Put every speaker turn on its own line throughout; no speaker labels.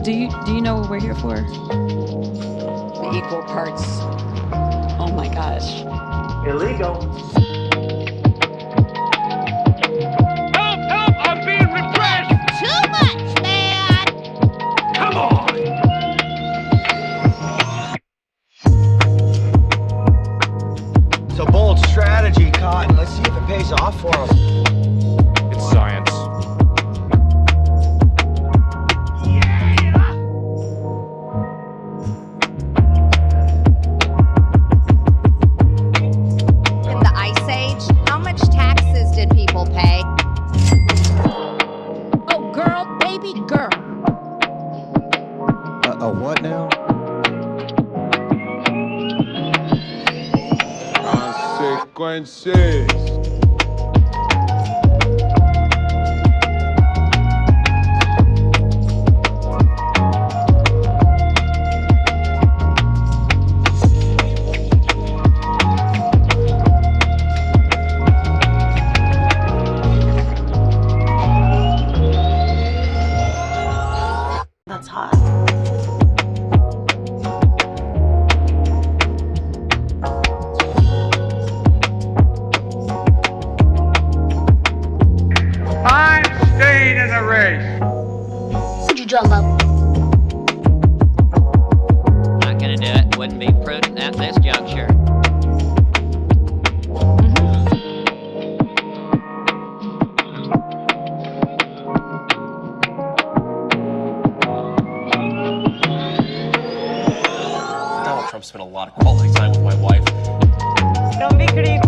Do you know what we're here for?
The equal parts. Oh my gosh.
Illegal.
Help! Help! I'm being repressed!
Too much, man!
Come on!
It's a bold strategy, Cotton. Let's see if it pays off for them.
It's science.
In the Ice Age, how much taxes did people pay? Oh, girl, baby girl.
A what now?
Consequences.
That's hot.
I'm staying in the race.
Who'd you drum up?
Not gonna do it. Wouldn't be prudent at this juncture.
Donald Trump spent a lot of quality time with my wife.
Don't be creepy.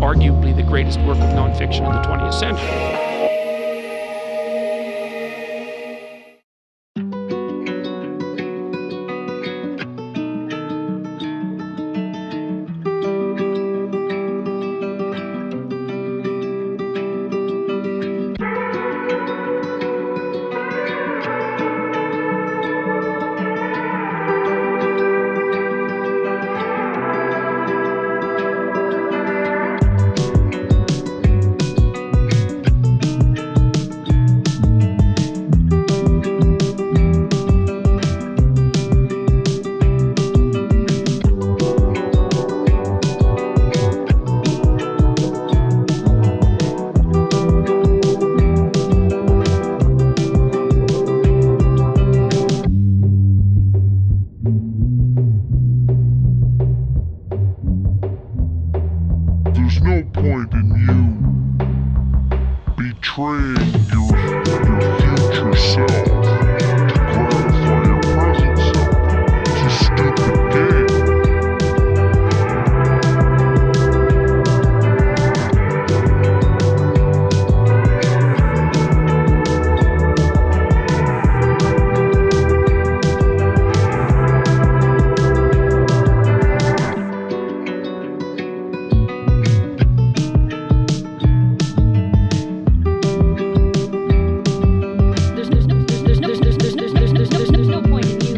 Arguably the greatest work of nonfiction in the 20th century.
There's no point in you betraying your future self to gratify your present self. It's a stupid game.
There's no point in you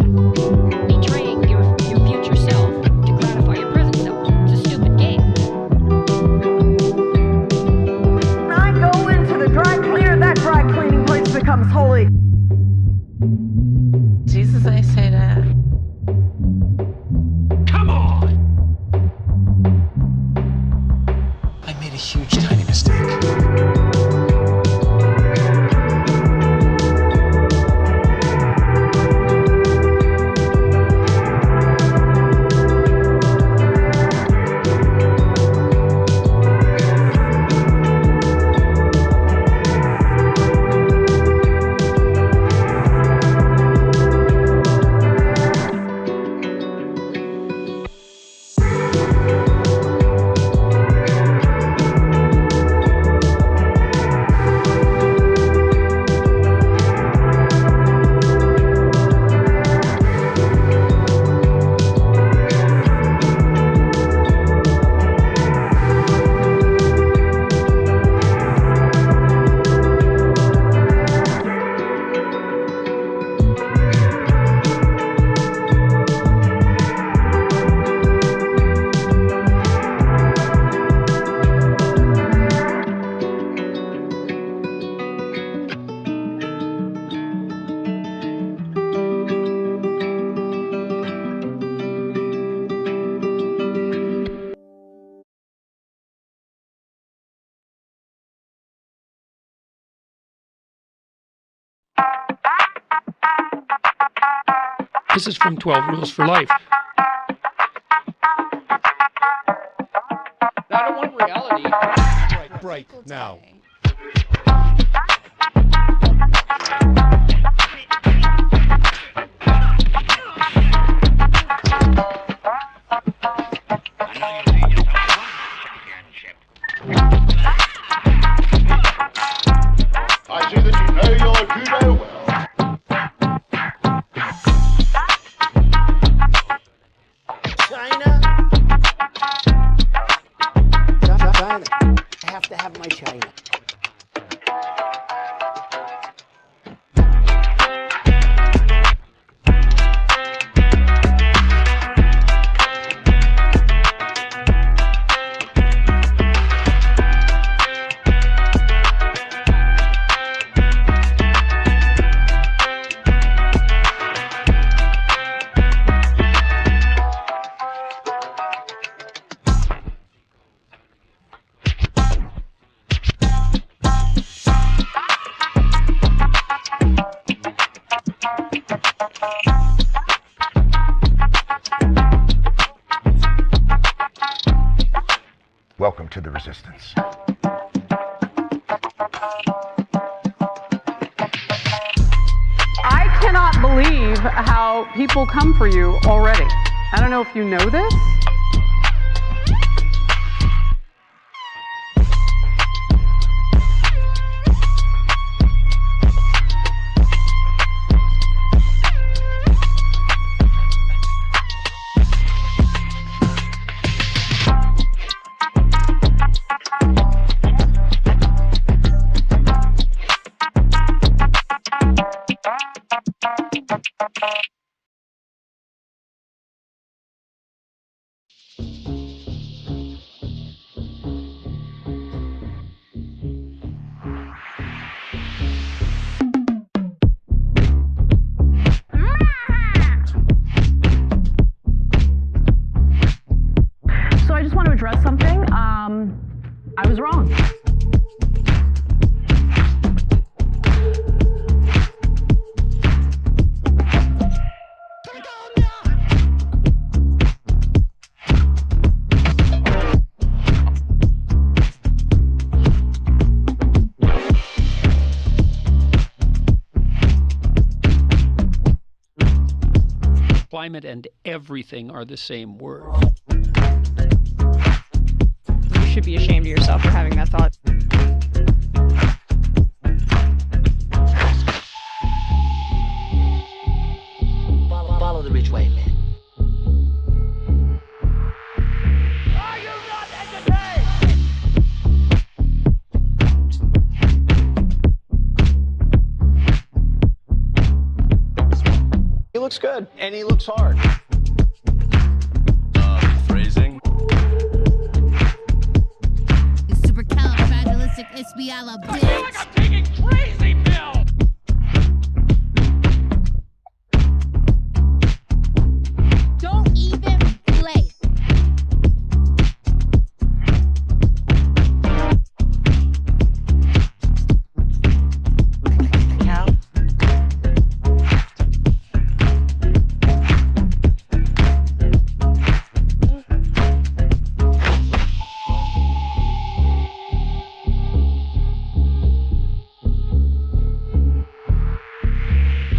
betraying your future self to gratify your present self. It's a stupid game.
When I go into the dry cleaner, that dry cleaning place becomes holy.
Jesus, I say that.
Come on!
I made a huge, tiny mistake.
This is from 12 Rules for Life.
I don't want reality.
Right now.
I see that you know your judo well.
China? China. I have to have my China.
Welcome to the Resistance.
I cannot believe how people come for you already. I don't know if you know this. So I just want to address something. I was wrong.
Climate and everything are the same word.
You should be ashamed of yourself for having that thought.
Follow the rich white man.
Are you not entertained?
He looks good, and he looks hard.
Phrasing.
I feel like I'm taking crazy pills!
Don't even play.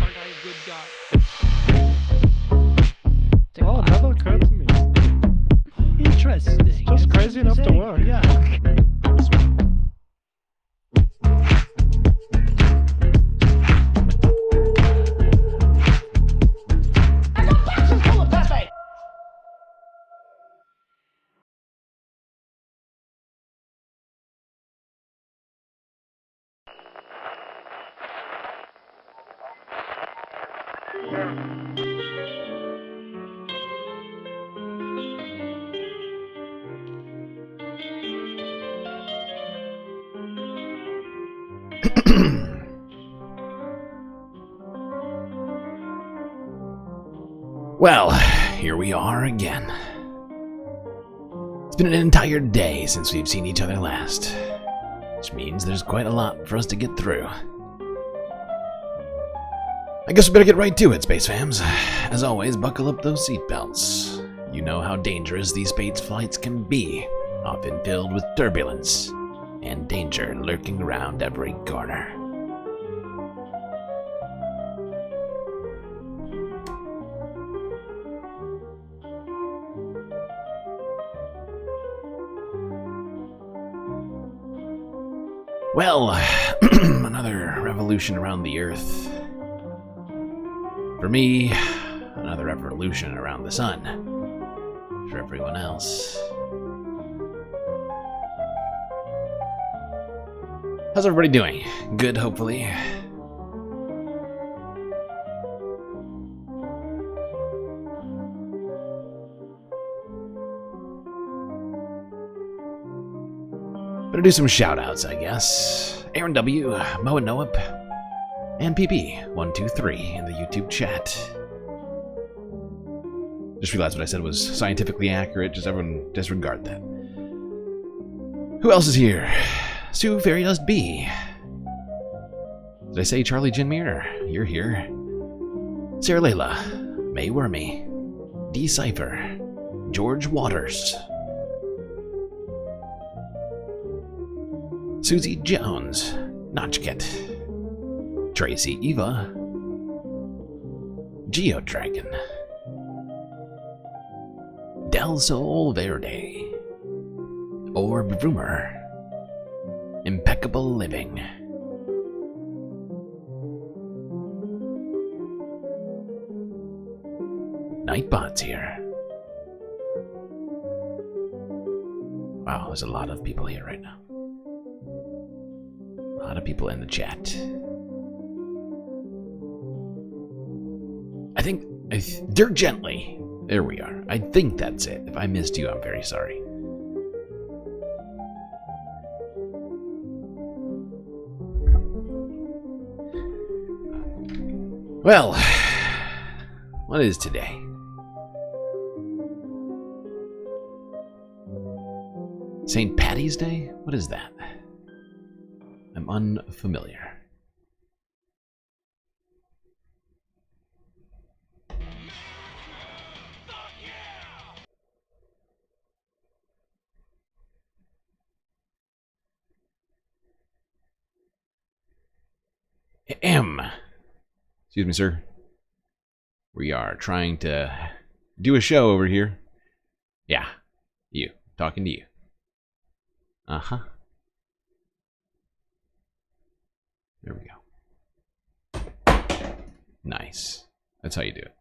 Aren't I a good guy?
Oh, never occurred to me.
Interesting.
Just crazy enough to work.
Yeah.
Well, here we are again. It's been an entire day since we've seen each other last, which means there's quite a lot for us to get through. I guess we better get right to it, Space Fams. As always, buckle up those seatbelts. You know how dangerous these space flights can be, often filled with turbulence and danger lurking around every corner. Well, another revolution around the Earth. For me, another revolution around the sun. For everyone else. How's everybody doing? Good, hopefully. Better do some shoutouts, I guess. Aaron W, Moa Noep, and PP123 in the YouTube chat. Just realized what I said was scientifically accurate. Just everyone disregard that. Who else is here? Sue Fairy Dust B. Did I say Charlie Jinmir? You're here. Sarah Layla, May Wormy, D Cypher, George Waters, Susie Jones, Notchkit, Tracy Eva, Geodragon, Del Sol Verde, Orb Rumor, Impeccable Living, Nightbot's here. Wow, there's a lot of people here right now. A lot of people in the chat. I think, Dirt Gently. There we are. I think that's it. If I missed you, I'm very sorry. Well, what is today? St. Patty's Day? What is that? I'm unfamiliar. Excuse me, sir. We are trying to do a show over here. Yeah, you. Talking to you. Uh-huh. There we go. Nice. That's how you do it.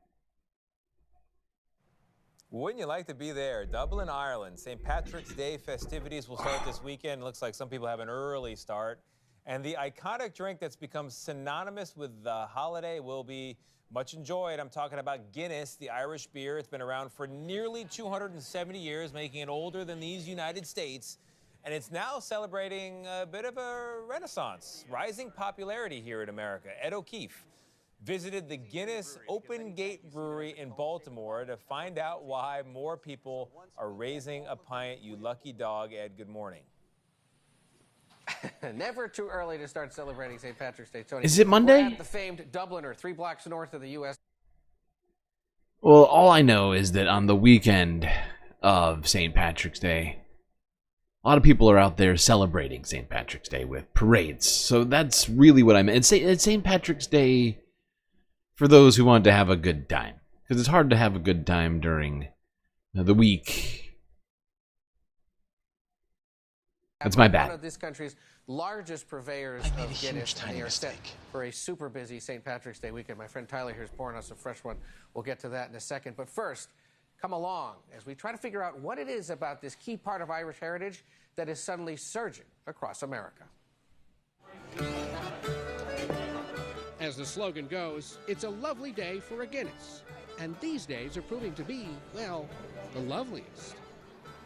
Wouldn't you like to be there? Dublin, Ireland. St. Patrick's Day festivities will start this weekend. Looks like some people have an early start. And the iconic drink that's become synonymous with the holiday will be much enjoyed. I'm talking about Guinness, the Irish beer. It's been around for nearly 270 years, making it older than these United States. And it's now celebrating a bit of a renaissance, rising popularity here in America. Ed O'Keefe visited the Guinness Open Gate Brewery in Baltimore to find out why more people are raising a pint. You lucky dog, Ed. Good morning.
Never too early to start celebrating St. Patrick's Day, Tony.
Is it Monday?
We're at the famed Dubliner, 3 blocks north of the U.S.
Well, all I know is that on the weekend of St. Patrick's Day, a lot of people are out there celebrating St. Patrick's Day with parades. So that's really what I meant. It's St. Patrick's Day for those who want to have a good time. Because it's hard to have a good time during the week. That's my bad.
One of this country's largest purveyors of Guinness, and they are set for a super busy St. Patrick's Day weekend. My friend Tyler here is pouring us a fresh one. We'll get to that in a second. But first, come along as we try to figure out what it is about this key part of Irish heritage that is suddenly surging across America.
As the slogan goes, it's a lovely day for a Guinness. And these days are proving to be, well, the loveliest.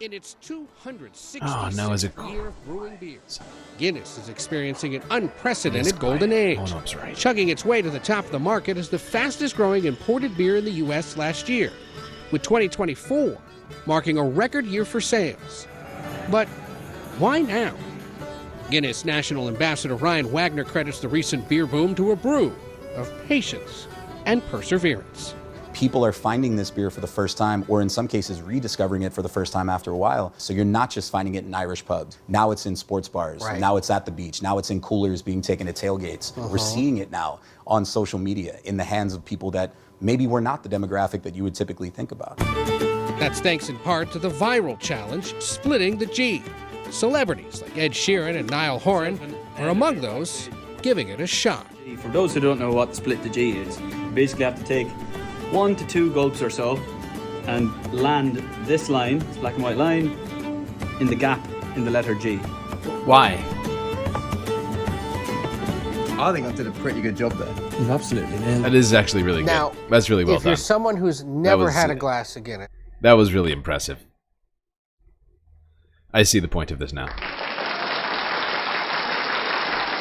In its 266th year of brewing beers, Guinness is experiencing an unprecedented golden age, chugging its way to the top of the market as the fastest-growing imported beer in the U.S. last year, with 2024 marking a record year for sales. But why now? Guinness National Ambassador Ryan Wagner credits the recent beer boom to a brew of patience and perseverance.
People are finding this beer for the first time, or in some cases rediscovering it for the first time after a while. So you're not just finding it in Irish pubs. Now it's in sports bars.
Right.
Now it's at the beach. Now it's in coolers being taken to tailgates. We're seeing it now on social media in the hands of people that maybe were not the demographic that you would typically think about.
That's thanks in part to the viral challenge, Splitting the G. Celebrities like Ed Sheeran and Niall Horan are among those giving it a shot.
For those who don't know what Split the G is, you basically have to take 1 to 2 gulps or so and land this line, this black and white line, in the gap in the letter G.
Why?
I think I did a pretty good job there.
You've absolutely nailed it.
That is actually really
Now,
good. That's really well
if
done.
you're someone who's never
was,
had a glass of Guinness,
That was really impressive. I see the point of this now.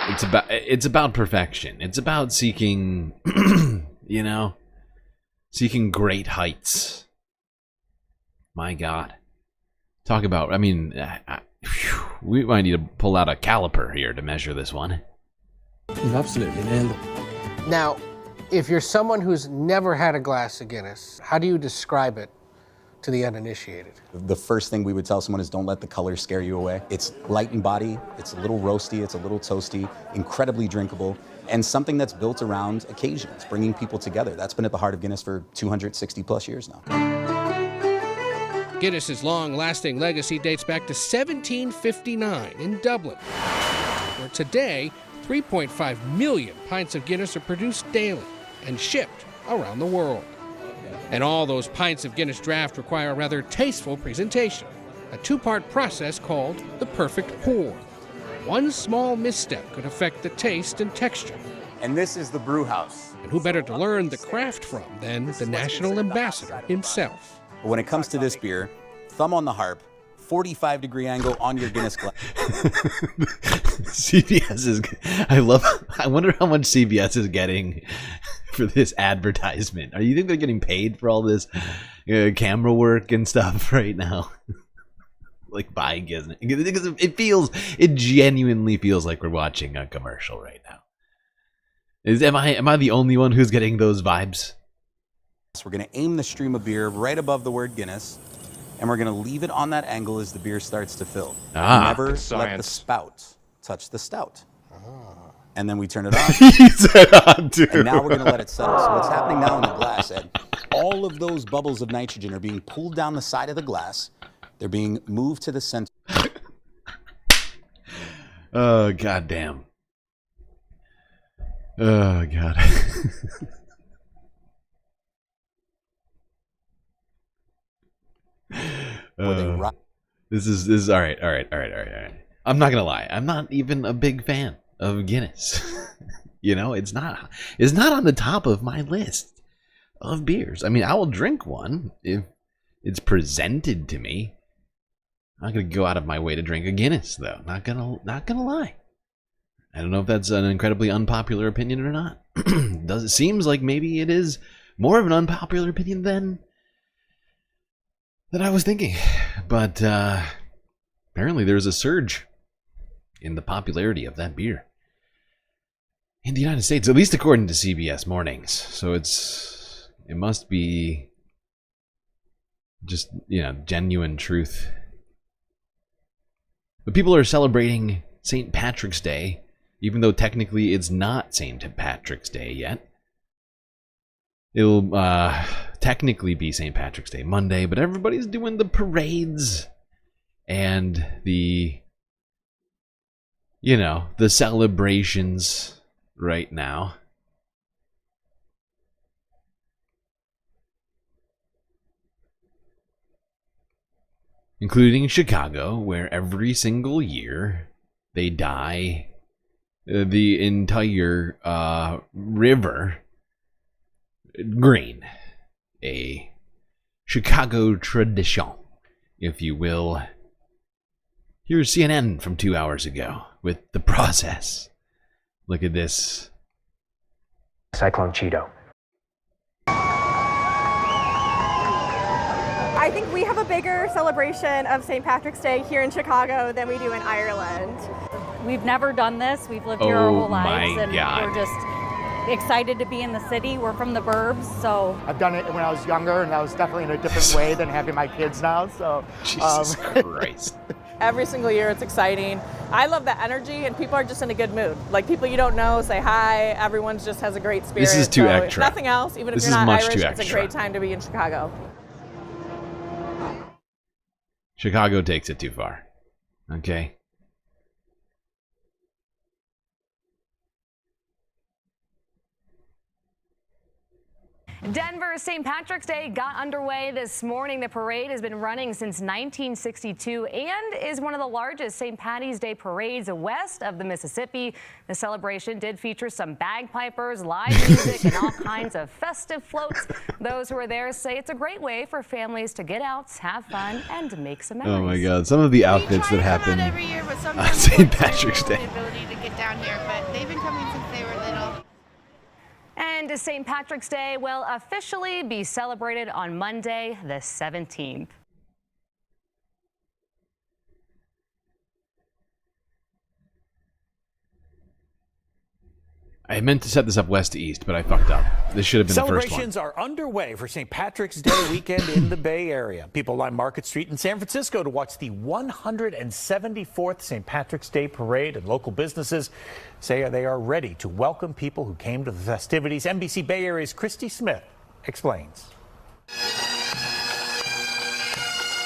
It's about perfection. It's about seeking, you know, seeking great heights. My God. Talk about, I mean, we might need to pull out a caliper here to measure this one.
You've absolutely nailed it.
now, if you're someone who's never had a glass of Guinness, how do you describe it to the uninitiated?
The first thing we would tell someone is don't let the color scare you away. It's light in body, it's a little roasty, it's a little toasty, incredibly drinkable, and something that's built around occasions, bringing people together. That's been at the heart of Guinness for 260 plus years now.
Guinness's long-lasting legacy dates back to 1759 in Dublin, where today 3.5 million pints of Guinness are produced daily and shipped around the world. And all those pints of Guinness draft require a rather tasteful presentation, a 2-part process called the perfect pour. One small misstep could affect the taste and texture.
And this is the brew house.
And who better to learn the craft from than the national ambassador himself?
When it comes to this beer, thumb on the harp, 45-degree angle on your Guinness glass.
CBS is, I wonder how much CBS is getting for this advertisement. Are you think they're getting paid for all this camera work and stuff right now? Like buying Guinness, because it genuinely feels like we're watching a commercial right now. Am I the only one who's getting those vibes?
We're going to aim the stream of beer right above the word Guinness, and we're going to leave it on that angle as the beer starts to fill. Never let the spout touch the stout. And then we turn it on.
He said on too.
And now we're going to let it settle. So what's happening now in the glass, Ed, all of those bubbles of nitrogen are being pulled down the side of the glass. They're being moved to the center.
Oh, goddamn. Oh, God. This is all right. I'm not gonna lie. I'm not even a big fan of Guinness. You know, it's not on the top of my list of beers. I mean, I will drink one if it's presented to me. I'm not gonna go out of my way to drink a Guinness, though. Not gonna lie. I don't know if that's an incredibly unpopular opinion or not. It seems like maybe it is more of an unpopular opinion than I was thinking. But apparently there's a surge in the popularity of that beer in the United States, at least according to CBS Mornings. So it must be just, you know, genuine truth. But people are celebrating St. Patrick's Day, even though technically it's not St. Patrick's Day yet. It'll technically be St. Patrick's Day Monday, but everybody's doing the parades and the celebrations right now. Including Chicago, where every single year they dye the entire river green. A Chicago tradition, if you will. Here's CNN from 2 hours ago with the process. Look at this.
Cyclone Cheeto.
I think we have a bigger celebration of St. Patrick's Day here in Chicago than we do in Ireland.
We've never done this. We've lived here our whole lives, and
God.
we're just excited to be in the city. We're from the burbs, so.
I've done it when I was younger, and that was definitely in a different way than having my kids now, so.
Jesus Christ.
Every single year it's exciting. I love the energy, and people are just in a good mood. Like, people you don't know say hi, everyone just has a great spirit.
This is too
so
extra.
If nothing else, even if
This
you're
is
not
much
Irish,
too
it's a
extra.
great time to be in Chicago.
Chicago takes it too far. Okay.
Denver's St. Patrick's Day got underway this morning. The parade has been running since 1962 and is one of the largest St. Patty's Day parades west of the Mississippi. The celebration did feature some bagpipers, live music, and all kinds of festive floats. Those who are there say it's a great way for families to get out, have fun, and make some memories.
Oh my God! Some of the outfits that happen
every year, but
on
sometimes
St. Patrick's Day.
the ability to get down here, but they've been coming since they were little.
And St. Patrick's Day will officially be celebrated on Monday, the 17th.
I meant to set this up west to east, but I fucked up. This should have been the first one.
Celebrations are underway for St. Patrick's Day weekend in the Bay Area. People line Market Street in San Francisco to watch the 174th St. Patrick's Day parade, and local businesses say they are ready to welcome people who came to the festivities. NBC Bay Area's Christy Smith explains.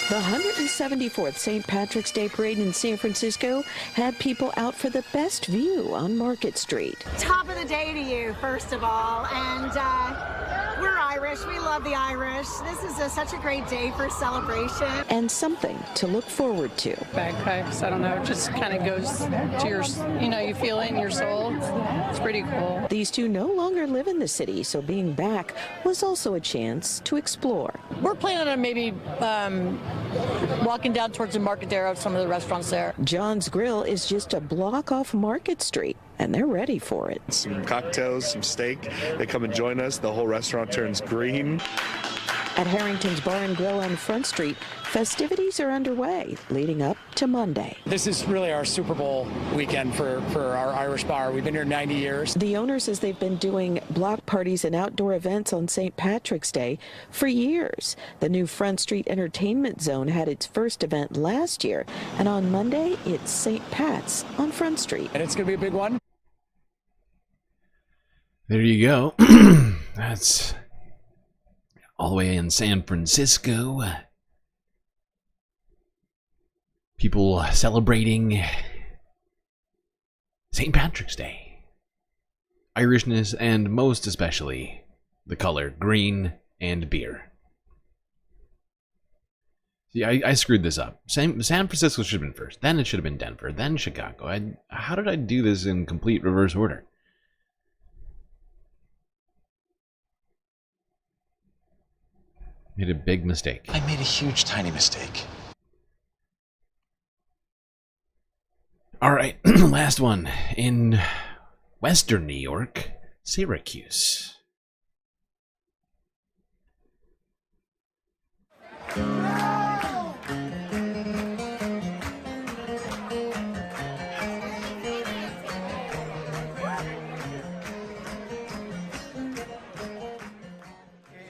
The 174th St. Patrick's Day Parade in San Francisco had people out for the best view on Market Street.
Top of the day to you, first of all, and we're Irish. We love the Irish. This is such a great day for celebration.
And something to look forward to.
Bagpipes, I don't know, it just kind of goes to your, you feel it in your soul. It's pretty cool.
These two no longer live in the city, so being back was also a chance to explore.
We're planning on maybe walking down towards the market there of some of the restaurants there.
John's Grill is just a block off Market Street, and they're ready for it.
Some cocktails, some steak. They come and join us. The whole restaurant turns green.
At Harrington's Bar and Grill on Front Street, festivities are underway leading up to Monday.
This is really our Super Bowl weekend for our Irish bar. We've been here 90 years.
The owner says they've been doing block parties and outdoor events on St. Patrick's Day for years. The new Front Street Entertainment Zone had its first event last year, and on Monday, it's St. Pat's on Front Street.
And it's going to be a big one.
There you go. That's all the way in San Francisco. People celebrating St. Patrick's Day. Irishness, and most especially the color green and beer. See, I screwed this up. San Francisco should have been first. Then it should have been Denver. Then Chicago. How did I do this in complete reverse order? Made a big mistake.
I made a huge, tiny mistake.
All right, last one. In Western New York, Syracuse.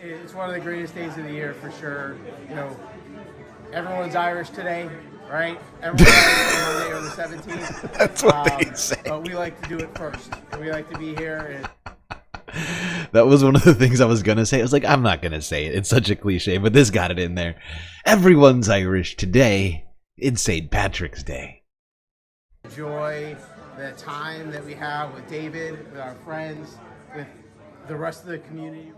It's one of the greatest days of the year for sure. Everyone's Irish today, right? Everyone's Irish on Monday or the 17th.
That's what they say.
But we like to do it first. We like to be here.
That was one of the things I was going to say. I was like, I'm not going to say it. It's such a cliche, but this got it in there. Everyone's Irish today. It's St. Patrick's Day.
Enjoy the time that we have with David, with our friends, with the rest of the community.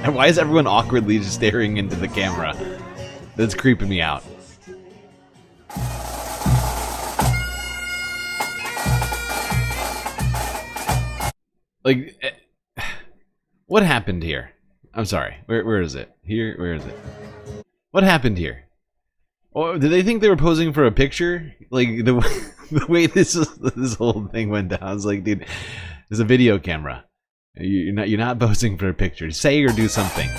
And why is everyone awkwardly just staring into the camera? That's creeping me out. Like, what happened here? I'm sorry. Where is it? Here? Where is it? What happened here? Or did they think they were posing for a picture? Like, The way this whole thing went down, I was like, dude, there's a video camera. You're not posing for a picture. Say or do something.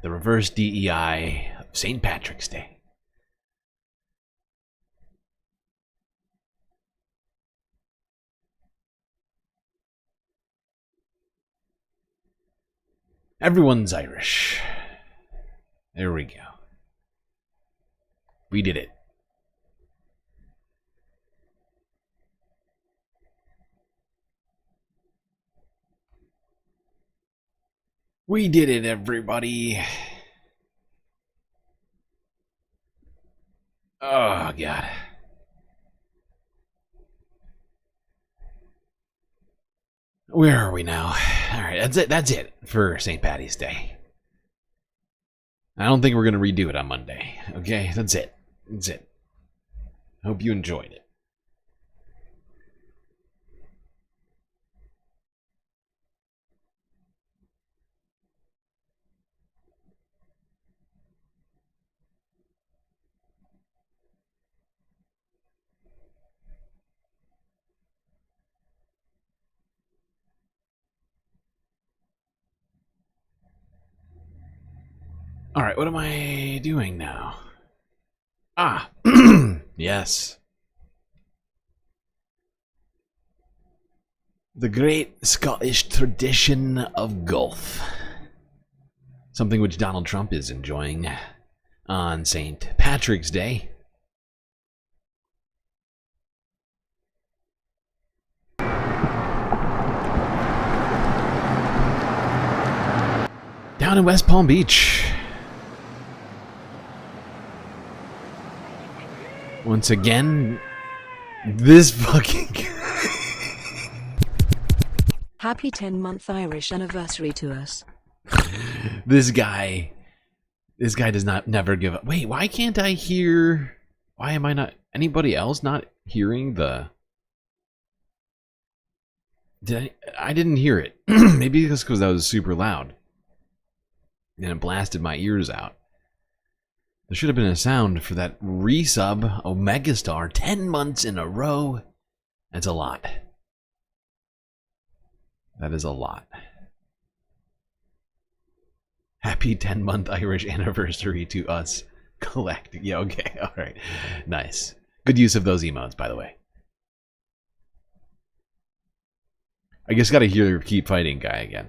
The reverse DEI of St. Patrick's Day. Everyone's Irish. There we go. We did it. We did it, everybody. Oh, God. Where are we now? Alright, that's it for St. Paddy's Day. I don't think we're going to redo it on Monday. Okay, that's it. That's it. Hope you enjoyed it. Alright, what am I doing now? Ah, yes. The great Scottish tradition of golf. Something which Donald Trump is enjoying on St. Patrick's Day. Down in West Palm Beach. Once again, this fucking
Happy 10-month Irish anniversary to us.
This guy does never give up. Wait, why can't I hear? Why am I not? Anybody else not hearing the? I didn't hear it. Maybe it's because that was super loud, and it blasted my ears out. There should have been a sound for that resub Omegastar 10 months in a row. That's a lot. That is a lot. Happy 10-month Irish anniversary to us. Galactic. Yeah, okay. Alright. Nice. Good use of those emotes, by the way. I just gotta hear Keep Fighting guy again.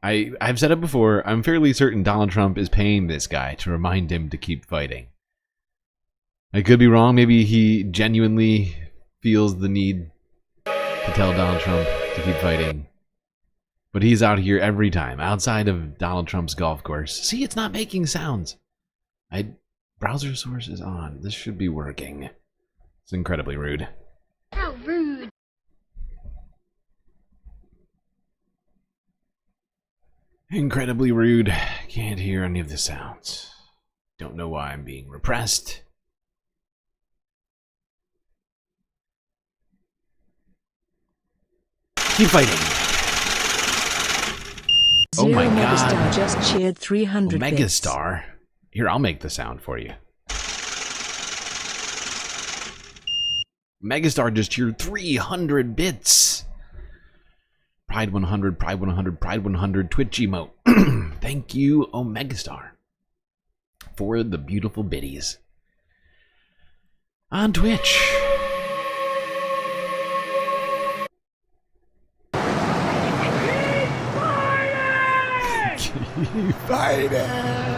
I've said it before, I'm fairly certain Donald Trump is paying this guy to remind him to keep fighting. I could be wrong, maybe he genuinely feels the need to tell Donald Trump to keep fighting. But he's out here every time, outside of Donald Trump's golf course. See, it's not making sounds. Browser source is on. This should be working. It's incredibly rude.
How rude.
Incredibly rude. Can't hear any of the sounds. Don't know why I'm being repressed. Keep fighting. Oh my god.
Megastar just cheered 300
Megastar? Here, I'll make the sound for you. Megastar just cheered 300 bits. Pride 100, Pride 100, Pride 100 Twitch emote. Thank you, Omegastar, for the beautiful biddies on Twitch. Keep fighting.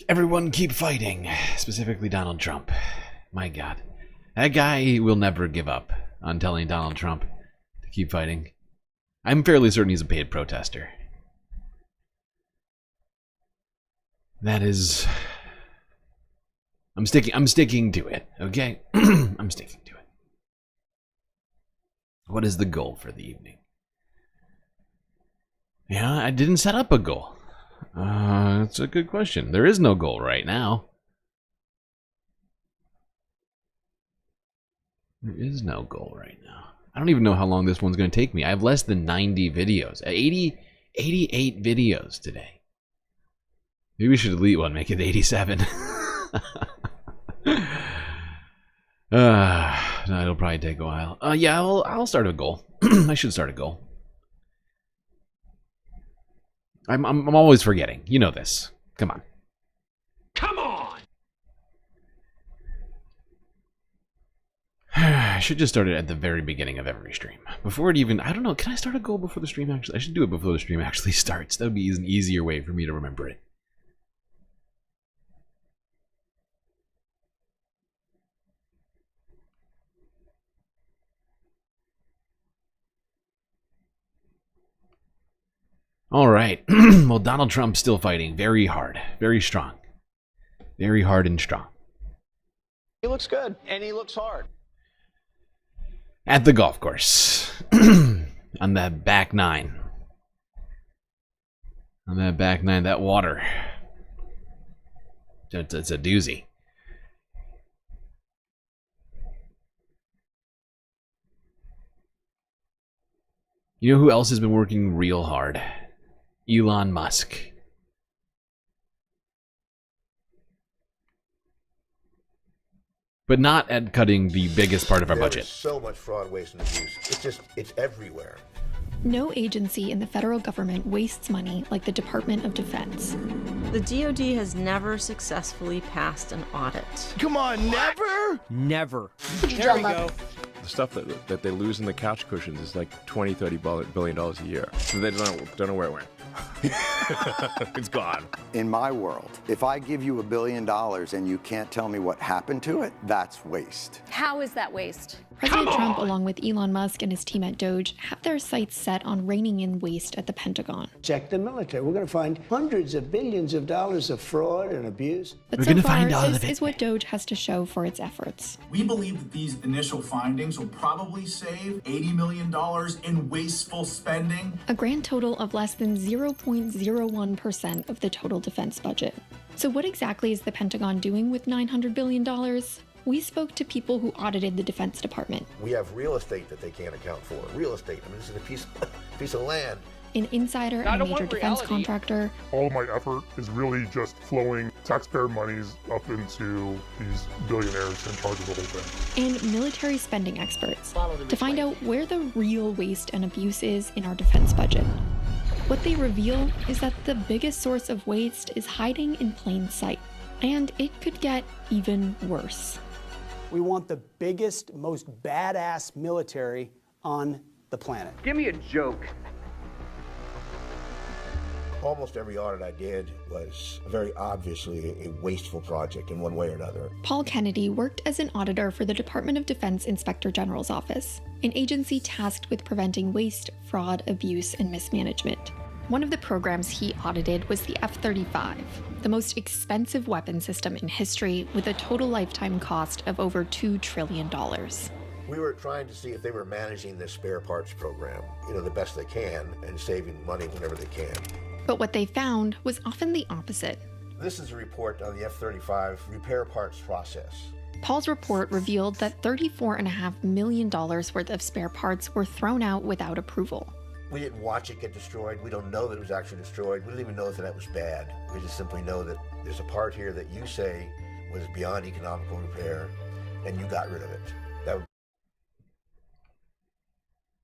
Everyone keep fighting, specifically Donald Trump. My god. That guy will never give up on telling Donald Trump to keep fighting. I'm fairly certain he's a paid protester. That is... I'm sticking to it, okay? I'm sticking to it. What is the goal for the evening? Yeah, I didn't set up a goal. That's a good question. There is no goal right now. There is no goal right now. I don't even know how long this one's going to take me. I have less than 90 videos. 88 videos today. Maybe we should delete one, make it 87. No, it'll probably take a while. Yeah, I'll start a goal. I should start a goal. I'm always forgetting. You know this. Come on.
Come on!
I should just start it at the very beginning of every stream. Before it even... I don't know. Can I start a goal before the stream actually... I should do it before the stream actually starts. That would be an easier way for me to remember it. All right. Well, Donald Trump's still fighting very hard. Very strong. Very hard and strong.
He looks good, and he looks hard.
At the golf course. On that back nine. On that back nine, that water. It's a doozy. You know who else has been working real hard? Elon Musk. But not at cutting the biggest part of our budget.
There's so much fraud, waste, and abuse. It's everywhere.
No agency in the federal government wastes money like the Department of Defense.
The DOD has never successfully passed an audit.
Come on, never?
Never.
There we go.
The stuff that they lose in the couch cushions is like $20-30 billion a year. So they don't know where it went. It's gone.
In my world, if I give you $1 billion and you can't tell me what happened to it, that's waste.
How is that waste? President Trump, along with Elon Musk and his team at DOGE, have their sights set on reining in waste at the Pentagon.
Check the military. We're going to find hundreds of billions of dollars of fraud and abuse.
But so far, this is what DOGE has to show for its efforts.
We believe that these initial findings will probably save $80 million in wasteful spending.
A grand total of less than 0.01% of the total defense budget. So what exactly is the Pentagon doing with $900 billion? We spoke to people who audited the Defense Department.
We have real estate that they can't account for. Real estate. I mean, this is a piece of land.
An insider and a major defense contractor.
All of my effort is really just flowing taxpayer monies up into these billionaires in charge of the whole thing.
And military spending experts to find out where the real waste and abuse is in our defense budget. What they reveal is that the biggest source of waste is hiding in plain sight. And it could get even worse.
We want the biggest, most badass military on the planet.
Give me a joke.
Almost every audit I did was very obviously a wasteful project in one way or another.
Paul Kennedy worked as an auditor for the Department of Defense Inspector General's office, an agency tasked with preventing waste, fraud, abuse, and mismanagement. One of the programs he audited was the F-35, the most expensive weapon system in history with a total lifetime cost of over $2 trillion.
We were trying to see if they were managing this spare parts program, the best they can and saving money whenever they can.
But what they found was often the opposite.
This is a report on the F-35 repair parts process.
Paul's report revealed that $34.5 million worth of spare parts were thrown out without approval.
We didn't watch it get destroyed. We don't know that it was actually destroyed. We didn't even know that that was bad. We just simply know that there's a part here that you say was beyond economical repair, and you got rid of it. That would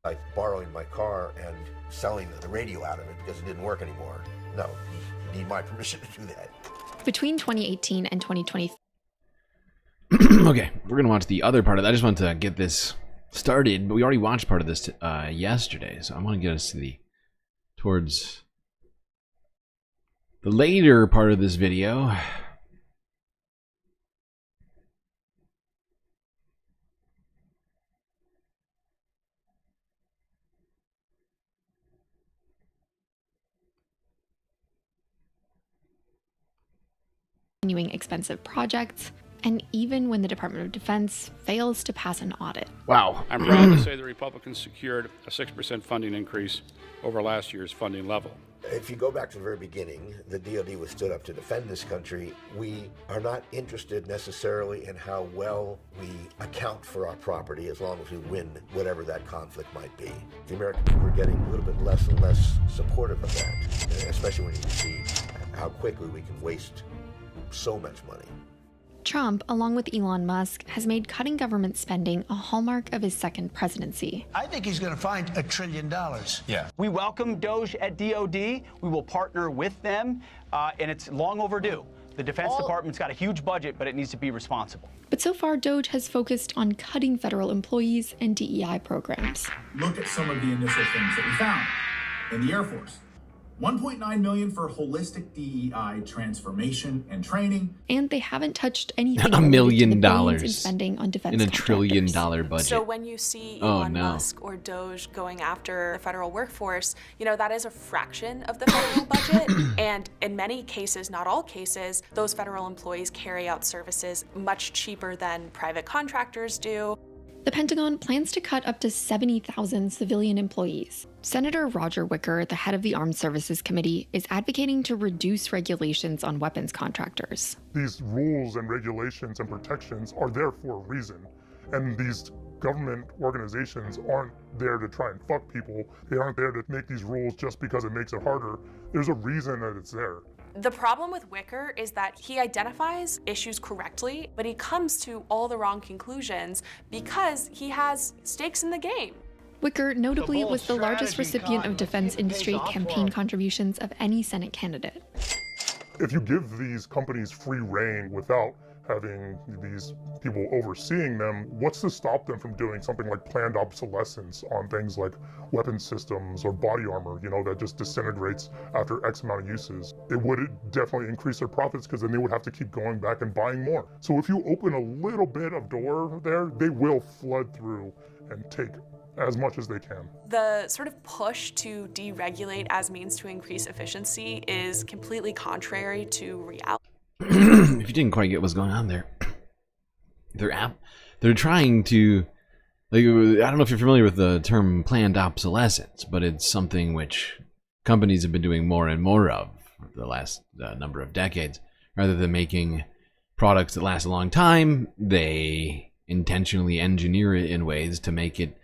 be like borrowing my car and selling the radio out of it because it didn't work anymore. No, you need my permission to do that.
Between 2018 and 2023.
Okay, we're going to watch the other part of that. I just want to get this started, but we already watched part of this yesterday, so I want to get us to towards the later part of this video.
continuing expensive projects, and even when the Department of Defense fails to pass an audit.
Wow.
I'm proud to say the Republicans secured a 6% funding increase over last year's funding level.
If you go back to the very beginning, the DOD was stood up to defend this country. We are not interested necessarily in how well we account for our property as long as we win whatever that conflict might be. The American people are getting a little bit less and less supportive of that, especially when you see how quickly we can waste so much money.
Trump, along with Elon Musk, has made cutting government spending a hallmark of his second presidency.
I think he's going to find $1 trillion.
Yeah. We welcome DOGE at DOD. We will partner with them, and it's long overdue. The Defense Department's got a huge budget, but it needs to be responsible.
But so far, DOGE has focused on cutting federal employees and DEI programs.
Look at some of the initial things that we found in the Air Force. $1.9 million for holistic DEI transformation and training.
And they haven't touched anything
$1 million
in spending on defense
in a $1 trillion budget.
So when you see Elon Musk or DOGE going after the federal workforce, you know, that is a fraction of the federal budget. And in many cases, not all cases, those federal employees carry out services much cheaper than private contractors do.
The Pentagon plans to cut up to 70,000 civilian employees. Senator Roger Wicker, the head of the Armed Services Committee, is advocating to reduce regulations on weapons contractors.
These rules and regulations and protections are there for a reason. And these government organizations aren't there to try and fuck people. They aren't there to make these rules just because it makes it harder. There's a reason that it's there.
The problem with Wicker is that he identifies issues correctly, but he comes to all the wrong conclusions because he has stakes in the game.
Wicker notably was the largest recipient of defense industry campaign contributions of any Senate candidate.
If you give these companies free rein without having these people overseeing them, what's to stop them from doing something like planned obsolescence on things like weapon systems or body armor, you know, that just disintegrates after X amount of uses? It would definitely increase their profits because then they would have to keep going back and buying more. So if you open a little bit of door there, they will flood through and take as much as they can.
The sort of push to deregulate as means to increase efficiency is completely contrary to reality.
If you didn't quite get what's going on there, they're trying to, like, I don't know if you're familiar with the term planned obsolescence, but it's something which companies have been doing more and more of for the last number of decades. Rather than making products that last a long time, they intentionally engineer it in ways to make it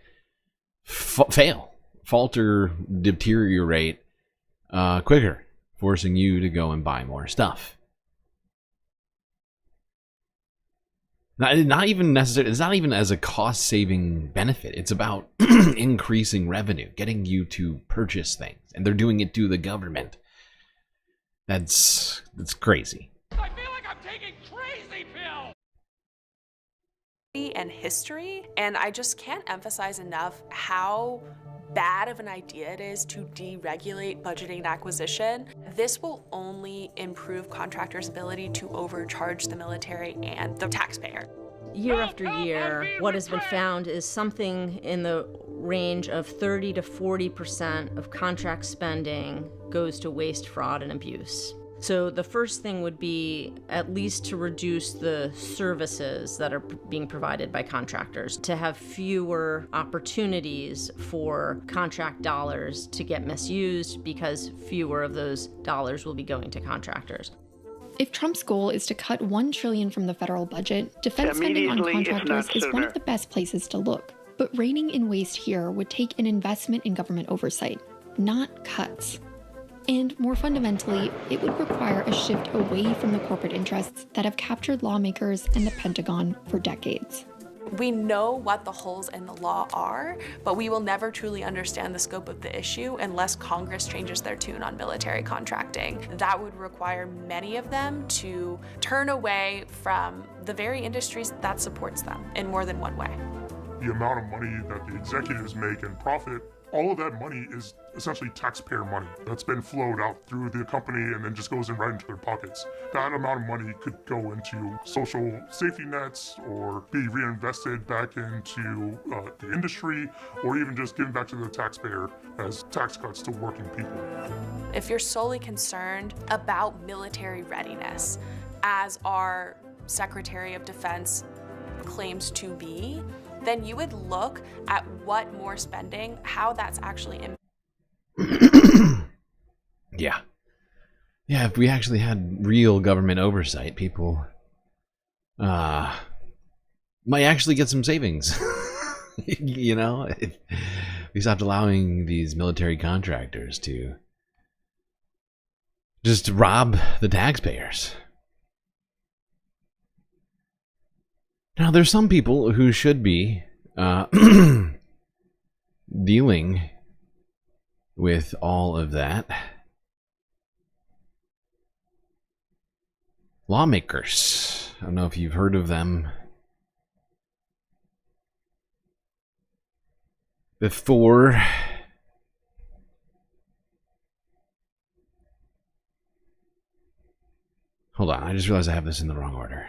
falter, deteriorate quicker, forcing you to go and buy more stuff. Not even necessarily, it's not even as a cost-saving benefit. It's about increasing revenue, getting you to purchase things, and they're doing it to the government. That's crazy.
I feel like I'm taking crazy pills.
And history, and I just can't emphasize enough how bad of an idea it is to deregulate budgeting and acquisition. This will only improve contractors' ability to overcharge the military and the taxpayer.
Year after year, what has been found is something in the range of 30 to 40% of contract spending goes to waste, fraud, and abuse. So the first thing would be at least to reduce the services that are being provided by contractors, to have fewer opportunities for contract dollars to get misused because fewer of those dollars will be going to contractors.
If Trump's goal is to cut $1 trillion from the federal budget, defense spending on contractors is one of the best places to look. But reining in waste here would take an investment in government oversight, not cuts. And more fundamentally, it would require a shift away from the corporate interests that have captured lawmakers and the Pentagon for decades.
We know what the holes in the law are, but we will never truly understand the scope of the issue unless Congress changes their tune on military contracting. That would require many of them to turn away from the very industries that supports them in more than one way.
The amount of money that the executives make and profit, all of that money is essentially taxpayer money that's been flowed out through the company and then just goes in right into their pockets. That amount of money could go into social safety nets or be reinvested back into the industry, or even just given back to the taxpayer as tax cuts to working people.
If you're solely concerned about military readiness, as our Secretary of Defense claims to be, then you would look at what more spending, how that's actually
Yeah. Yeah, if we actually had real government oversight, people might actually get some savings. You know, if we stopped allowing these military contractors to just rob the taxpayers. Now, there's some people who should be dealing with all of that. Lawmakers. I don't know if you've heard of them before. Hold on, I just realized I have this in the wrong order.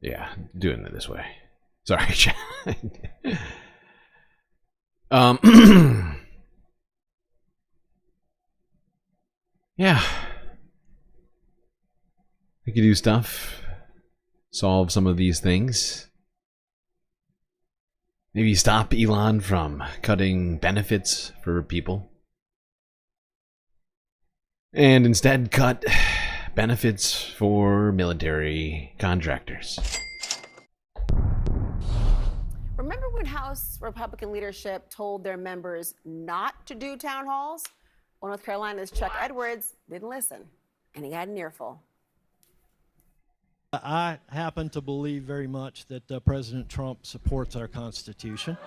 Yeah, doing it this way. Sorry, chat. Yeah. We could do stuff. Solve some of these things. Maybe stop Elon from cutting benefits for people. And instead cut benefits for military contractors.
Remember when House Republican leadership told their members not to do town halls? Well, North Carolina's Chuck Edwards didn't listen, and he had an earful.
I happen to believe very much that President Trump supports our Constitution.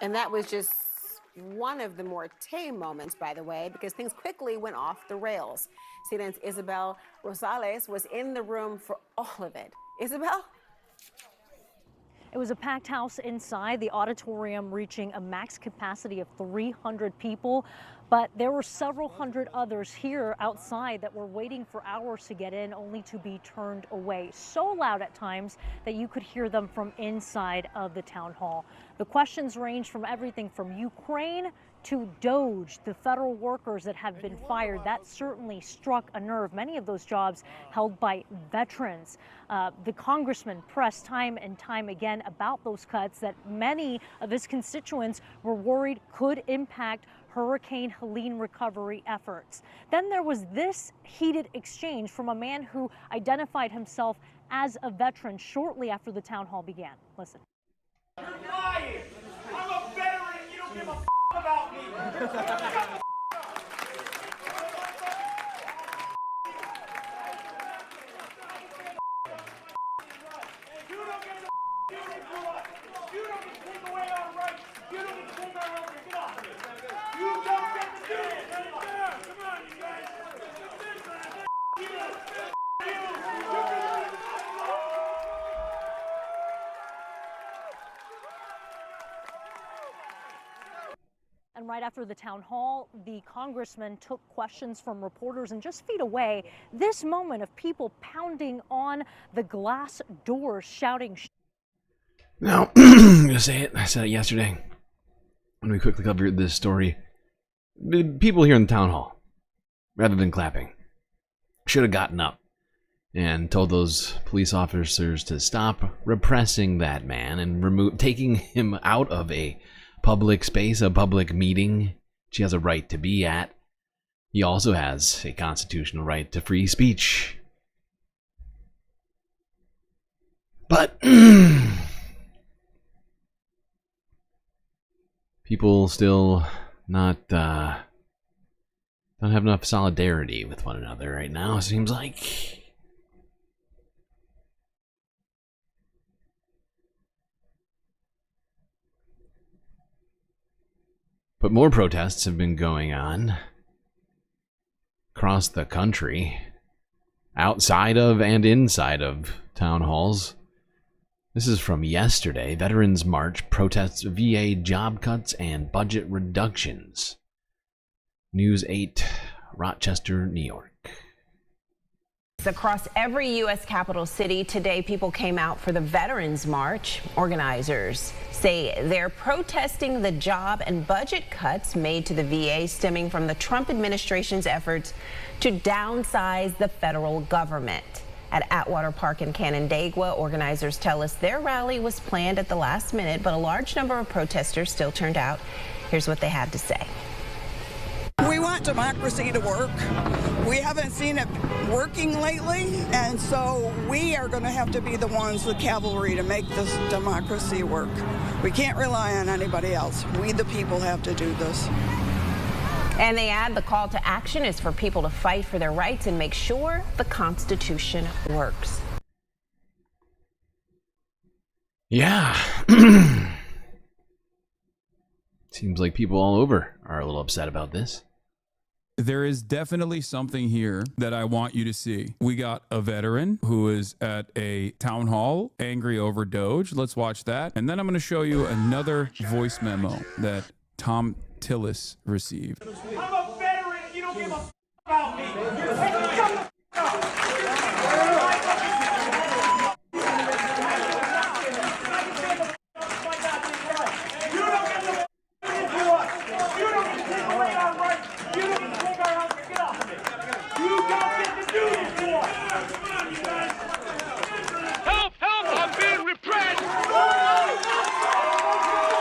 And that was just one of the more tame moments, by the way, because things quickly went off the rails. CNN's Isabel Rosales was in the room for all of it. Isabel?
It was a packed house inside, the auditorium reaching a max capacity of 300 people. But there were several hundred others here outside that were waiting for hours to get in, only to be turned away. So loud at times that you could hear them from inside of the town hall. The questions ranged from everything from Ukraine to DOGE, the federal workers that have been fired. That certainly struck a nerve. Many of those jobs held by veterans. The congressman pressed time and time again about those cuts that many of his constituents were worried could impact Hurricane Helene recovery efforts. Then there was this heated exchange from a man who identified himself as a veteran shortly after the town hall began. Listen.
You're lying. I'm a veteran and you don't give a about me.
And right after the town hall, the congressman took questions from reporters, and just feet away, this moment of people pounding on the glass doors, shouting.
Now, I'm going to say it. I said it yesterday when we quickly covered this story. The people here in the town hall, rather than clapping, should have gotten up and told those police officers to stop repressing that man and taking him out of a public space, a public meeting she has a right to be at. He also has a constitutional right to free speech. But people still not don't have enough solidarity with one another right now, it seems like. But more protests have been going on across the country, outside of and inside of town halls. This is from yesterday. Veterans March protests VA job cuts and budget reductions. News 8, Rochester, New York.
Across every U.S. capital city today, people came out for the Veterans March. Organizers say they're protesting the job and budget cuts made to the VA stemming from the Trump administration's efforts to downsize the federal government. At Atwater Park in Canandaigua, organizers tell us their rally was planned at the last minute, but a large number of protesters still turned out. Here's what they had to say.
We want democracy to work. We haven't seen it working lately, and so we are going to have to be the ones, the cavalry, to make this democracy work. We can't rely on anybody else. We, the people, have to do this.
And they add the call to action is for people to fight for their rights and make sure the Constitution works.
Yeah. Seems like people all over are a little upset about this.
There is definitely something here that I want you to see. We got a veteran who is at a town hall angry over DOGE. Let's watch that. And then I'm going to show you another voice memo that Tom Tillis received.
I'm a veteran. You don't give a about me. Shut the up.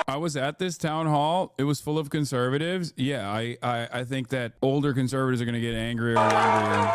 I was at this town hall. It was full of conservatives. Yeah, I think that older conservatives are going to get angrier and angrier.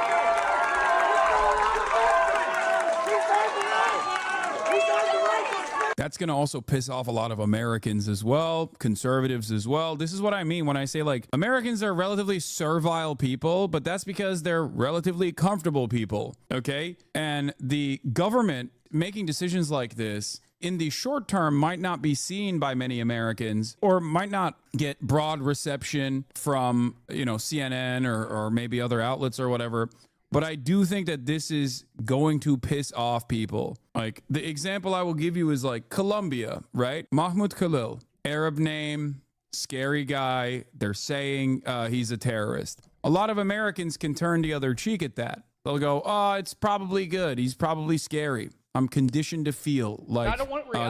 That's going to also piss off a lot of Americans as well, conservatives as well. This is what I mean when I say, like, Americans are relatively servile people, but that's because they're relatively comfortable people, okay? And the government making decisions like this in the short term might not be seen by many Americans or might not get broad reception from, you know, CNN or maybe other outlets or whatever. But I do think that this is going to piss off people. Like, the example I will give you is like Colombia, right? Mahmoud Khalil, Arab name, scary guy. They're saying he's a terrorist. A lot of Americans can turn the other cheek at that. They'll go, oh, it's probably good. He's probably scary. I'm conditioned to feel like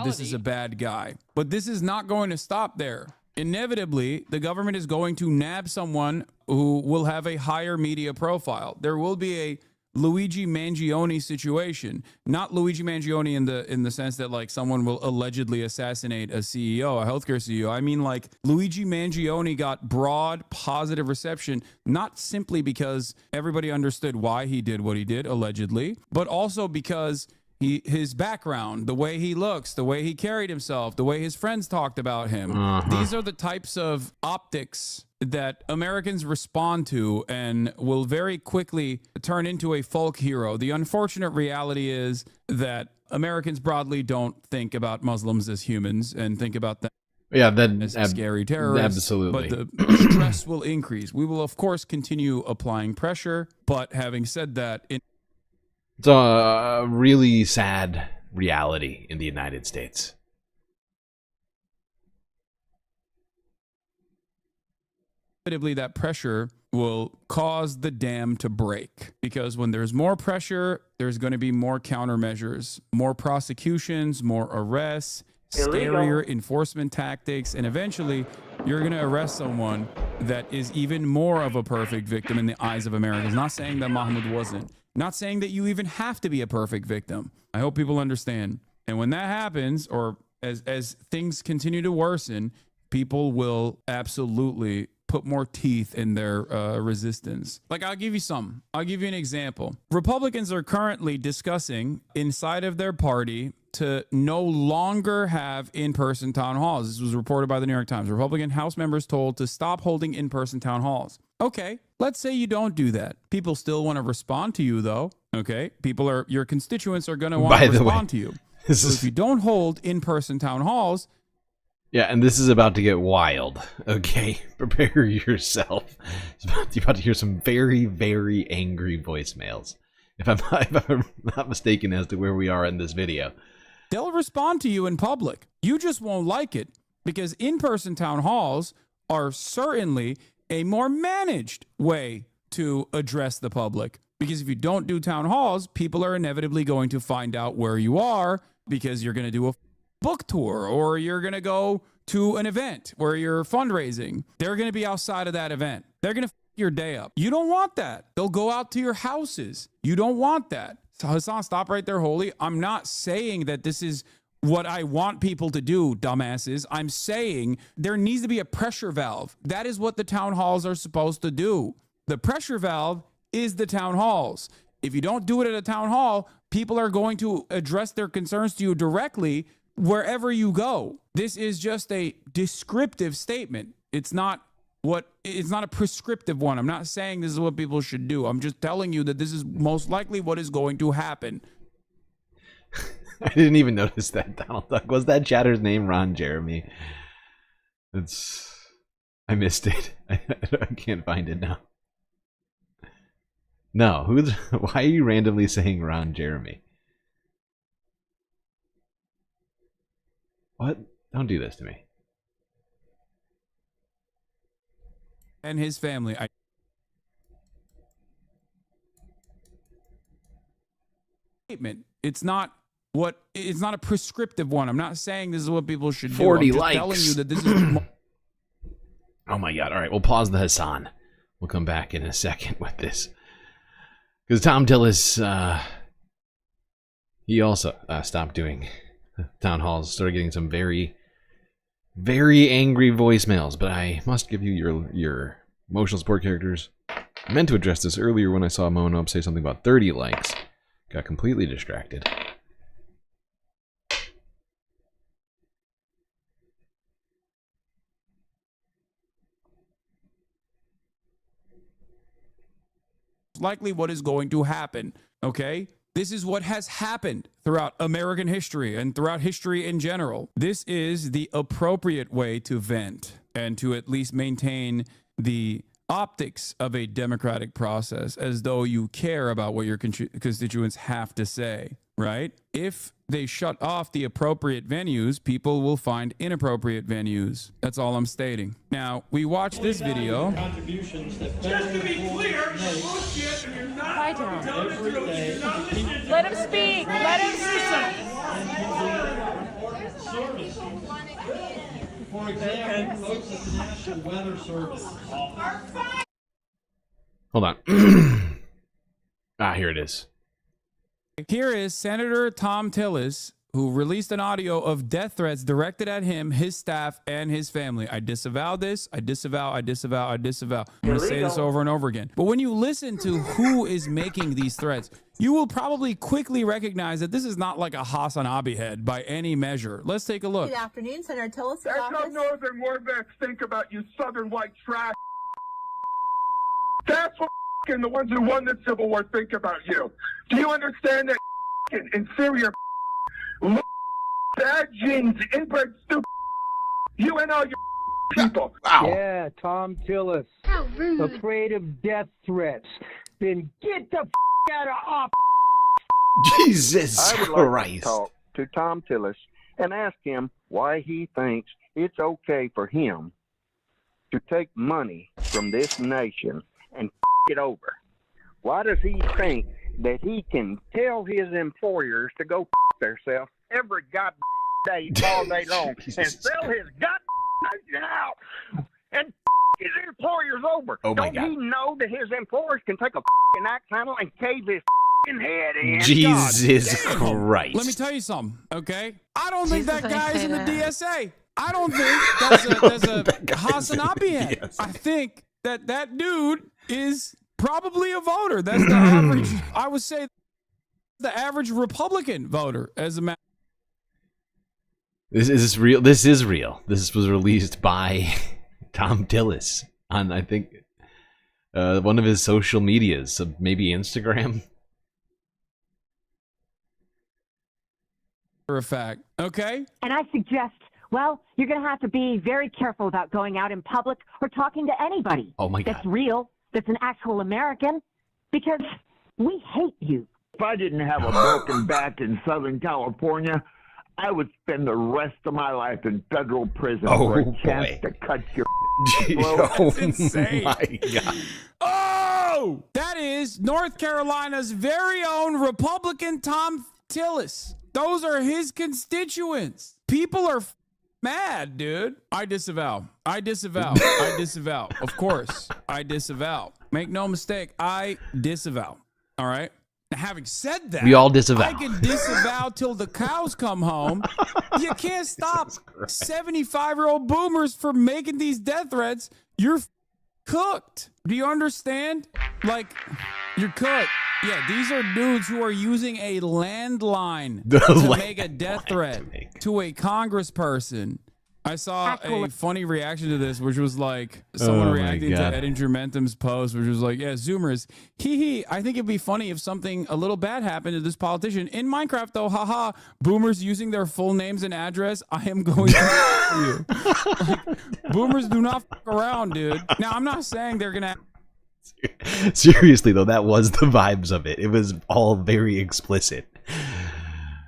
this is a bad guy. But this is not going to stop there. Inevitably, the government is going to nab someone who will have a higher media profile. There will be a Luigi Mangione situation. Not Luigi Mangione in the sense that, like, someone will allegedly assassinate a CEO, a healthcare CEO. I mean, like, Luigi Mangione got broad positive reception, not simply because everybody understood why he did what he did, allegedly, but also because his background, the way he looks, the way he carried himself, the way his friends talked about him. These are the types of optics that Americans respond to and will very quickly turn into a folk hero. The unfortunate reality is that Americans broadly don't think about Muslims as humans and think about them as scary terrorists.
Absolutely.
But the stress will increase. We will, of course, continue applying pressure. But having said that,
it's a really sad reality in the United States.
That pressure will cause the dam to break, because when there's more pressure, there's going to be more countermeasures, more prosecutions, more arrests, scarier enforcement tactics, and eventually you're going to arrest someone that is even more of a perfect victim in the eyes of Americans. Not saying that Mahmoud wasn't. Not saying that you even have to be a perfect victim. I hope people understand. And when that happens, or as things continue to worsen, people will absolutely put more teeth in their resistance. Like, I'll give you an example. Republicans are currently discussing inside of their party to no longer have in-person town halls. This was reported by the New York Times. Republican House members told to stop holding in-person town halls. Okay, let's say you don't do that. People still want to respond to you, though. Okay, your constituents are going to want to respond to you. So if you don't hold in-person town halls,
yeah, and this is about to get wild. Okay, prepare yourself. You're about to hear some very, very angry voicemails. If I'm not mistaken as to where we are in this video.
They'll respond to you in public. You just won't like it, because in-person town halls are certainly a more managed way to address the public. Because if you don't do town halls, people are inevitably going to find out where you are because you're going to do a book tour or you're going to go to an event where you're fundraising. They're going to be outside of that event. They're going to f your day up. You don't want that. They'll go out to your houses. You don't want that. So Hassan, stop right there, Holy. I'm not saying that this is what I want people to do, dumbasses. I'm saying there needs to be a pressure valve. That is what the town halls are supposed to do. The pressure valve is the town halls. If you don't do it at a town hall, people are going to address their concerns to you directly wherever you go. This is just a descriptive statement. It's not a prescriptive one. I'm not saying this is what people should do. I'm just telling you that this is most likely what is going to happen.
I didn't even notice that, Donald Duck. Was that chatter's name Ron Jeremy? I missed it. I can't find it now. No, why are you randomly saying Ron Jeremy? What? Don't do this to me.
And his family. Statement. It's not a prescriptive one. I'm not saying this is what people should do.
40
I'm just
likes.
telling you that this is.
Oh my god. All right, we'll pause the Hassan. We'll come back in a second with this. Because Tom Tillis, he also stopped doing town halls, started getting some very, very angry voicemails. But I must give you your emotional support characters. I meant to address this earlier when I saw Mono say something about 30 likes. Got completely distracted.
Likely what is going to happen, okay? This is what has happened throughout American history and throughout history in general. This is the appropriate way to vent and to at least maintain the optics of a democratic process as though you care about what your constituents have to say, right? If they shut off the appropriate venues, people will find inappropriate venues. That's all I'm stating. Now, we watched this video.
Just to be clear, you're bullshit and you're not telling the truth. You're not listening.
Let him speak. Let him
speak.
For example, folks at the National Weather Service.
Hold on. Here it is.
Here is Senator Tom Tillis, who released an audio of death threats directed at him, his staff, and his family. I disavow this. I disavow. I disavow. I disavow. I'm going to say this over and over again. But when you listen to who is making these threats, you will probably quickly recognize that this is not like a Hassan Abihed by any measure. Let's take a look.
Good afternoon, Senator Tillis.
That's how northern warbacks think about you southern white trash. That's what the ones who won the Civil War think about you. Do you understand that inferior bad genes, inbred stupid you and all your people?
Wow.
Yeah, Tom Tillis. Afraid of death threats. Then get the out of off.
Jesus
I would
Christ.
like to talk to Tom Tillis and ask him why he thinks it's okay for him to take money from this nation and it over. Why does he think that he can tell his employers to go themselves every goddamn day, all day long, and sell his goddamn nation out and his employers over?
Oh my
Don't
God.
he know that his employers can take a axe handle and cave his head in?
Jesus
God damn.
Christ.
Let me tell you something, okay? I don't think that guy is in the DSA. I don't think that's a Hassan Abihed. I think that dude is probably a voter. That's the average, I would say, the average Republican voter as a matter.
Is this real? This is real. This was released by Tom Tillis on, I think, one of his social medias, maybe Instagram.
For a fact, okay?
And I suggest, well, you're going to have to be very careful about going out in public or talking to anybody.
Oh my God.
That's real, that's an actual American, because we hate you.
If I didn't have a broken back in Southern California, I would spend the rest of my life in federal prison for a chance to cut your throat.
That's insane.
My God.
Oh, No! That is North Carolina's very own Republican Tom Tillis. Those are his constituents. People are mad, dude. I disavow. I disavow. I disavow. Of course, I disavow. Make no mistake, I disavow. All right? Now, having said that,
We all disavow.
I can disavow till the cows come home. You can't stop 75-year-old boomers from making these death threats. You're cooked. Do you understand? Like, you're cooked. Yeah, these are dudes who are using a landline to make a death threat to a congressperson. I saw a funny reaction to this, which was like someone reacting to Ed Intermentum's post, which was like, yeah, Zoomers, I think it'd be funny if something a little bad happened to this politician. In Minecraft, though, haha, boomers using their full names and address, I am going to you. Like, boomers do not fuck around, dude. Now, I'm not saying they're going to...
Seriously, though, that was the vibes of it. It was all very explicit.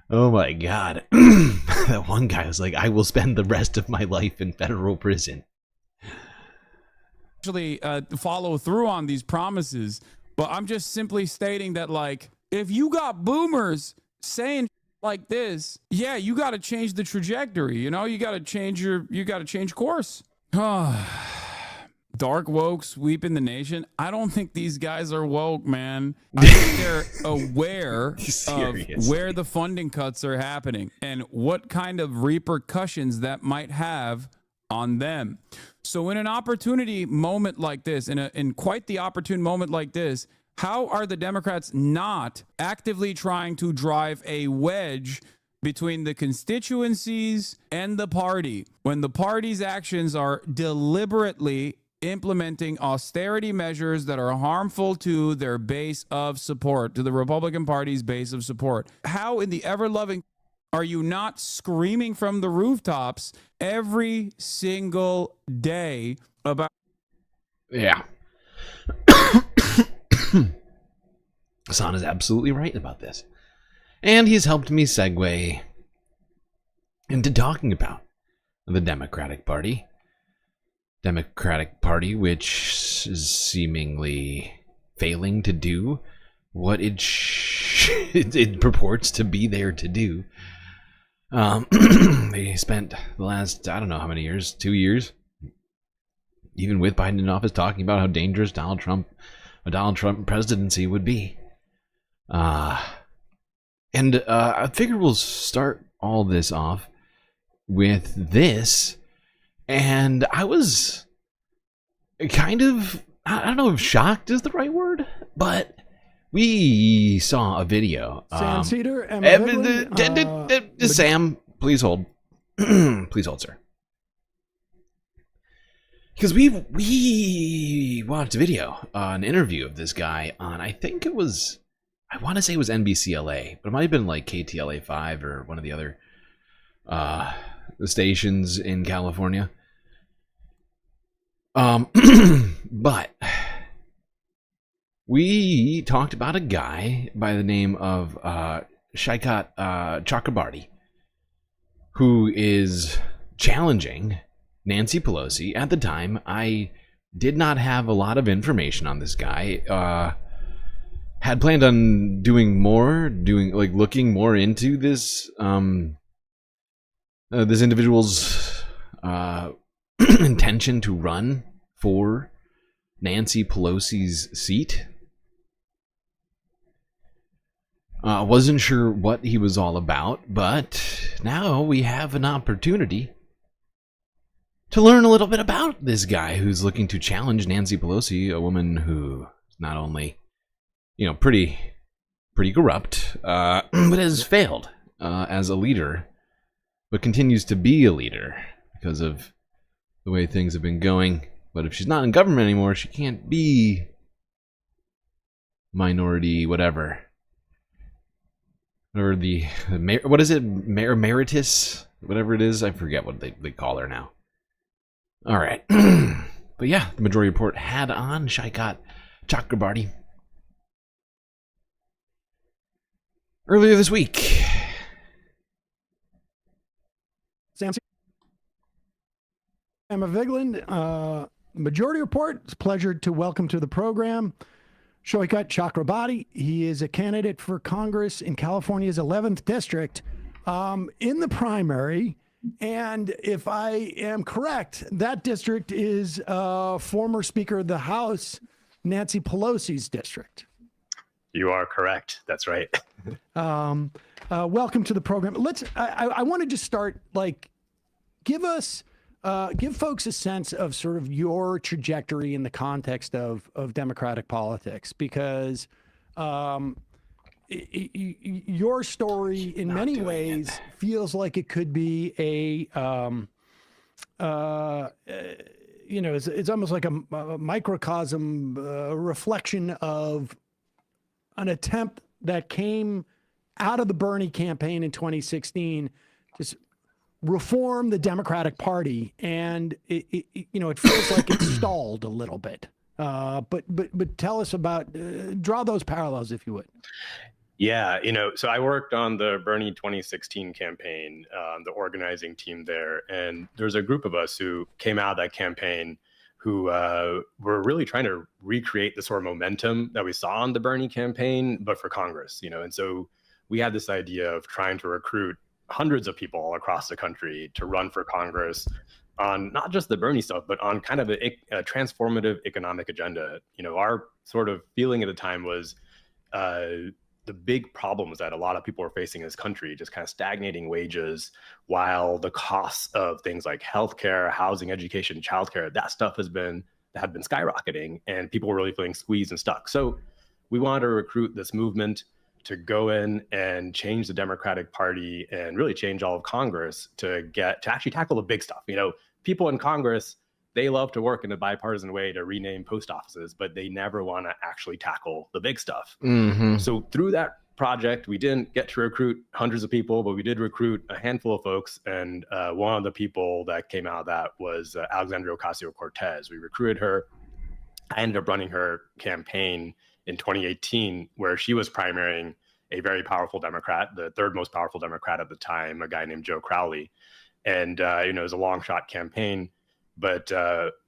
Oh my god. That one guy was like, I will spend the rest of my life in federal prison.
Actually follow through on these promises, but I'm just simply stating that, like, if you got boomers saying like this, yeah, you got to change the trajectory, you know? You got to change course. Dark woke sweeping the nation. I don't think these guys are woke, man. I think they're aware of where the funding cuts are happening and what kind of repercussions that might have on them. So in an opportunity moment like this, in quite the opportune moment like this, how are the Democrats not actively trying to drive a wedge between the constituencies and the party when the party's actions are deliberately implementing austerity measures that are harmful to their base of support, to the Republican Party's base of support? How in the ever-loving are you not screaming from the rooftops every single day about...
Yeah. Hassan is absolutely right about this. And he's helped me segue into talking about the Democratic Party. Democratic Party, which is seemingly failing to do what it purports to be there to do. They spent the last, I don't know how many years, 2 years, even with Biden in office, talking about how dangerous a Donald Trump presidency would be. And I figure we'll start all this off with this. And I was kind of, I don't know if shocked is the right word, but we saw a video.
Sam Cedar,
Sam, please hold. Please hold, sir. Because we watched a video, an interview of this guy on, I think it was, I want to say it was NBCLA, but it might have been like KTLA 5 or one of the other stations in California. But we talked about a guy by the name of Shaikat Chakrabarti, who is challenging Nancy Pelosi. At the time, I did not have a lot of information on this guy. Had planned on looking more into this this individual's intention to run for Nancy Pelosi's seat. Wasn't sure what he was all about, but now we have an opportunity to learn a little bit about this guy who's looking to challenge Nancy Pelosi, a woman who is not only, pretty corrupt, but has failed as a leader, but continues to be a leader because of the way things have been going. But if she's not in government anymore, she can't be minority whatever. Or what is it? Emeritus? Whatever it is. I forget what they call her now. All right. But yeah, the Majority Report had on Shaikat Chakrabarti earlier this week.
Emma Vigland, Majority Report. It's a pleasure to welcome to the program Shoikat Chakrabarti. He is a candidate for Congress in California's 11th district in the primary. And if I am correct, that district is former Speaker of the House, Nancy Pelosi's district.
You are correct. That's right.
Welcome to the program. I want to just start, give folks a sense of sort of your trajectory in the context of Democratic politics, because your story in many ways feels like it could be it's almost like a microcosm, reflection of an attempt that came out of the Bernie campaign in 2016, just reform the Democratic Party, and it feels like it's stalled a little bit. But tell us about, draw those parallels if you would.
Yeah, so I worked on the Bernie 2016 campaign, the organizing team there, and there's a group of us who came out of that campaign who were really trying to recreate the sort of momentum that we saw on the Bernie campaign, but for Congress, and so we had this idea of trying to recruit hundreds of people all across the country to run for Congress on not just the Bernie stuff, but on kind of a transformative economic agenda. Our sort of feeling at the time was the big problems that a lot of people are facing in this country, just kind of stagnating wages, while the costs of things like healthcare, housing, education, childcare, that stuff had been skyrocketing, and people were really feeling squeezed and stuck. So we wanted to recruit this movement to go in and change the Democratic Party and really change all of Congress to actually tackle the big stuff. People in Congress, they love to work in a bipartisan way to rename post offices, but they never want to actually tackle the big stuff.
Mm-hmm.
So through that project, we didn't get to recruit hundreds of people, but we did recruit a handful of folks. And one of the people that came out of that was Alexandria Ocasio-Cortez. We recruited her. I ended up running her campaign in 2018, where she was primarying a very powerful Democrat, the third most powerful Democrat at the time, a guy named Joe Crowley. And, it was a long shot campaign, but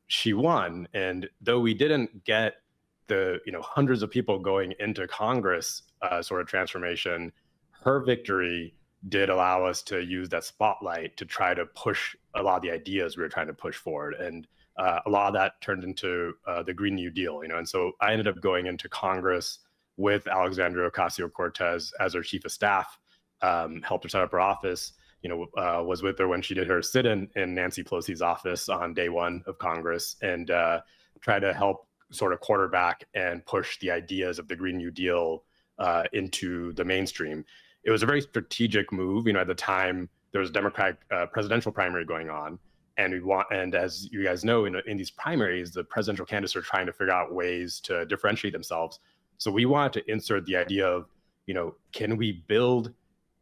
she won. And though we didn't get the, hundreds of people going into Congress sort of transformation, her victory did allow us to use that spotlight to try to push a lot of the ideas we were trying to push forward. And a lot of that turned into the Green New Deal, and so I ended up going into Congress with Alexandria Ocasio-Cortez as her chief of staff, helped her set up her office, was with her when she did her sit-in in Nancy Pelosi's office on day one of Congress, and try to help sort of quarterback and push the ideas of the Green New Deal into the mainstream. It was a very strategic move. At the time, there was a Democratic presidential primary going on. And as you guys know, in these primaries, the presidential candidates are trying to figure out ways to differentiate themselves. So we wanted to insert the idea of, can we build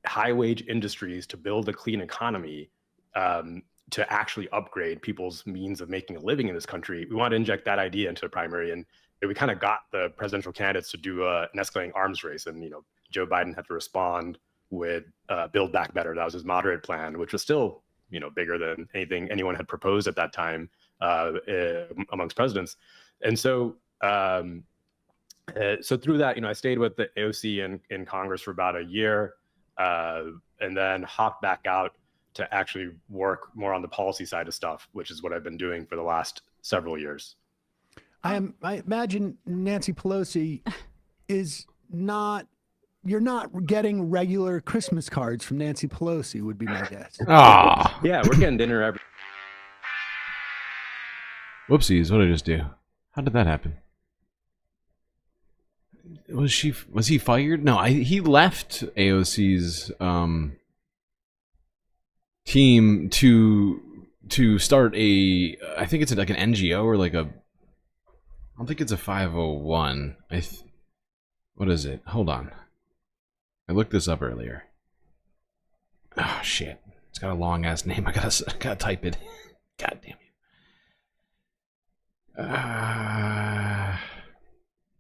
high wage industries to build a clean economy to actually upgrade people's means of making a living in this country? We wanted to inject that idea into the primary, and we kind of got the presidential candidates to do an escalating arms race. And Joe Biden had to respond with Build Back Better. That was his moderate plan, which was still bigger than anything anyone had proposed at that time amongst presidents. And so, so through that, I stayed with the AOC in Congress for about a year, and then hopped back out to actually work more on the policy side of stuff, which is what I've been doing for the last several years.
I imagine Nancy Pelosi you're not getting regular Christmas cards from Nancy Pelosi, would be my guess.
Ah,
yeah, we're getting dinner every.
Whoopsies! What did I just do? How did that happen? Was he fired? No, he left AOC's team to start I think it's like an NGO or like I don't think it's a 501. What is it? Hold on. I looked this up earlier. Oh shit! It's got a long ass name. I gotta type it. God damn you.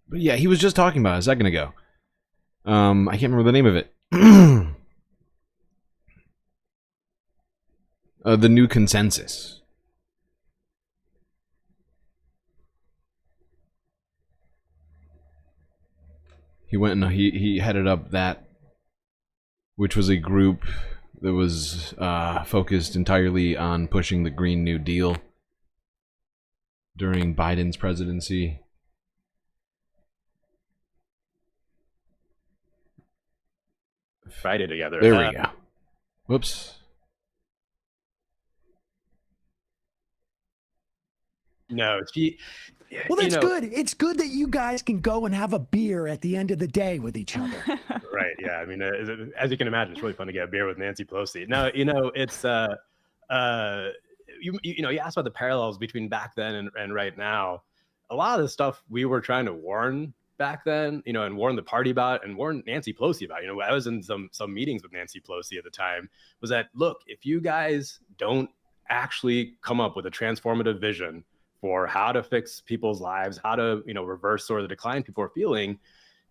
But yeah, he was just talking about it a second ago. I can't remember the name of it. The New Consensus. He went and he headed up that, which was a group that was focused entirely on pushing the Green New Deal during Biden's presidency.
Friday together.
There we go. Whoops.
No,
Well, that's good. It's good that you guys can go and have a beer at the end of the day with each other.
Right. Yeah. I mean, as you can imagine, it's really fun to get a beer with Nancy Pelosi. No, it's you asked about the parallels between back then and right now. A lot of the stuff we were trying to warn back then, and warn the party about and warn Nancy Pelosi about. I was in some meetings with Nancy Pelosi at the time, was that, look, if you guys don't actually come up with a transformative vision for how to fix people's lives, how to, reverse sort of the decline people are feeling,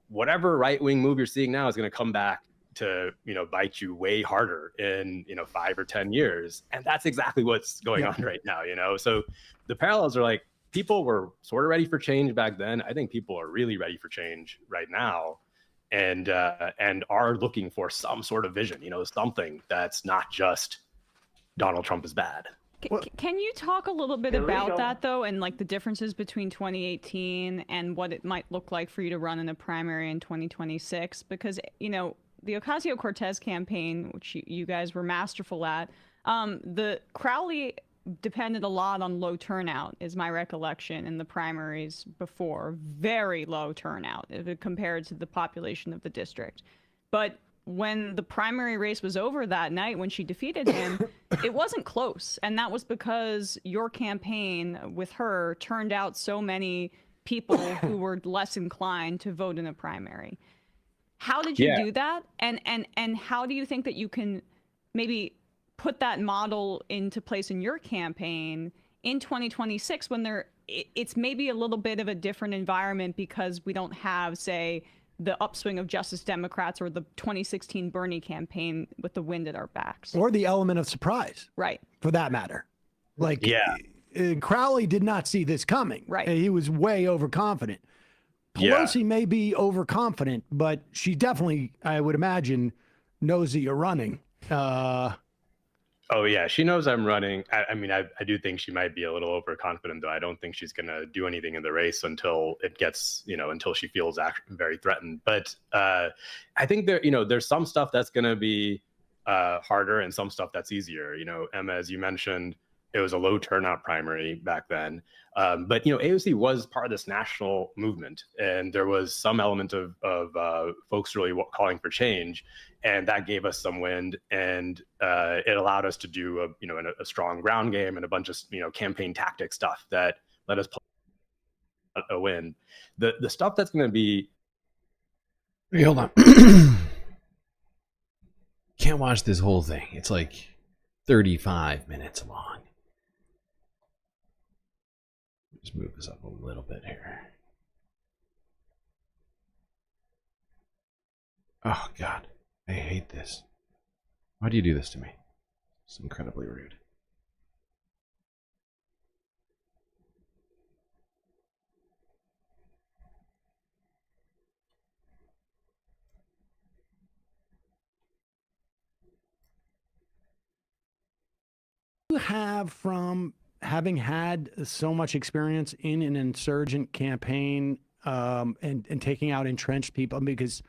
whatever right-wing move you're seeing now is going to come back to, bite you way harder in, 5 or 10 years. And that's exactly what's going on right now, So the parallels are like, people were sort of ready for change back then. I think people are really ready for change right now and are looking for some sort of vision, something that's not just Donald Trump is bad.
Can you talk a little bit about that, though, and like the differences between 2018 and what it might look like for you to run in a primary in 2026? Because, the Ocasio-Cortez campaign, which you guys were masterful at, the Crowley depended a lot on low turnout, is my recollection, in the primaries before. Very low turnout compared to the population of the district. But when the primary race was over that night, when she defeated him, it wasn't close. And that was because your campaign with her turned out so many people who were less inclined to vote in a primary. How did you do that? And how do you think that you can maybe put that model into place in your campaign in 2026 when it's maybe a little bit of a different environment because we don't have, say, the upswing of Justice Democrats or the 2016 Bernie campaign with the wind at our backs.
Or the element of surprise.
Right.
For that matter. Crowley did not see this coming.
Right.
He was way overconfident. Pelosi may be overconfident, but she definitely, I would imagine, knows that you're running.
Oh, yeah. She knows I'm running. I mean, I do think she might be a little overconfident, though. I don't think she's going to do anything in the race until it gets, until she feels very threatened. But I think there's some stuff that's going to be harder and some stuff that's easier. Emma, as you mentioned, it was a low turnout primary back then. But, AOC was part of this national movement. And there was some element of folks really calling for change. And that gave us some wind, and it allowed us to do a strong ground game and a bunch of campaign tactic stuff that let us pull a win. The stuff that's going to be.
Hey, hold on. Can't watch this whole thing. It's like 35 minutes long. Just move this up a little bit here. Oh God. I hate this. Why do you do this to me? It's incredibly rude.
You have, from having had so much experience in an insurgent campaign and taking out entrenched people, because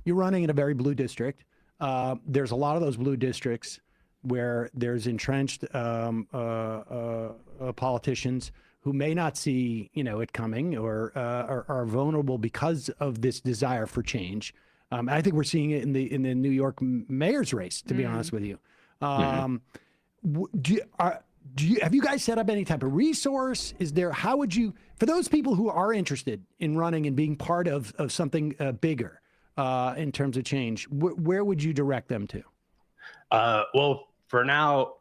you're running in a very blue district. There's a lot of those blue districts where there's entrenched politicians who may not see, it coming or are vulnerable because of this desire for change. I think we're seeing it in the New York mayor's race, to be honest with you. Have you guys set up any type of resource? How would you, for those people who are interested in running and being part of something bigger in terms of change, where would you direct them to?
Well, for now,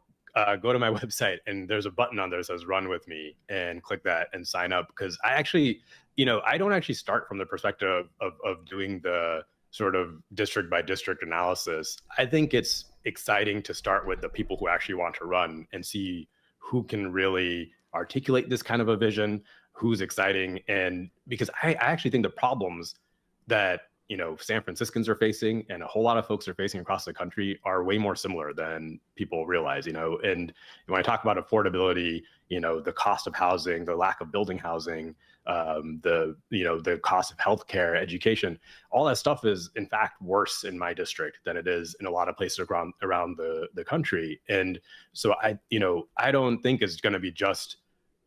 go to my website, and there's a button on there that says Run With Me, and click that and sign up. Because I actually, I don't actually start from the perspective of doing the sort of district by district analysis. I think it's exciting to start with the people who actually want to run and see who can really articulate this kind of a vision, who's exciting. And because I actually think the problems that San Franciscans are facing and a whole lot of folks are facing across the country are way more similar than people realize, and when I talk about affordability, the cost of housing, the lack of building housing, the cost of healthcare, education, all that stuff is in fact worse in my district than it is in a lot of places around the country. And so I don't think it's going to be just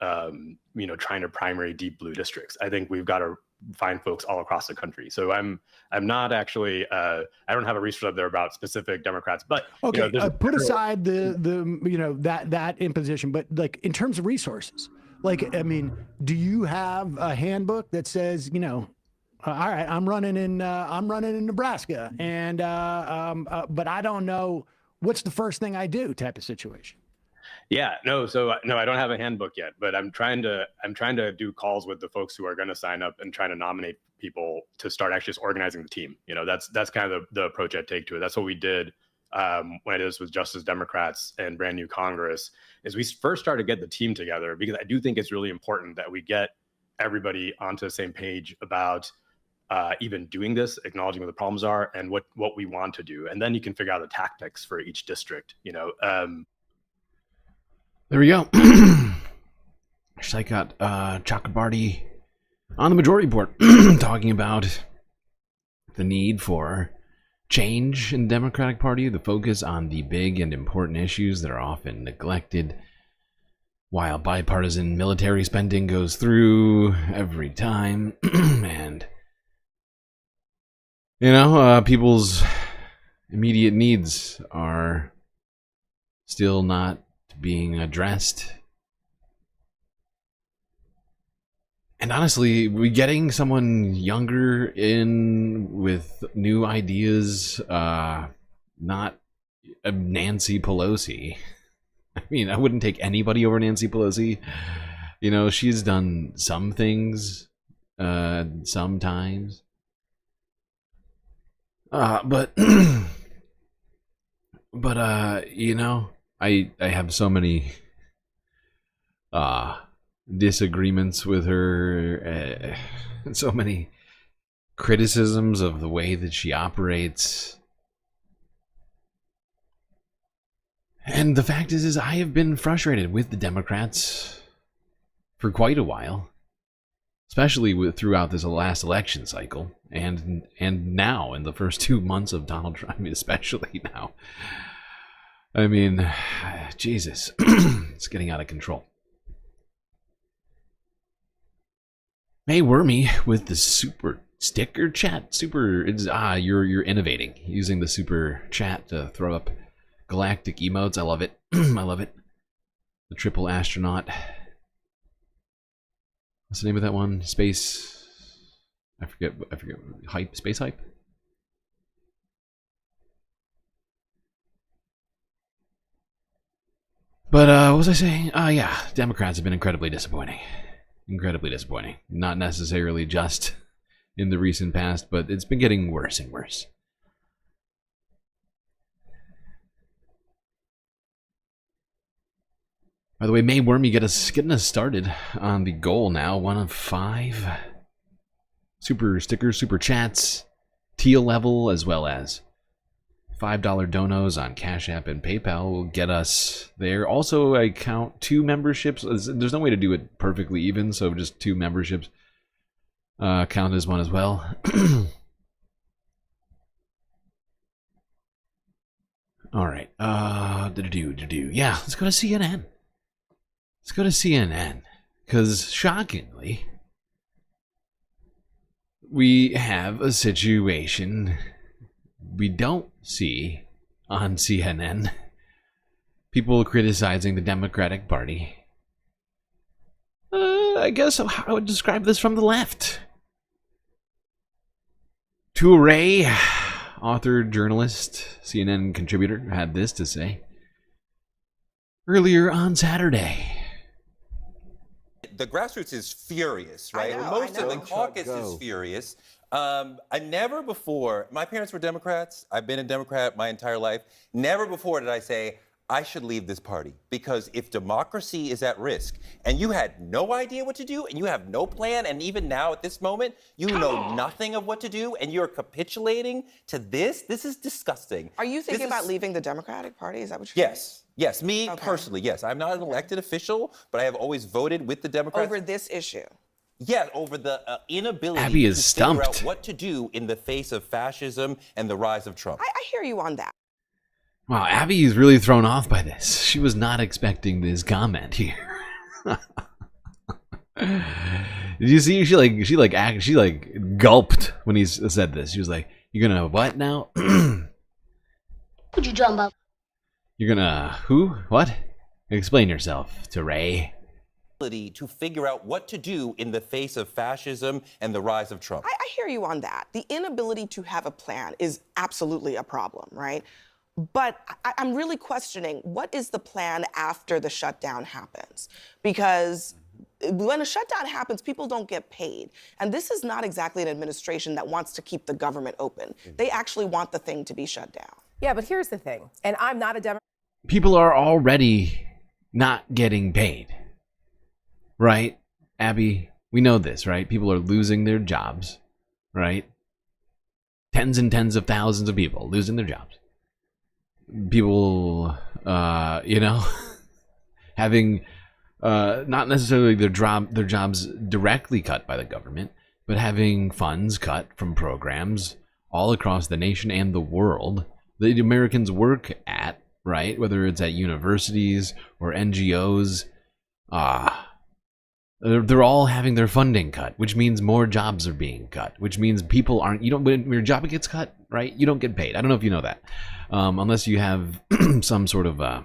trying to primary deep blue districts. I think we've got to find folks all across the country. So I'm not actually I don't have a research up there about specific Democrats, but
okay, put aside the that imposition, but like in terms of resources, like I mean, do you have a handbook that says all right, I'm running in Nebraska, and but I don't know what's the first thing I do type of situation?
Yeah, no, I don't have a handbook yet, but I'm trying to do calls with the folks who are going to sign up and trying to nominate people to start actually just organizing the team. That's kind of the approach I take to it. That's what we did when I did this with Justice Democrats and Brand New Congress, is we first started to get the team together, because I do think it's really important that we get everybody onto the same page about even doing this, acknowledging what the problems are and what we want to do. And then you can figure out the tactics for each district,
There we go. Actually, I got Chakrabarty on the majority board talking about the need for change in the Democratic Party, the focus on the big and important issues that are often neglected, while bipartisan military spending goes through every time. And, people's immediate needs are still not being addressed. And honestly, we getting someone younger in with new ideas, not Nancy Pelosi. I mean, I wouldn't take anybody over Nancy Pelosi. She's done some things sometimes. But I have so many disagreements with her, so many criticisms of the way that she operates. And the fact is I have been frustrated with the Democrats for quite a while, especially throughout this last election cycle, and now in the first 2 months of Donald Trump, especially now. I mean, Jesus, it's getting out of control. May Wormy with the super sticker chat. You're innovating, using the super chat to throw up galactic emotes. I love it. I love it. The triple astronaut. What's the name of that one? Space. I forget. Hype. Space hype. But what was I saying? Yeah, Democrats have been incredibly disappointing. Incredibly disappointing. Not necessarily just in the recent past, but it's been getting worse and worse. By the way, May Wormy getting us started on the goal now. 1 of 5. Super stickers, super chats, teal level, as well as $5 donos on Cash App and PayPal will get us there. Also, I count 2 memberships. There's no way to do it perfectly even, so just 2 memberships count as one as well. All right. Yeah, let's go to CNN. Let's go to CNN, because shockingly, we have a situation we don't see on CNN. People criticizing the Democratic Party. I guess I would describe this from the left. Toure, author, journalist, CNN contributor, had this to say earlier on Saturday.
The grassroots is furious, right? Most of the caucus is furious. I never before, my parents were Democrats. I've been a Democrat my entire life. Never before did I say, I should leave this party, because if democracy is at risk and you had no idea what to do and you have no plan, and even now at this moment you know nothing of what to do and you're capitulating to this is disgusting.
Are you thinking about leaving the Democratic Party? Is that what you're saying?
Yes, me personally, yes. I'm not an elected official, but I have always voted with the Democrats.
Over this issue?
Yeah, over the inability
Abby is
to
stumped.
figure out what to do in the face of fascism and the rise of Trump.
I hear you on that.
Wow, Abby is really thrown off by this. She was not expecting this comment here. Did you see? She gulped when he said this. She was like, "You're gonna what now?"
Would you jump up?
You're gonna who? What? Explain yourself to Ray.
To figure out what to do in the face of fascism and the rise of Trump.
I hear you on that. The inability to have a plan is absolutely a problem, right? But I'm really questioning, what is the plan after the shutdown happens? Because when a shutdown happens, people don't get paid. And this is not exactly an administration that wants to keep the government open. They actually want the thing to be shut down.
Yeah, but here's the thing, and I'm not a Democrat.
People are already not getting paid. Right, Abby? We know this, right? People are losing their jobs, right? Tens and tens of thousands of people losing their jobs. People, having not necessarily their jobs directly cut by the government, but having funds cut from programs all across the nation and the world that Americans work at, right? Whether it's at universities or NGOs, they're all having their funding cut, which means more jobs are being cut, which means people aren't, when your job gets cut, right, you don't get paid. I don't know if you know that. Unless you have some sort of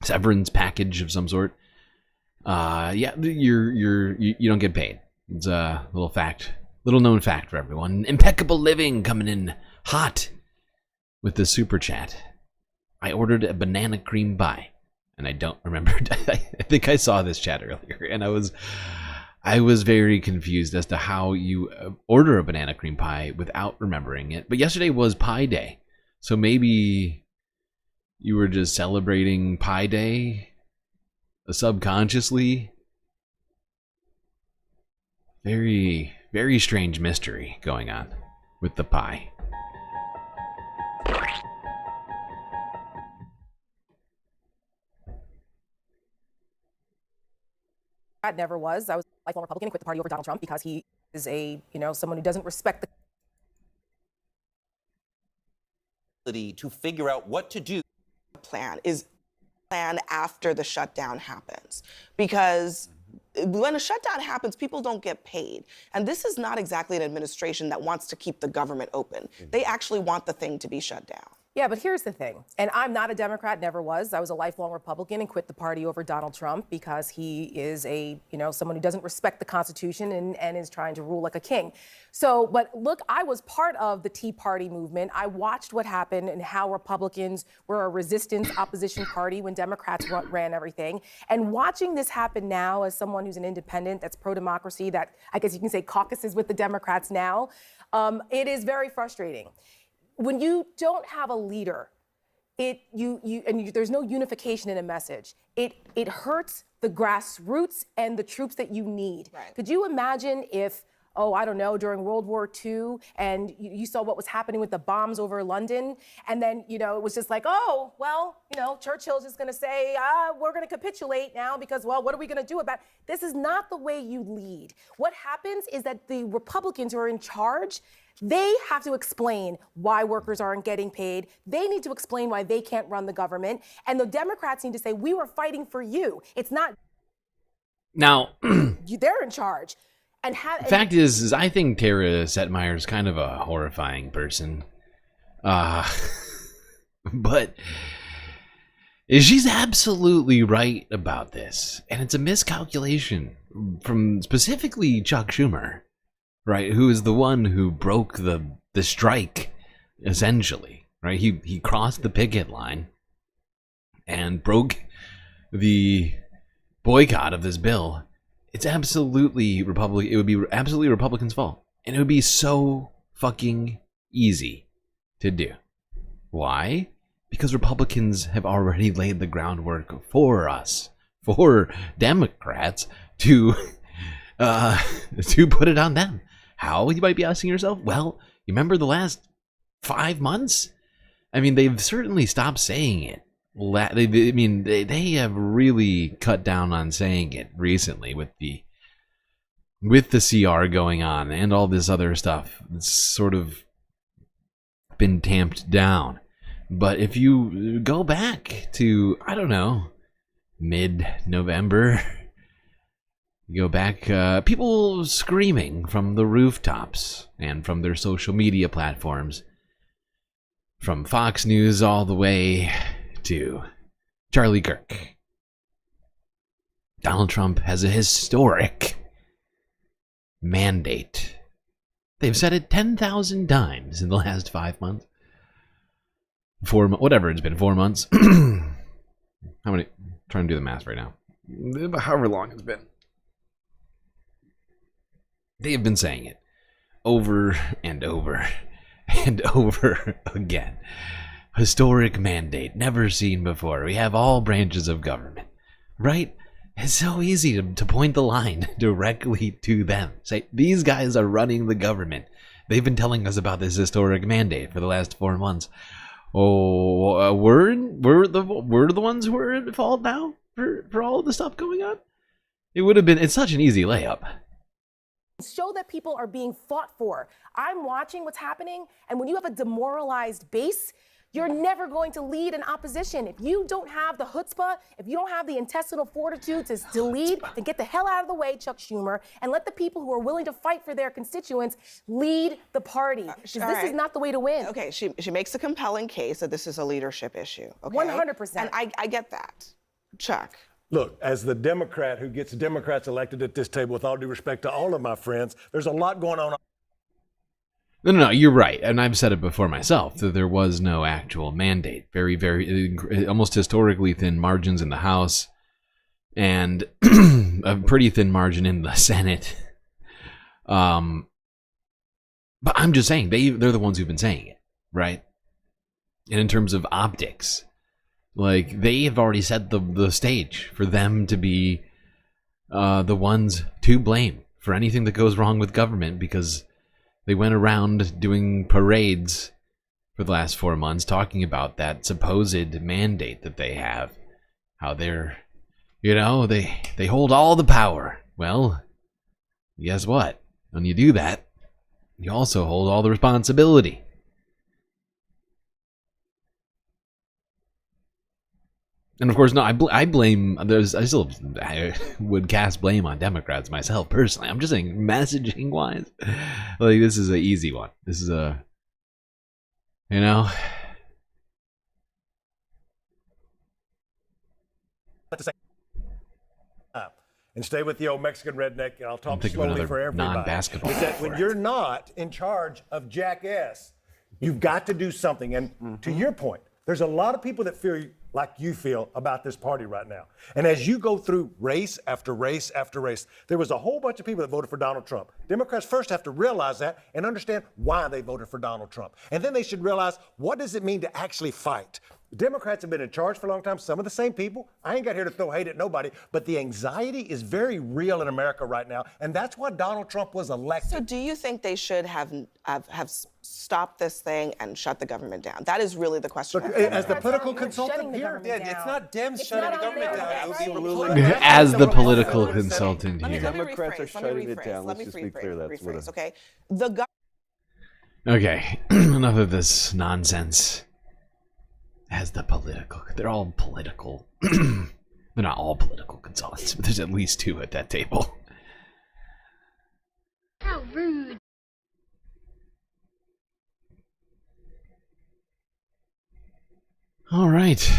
severance package of some sort. You don't get paid. It's a little known fact for everyone. Impeccable Living coming in hot with the super chat. I ordered a banana cream pie. And I don't remember. I think I saw this chat earlier, and I was very confused as to how you order a banana cream pie without remembering it. But yesterday was Pie Day, so maybe you were just celebrating Pie Day subconsciously. Very, very strange mystery going on with the pie.
I never was. I was a lifelong Republican, quit the party over Donald Trump because he is someone who doesn't respect
the to figure out what to do.
Plan after the shutdown happens, because when a shutdown happens, people don't get paid. And this is not exactly an administration that wants to keep the government open. They actually want the thing to be shut down.
Yeah, but here's the thing, and I'm not a Democrat, never was. I was a lifelong Republican and quit the party over Donald Trump because he is someone who doesn't respect the Constitution and is trying to rule like a king. So, but look, I was part of the Tea Party movement. I watched what happened and how Republicans were a resistance opposition party when Democrats ran everything. And watching this happen now as someone who's an independent that's pro-democracy, that I guess you can say caucuses with the Democrats now, it is very frustrating. When you don't have a leader, there's no unification in a message. It hurts the grassroots and the troops that you need. Right. Could you imagine if, during World War II, and you saw what was happening with the bombs over London, and then, it was just like, Churchill's just gonna say, we're gonna capitulate now because, what are we gonna do about it? This is not the way you lead. What happens is that the Republicans who are in charge, they have to explain why workers aren't getting paid. They need to explain why they can't run the government. And the Democrats need to say, we were fighting for you. It's not
now
they're in charge.
The fact is I think Tara Setmeyer is kind of a horrifying person. But she's absolutely right about this. And it's a miscalculation from specifically Chuck Schumer. Right, who is the one who broke the strike, essentially, right? He crossed the picket line and broke the boycott of this bill. It's absolutely Republican. It would be absolutely Republicans' fault, and it would be so fucking easy to do. Why? Because Republicans have already laid the groundwork for us, for Democrats, to put it on them. How, you might be asking yourself? Well, you remember the last 5 months? I mean, they've certainly stopped saying it. They have really cut down on saying it recently with the CR going on and all this other stuff. It's sort of been tamped down. But if you go back to, I don't know, mid-November, you go back, people screaming from the rooftops and from their social media platforms, from Fox News all the way to Charlie Kirk. Donald Trump has a historic mandate. They've said it 10,000 times in the last 5 months. Whatever it's been, 4 months. How many? I'm trying to do the math right now. However long it's been. They have been saying it over and over and over again. Historic mandate, never seen before. We have all branches of government, right? It's so easy to point the line directly to them. Say, these guys are running the government. They've been telling us about this historic mandate for the last 4 months. Oh, we're the ones who are at fault now for all of the stuff going on? It's such an easy layup.
Show that people are being fought for. I'm watching what's happening, and when you have a demoralized base, you're never going to lead an opposition. If you don't have the chutzpah, if you don't have the intestinal fortitude to lead, then get the hell out of the way, Chuck Schumer, and let the people who are willing to fight for their constituents lead the party. Because this is not the way to win.
Okay, she makes a compelling case that this is a leadership issue. Okay?
100%.
And I get that. Chuck.
Look, as the Democrat who gets Democrats elected at this table, with all due respect to all of my friends, there's a lot going on.
No, you're right. And I've said it before myself, that there was no actual mandate. Very, very, almost historically thin margins in the House and a pretty thin margin in the Senate. But I'm just saying, they're the ones who've been saying it, right? And in terms of optics, like, they have already set the stage for them to be the ones to blame for anything that goes wrong with government, because they went around doing parades for the last 4 months talking about that supposed mandate that they have. How they're, they hold all the power. Well, guess what? When you do that, you also hold all the responsibility. And of course, no, I would cast blame on Democrats myself personally. I'm just saying, messaging wise, like, this is an easy one. This is a,
And stay with the old Mexican redneck, and I'll talk slowly for everybody.
Non-basketball.
Is that when you're not in charge of Jackass, you've got to do something. And to your point, there's a lot of people that feel like you feel about this party right now. And as you go through race after race after race, there was a whole bunch of people that voted for Donald Trump. Democrats first have to realize that and understand why they voted for Donald Trump. And then they should realize, what does it mean to actually fight? Democrats have been in charge for a long time, some of the same people. I ain't got here to throw hate at nobody, but the anxiety is very real in America right now, and that's why Donald Trump was elected.
So do you think they should have stopped this thing and shut the government down? That is really the question.
Look, as the political consultant here,
it's not Dems shutting the government down.
as the political consultant here.
Democrats are shutting it down. Let's just be clear. That's what. Okay.
Okay, enough of this nonsense. As the political, they're all political. They're not all political consultants, but there's at least two at that table.
How rude.
All right.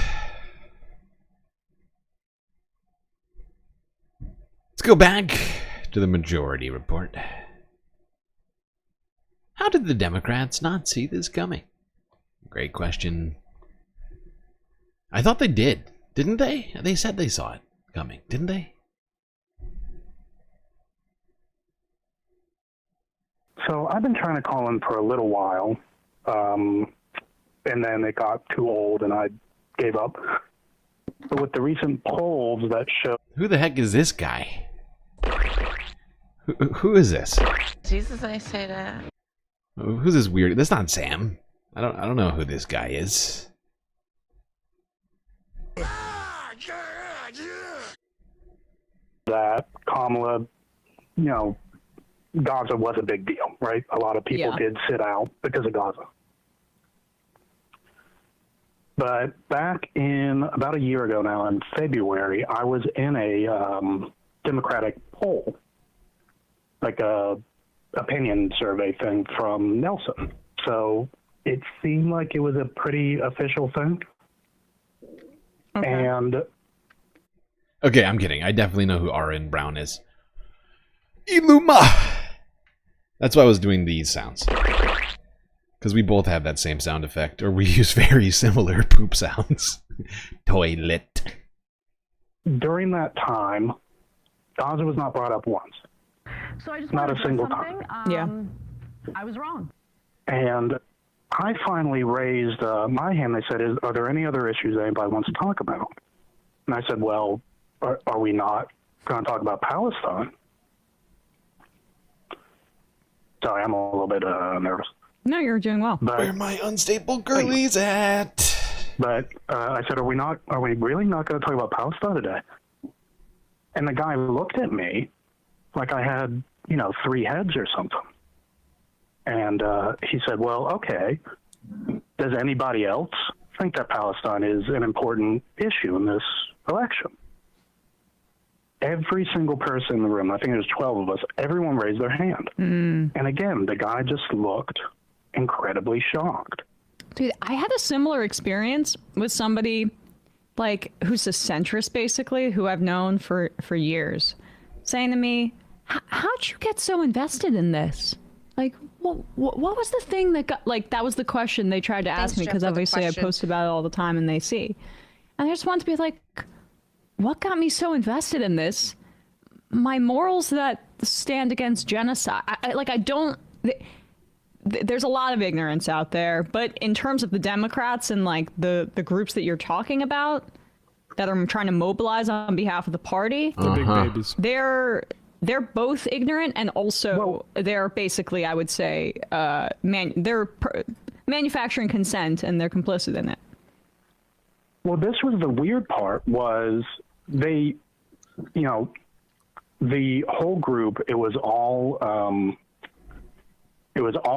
Let's go back to the majority report. How did the Democrats not see this coming? Great question. I thought they did. Didn't they? They said they saw it coming, didn't they?
So I've been trying to call in for a little while. and then it got too old and I gave up. But with the recent polls that show...
Who the heck is this guy? Who is this?
Jesus, I say that.
Who's this weird? That's not Sam. I don't know who this guy is.
That Kamala, Gaza was a big deal, right? A lot of people did sit out because of Gaza. But back in about a year ago now, in February, I was in a Democratic poll, like a opinion survey thing from Nelson. So it seemed like it was a pretty official thing.
Okay.
And
okay, I'm kidding. I definitely know who R.N. Brown is. Iluma! That's why I was doing these sounds. Because we both have that same sound effect, or we use very similar poop sounds. Toilet.
During that time, Gaza was not brought up once.
So I just
not
wanted
a
to
single
say something.
time.
I was wrong.
And I finally raised my hand. They said, are there any other issues anybody wants to talk about? And I said, well, are we not going to talk about Palestine? Sorry, I'm a little bit nervous.
No, you're doing well.
But,
where my unstable girlies at?
But I said, are we really not going to talk about Palestine today? And the guy looked at me like I had, 3 heads or something. And he said, well, okay, does anybody else think that Palestine is an important issue in this election? Every single person in the room, I think there's 12 of us, everyone raised their hand. And again, the guy just looked incredibly shocked.
Dude, I had a similar experience with somebody like who's a centrist basically, who I've known for years, saying to me, how'd you get so invested in this? Like, what was the thing that got, like, that was the question they tried to ask me, because obviously I post about it all the time and they see. And I just want to be like, what got me so invested in this? My morals that stand against genocide. There's a lot of ignorance out there, but in terms of the Democrats and like the groups that you're talking about that are trying to mobilize on behalf of the party,
The big babies.
they're both ignorant, and also they're basically, I would say, they're manufacturing consent and they're complicit in it.
Well, this was the weird part, was they, the whole group, it was all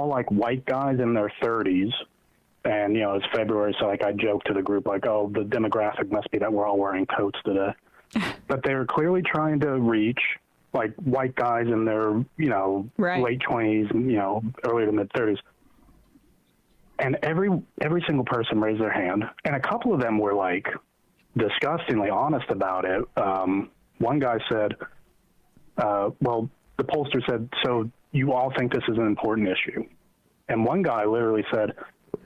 like white guys in their 30s. And, it's February, so like I joked to the group, like, oh, the demographic must be that we're all wearing coats today. But they were clearly trying to reach like white guys in their, late 20s, early to mid 30s. And every single person raised their hand, and a couple of them were like disgustingly honest about it. One guy said, well, the pollster said, so you all think this is an important issue? And one guy literally said,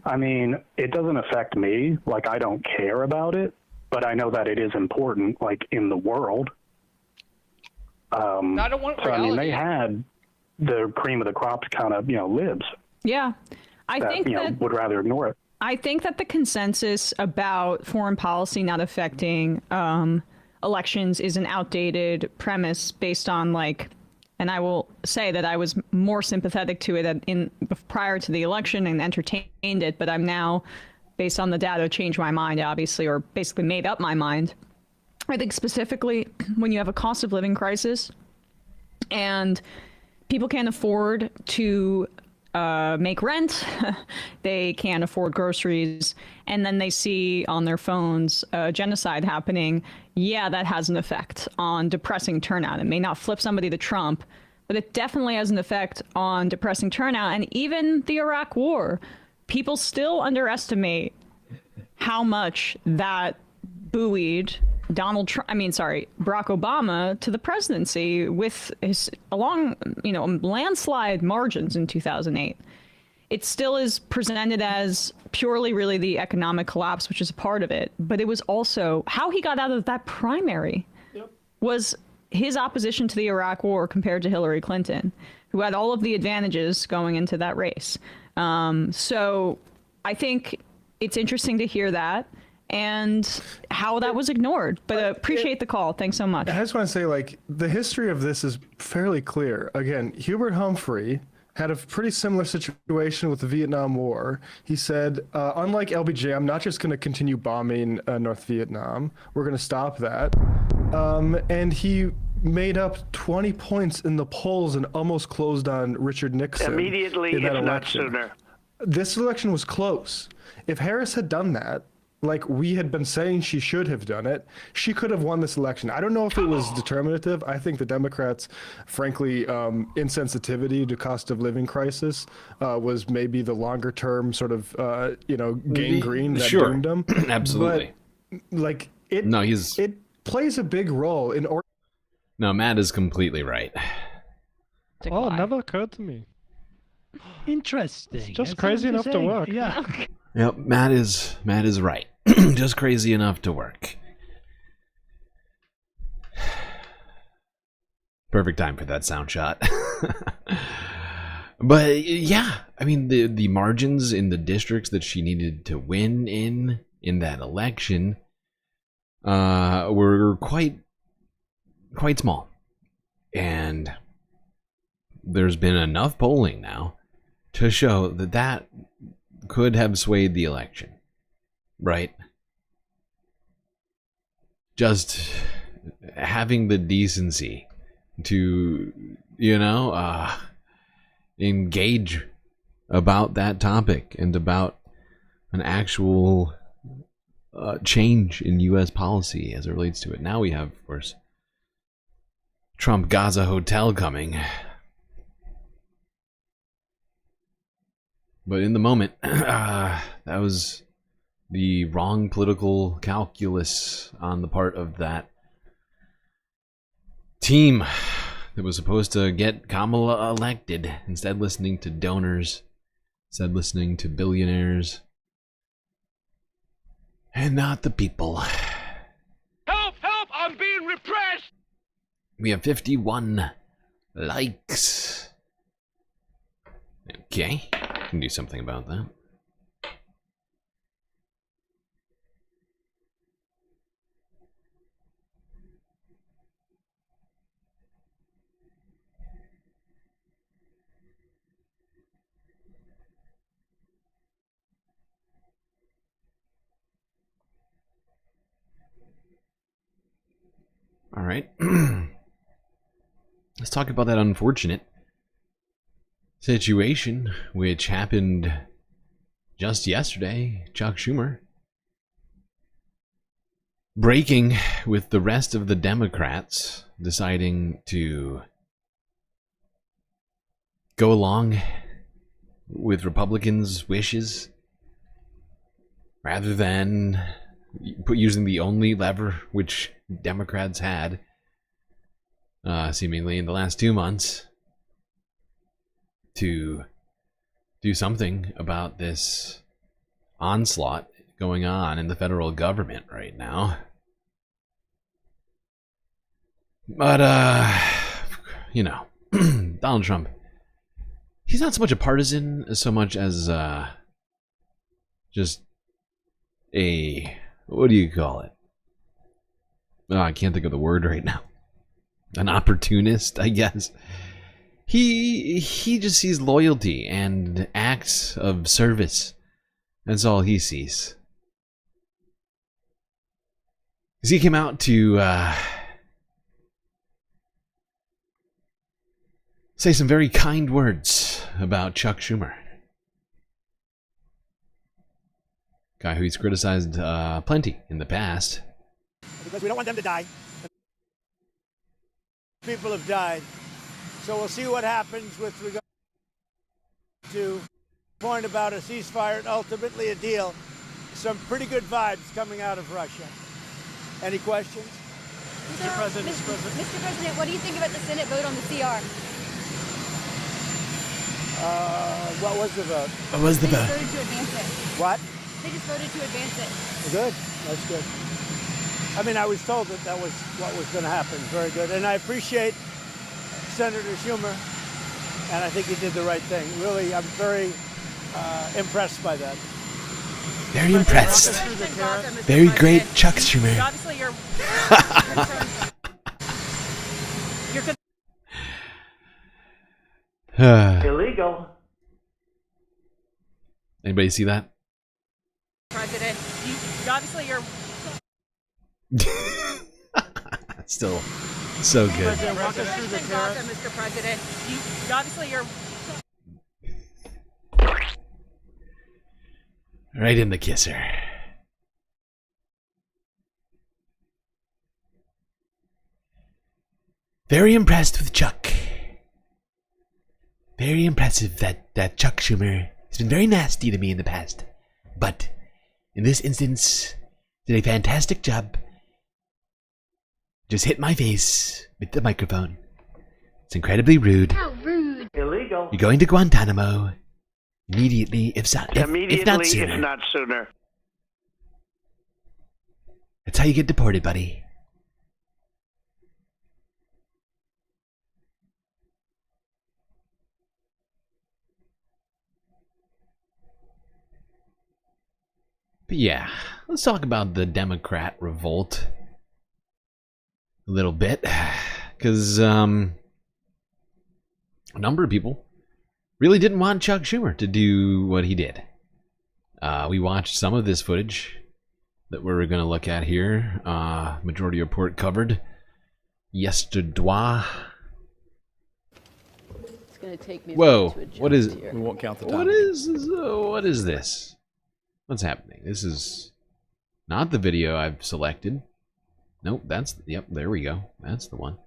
I mean, it doesn't affect me, like I don't care about it, but I know that it is important, like in the world.
I don't want
so, I mean, they had the cream of the crop kind of, libs.
Yeah. I think
that would rather ignore it.
I think that the consensus about foreign policy not affecting elections is an outdated premise based on and I will say that I was more sympathetic to it prior to the election and entertained it, but I'm now, based on the data, changed my mind, obviously, or basically made up my mind. I think specifically when you have a cost of living crisis and people can't afford to make rent, they can't afford groceries, and then they see on their phones genocide happening, that has an effect on depressing turnout. It may not flip somebody to Trump, but it definitely has an effect on depressing turnout. And even the Iraq War, people still underestimate how much that buoyed Barack Obama to the presidency with along landslide margins in 2008. It still is presented as purely really the economic collapse, which is a part of it, but it was also how he got out of that primary was his opposition to the Iraq War compared to Hillary Clinton, who had all of the advantages going into that race. So I think it's interesting to hear that and how that was ignored. But appreciate the call. Thanks so much.
I just want to say, like, the history of this is fairly clear. Again, Hubert Humphrey had a pretty similar situation with the Vietnam War. He said, unlike LBJ, I'm not just going to continue bombing North Vietnam. We're going to stop that. And he made up 20 points in the polls and almost closed on Richard Nixon.
Immediately,
in that
if not
election.
sooner.
This election was close. If Harris had done that, like we had been saying she should have done it, she could have won this election. I don't know if it was determinative. I think the Democrats, frankly, insensitivity to cost of living crisis was maybe the longer term sort of, gangrene that doomed them.
Absolutely.
But, like, it plays a big role in...
No, Matt is completely right.
Oh, it never occurred to me.
Interesting.
It's just crazy enough to work.
Yeah.
Yep, Matt is right. Just crazy enough to work. Perfect time for that sound shot. But yeah, I mean the margins in the districts that she needed to win in that election were quite small. And there's been enough polling now to show that could have swayed the election, right? Just having the decency to, engage about that topic and about an actual change in U.S. policy as it relates to it. Now we have, of course, Trump Gaza hotel coming. But in the moment, that was the wrong political calculus on the part of that team that was supposed to get Kamala elected, instead listening to donors, instead listening to billionaires, and not the people.
Help! Help! I'm being repressed!
We have 51 likes. Okay. Can do something about that. All right. Let's talk about that unfortunate situation which happened just yesterday. Chuck Schumer breaking with the rest of the Democrats, deciding to go along with Republicans' wishes rather than using the only lever which Democrats had seemingly in the last 2 months to do something about this onslaught going on in the federal government right now. But, Donald Trump, he's not so much a partisan as so much as just a, what do you call it? Oh, I can't think of the word right now. An opportunist, I guess. He just sees loyalty and acts of service. That's all he sees. Because he came out to say some very kind words about Chuck Schumer. Guy who he's criticized plenty in the past.
Because we don't want them to die. People have died. So we'll see what happens with regard to the point about a ceasefire and ultimately a deal. Some pretty good vibes coming out of Russia. Any questions?
Mr. President, what do you think about the Senate vote on the CR?
What was the vote?
What was the vote?
They voted to advance it.
What?
They just voted to advance it.
Good. That's good. I mean, I was told that that was what was going to happen. Very good. And I appreciate Senator Schumer, and I think he did the right thing. Really, I'm very impressed by that.
Very impressed. Very great, Chuck Schumer.
Obviously, you're
Illegal.
Anybody see that?
president. Obviously, you're.
Still so good.
Walk us through the Gaza, Mr. President. Obviously, you're.
Right in the kisser. Very impressed with Chuck. Very impressive that Chuck Schumer has been very nasty to me in the past. But in this instance, did a fantastic job. Just hit my face with the microphone. It's incredibly rude.
How rude. Illegal.
You're going to Guantanamo immediately, if not sooner.
if not sooner.
That's how you get deported, buddy. But yeah, let's talk about the Democrat revolt a little bit, because a number of people really didn't want Chuck Schumer to do what he did. We watched some of this footage that we're going to look at here. Majority Report covered yesterday.
It's going to take me.
Whoa! What is?
We won't count the
time. What is this? What's happening? This is not the video I've selected. Nope, yep, there we go. That's the one.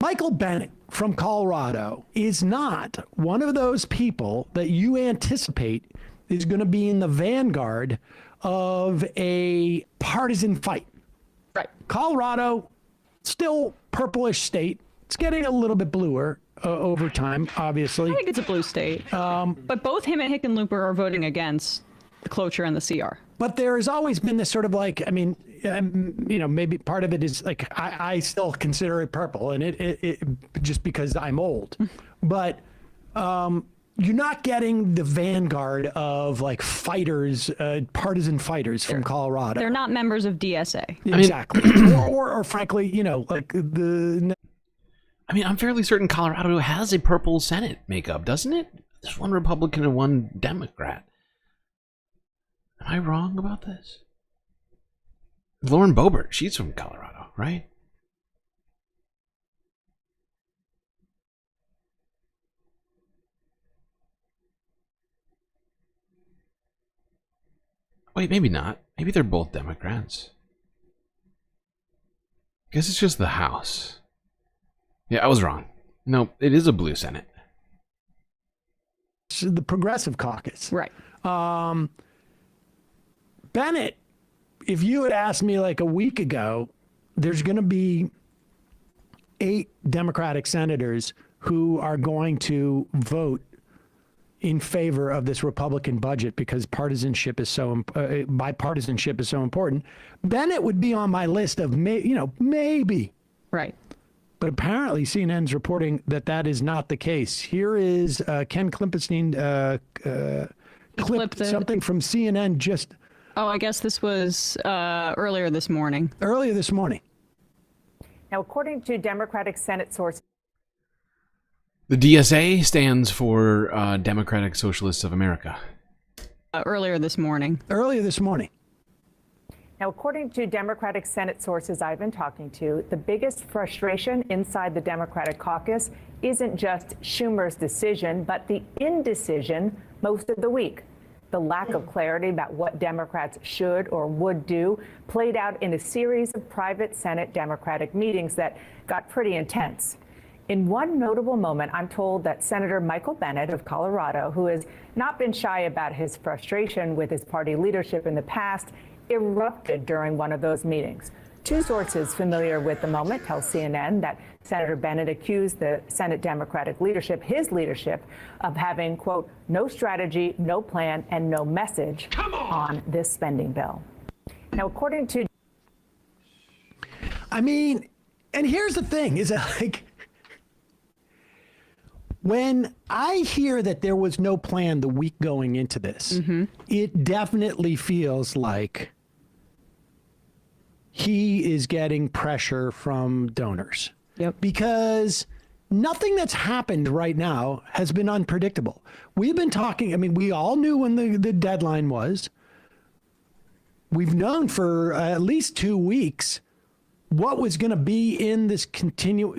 Michael Bennet from Colorado is not one of those people that you anticipate is going to be in the vanguard of a partisan fight.
Right.
Colorado, still purplish state. It's getting a little bit bluer over time, obviously.
I think it's a blue state. But both him and Hickenlooper are voting against the cloture and the CR.
But there has always been this sort of like, I mean, maybe part of it is like, I still consider it purple, and it just because I'm old. But you're not getting the vanguard of like fighters, partisan fighters from Colorado.
They're not members of DSA.
Exactly. or frankly, like the.
I mean, I'm fairly certain Colorado has a purple Senate makeup, doesn't it? There's one Republican and one Democrat. Am I wrong about this? Lauren Boebert, she's from Colorado, right? Wait, maybe not. Maybe they're both Democrats. Guess it's just the House. Yeah, I was wrong. No, it is a blue Senate.
It's the Progressive Caucus.
Right.
Bennett, if you had asked me like a week ago, there's going to be 8 Democratic senators who are going to vote in favor of this Republican budget because bipartisanship is so important. Bennett would be on my list of maybe.
Right.
But apparently CNN's reporting that is not the case. Here is Ken Klippenstein clipped something from CNN just.
Oh, I guess this was earlier this morning.
Earlier this morning.
Now, according to Democratic Senate sources.
The DSA stands for Democratic Socialists of America.
Earlier this morning.
Earlier this morning.
Now, according to Democratic Senate sources I've been talking to, the biggest frustration inside the Democratic caucus isn't just Schumer's decision, but the indecision most of the week. The lack of clarity about what Democrats should or would do played out in a series of private Senate Democratic meetings that got pretty intense. In one notable moment, I'm told that Senator Michael Bennet of Colorado, who has not been shy about his frustration with his party leadership in the past, erupted during one of those meetings. Two sources familiar with the moment tell CNN that Senator Bennett accused the Senate Democratic leadership, his leadership, of having, quote, no strategy, no plan, and no message on this spending bill. Now, according to...
I mean, and here's the thing, is that like, when I hear that there was no plan the week going into this, it definitely feels like he is getting pressure from donors.
Yep.
Because nothing that's happened right now has been unpredictable. We've been talking, I mean, we all knew when the deadline was. We've known for at least 2 weeks what was going to be in this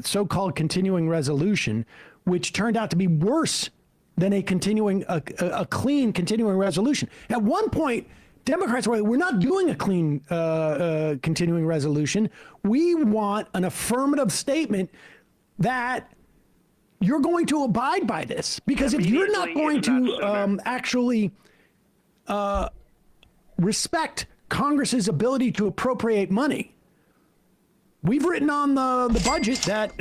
so-called continuing resolution, which turned out to be worse than a clean continuing resolution. At one point, Democrats were like, we're not doing a clean continuing resolution. We want an affirmative statement that you're going to abide by this. Because if you're not going to actually respect Congress's ability to appropriate money, we've written on the budget that,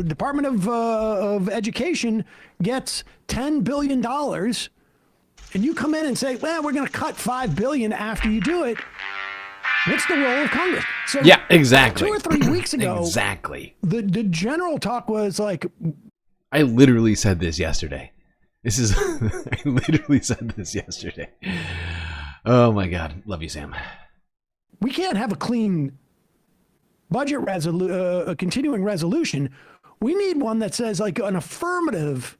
Department of Education gets $10 billion. And you come in and say, well, we're going to cut $5 billion after you do it. What's the role of Congress? So
yeah, exactly.
2 or 3 weeks ago,
exactly.
The general talk was like,
I literally said this yesterday. I literally said this yesterday. Oh my God. Love you, Sam.
We can't have a clean budget a continuing resolution. We need one that says like an affirmative.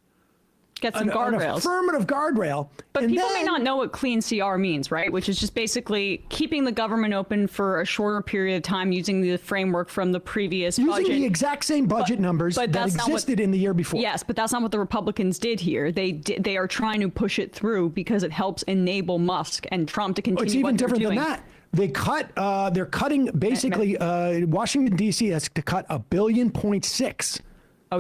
Get some guardrails.
An affirmative guardrail.
But people may not know what clean CR means, right? Which is just basically keeping the government open for a shorter period of time using the framework from the previous budget.
Using the exact same budget numbers that existed in the year before.
Yes, but that's not what the Republicans did here. They are trying to push it through because it helps enable Musk and Trump to continue
It's even
what they're
different
doing.
than that. They're cutting basically, Washington, D.C. has to cut $1.6 billion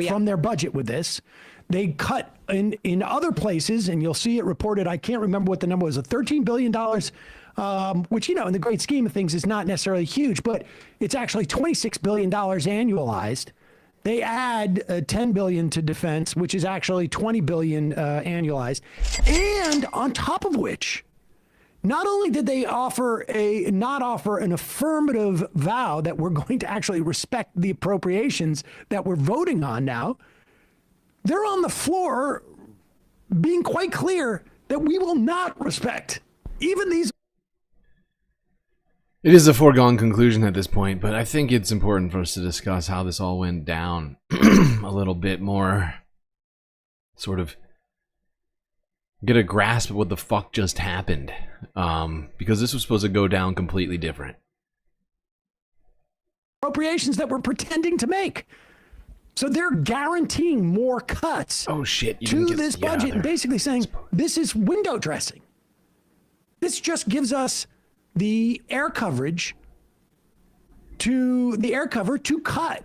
from their budget with this. They cut in other places, and you'll see it reported, I can't remember what the number was, $13 billion, which, in the great scheme of things is not necessarily huge, but it's actually $26 billion annualized. They add $10 billion to defense, which is actually $20 billion annualized. And on top of which, not only did they not offer an affirmative vow that we're going to actually respect the appropriations that we're voting on now, they're on the floor being quite clear that we will not respect even these.
It is a foregone conclusion at this point, but I think it's important for us to discuss how this all went down a little bit more. Sort of get a grasp of what the fuck just happened. Because this was supposed to go down completely different.
Appropriations that we're pretending to make. So they're guaranteeing more cuts to this budget and basically saying this is window dressing. This just gives us the air coverage to cut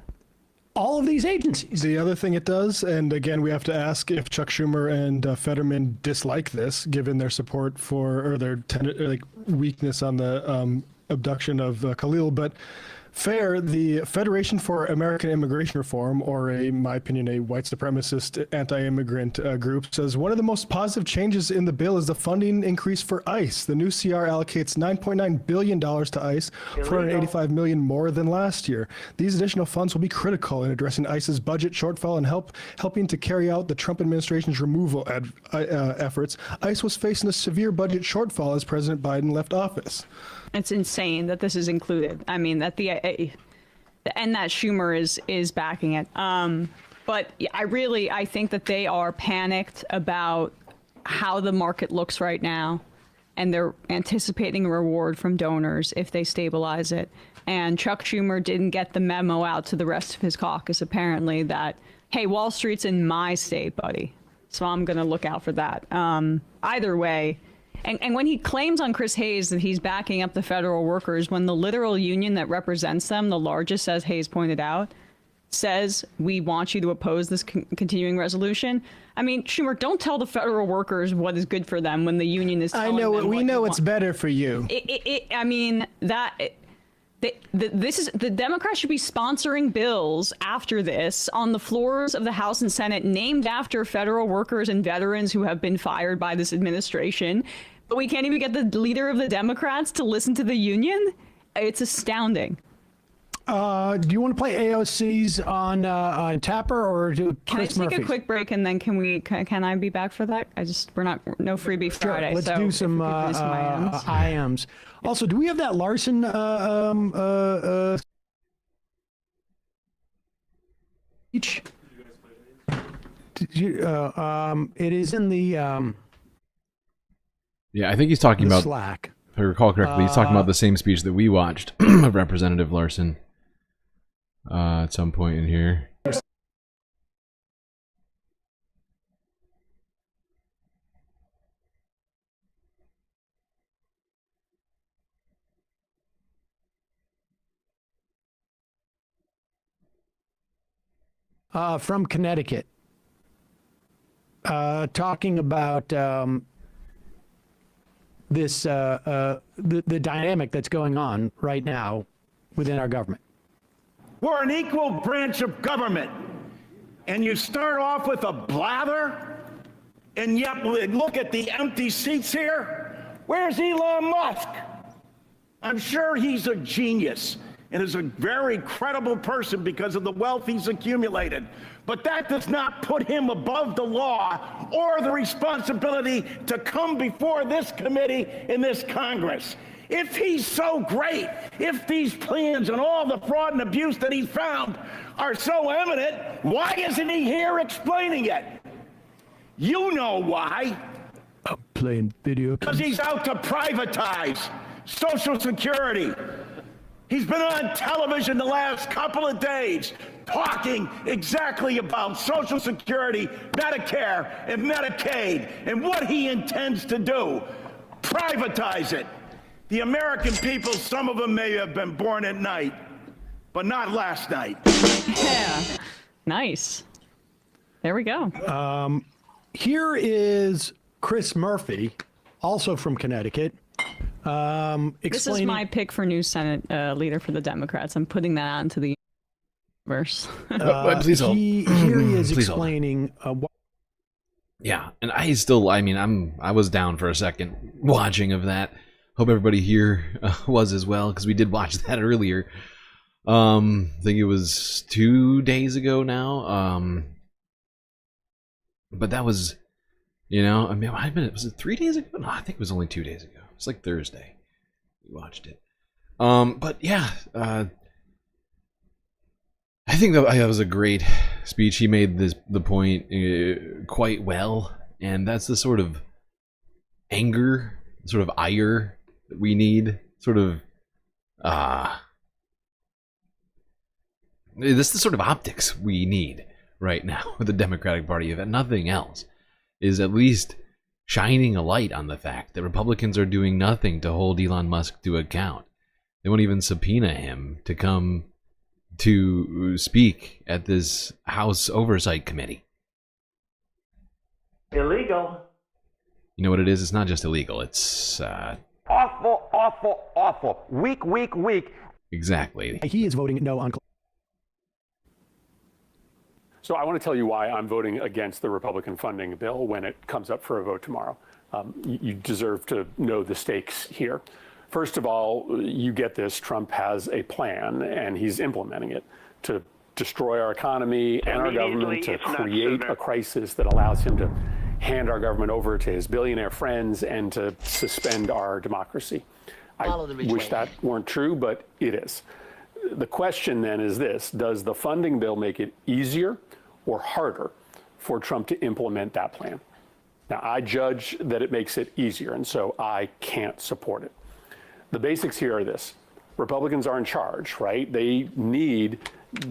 all of these agencies.
The other thing it does, and again, we have to ask if Chuck Schumer and Fetterman dislike this, given their support for, or their weakness on the abduction of Khalil, but FAIR, the Federation for American Immigration Reform, or in my opinion, a white supremacist anti-immigrant group, says one of the most positive changes in the bill is the funding increase for ICE. The new CR allocates $9.9 billion to ICE, $485 million more than last year. These additional funds will be critical in addressing ICE's budget shortfall and helping to carry out the Trump administration's removal efforts. ICE was facing a severe budget shortfall as President Biden left office.
It's insane that this is included. I mean, that that Schumer is backing it. But I think that they are panicked about how the market looks right now, and they're anticipating a reward from donors if they stabilize it. And Chuck Schumer didn't get the memo out to the rest of his caucus, apparently, that, hey, Wall Street's in my state, buddy. So I'm going to look out for that. Either way. And when he claims on Chris Hayes that he's backing up the federal workers, when the literal union that represents them, the largest, as Hayes pointed out, says, we want you to oppose this continuing resolution. I mean, Schumer, don't tell the federal workers what is good for them when the union is telling them
we know what's better for you.
The Democrats should be sponsoring bills after this on the floors of the House and Senate named after federal workers and veterans who have been fired by this administration. But we can't even get the leader of the Democrats to listen to the union. It's astounding.
Do you want to play AOC's on Tapper or do
Can
Chris
I take
Murphy's?
a quick break and then can I be back for that? We're not no freebie Friday.
Let's
so
do some
if we could do some IMs.
IMs. Also, do we have that Larson? Each. Did you, it is in the.
Yeah, I think he's talking about
Slack.
If I recall correctly, he's talking about the same speech that we watched of Representative Larson at some point in here.
From Connecticut, talking about this the dynamic that's going on right now within our government.
We're an equal branch of government, and you start off with a blather, and yet look at the empty seats here. Where's Elon Musk? I'm sure he's a genius and is a very credible person because of the wealth he's accumulated. But that does not put him above the law or the responsibility to come before this committee in this Congress. If he's so great, if these plans and all the fraud and abuse that he found are so eminent, why isn't he here explaining it? You know why.
I'm playing video.
Because he's out to privatize Social Security. He's been on television the last couple of days talking exactly about Social Security, Medicare, and Medicaid, and what he intends to do. Privatize it. The American people, some of them may have been born at night, but not last night.
Yeah. Nice. There we go.
Here is Chris Murphy, also from Connecticut.
This is my pick for new Senate leader for the Democrats. I'm putting that out into the universe.
Please hold.
Here he is
Please hold.
explaining.
Yeah, and I was down for a second watching of that. Hope everybody here was as well, because we did watch that earlier. I think it was 2 days ago now. But that was, I mean, was it 3 days ago? No, I think it was only 2 days ago. It's like Thursday. We watched it. But yeah, I think that was a great speech. He made the point quite well, and that's the sort of anger, sort of ire that we need. This is the sort of optics we need right now with the Democratic Party. If nothing else, is at least shining a light on the fact that Republicans are doing nothing to hold Elon Musk to account. They won't even subpoena him to come to speak at this House Oversight Committee.
Illegal.
You know what it is? It's not just illegal. It's
Awful, awful, awful. Weak, weak, weak.
Exactly.
He is voting no on.
So I want to tell you why I'm voting against the Republican funding bill when it comes up for a vote tomorrow. You deserve to know the stakes here. First of all, you get this. Trump has a plan, and he's implementing it to destroy our economy and our government, to create a crisis that allows him to hand our government over to his billionaire friends and to suspend our democracy. I wish that weren't true, but it is. The question then is this: does the funding bill make it easier or harder for Trump to implement that plan? Now, I judge that it makes it easier, and so I can't support it. The basics here are this. Republicans are in charge, right? They need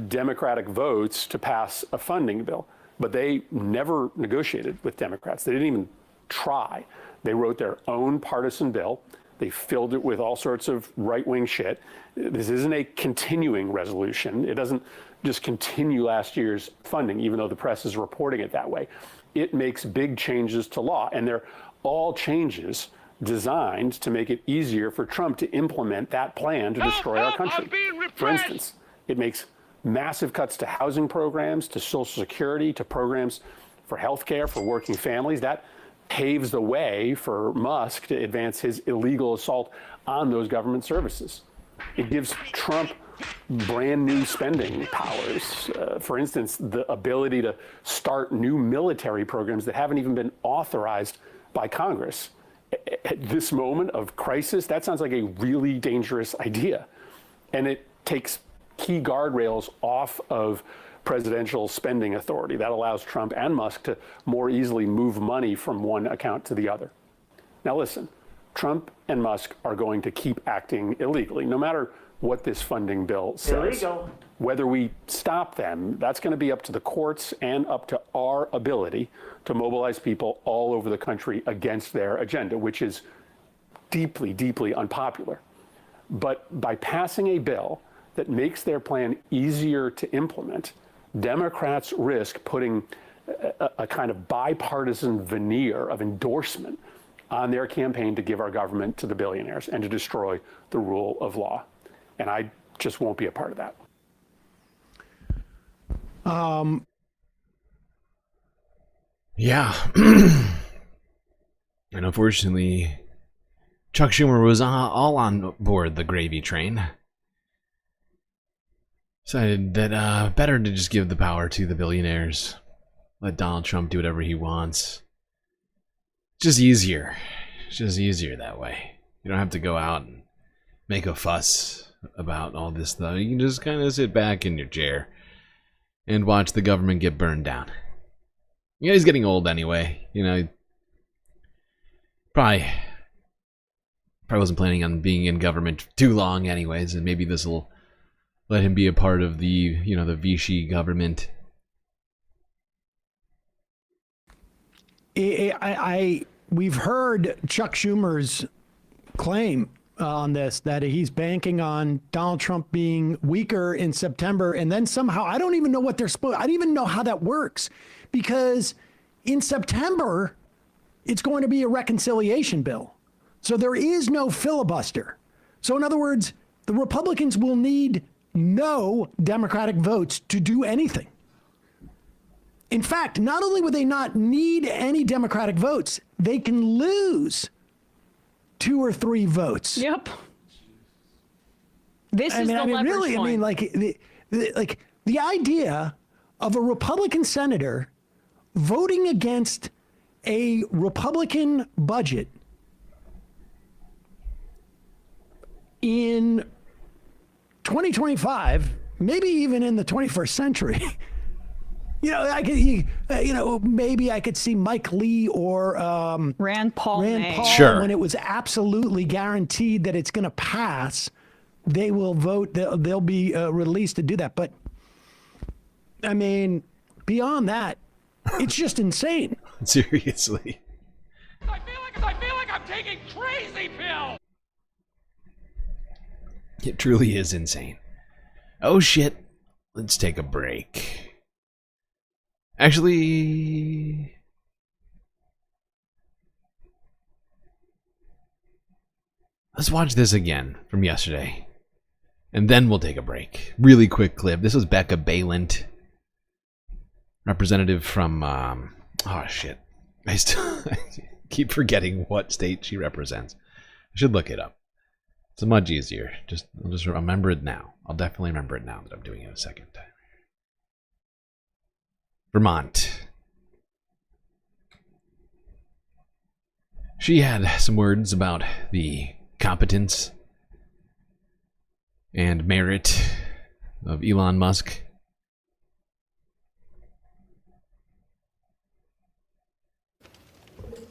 Democratic votes to pass a funding bill, but they never negotiated with Democrats. They didn't even try. They wrote their own partisan bill. They filled it with all sorts of right-wing shit. This isn't a continuing resolution. It doesn't just continue last year's funding, even though the press is reporting it that way. It makes big changes to law, and they're all changes designed to make it easier for Trump to implement that plan to destroy our country. For instance, it makes massive cuts to housing programs, to Social Security, to programs for health care for working families. That paves the way for Musk to advance his illegal assault on those government services. It gives Trump brand new spending powers. For instance, the ability to start new military programs that haven't even been authorized by Congress. At this moment of crisis, that sounds like a really dangerous idea. And it takes key guardrails off of presidential spending authority. That allows Trump and Musk to more easily move money from one account to the other. Now listen, Trump and Musk are going to keep acting illegally, no matter what this funding bill says. Illegal. Whether we stop them, that's going to be up to the courts and up to our ability to mobilize people all over the country against their agenda, which is deeply, deeply unpopular. But by passing a bill that makes their plan easier to implement, Democrats risk putting a kind of bipartisan veneer of endorsement on their campaign to give our government to the billionaires and to destroy the rule of law. And I just won't be a part of that.
Yeah. And unfortunately, Chuck Schumer was all on board the gravy train. Decided that better to just give the power to the billionaires. Let Donald Trump do whatever he wants. It's just easier. It's just easier that way. You don't have to go out and make a fuss about all this stuff. You can just kind of sit back in your chair and watch the government get burned down. You know, he's getting old anyway. You know, probably wasn't planning on being in government too long anyways, and maybe this will let him be a part of the, you know, the Vichy government.
We've heard Chuck Schumer's claim on this, that he's banking on Donald Trump being weaker in September, and then somehow, I don't even know what they're supposed, I don't even know how that works, because in September, it's going to be a reconciliation bill. So there is no filibuster. So in other words, the Republicans will need no Democratic votes to do anything. In fact, not only would they not need any Democratic votes, they can lose 2 or 3 votes.
Yep. This is the leverage
really,
point.
I mean, like the idea of a Republican senator voting against a Republican budget in 2025, maybe even in the 21st century. You know, maybe I could see Mike Lee or
Rand Paul
sure.
when it was absolutely guaranteed that it's going to pass, they will vote. They'll be released to do that. But I mean, beyond that, it's just insane.
Seriously.
I feel like I'm taking crazy pills.
It truly is insane. Oh shit. Let's take a break. Actually, let's watch this again from yesterday. And then we'll take a break. Really quick clip. This was Becca Balint, representative from, oh shit. I keep forgetting what state she represents. I should look it up. It's much easier. I'll just remember it now. I'll definitely remember it now that I'm doing it a second time. Vermont. She had some words about the competence and merit of Elon Musk.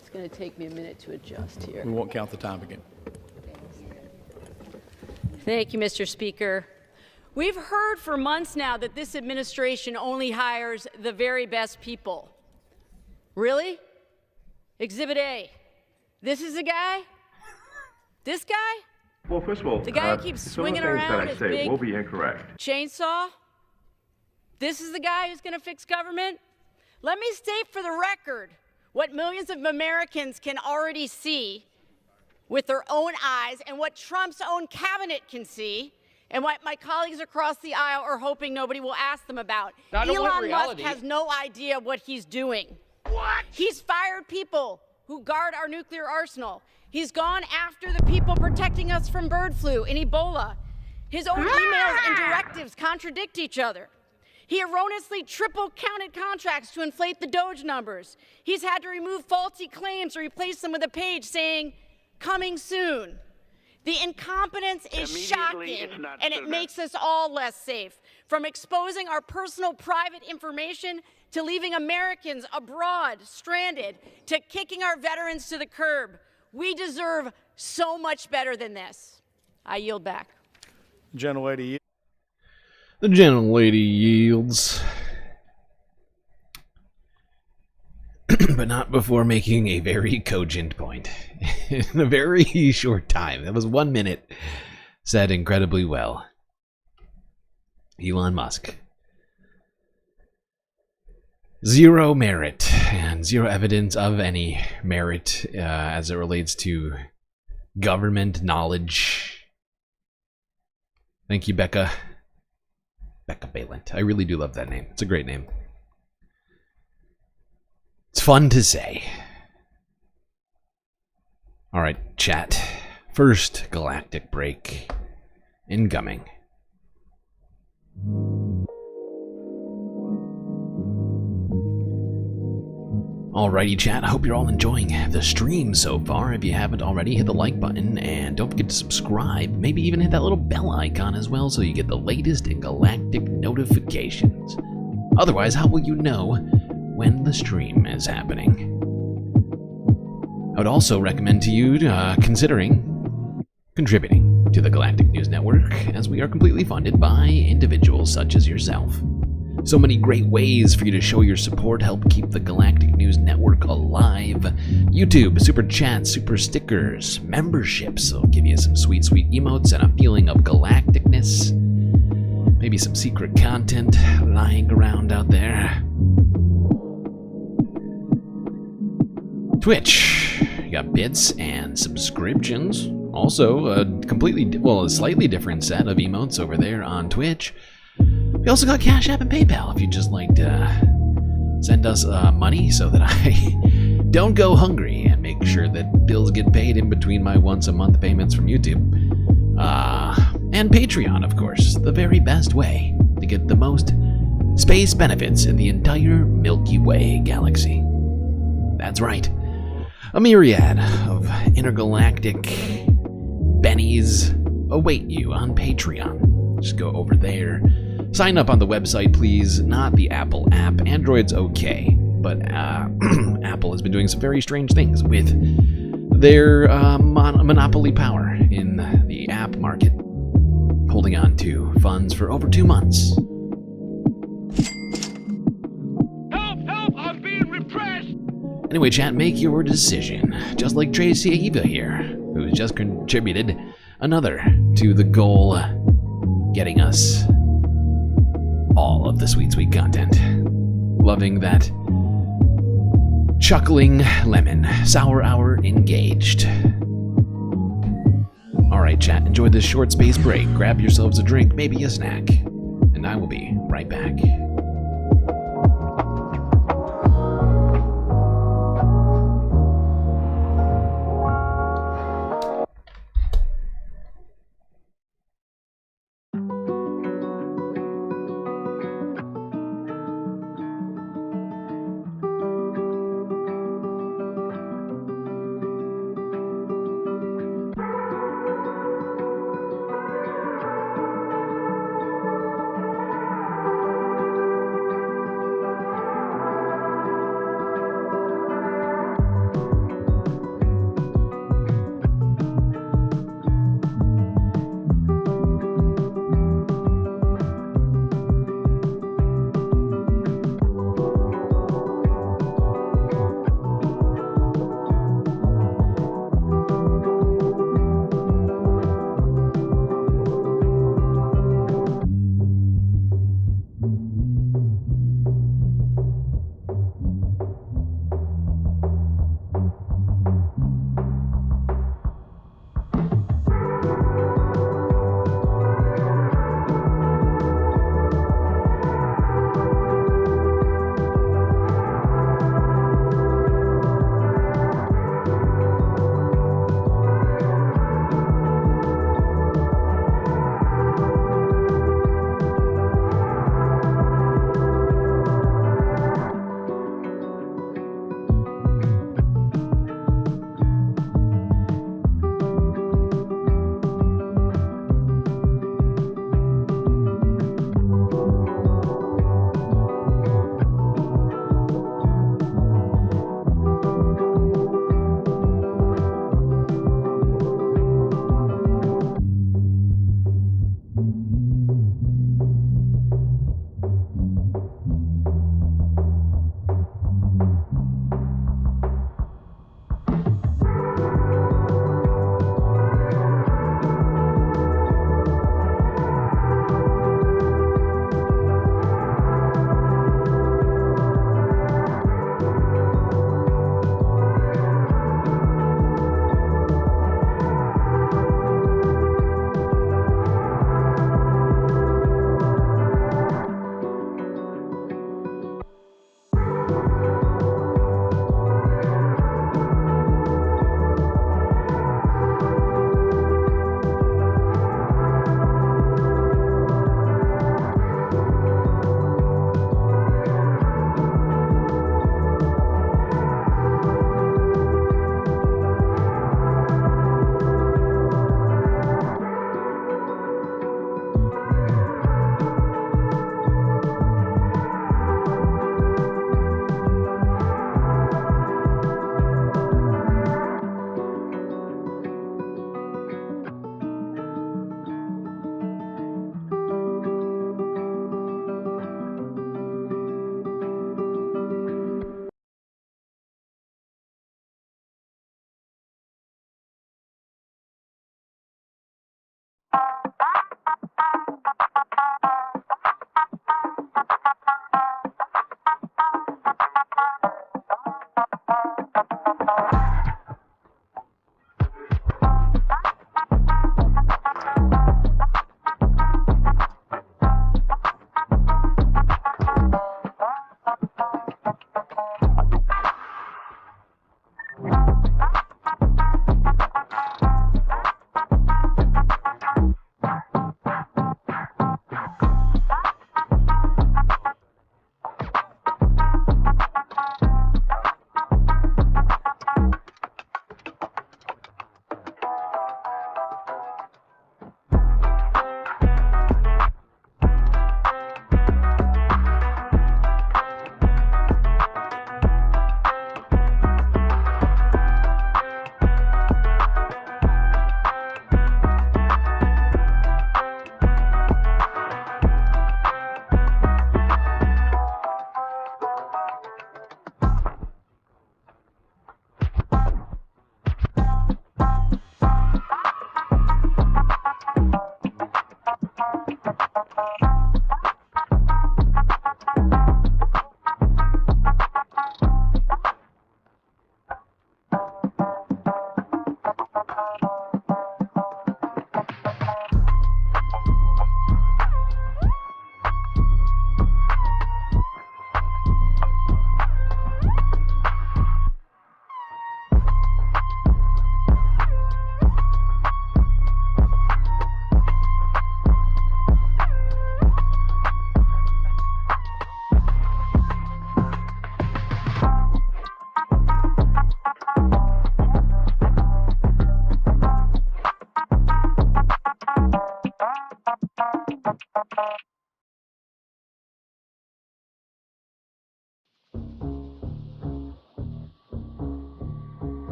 It's going to take me a minute to adjust here.
We won't count the time again.
Thank you, Mr. Speaker. We've heard for months now that this administration only hires the very best people. Really? Exhibit A. This is the guy? This guy?
Well, first of all,
the guy who keeps swinging around his big
will be incorrect.
Chainsaw? This is the guy who's going to fix government? Let me state for the record what millions of Americans can already see with their own eyes and what Trump's own cabinet can see and what my colleagues across the aisle are hoping nobody will ask them about. Elon Musk has no idea what he's doing. What? He's fired people who guard our nuclear arsenal. He's gone after the people protecting us from bird flu and Ebola. His own emails and directives contradict each other. He erroneously triple-counted contracts to inflate the DOGE numbers. He's had to remove faulty claims or replace them with a page saying, "coming soon." The incompetence is shocking, and it makes us all less safe. From exposing our personal private information to leaving Americans abroad stranded to kicking our veterans to the curb. We deserve so much better than this. I yield back.
Gentlelady.
The gentlelady yields. But not before making a very cogent point. In a very short time. That was 1 minute. Said incredibly well. Elon Musk. Zero merit and zero evidence of any merit as it relates to government knowledge. Thank you, Becca. Becca Balint. I really do love that name. It's a great name. It's fun to say. Alright, chat. First galactic break. Incoming. Alrighty, chat. I hope you're all enjoying the stream so far. If you haven't already, hit the like button and don't forget to subscribe. Maybe even hit that little bell icon as well so you get the latest in galactic notifications. Otherwise, how will you know when the stream is happening? I would also recommend to you considering contributing to the Galactic News Network, as we are completely funded by individuals such as yourself. So many great ways for you to show your support, help keep the Galactic News Network alive. YouTube, super chats, super stickers, memberships will give you some sweet, sweet emotes and a feeling of galacticness. Maybe some secret content lying around out there. Twitch, you got bits and subscriptions. Also, a slightly different set of emotes over there on Twitch. We also got Cash App and PayPal if you'd just like to send us money so that I don't go hungry and make sure that bills get paid in between my once-a-month payments from YouTube. And Patreon, of course, the very best way to get the most space benefits in the entire Milky Way galaxy. That's right. A myriad of intergalactic bennies await you on Patreon. Just go over there. Sign up on the website, please. Not the Apple app. Android's okay, but Apple has been doing some very strange things with their monopoly power in the app market, holding on to funds for over 2 months.
Help! Help! I'm being repressed!
Anyway, chat, make your decision. Just like Tracy Eva here, who's just contributed another to the goal, getting us all of the sweet, sweet content. Loving that chuckling lemon. Sour hour engaged. Alright, chat, enjoy this short space break. Grab yourselves a drink, maybe a snack, and I will be right back.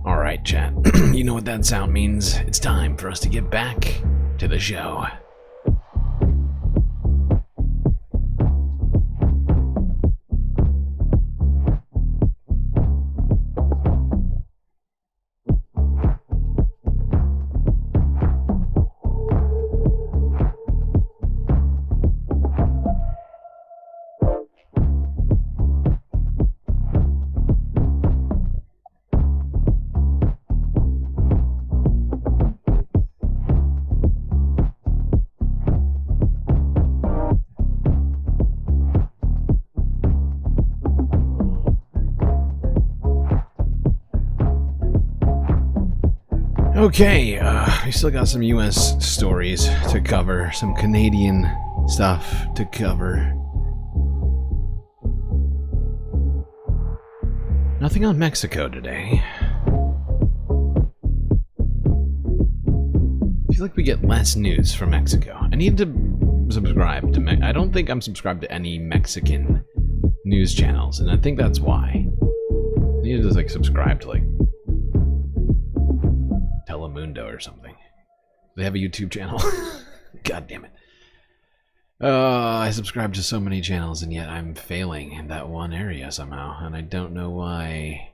Alright, chat. You know what that sound means. It's time for us to get back to the show. Okay, we still got some US stories to cover, some Canadian stuff to cover. Nothing on Mexico today. I feel like we get less news from Mexico. I need to subscribe to I don't think I'm subscribed to any Mexican news channels, and I think that's why. I need to just, like, subscribe to, like, Telemundo or something. They have a YouTube channel. God damn it. I subscribe to so many channels, and yet I'm failing in that one area somehow, and I don't know why.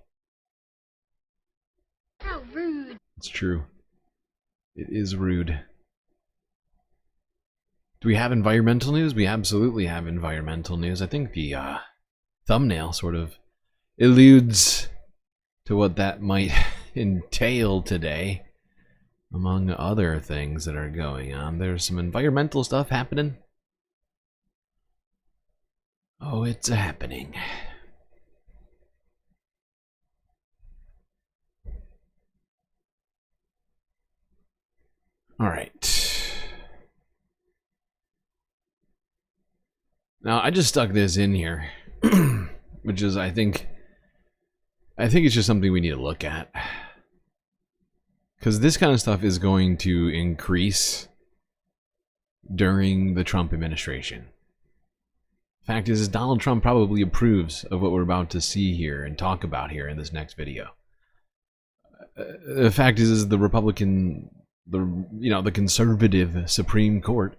How rude.
It's true. It is rude. Do we have environmental news? We absolutely have environmental news. I think the thumbnail sort of alludes to what that might entail today. Among other things that are going on, there's some environmental stuff happening. Oh, it's happening. All right. Now, I just stuck this in here, which is, I think it's just something we need to look at. Because this kind of stuff is going to increase during the Trump administration. Fact is, Donald Trump probably approves of what we're about to see here and talk about here in this next video. The fact is the Republican, the conservative Supreme Court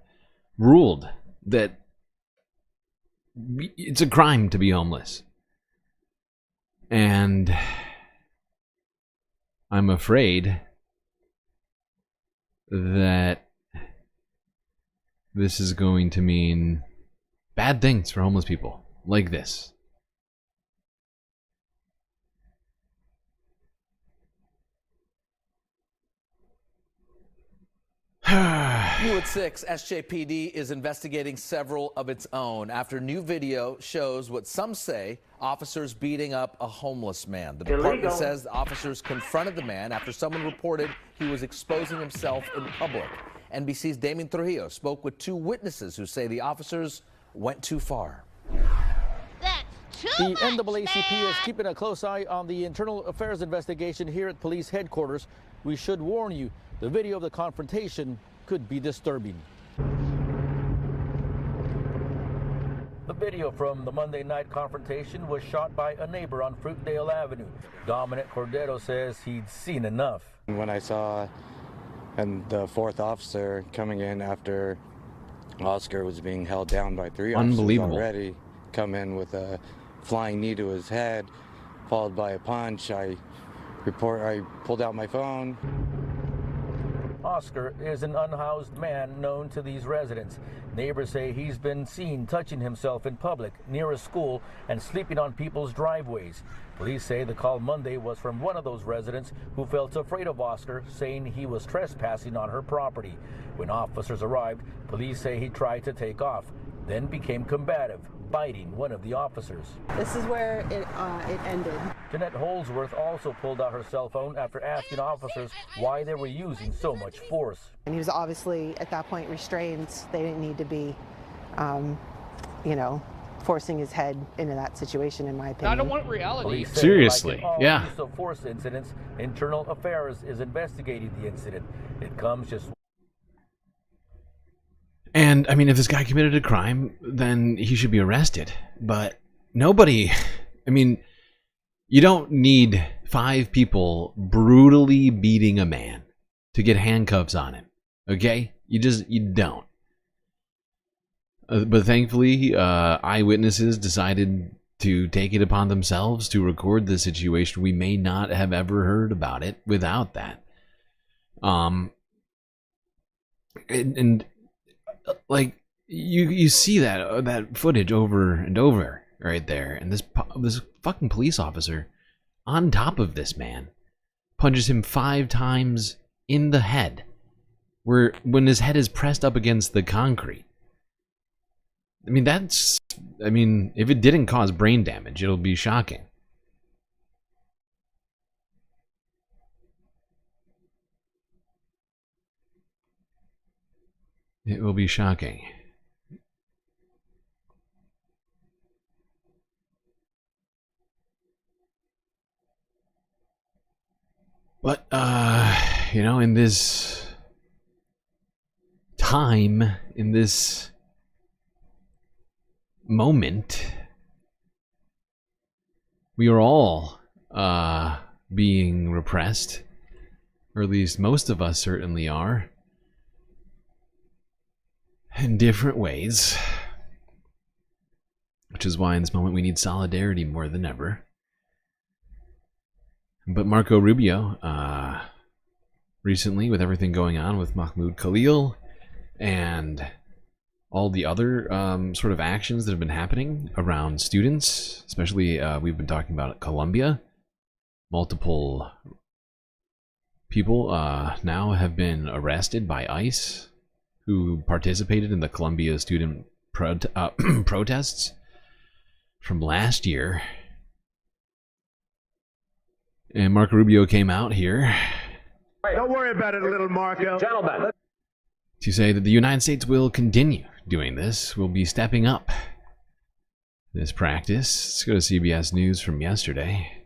ruled that it's a crime to be homeless. And I'm afraid that this is going to mean bad things for homeless people like this.
New at 6, SJPD is investigating several of its own after new video shows what some say officers beating up a homeless man. The department says the officers confronted the man after someone reported he was exposing himself in public. NBC's Damien Trujillo spoke with two witnesses who say the officers went too far.
The NAACP is keeping a close eye on the internal affairs investigation here at police headquarters. We should warn you, the video of the confrontation could be disturbing. The video from the Monday night confrontation was shot by a neighbor on Fruitdale Avenue. Dominic Cordero says he'd seen enough.
When I saw the fourth officer coming in after Oscar was being held down by three officers already, come in with a flying knee to his head, followed by a punch, I pulled out my phone.
Oscar is an unhoused man known to these residents. Neighbors say he's been seen touching himself in public near a school and sleeping on people's driveways. Police say the call Monday was from one of those residents who felt afraid of Oscar, saying he was trespassing on her property. When officers arrived, police say he tried to take off, then became combative, biting one of the officers.
This is where it ended.
Jeanette Holsworth also pulled out her cell phone after asking officers why they were using so much force.
And he was obviously at that point restrained. They didn't need to be, forcing his head into that situation, in my opinion.
I don't want reality.
Seriously,
like in all
yeah.
use of force incidents, Internal Affairs is investigating the incident. It comes just.
And, I mean, if this guy committed a crime, then he should be arrested. But nobody, I mean, you don't need 5 people brutally beating a man to get handcuffs on him. Okay? You don't. But thankfully, eyewitnesses decided to take it upon themselves to record the situation. We may not have ever heard about it without that. Like you see that footage over and over right there, and this fucking police officer on top of this man punches him 5 times in the head, when his head is pressed up against the concrete. I mean, if it didn't cause brain damage, it'll be shocking. It will be shocking. But, in this time, in this moment, we are all being repressed, or at least most of us certainly are, in different ways, which is why in this moment we need solidarity more than ever. But Marco Rubio, recently, with everything going on with Mahmoud Khalil and all the other sort of actions that have been happening around students, especially we've been talking about Colombia. Multiple people now have been arrested by ICE who participated in the Colombia student protests from last year. And Marco Rubio came out here.
Don't worry about it, little Marco. Gentlemen.
To say that the United States will continue doing this, will be stepping up this practice. Let's go to CBS News from yesterday.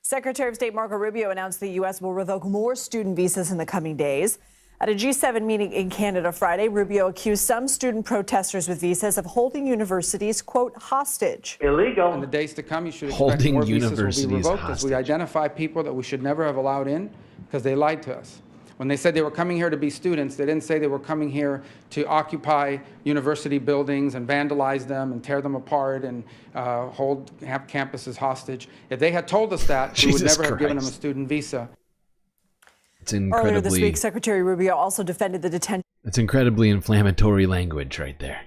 Secretary of State Marco Rubio announced the U.S. will revoke more student visas in the coming days. At a G7 meeting in Canada Friday, Rubio accused some student protesters with visas of holding universities, quote, hostage.
Illegal. In the days to come, you should expect more visas will be revoked as we identify people that we should never have allowed in because they lied to us. When they said they were coming here to be students, they didn't say they were coming here to occupy university buildings and vandalize them and tear them apart and have campuses hostage. If they had told us that, we would never have given them a student visa.
It's incredibly...
Earlier this week, Secretary Rubio also defended the detention.
It's incredibly inflammatory language right there.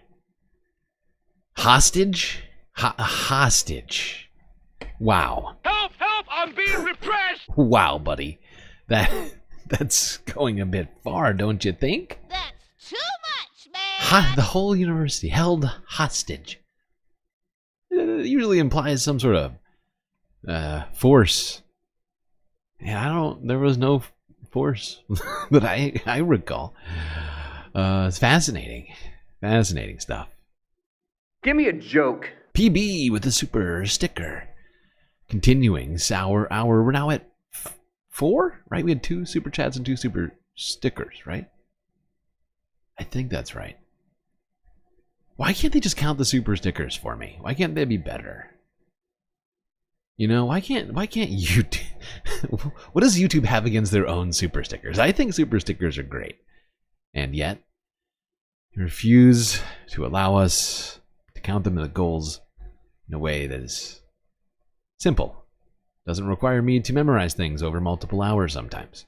Hostage? Hostage. Wow.
Help! Help! I'm being repressed!
Wow, buddy. That's going a bit far, don't you think?
That's too much, man!
The whole university held hostage. It usually implies some sort of force. Yeah, there was no force that I recall. It's fascinating. Fascinating stuff.
Give me a joke.
PB with the super sticker. Continuing sour hour. We're now at 4, right? We had 2 super chats and 2 super stickers, right? I think that's right. Why can't they just count the super stickers for me? Why can't they be better? You know, why can't YouTube... What does YouTube have against their own super stickers? I think super stickers are great. And yet, they refuse to allow us to count them in the goals in a way that is simple. Doesn't require me to memorize things over multiple hours sometimes.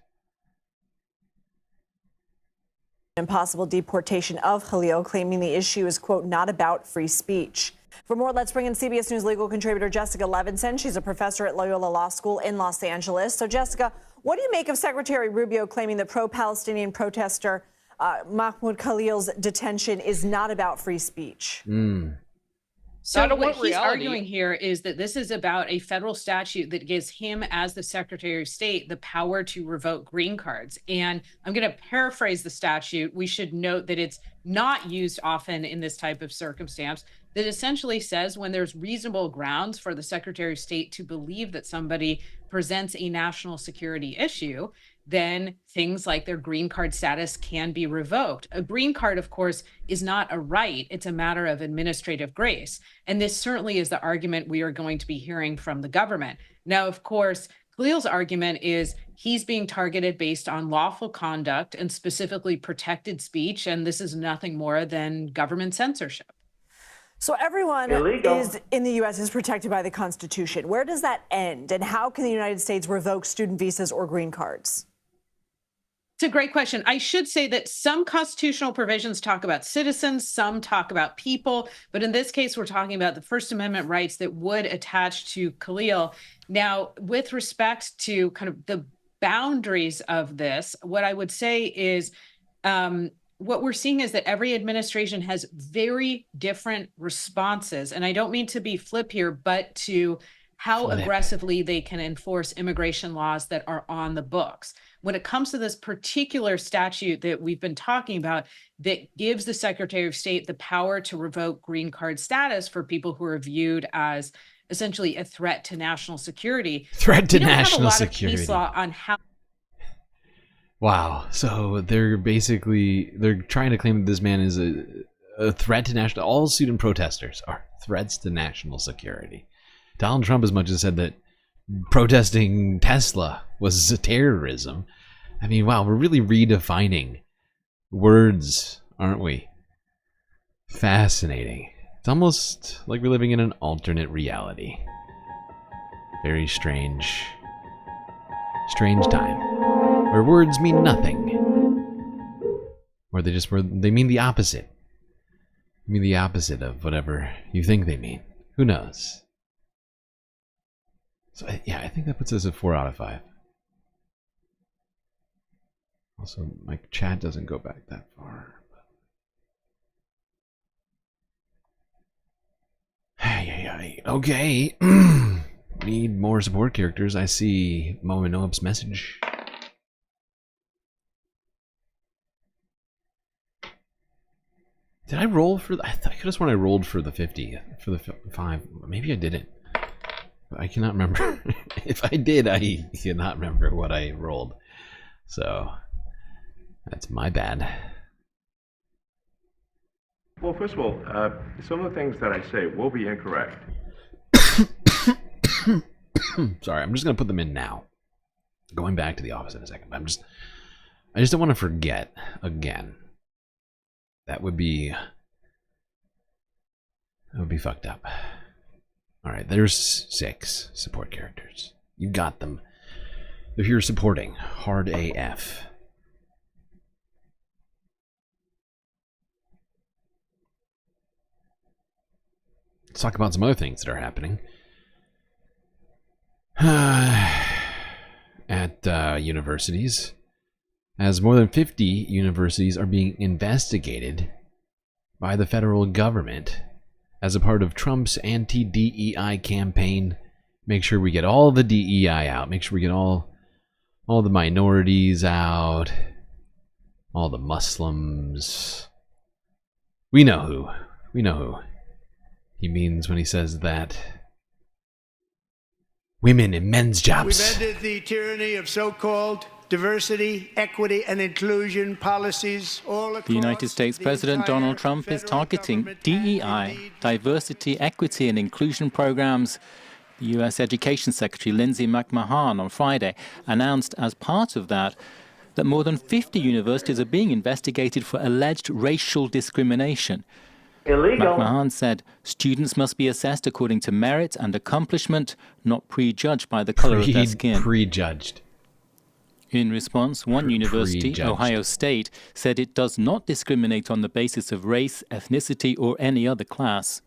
and possible deportation of Khalil, claiming the issue is, quote, not about free speech. For more, let's bring in CBS News legal contributor Jessica Levinson. She's a professor at Loyola Law School in Los Angeles. So, Jessica, what do you make of Secretary Rubio claiming that pro-Palestinian protester Mahmoud Khalil's detention is not about free speech?
So what he's arguing here is that this is about a federal statute that gives him, as the Secretary of State, the power to revoke green cards. And I'm going to paraphrase the statute. We should note that it's not used often in this type of circumstance. That essentially says when there's reasonable grounds for the Secretary of State to believe that somebody presents a national security issue, then things like their green card status can be revoked. A green card, of course, is not a right. It's a matter of administrative grace. And this certainly is the argument we are going to be hearing from the government. Now, of course, Khalil's argument is he's being targeted based on lawful conduct and specifically protected speech, and this is nothing more than government censorship.
So everyone in the U.S. is protected by the Constitution. Where does that end? And how can the United States revoke student visas or green cards?
It's a great question. I should say that some constitutional provisions talk about citizens, some talk about people, but in this case, we're talking about the First Amendment rights that would attach to Khalil. Now, with respect to kind of the boundaries of this, what I would say is what we're seeing is that every administration has very different responses. And I don't mean to be flip here, but to how aggressively they can enforce immigration laws that are on the books. When it comes to this particular statute that we've been talking about that gives the Secretary of State the power to revoke green card status for people who are viewed as essentially a threat to national security.
Threat to national security.
Case law on how.
Wow. So they're trying to claim that this man is a threat to national. All student protesters are threats to national security. Donald Trump as much as said that protesting Tesla was terrorism. I mean, wow, we're really redefining words, aren't we? Fascinating. It's almost like we're living in an alternate reality. Very strange time, where words mean nothing, or they mean the opposite. They mean the opposite of whatever you think they mean. Who knows? So yeah, I think that puts us at 4 out of 5. Also, my chat doesn't go back that far. Okay. Need more support characters. I see Mo and Noab's message. Did I roll for I could have sworn I rolled for the 50, for the 5. Maybe I didn't. I cannot remember. If I did, I cannot remember what I rolled. So, that's my bad.
Well, first of all, some of the things that I say will be incorrect.
Sorry, I'm just going to put them in now. Going back to the office in a second. I just don't want to forget again. That would be fucked up. All right, there's 6 support characters. You got them. They're here supporting Hard AF. Let's talk about some other things that are happening at universities, as more than 50 universities are being investigated by the federal government as a part of Trump's anti-DEI campaign. Make sure we get all the DEI out. Make sure we get all the minorities out. All the Muslims. We know who. We know who he means when he says that. Women in men's jobs.
We've ended the tyranny of so-called diversity, equity, and inclusion policies all across
the United States President Donald Trump is targeting DEI, diversity, equity, and inclusion programs. The U.S. Education Secretary Lindsay McMahon on Friday announced as part of that more than 50 universities are being investigated for alleged racial discrimination.
Illegal.
McMahon said students must be assessed according to merit and accomplishment, not prejudged by the color of their skin.
Prejudged.
In response, one university, Ohio State, said it does not discriminate on the basis of race, ethnicity, or any other class.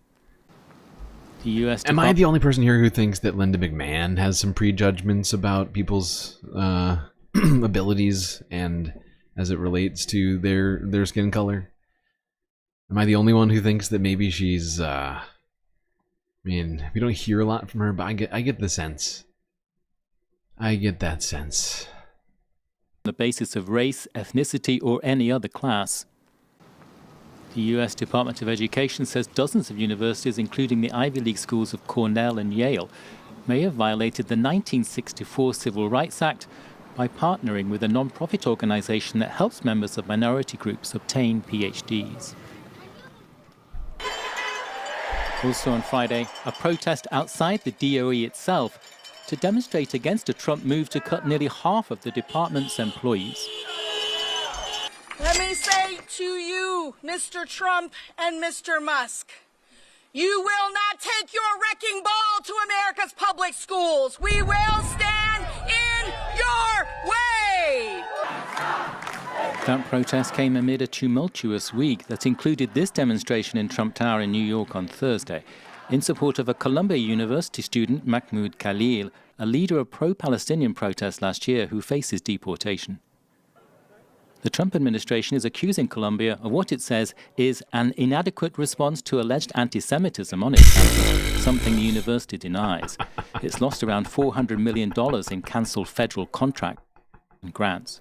The U.S.
Am I the only person here who thinks that Linda McMahon has some prejudgments about people's abilities and as it relates to their skin color? Am I the only one who thinks that maybe she's, I mean, we don't hear a lot from her, but I get the sense. I get that sense.
On the basis of race, ethnicity, or any other class. The U.S. Department of Education says dozens of universities, including the Ivy League schools of Cornell and Yale, may have violated the 1964 Civil Rights Act by partnering with a non-profit organization that helps members of minority groups obtain PhDs. Also on Friday, a protest outside the DOE itself to demonstrate against a Trump move to cut nearly half of the department's employees.
Let me say to you, Mr. Trump and Mr. Musk, you will not take your wrecking ball to America's public schools. We will stand in your way.
That protest came amid a tumultuous week that included this demonstration in Trump Tower in New York on Thursday, in support of a Columbia University student, Mahmoud Khalil, a leader of pro-Palestinian protests last year who faces deportation. The Trump administration is accusing Columbia of what it says is an inadequate response to alleged anti-Semitism on its campus, something the university denies. It's lost around $400 million in cancelled federal contract and grants.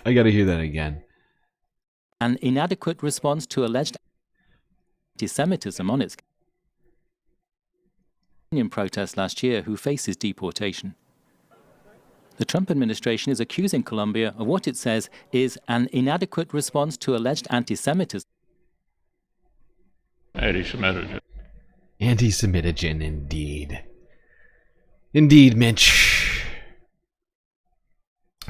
I gotta hear that again.
An inadequate response to alleged anti-Semitism on its protest last year who faces deportation. The Trump administration is accusing Columbia of what it says is an inadequate response to alleged anti-Semitism.
Anti-Semitogen. Anti-Semitogen, indeed. Indeed, Mitch.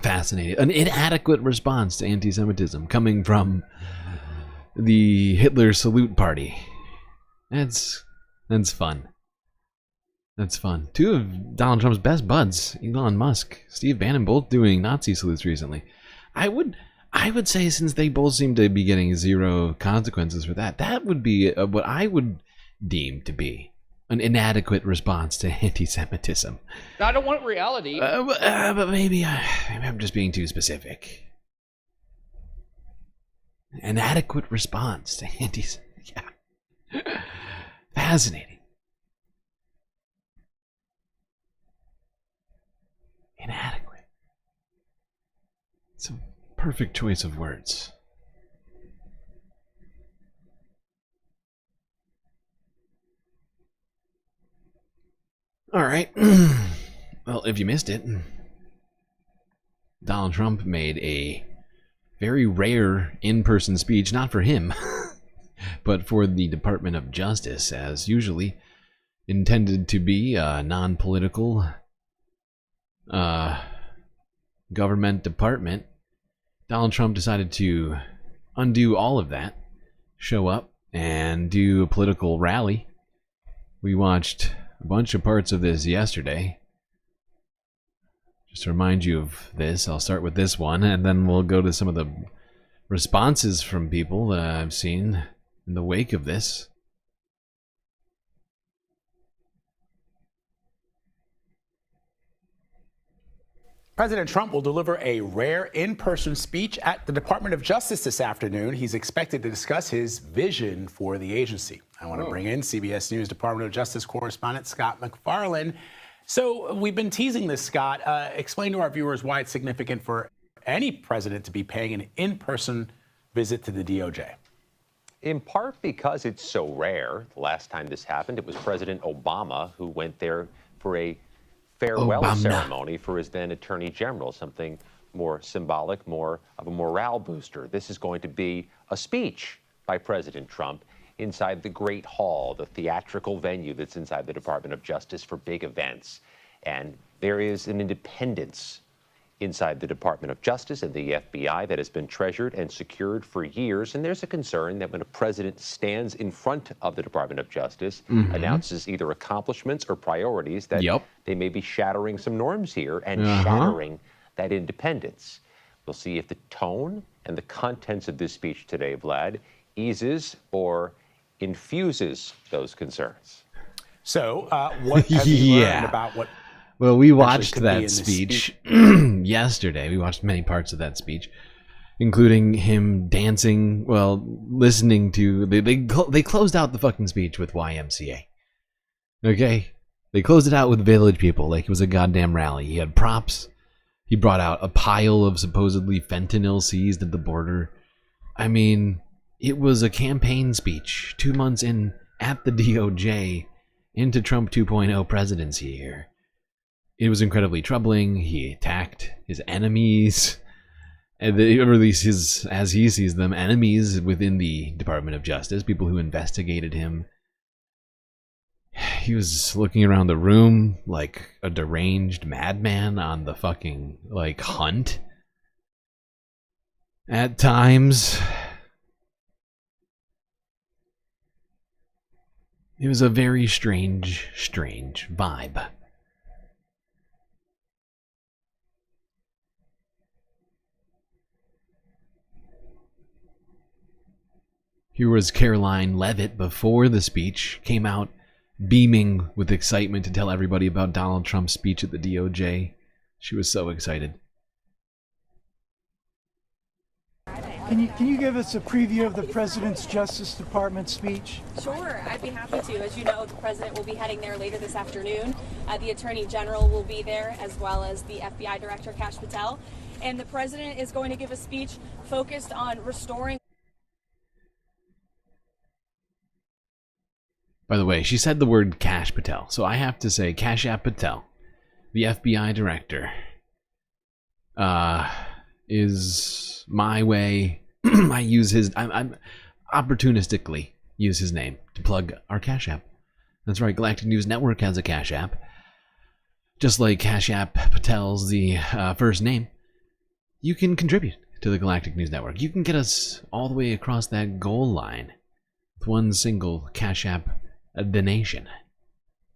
Fascinating. An inadequate response to anti-Semitism coming from the Hitler Salute Party. That's fun. That's fun. Two of Donald Trump's best buds, Elon Musk, Steve Bannon, both doing Nazi salutes recently. I would say, since they both seem to be getting zero consequences for that, that would be what I would deem to be an inadequate response to anti-Semitism.
I don't want reality.
But maybe I'm just being too specific. An adequate response to anti-Semitism. Yeah. Fascinating. Inadequate. It's a perfect choice of words. All right. Well, if you missed it, Donald Trump made a very rare in-person speech, not for him, but for the Department of Justice, as usually intended to be a non-political government department. Donald Trump decided to undo all of that, show up and do a political rally. We watched a bunch of parts of this yesterday. Just to remind you of this, I'll start with this one, and then we'll go to some of the responses from people that I've seen in the wake of this.
President Trump will deliver a rare in-person speech at the Department of Justice this afternoon. He's expected to discuss his vision for the agency. I want to bring in CBS News Department of Justice correspondent Scott MacFarlane. So we've been teasing this, Scott. Explain to our viewers why it's significant for any president to be paying an in-person visit to the DOJ.
In part because it's so rare. The last time this happened, it was President Obama who went there for a farewell ceremony for his then Attorney General, something more symbolic, more of a morale booster. This is going to be a speech by President Trump inside the Great Hall, the theatrical venue that's inside the Department of Justice for big events. And there is an independence inside the Department of Justice and the FBI that has been treasured and secured for years. And there's a concern that when a president stands in front of the Department of Justice, announces either accomplishments or priorities, that they may be shattering some norms here and shattering that independence. We'll see if the tone and the contents of this speech today, Vlad, eases or infuses those concerns.
So, what have you learned about what?
Well, we watched that speech yesterday. We watched many parts of that speech, including him dancing. Well, listening to they closed out the fucking speech with YMCA. Okay, they closed it out with Village People like it was a goddamn rally. He had props. He brought out a pile of supposedly fentanyl seized at the border. I mean, it was a campaign speech 2 months in at the DOJ into Trump 2.0 presidency here. It was incredibly troubling. He attacked his enemies, or at least his, as he sees them, enemies within the Department of Justice, people who investigated him. He was looking around the room like a deranged madman on the fucking, like, hunt. At times, it was a very strange vibe. Here was Caroline Leavitt before the speech, came out beaming with excitement to tell everybody about Donald Trump's speech at the DOJ. She was so excited.
Can you give us a preview of the President's Justice Department speech?
Sure, I'd be happy to. As you know, the President will be heading there later this afternoon. The Attorney General will be there, as well as the FBI Director, Kash Patel. And the President is going to give a speech focused on restoring...
By the way, she said the word Kash Patel, so I have to say Kash Patel, the FBI Director, is my way. I use his. I'm opportunistically use his name to plug our Cash App. That's right, Galactic News Network has a Cash App. Just like Cash App Patel's the first name, you can contribute to the Galactic News Network. You can get us all the way across that goal line with one single Cash App donation.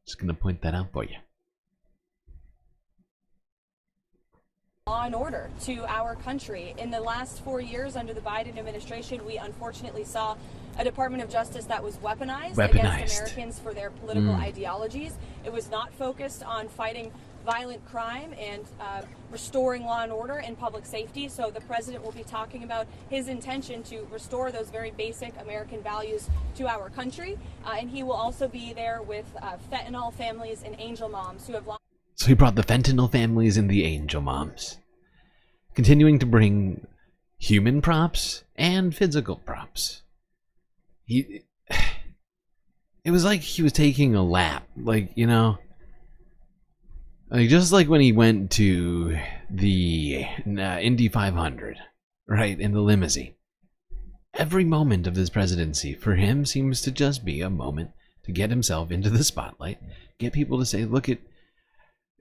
Just gonna point that out for you.
Law and order to our country. In the last 4 years under the Biden administration, we unfortunately saw a Department of Justice that was weaponized against Americans for their political ideologies. It was not focused on fighting violent crime and restoring law and order and public safety. So the President will be talking about his intention to restore those very basic American values to our country. And he will also be there with fentanyl families and angel moms who have lost...
So he brought the fentanyl families and the angel moms, continuing to bring human props and physical props. It was like he was taking a lap, like, you know, like just like when he went to the Indy 500, right, in the limousine. Every moment of this presidency for him seems to just be a moment to get himself into the spotlight, get people to say, look at,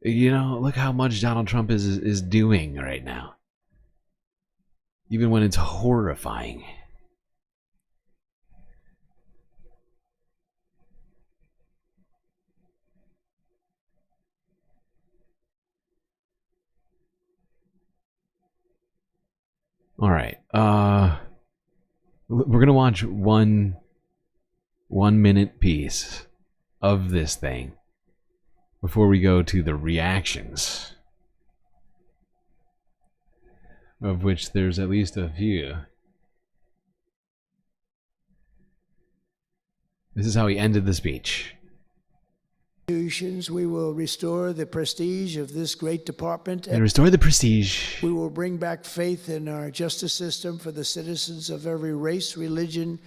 you know, look how much Donald Trump is doing right now. Even when it's horrifying. All right. We're going to watch one 1 minute piece of this thing before we go to the reactions, of which there's at least a few. This is how he ended the speech.
We will restore the prestige of this great department.
And restore the prestige.
We will bring back faith in our justice system for the citizens of every race, religion,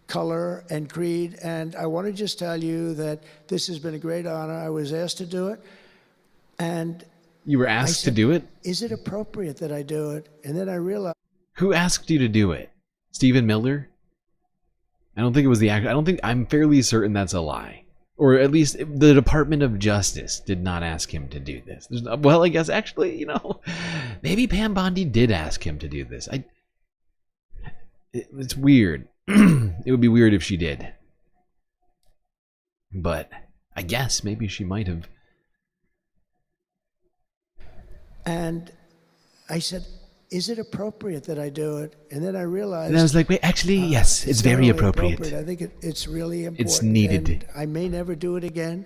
color, and creed. And I want to just tell you that this has been a great honor. I was asked to do it. And
you were asked to do it?
Is it appropriate that I do it? And then I realized...
Who asked you to do it? Stephen Miller? I don't think it was the actor. I'm fairly certain that's a lie. Or at least the Department of Justice did not ask him to do this. Well, I guess actually, maybe Pam Bondi did ask him to do this. It's weird. It would be weird if she did. But I guess maybe she might have.
And I said, is it appropriate that I do it? And then I realized...
And I was like, wait, actually, yes, it's very appropriate.
I think it's really important.
It's needed.
And I may never do it again.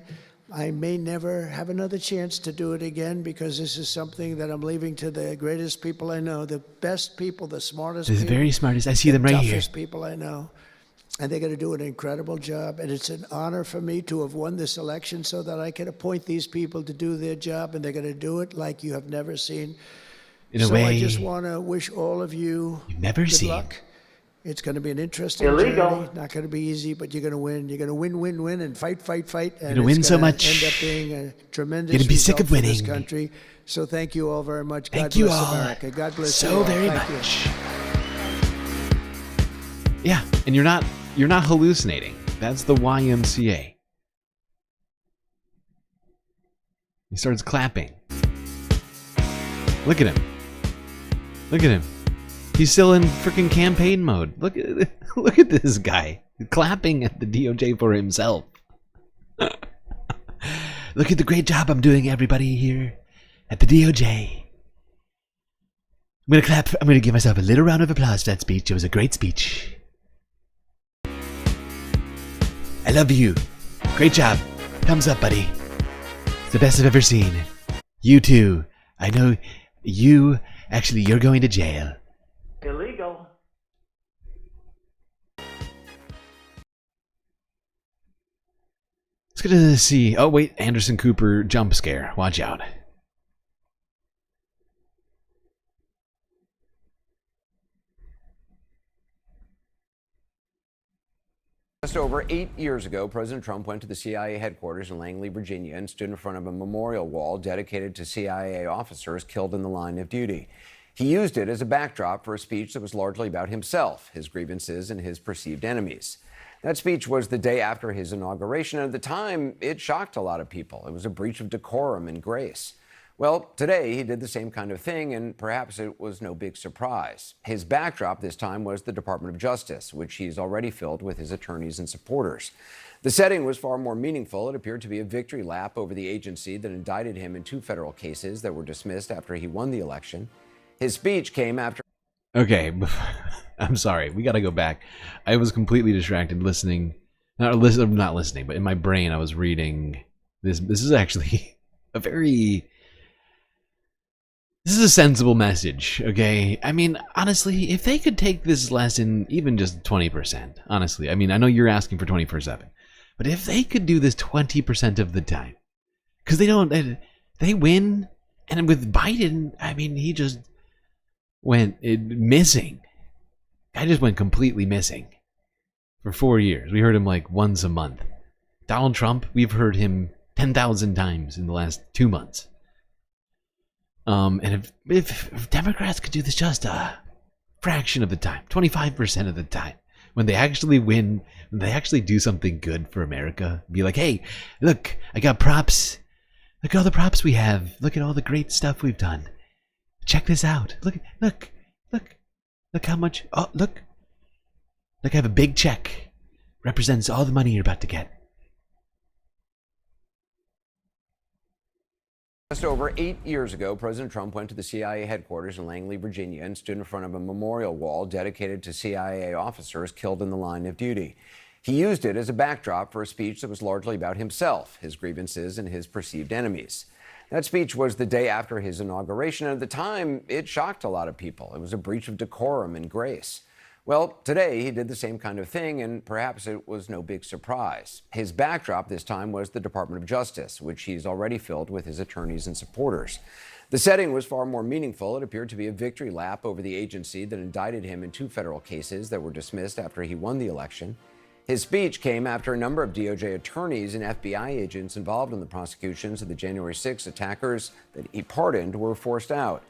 I may never have another chance to do it again because this is something that I'm leaving to the greatest people I know, the best people, the smartest people.
The very smartest. I see them right here.
The toughest people I know. And they're going to do an incredible job. And it's an honor for me to have won this election so that I can appoint these people to do their job. And they're going to do it like you have never seen.
In a way,
I just want to wish all of you good luck. It's going to be an interesting journey. Not going to be easy, but you're going to win. You're going to win, and fight. And
you're going to win so much.
End up being a tremendous
you're going to be sick of winning.
For this country. So thank you all very much.
Thank you all.
America. God bless
so
you all.
very
Thank
much. Yeah, and you're not hallucinating. That's the YMCA. He starts clapping. Look at him. Look at him. He's still in freaking campaign mode. Look at this guy clapping at the DOJ for himself. Look at the great job I'm doing, everybody here at the DOJ. I'm gonna clap. I'm gonna give myself a little round of applause for that speech. It was a great speech. I love you. Great job. Thumbs up, buddy. It's the best I've ever seen. You too. I know you. Actually, you're going to jail.
Illegal.
Let's go to see. Oh, wait. Anderson Cooper jump scare. Watch out.
Just over 8 years ago, President Trump went to the CIA headquarters in Langley, Virginia, and stood in front of a memorial wall dedicated to CIA officers killed in the line of duty. He used it as a backdrop for a speech that was largely about himself, his grievances, and his perceived enemies. That speech was the day after his inauguration, and at the time, it shocked a lot of people. It was a breach of decorum and grace. Well, today he did the same kind of thing, and perhaps it was no big surprise. His backdrop this time was the Department of Justice, which he's already filled with his attorneys and supporters. The setting was far more meaningful. It appeared to be a victory lap over the agency that indicted him in 2 federal cases that were dismissed after he won the election. His speech came after...
Okay, I'm sorry. We got to go back. I was completely distracted listening. Not listening, but in my brain I was reading this. This is actually a very... This is a sensible message, okay? I mean, honestly, if they could take this lesson even just 20%, honestly. I mean, I know you're asking for 24/7, but if they could do this 20% of the time, because they win, and with Biden, I mean, he just went missing. Guy just went completely missing for 4 years. We heard him like once a month. Donald Trump, we've heard him 10,000 times in the last 2 months. And if Democrats could do this just a fraction of the time, 25% of the time, when they actually win, when they actually do something good for America, be like, hey, look, I got props. Look at all the props we have. Look at all the great stuff we've done. Check this out. Look how much. Oh, look, I have a big check. Represents all the money you're about to get.
Just over 8 years ago, President Trump went to the CIA headquarters in Langley, Virginia, and stood in front of a memorial wall dedicated to CIA officers killed in the line of duty. He used it as a backdrop for a speech that was largely about himself, his grievances, and his perceived enemies. That speech was the day after his inauguration, and at the time, it shocked a lot of people. It was a breach of decorum and grace. Well, today he did the same kind of thing, and perhaps it was no big surprise. His backdrop this time was the Department of Justice, which he's already filled with his attorneys and supporters. The setting was far more meaningful. It appeared to be a victory lap over the agency that indicted him in 2 federal cases that were dismissed after he won the election. His speech came after a number of DOJ attorneys and FBI agents involved in the prosecutions of the January 6 attackers that he pardoned were forced out.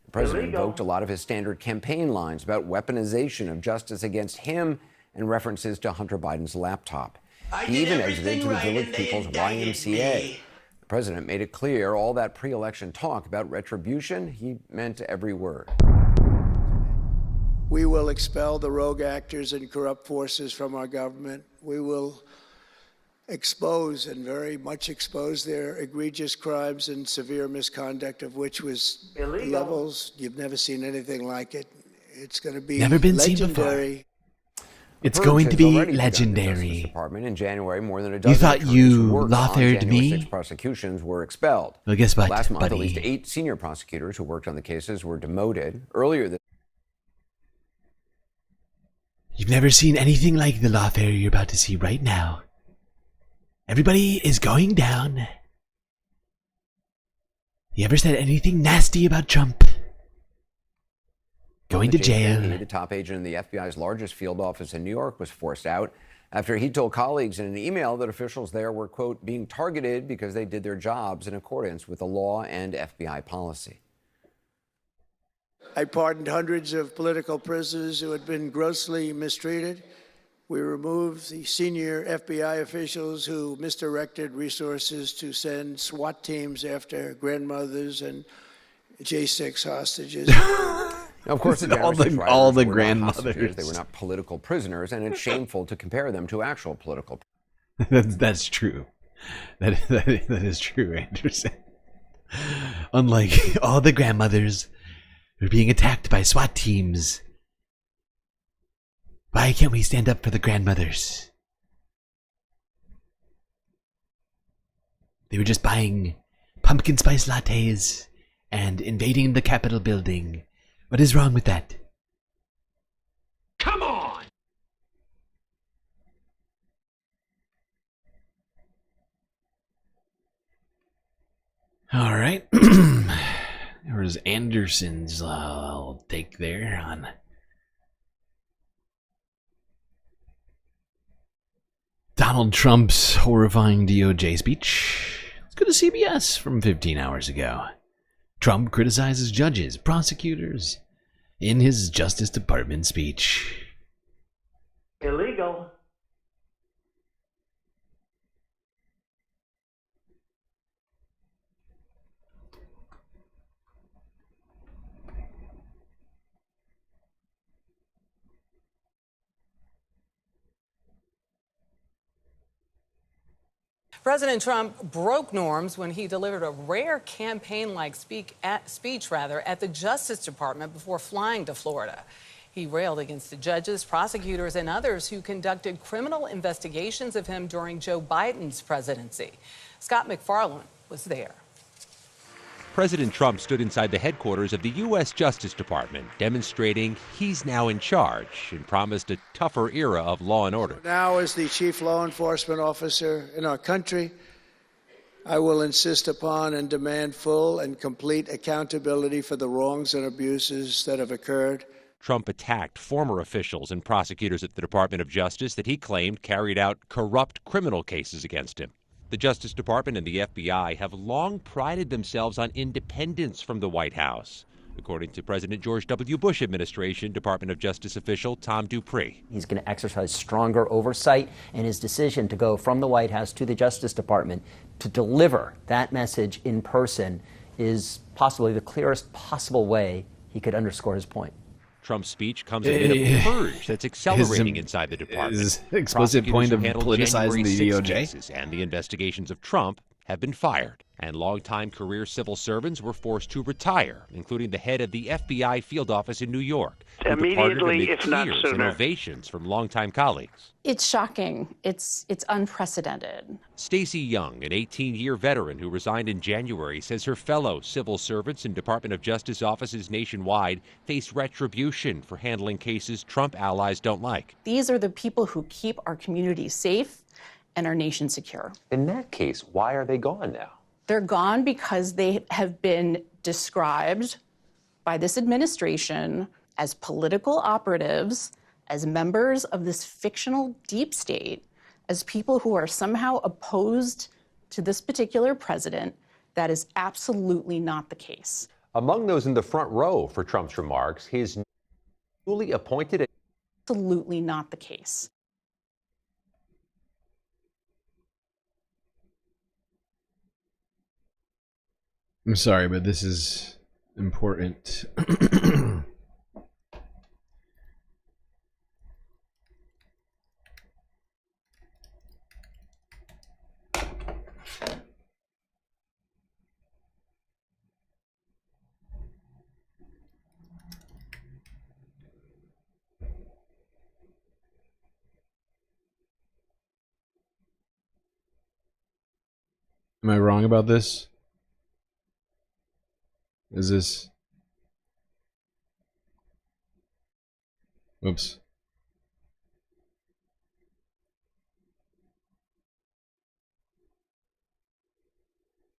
The president invoked a lot of his standard campaign lines about weaponization of justice against him and references to Hunter Biden's laptop. He even exited to the Village People's YMCA. The president made it clear all that pre-election talk about retribution, he meant every word.
We will expel the rogue actors and corrupt forces from our government. We will expose and very much expose their egregious crimes and severe misconduct, of which was illegal. Levels you've never seen anything like it. It's going to be
never been
legendary.
Seen before. It's going to be legendary.
Department in January, more than a dozen
you thought you
lawyered
me?
6 prosecutions were expelled.
Well, guess what,
Last month,
buddy?
at least 8 senior prosecutors who worked on the cases were demoted. Earlier this
You've never seen anything like the lawfare you're about to see right now. Everybody is going down. You ever said anything nasty about Trump? Going to jail.
The top agent in the FBI's largest field office in New York was forced out after he told colleagues in an email that officials there were, quote, being targeted because they did their jobs in accordance with the law and FBI policy.
I pardoned hundreds of political prisoners who had been grossly mistreated. We removed the senior FBI officials who misdirected resources to send SWAT teams after grandmothers and J6 hostages.
Now, of course,
all the grandmothers.
They were not political prisoners, and it's shameful to compare them to actual political prisoners.
That's true. That is true, Anderson. Unlike all the grandmothers who are being attacked by SWAT teams. Why can't we stand up for the grandmothers? They were just buying pumpkin spice lattes and invading the Capitol building. What is wrong with that?
Come on!
All right. There was Anderson's take there on Donald Trump's horrifying DOJ speech. Let's go to CBS from 15 hours ago. Trump criticizes judges, prosecutors in his Justice Department speech.
Illegal.
President Trump broke norms when he delivered a rare campaign-like speech at the Justice Department before flying to Florida. He railed against the judges, prosecutors, and others who conducted criminal investigations of him during Joe Biden's presidency. Scott McFarland was there.
President Trump stood inside the headquarters of the U.S. Justice Department, demonstrating he's now in charge and promised a tougher era of law and order.
Now, as the chief law enforcement officer in our country, I will insist upon and demand full and complete accountability for the wrongs and abuses that have occurred.
Trump attacked former officials and prosecutors at the Department of Justice that he claimed carried out corrupt criminal cases against him. The Justice Department and the FBI have long prided themselves on independence from the White House, according to President George W. Bush administration Department of Justice official Tom Dupree.
He's going to exercise stronger oversight, and his decision to go from the White House to the Justice Department to deliver that message in person is possibly the clearest possible way he could underscore his point.
Trump's speech comes amid a purge that's accelerating inside the department.
His explicit point of politicizing the DOJ?
And the investigations of Trump have been fired. And longtime career civil servants were forced to retire, including the head of the FBI field office in New York.
Immediately, if not
tears
sooner.
and ovations from longtime colleagues.
It's shocking. It's unprecedented.
Stacey Young, an 18-year veteran who resigned in January, says her fellow civil servants in Department of Justice offices nationwide face retribution for handling cases Trump allies don't like.
These are the people who keep our communities safe and our nation secure.
In that case, why are they gone now?
They're gone because they have been described by this administration as political operatives, as members of this fictional deep state, as people who are somehow opposed to this particular president. That is absolutely not the case.
Among those in the front row for Trump's remarks, his newly appointed...
Absolutely not the case.
I'm sorry, but this is important. Am I wrong about this? Is this... Oops.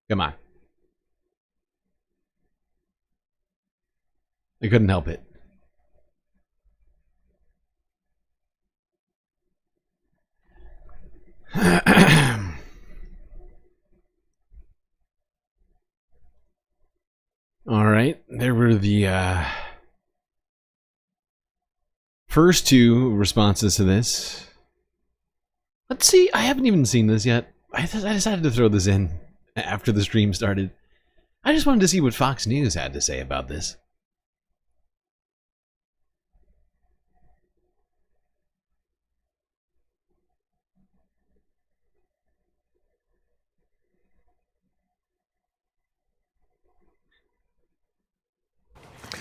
Come on. I couldn't help it. All right, there were the first two responses to this. Let's see, I haven't even seen this yet. I decided to throw this in after the stream started. I just wanted to see what Fox News had to say about this.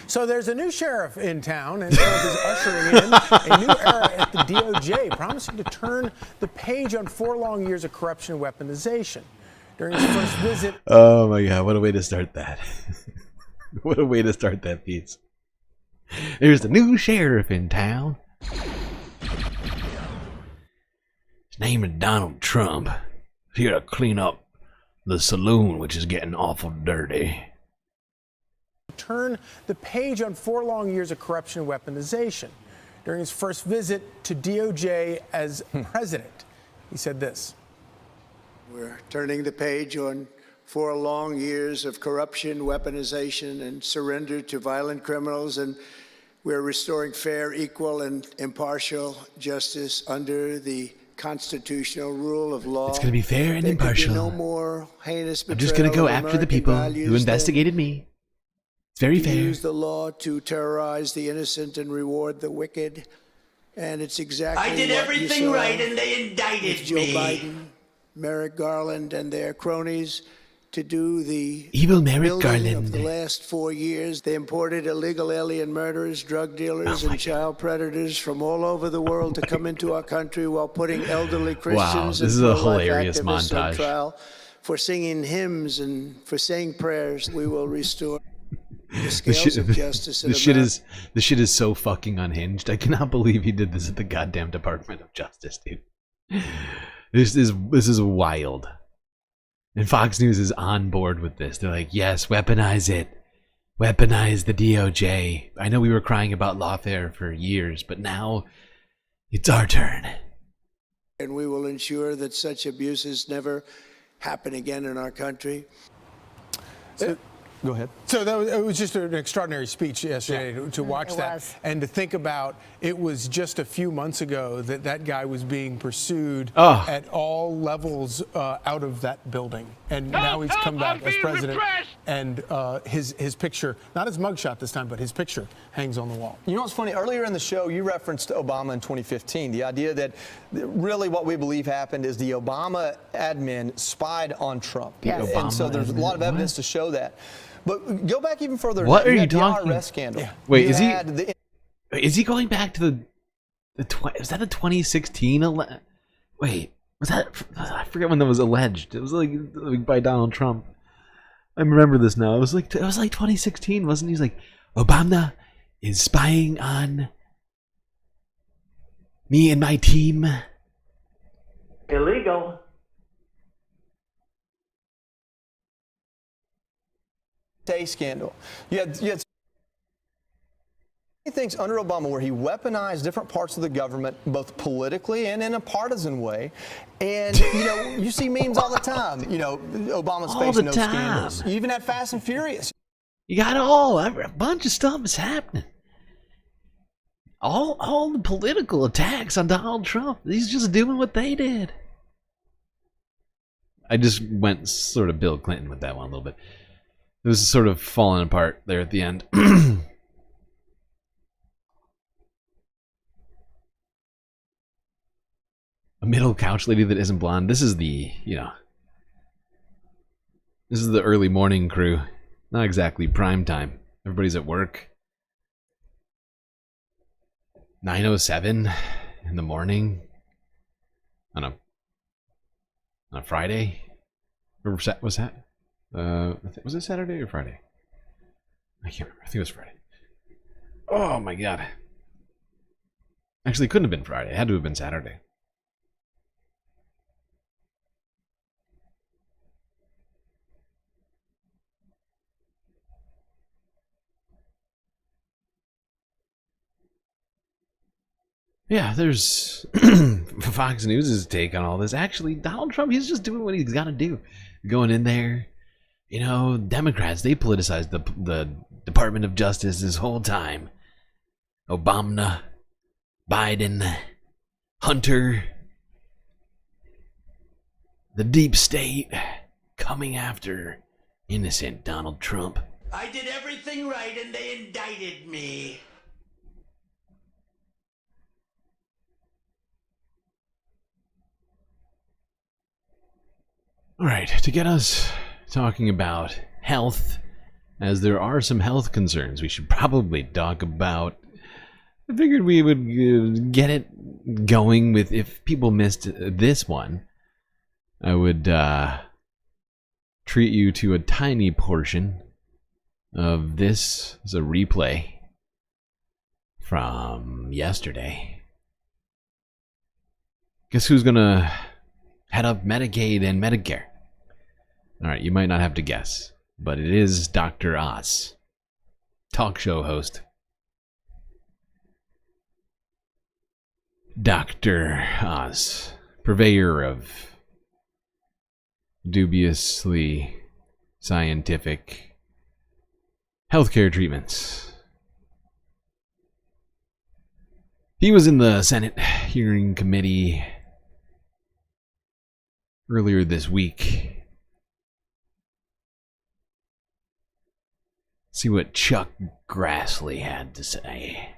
So there's a new sheriff in town, and Trump is ushering in a new era at the DOJ, promising to turn the page on 4 long years of corruption and weaponization. During his first visit...
Oh my god, what a way to start that. What a way to start that piece. There's the new sheriff in town. His name is Donald Trump. He's here to clean up the saloon, which is getting awful dirty.
Turn the page on 4 long years of corruption and weaponization. During his first visit to DOJ as president, he said this.
We're turning the page on 4 long years of corruption, weaponization, and surrender to violent criminals, and we're restoring fair, equal, and impartial justice under the constitutional rule of law.
It's going to be fair and impartial.
No more heinous
I'm just going to go after the people who investigated me. It's very fair.
Use the law to terrorize the innocent and reward the wicked, and it's exactly
I did everything right, and they indicted
Joe Biden, Merrick Garland, and their cronies to do the
evil Merrick
building
Garland
of the last 4 years. They imported illegal alien murderers, drug dealers, and child predators from all over the world to come into our country while putting elderly Christians
wow, this
and
is a
pro-life
hilarious
activists on
montage.
trial for singing hymns and for saying prayers. We will restore the scales of justice in America.
This shit is so fucking unhinged. I cannot believe he did this at the goddamn Department of Justice, dude. This is wild. And Fox News is on board with this. They're like, yes, weaponize it. Weaponize the DOJ. I know we were crying about lawfare for years, but now it's our turn.
And we will ensure that such abuses never happen again in our country.
Go ahead. So it was just an extraordinary speech yesterday to watch that and to think about. It was just a few months ago that guy was being pursued at all levels out of that building, and now he's come back as president. And his picture, not his mugshot this time, but his picture hangs on the wall.
You know what's funny? Earlier in the show, you referenced Obama in 2015. The idea that really what we believe happened is the Obama admin spied on Trump.
Yes.
And so there's a lot of evidence to show that. But go back even further.
What are you
the
talking?
IRS scandal.
Yeah. Wait, is he going back to the was that the 2016? Wait, was that? I forget when that was alleged. It was like by Donald Trump. I remember this now. It was like 2016, wasn't he? He's like, Obama is spying on me and my team.
Illegal. Scandal. You had things under Obama where he weaponized different parts of the government, both politically and in a partisan way. And, you see memes all the time. Obama's facing no scandals. You even had Fast and Furious.
You got a bunch of stuff is happening. All the political attacks on Donald Trump. He's just doing what they did. I just went sort of Bill Clinton with that one a little bit. It was sort of falling apart there at the end. A middle couch lady that isn't blonde. This is the, this is the early morning crew. Not exactly prime time. Everybody's at work. 9:07 in the morning on a Friday. Or was that? Was it Saturday or Friday? I can't remember. I think it was Friday. Oh my god. Actually, it couldn't have been Friday. It had to have been Saturday. Yeah, there's Fox News' take on all this. Actually, Donald Trump, he's just doing what he's got to do. Going in there, Democrats, they politicized the Department of Justice this whole time. Obama, Biden, Hunter, the deep state coming after innocent Donald Trump.
I did everything right and they indicted me.
All right, to get us talking about health, as there are some health concerns we should probably talk about. I figured we would get it going with, if people missed this one, I would treat you to a tiny portion of this as a replay from yesterday. Guess who's gonna head up Medicaid and Medicare? Alright, you might not have to guess, but it is Dr. Oz, talk show host. Dr. Oz, purveyor of dubiously scientific healthcare treatments. He was in the Senate hearing committee earlier this week. See what Chuck Grassley had to say.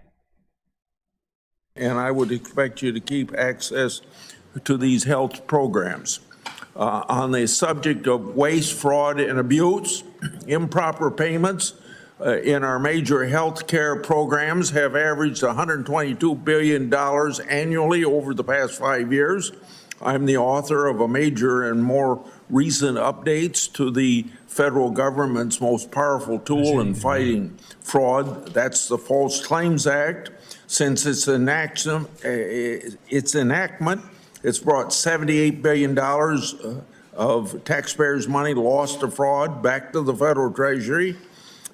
And I would expect you to keep access to these health programs. On the subject of waste, fraud, and abuse, improper payments in our major health care programs have averaged $122 billion annually over the past 5 years. I'm the author of a major and more recent updates to the federal government's most powerful tool in fighting fraud. That's the False Claims Act. Since its enactment, it's brought $78 billion of taxpayers' money lost to fraud back to the federal treasury.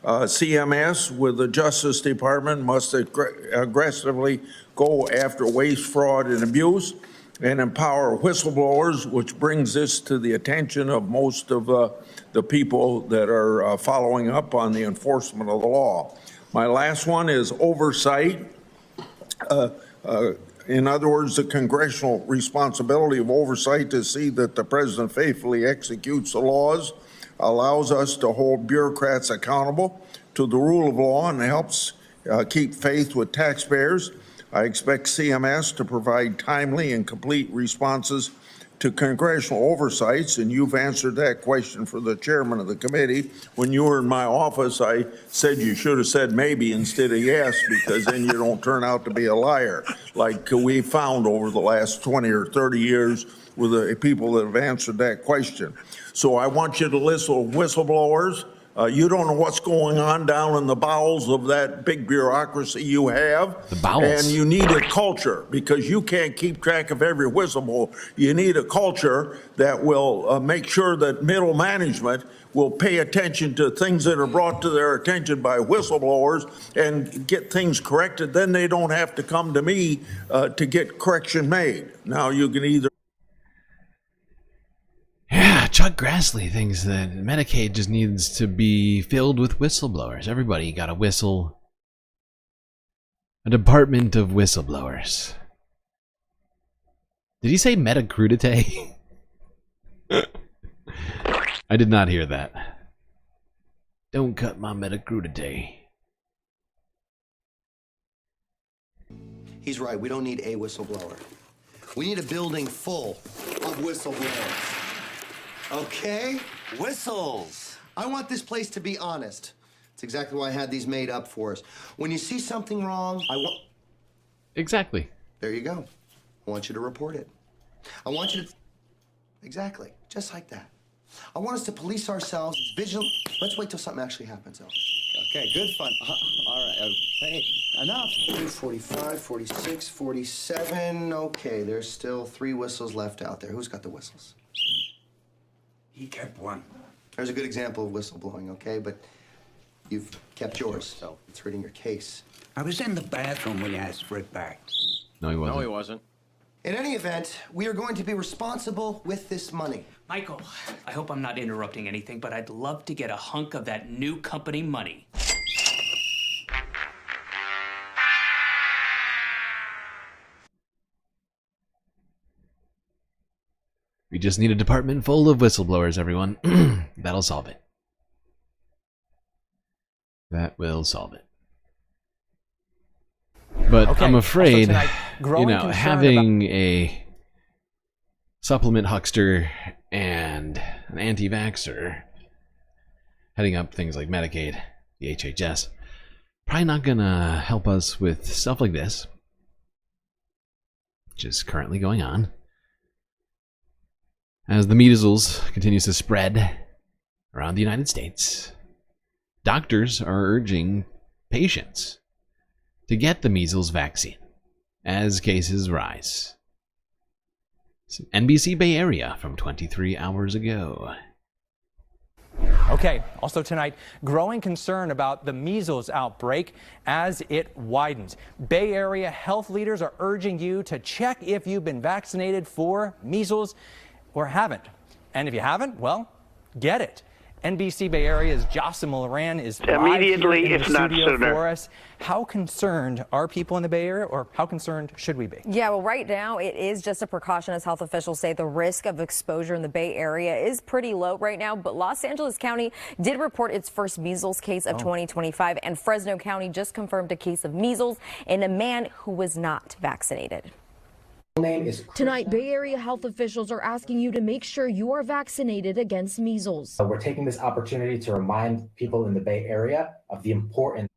CMS, with the Justice Department, must aggressively go after waste, fraud, and abuse, and empower whistleblowers, which brings this to the attention of most of the people that are following up on the enforcement of the law. My last one is oversight. In other words, the congressional responsibility of oversight to see that the president faithfully executes the laws allows us to hold bureaucrats accountable to the rule of law and helps keep faith with taxpayers. I expect CMS to provide timely and complete responses to congressional oversights, and you've answered that question for the chairman of the committee. When you were in my office, I said you should have said maybe instead of yes, because then you don't turn out to be a liar, like we found over the last 20 or 30 years with the people that have answered that question. So I want you to listen to whistleblowers. You don't know what's going on down in the bowels of that big bureaucracy you have.
The bowels.
And you need a culture, because you can't keep track of every whistleblower. You need a culture that will make sure that middle management will pay attention to things that are brought to their attention by whistleblowers and get things corrected. Then they don't have to come to me to get correction made. Now you can either...
Yeah, Chuck Grassley thinks that Medicaid just needs to be filled with whistleblowers. Everybody got a whistle. A department of whistleblowers. Did he say metacrudite? I did not hear that. Don't cut my Metacrudiday.
He's right. We don't need a whistleblower. We need a building full of whistleblowers. Okay? Whistles. I want this place to be honest. It's exactly why I had these made up for us. When you see something wrong, I want...
Exactly.
There you go. I want you to report it. I want you to... Exactly. Just like that. I want us to police ourselves, vigilant... Let's wait till something actually happens, though. Okay, good fun. All right. Hey, enough. 45, 46, 47. Okay, there's still 3 whistles left out there. Who's got the whistles?
He kept one.
There's a good example of whistleblowing, okay? But you've kept yours, so it's hurting your case.
I was in the bathroom when you asked for it back.
No, he wasn't.
No, he wasn't.
In any event, we are going to be responsible with this money.
Michael, I hope I'm not interrupting anything, but I'd love to get a hunk of that new company money.
We just need a department full of whistleblowers, everyone. That'll solve it. That will solve it. But
okay,
I'm afraid,
tonight,
having a supplement huckster and an anti-vaxxer heading up things like Medicaid, the HHS, probably not gonna help us with stuff like this, which is currently going on. As the measles continues to spread around the United States, doctors are urging patients to get the measles vaccine as cases rise. NBC Bay Area from 23 hours ago.
Okay, also tonight, growing concern about the measles outbreak as it widens. Bay Area health leaders are urging you to check if you've been vaccinated for measles or haven't. And if you haven't, well, get it. NBC Bay Area's Jocelyn Moran is
immediately,
live here in
if
the
not
studio
sooner.
for us. How concerned are people in the Bay Area, or how concerned should we be?
Yeah, well, right now it is just a precaution, as health officials say. The risk of exposure in the Bay Area is pretty low right now, but Los Angeles County did report its first measles case of 2025, and Fresno County just confirmed a case of measles in a man who was not vaccinated.
Tonight, Bay Area health officials are asking you to make sure you are vaccinated against measles.
We're taking this opportunity to remind people in the Bay Area of the importance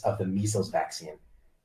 of the measles vaccine.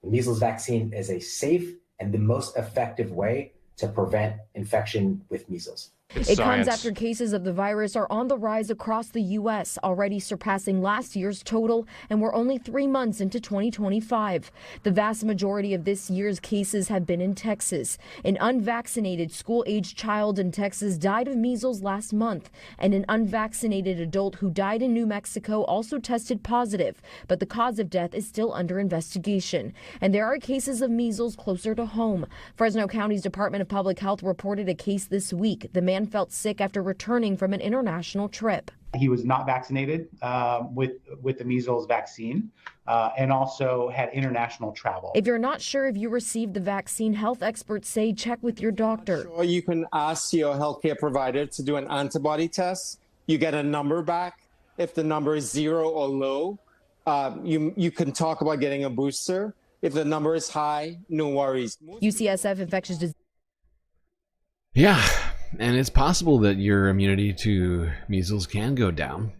The measles vaccine is a safe and the most effective way to prevent infection with measles.
It comes after cases of the virus are on the rise across the U.S., already surpassing last year's total, and we're only 3 months into 2025. The vast majority of this year's cases have been in Texas. An unvaccinated school-aged child in Texas died of measles last month, and an unvaccinated adult who died in New Mexico also tested positive, but the cause of death is still under investigation. And there are cases of measles closer to home. Fresno County's Department of Public Health reported a case this week. The man felt sick after returning from an international trip.
He was not vaccinated with the measles vaccine and also had international travel.
If you're not sure if you received the vaccine, health experts say check with your doctor.
Or you can ask your healthcare provider to do an antibody test. You get a number back. If the number is 0 or low, you can talk about getting a booster. If the number is high, no worries.
UCSF infectious disease.
Yeah, and it's possible that your immunity to measles can go down.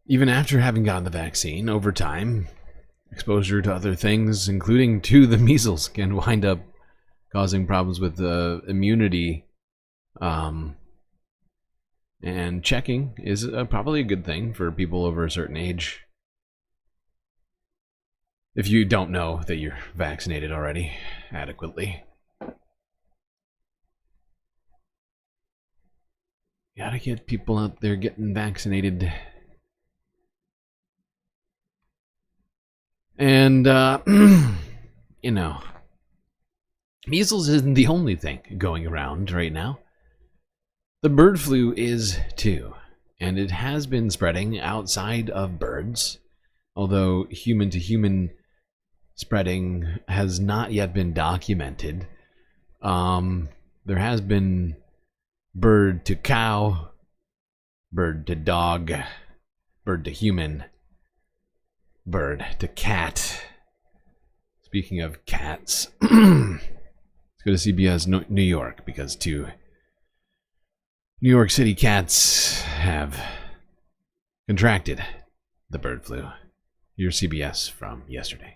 Even after having gotten the vaccine, over time, exposure to other things, including to the measles, can wind up causing problems with the immunity. And checking is probably a good thing for people over a certain age. If you don't know that you're vaccinated already adequately. You gotta get people out there getting vaccinated. And, you know, measles isn't the only thing going around right now. The bird flu is too, and it has been spreading outside of birds, although human-to-human spreading has not yet been documented. there has been bird to cow, bird to dog, bird to human, bird to cat. Speaking of cats, let's go to CBS New York, because 2 New York City cats have contracted the bird flu. Your CBS from yesterday.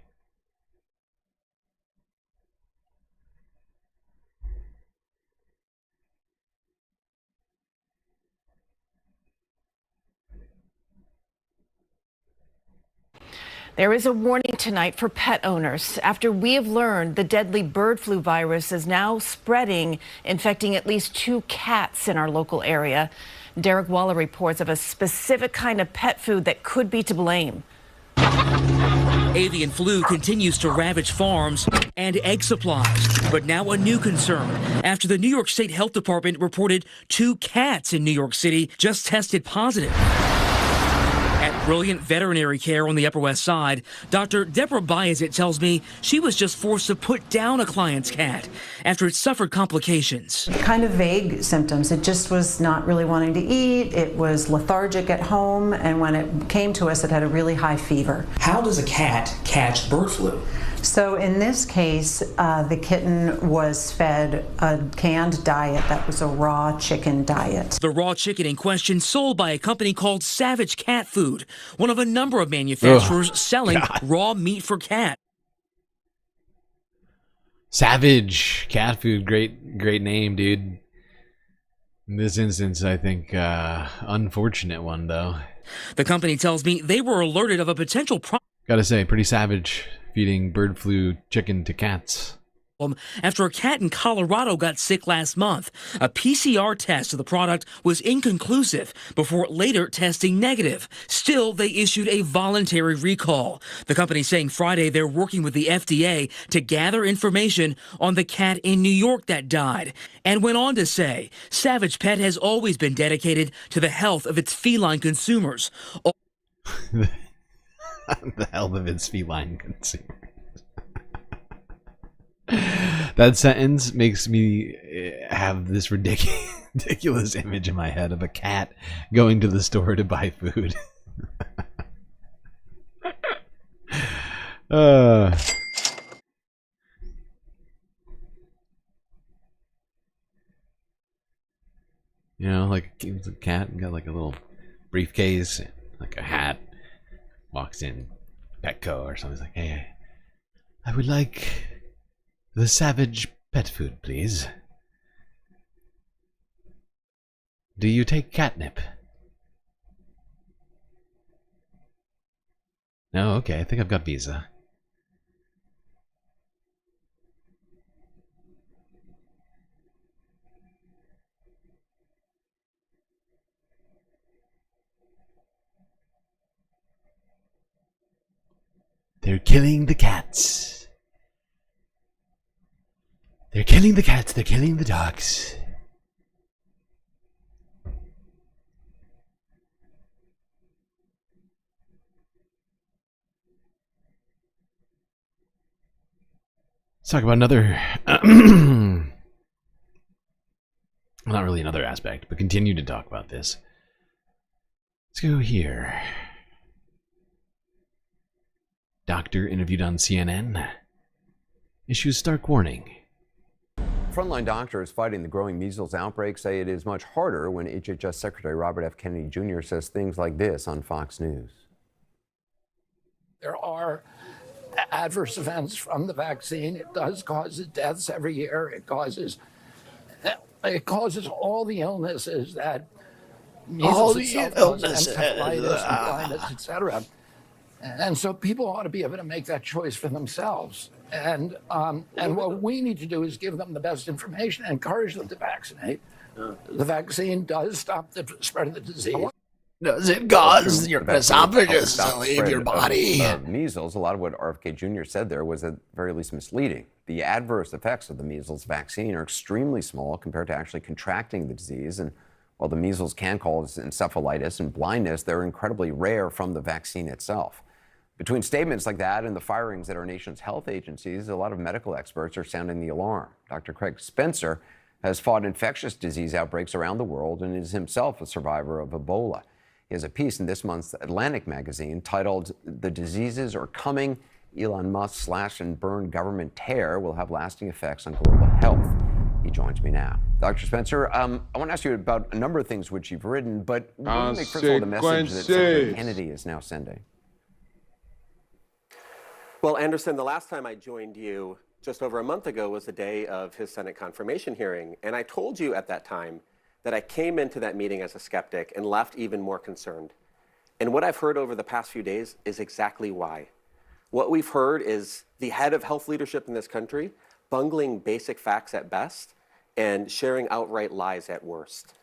There is a warning tonight for pet owners after we have learned the deadly bird flu virus is now spreading, infecting at least 2 cats in our local area. Derek Waller reports of a specific kind of pet food that could be to blame.
Avian flu continues to ravage farms and egg supplies, but now a new concern after the New York State Health Department reported 2 cats in New York City just tested positive. At Brilliant Veterinary Care on the Upper West Side, Dr. Deborah Bayezid tells me she was just forced to put down a client's cat after it suffered complications.
Kind of vague symptoms. It just was not really wanting to eat. It was lethargic at home, and when it came to us, it had a really high fever.
How does a cat catch bird flu?
So in this case, the kitten was fed a canned diet that was a raw chicken diet.
The raw chicken in question sold by a company called Savage Cat Food, one of a number of manufacturers selling raw meat for cat.
Savage Cat Food, great name, dude. In this instance, I think unfortunate one though.
The company tells me they were alerted of a potential problem.
Gotta say, pretty savage feeding bird flu chicken to cats.
After a cat in Colorado got sick last month. A PCR test of the product was inconclusive before later testing negative. Still, they issued a voluntary recall. The company saying Friday they're working with the FDA to gather information on the cat in New York that died, and went on to say Savage Pet has always been dedicated to the health of its feline consumers.
The health of its feline consumers. That sentence makes me have this ridiculous image in my head of a cat going to the store to buy food. You know, like a cat and got like a little briefcase, like a hat. Walks in Petco or something. He's like, hey, I would like the Savage pet food, please. Do you take catnip? No, okay, I think I've got Visa. They're killing the cats. They're killing the cats. They're killing the dogs. Let's talk about another... not really another aspect, but continue to talk about this. Let's go here. Doctor interviewed on CNN issues stark warning.
Frontline doctors fighting the growing measles outbreak say it is much harder when HHS Secretary Robert F. Kennedy Jr. says things like this on Fox News.
There are adverse events from the vaccine. It does cause deaths every year. It causes all the illnesses that measles itself causes, encephalitis, and blindness, etc. And so people ought to be able to make that choice for themselves. And what we need to do is give them the best information and encourage them to vaccinate. The vaccine does stop the spread of the disease.
Does it cause your esophagus to leave your body?
Measles, a lot of what RFK Jr. said there was at the very least misleading. The adverse effects of the measles vaccine are extremely small compared to actually contracting the disease. And while the measles can cause encephalitis and blindness, they're incredibly rare from the vaccine itself. Between statements like that and the firings at our nation's health agencies, a lot of medical experts are sounding the alarm. Dr. Craig Spencer has fought infectious disease outbreaks around the world and is himself a survivor of Ebola. He has a piece in this month's Atlantic magazine titled "The Diseases Are Coming. Elon Musk's slash and burn government tear will have lasting effects on global health." He joins me now. Dr. Spencer, I want to ask you about a number of things which you've written, but what do you make, first of all, the message that Senator Kennedy is now sending?
Well, Anderson, the last time I joined you just over a month ago was the day of his Senate confirmation hearing. And I told you at that time that I came into that meeting as a skeptic and left even more concerned. And what I've heard over the past few days is exactly why. What we've heard is the head of health leadership in this country bungling basic facts at best and sharing outright lies at worst.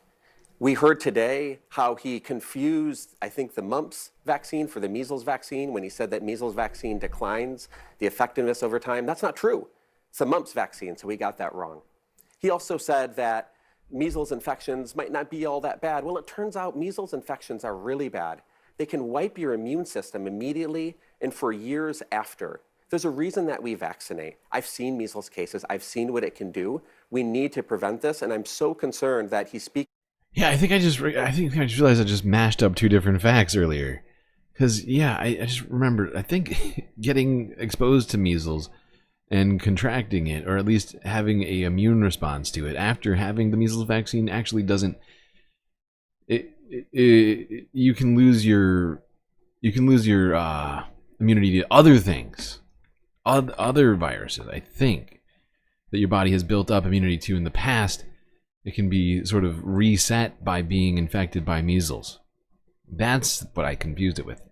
We heard today how he confused, I think, the mumps vaccine for the measles vaccine when he said that measles vaccine declines the effectiveness over time. That's not true. It's a mumps vaccine, so he got that wrong. He also said that measles infections might not be all that bad. Well, it turns out measles infections are really bad. They can wipe your immune system immediately and for years after. There's a reason that we vaccinate. I've seen measles cases. I've seen what it can do. We need to prevent this, and I'm so concerned that he speaks.
Yeah, I think I just realized I just mashed up two different facts earlier. Because, yeah, I just remember, I think getting exposed to measles and contracting it, or at least having a immune response to it after having the measles vaccine actually doesn't... You can lose your immunity to other things, other viruses, I think, that your body has built up immunity to in the past. It can be sort of reset by being infected by measles. That's what I confused it with.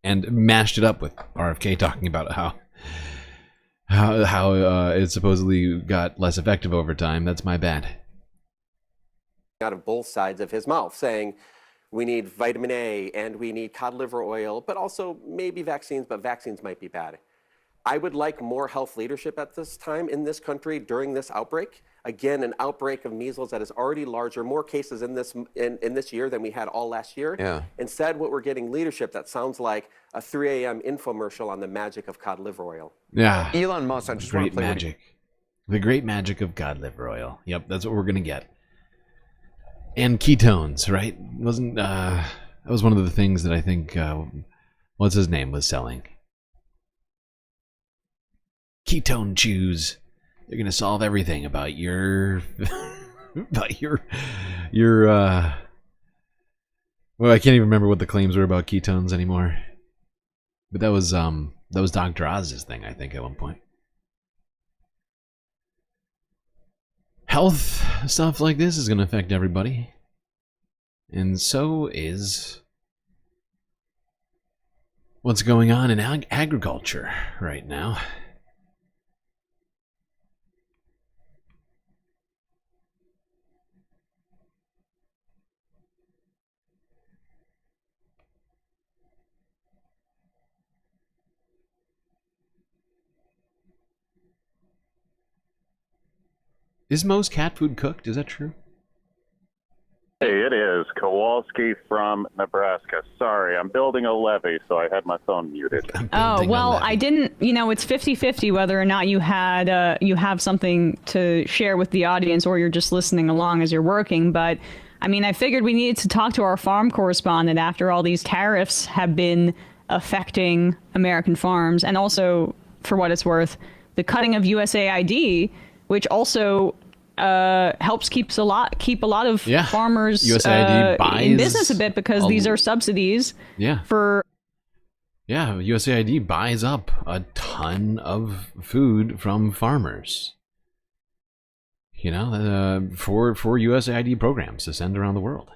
And mashed it up with RFK talking about how it supposedly got less effective over time. That's my bad.
Out of both sides of his mouth, saying we need vitamin A and we need cod liver oil, but also maybe vaccines, but vaccines might be bad. I would like more health leadership at this time in this country during this outbreak. Again, an outbreak of measles that is already larger, more cases in this year than we had all last year.
Yeah.
Instead, what we're getting leadership that sounds like a 3 a.m. infomercial on the magic of cod liver oil.
Yeah.
Elon Musk, I just want to play
magic. The great magic of cod liver oil. Yep, that's what we're going to get. And ketones, right? Wasn't that was one of the things that I think what's his name was selling. Ketone chews. They're gonna solve everything about your well, I can't even remember what the claims were about ketones anymore. But that was Dr. Oz's thing, I think, at one point. Health stuff like this is going to affect everybody. And so is what's going on in agriculture right now. Is most cat food cooked? Is that true?
Hey, it is. Kowalski from Nebraska. Sorry, I'm building a levee, so I had my phone muted.
Oh, well, I didn't, it's 50-50 whether or not you have something to share with the audience or you're just listening along as you're working. But, I figured we needed to talk to our farm correspondent after all these tariffs have been affecting American farms. And also, for what it's worth, the cutting of USAID, which also helps keep a lot of farmers in business a bit because these are subsidies.
USAID buys up a ton of food from farmers. For USAID programs to send around the world.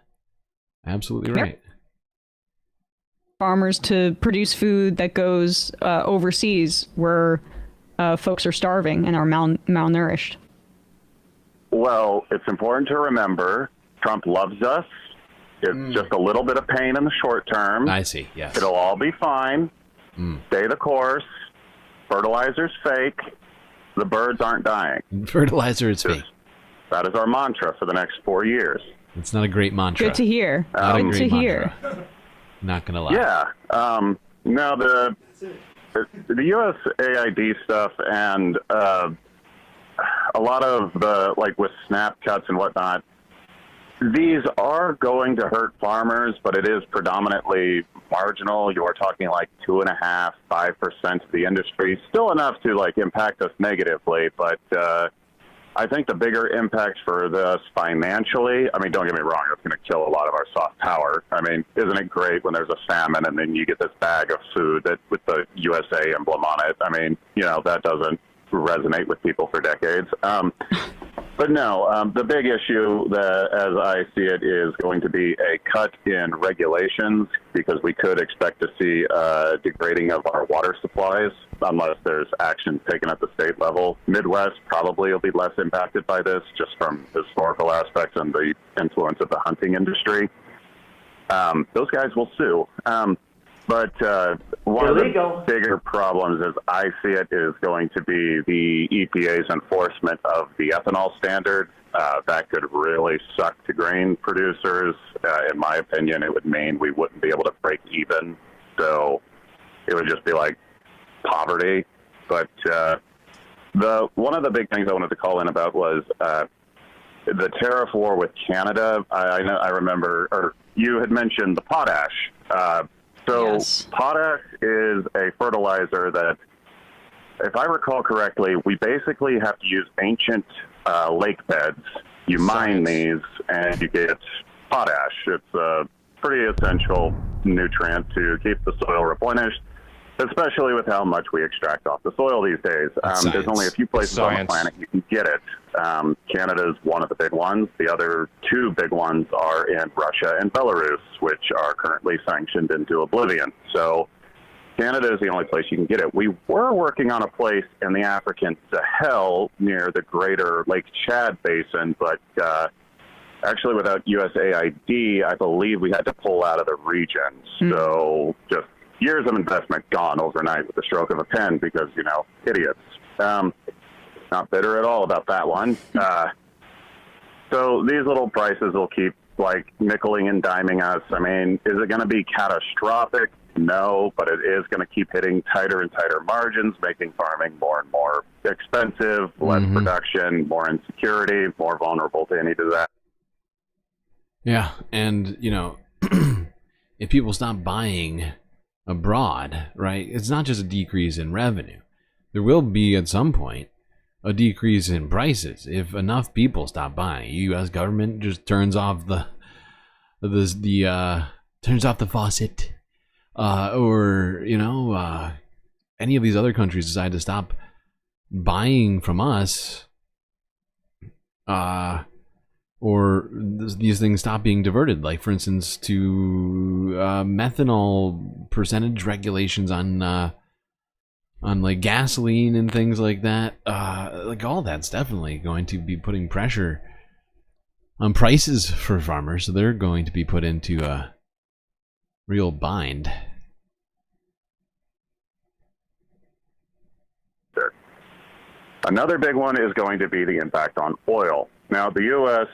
Absolutely right.
Yep. Farmers to produce food that goes overseas where folks are starving and are malnourished.
Well, it's important to remember Trump loves us. It's just a little bit of pain in the short term.
I see, yes.
It'll all be fine. Stay the course. Fertilizer's fake. The birds aren't dying.
Fertilizer is fake.
That is our mantra for the next 4 years.
It's not a great mantra.
Good to hear. Good to hear.
Not going to lie.
Yeah. Now, the USAID stuff and a lot of the, like with SNAP cuts and whatnot, these are going to hurt farmers, but it is predominantly marginal. You're talking like 2.5%, 5% of the industry. Still enough to like impact us negatively, but I think the bigger impact for this financially, I mean, don't get me wrong, it's going to kill a lot of our soft power. I mean, isn't it great when there's a famine and then you get this bag of food that with the USA emblem on it? I mean, you know, that doesn't resonate with people for decades. But no, the big issue, as I see it, is going to be a cut in regulations, because we could expect to see degrading of our water supplies unless there's action taken at the state level. Midwest probably will be less impacted by this, just from historical aspects and the influence of the hunting industry. Those guys will sue. But one of the bigger problems, as I see it, is going to be the EPA's enforcement of the ethanol standard. That could really suck to grain producers. In my opinion, it would mean we wouldn't be able to break even. So it would just be like poverty. But one of the big things I wanted to call in about was the tariff war with Canada. I remember, or you had mentioned the potash. So yes. Potash is a fertilizer that, if I recall correctly, we basically have to use ancient lake beds. You mine these and you get potash. It's a pretty essential nutrient to keep the soil replenished, especially with how much we extract off the soil these days. There's only a few places on the planet you can get it. Canada is one of the big ones. The other two big ones are in Russia and Belarus, which are currently sanctioned into oblivion. So Canada is the only place you can get it. We were working on a place in the African Sahel near the greater Lake Chad basin, but actually without USAID, I believe we had to pull out of the region. So just years of investment gone overnight with the stroke of a pen because, you know, idiots. Not bitter at all about that one. So these little prices will keep, like, nickeling and diming us. I mean, is it going to be catastrophic? No, but it is going to keep hitting tighter and tighter margins, making farming more and more expensive, less production, more insecurity, more vulnerable to any disaster.
Yeah, and, you know, if people stop buying abroad, right, it's not just a decrease in revenue. There will be, at some point, a decrease in prices if enough people stop buying. U.S. government just turns off turns off the faucet, or you know, any of these other countries decide to stop buying from us, or these things stop being diverted. Like, for instance, to methanol percentage regulations on like gasoline and things like that. Like, all that's definitely going to be putting pressure on prices for farmers. So they're going to be put into a real bind.
Another big one is going to be the impact on oil. Now, the U.S.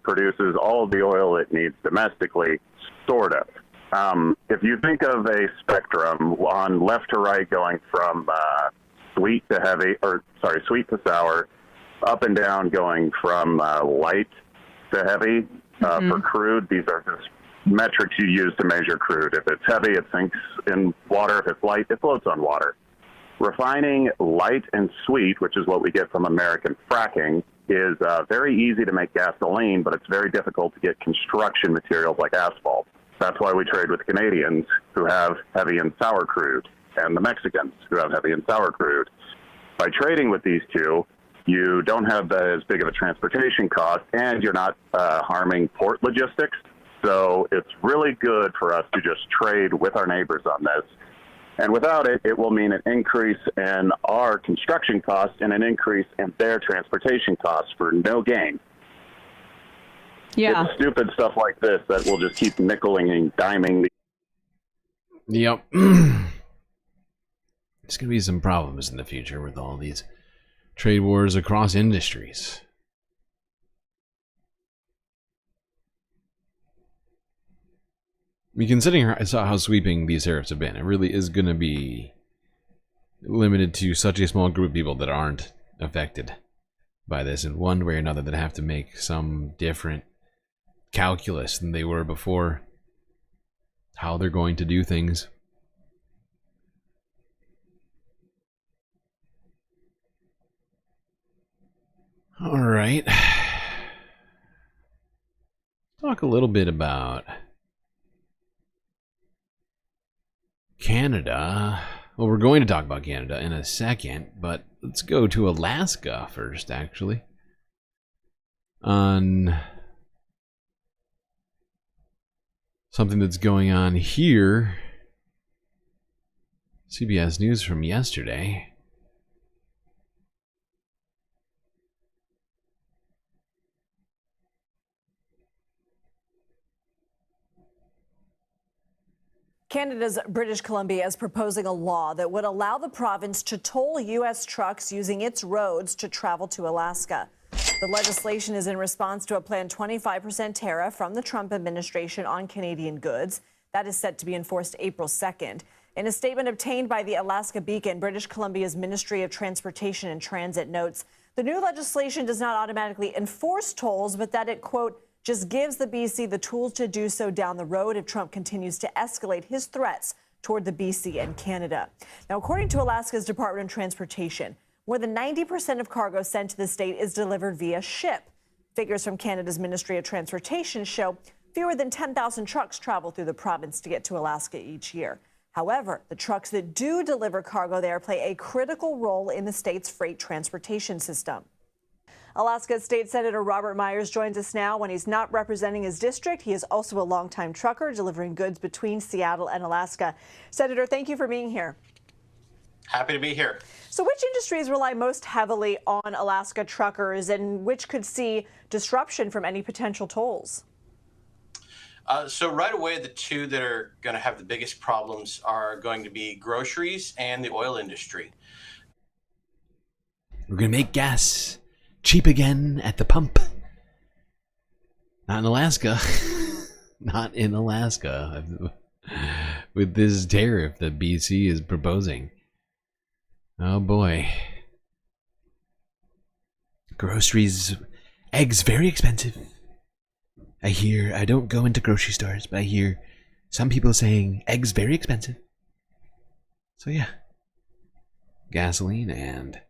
Produces all of the oil it needs domestically, sort of. If you think of a spectrum on left to right going from sweet to sour, up and down going from light to heavy for crude, these are just metrics you use to measure crude. If it's heavy, it sinks in water. If it's light, it floats on water. Refining light and sweet, which is what we get from American fracking, is very easy to make gasoline, but it's very difficult to get construction materials like asphalt. That's why we trade with the Canadians, who have heavy and sour crude, and the Mexicans, who have heavy and sour crude. By trading with these two, you don't have as big of a transportation cost, and you're not harming port logistics. So it's really good for us to just trade with our neighbors on this. And without it, it will mean an increase in our construction costs and an increase in their transportation costs for no gain.
Yeah.
It's stupid stuff like this that will just keep nickeling and diming.
Yep. There's going to be some problems in the future with all these trade wars across industries. I mean, considering how sweeping these tariffs have been, it really is going to be limited to such a small group of people that aren't affected. by this in one way or another that have to make some different calculus than they were before. How they're going to do things. All right. Talk a little bit about Canada. Well, we're going to talk about Canada in a second, but let's go to Alaska first, actually. On something that's going on here. CBS News from yesterday.
Canada's British Columbia is proposing a law that would allow the province to toll U.S. trucks using its roads to travel to Alaska. The legislation is in response to a planned 25% tariff from the Trump administration on Canadian goods. That is set to be enforced April 2nd. In a statement obtained by the Alaska Beacon, British Columbia's Ministry of Transportation and Transit notes the new legislation does not automatically enforce tolls, but that it, quote, just gives the BC the tools to do so down the road if Trump continues to escalate his threats toward the BC and Canada. Now, according to Alaska's Department of Transportation, more than 90% of cargo sent to the state is delivered via ship. Figures from Canada's Ministry of Transportation show fewer than 10,000 trucks travel through the province to get to Alaska each year. However, the trucks that do deliver cargo there play a critical role in the state's freight transportation system. Alaska State Senator Robert Myers joins us now. When he's not representing his district, he is also a longtime trucker delivering goods between Seattle and Alaska. Senator, thank you for being here.
Happy to be here.
So which industries rely most heavily on Alaska truckers and which could see disruption from any potential tolls?
So right away, the two that are going to have the biggest problems are going to be groceries and the oil industry.
We're going to make gas cheap again at the pump. Not in Alaska. Not in Alaska. With this tariff that BC is proposing. Oh boy. Groceries, eggs very expensive. I don't go into grocery stores, but I hear some people saying eggs very expensive. So yeah. Gasoline and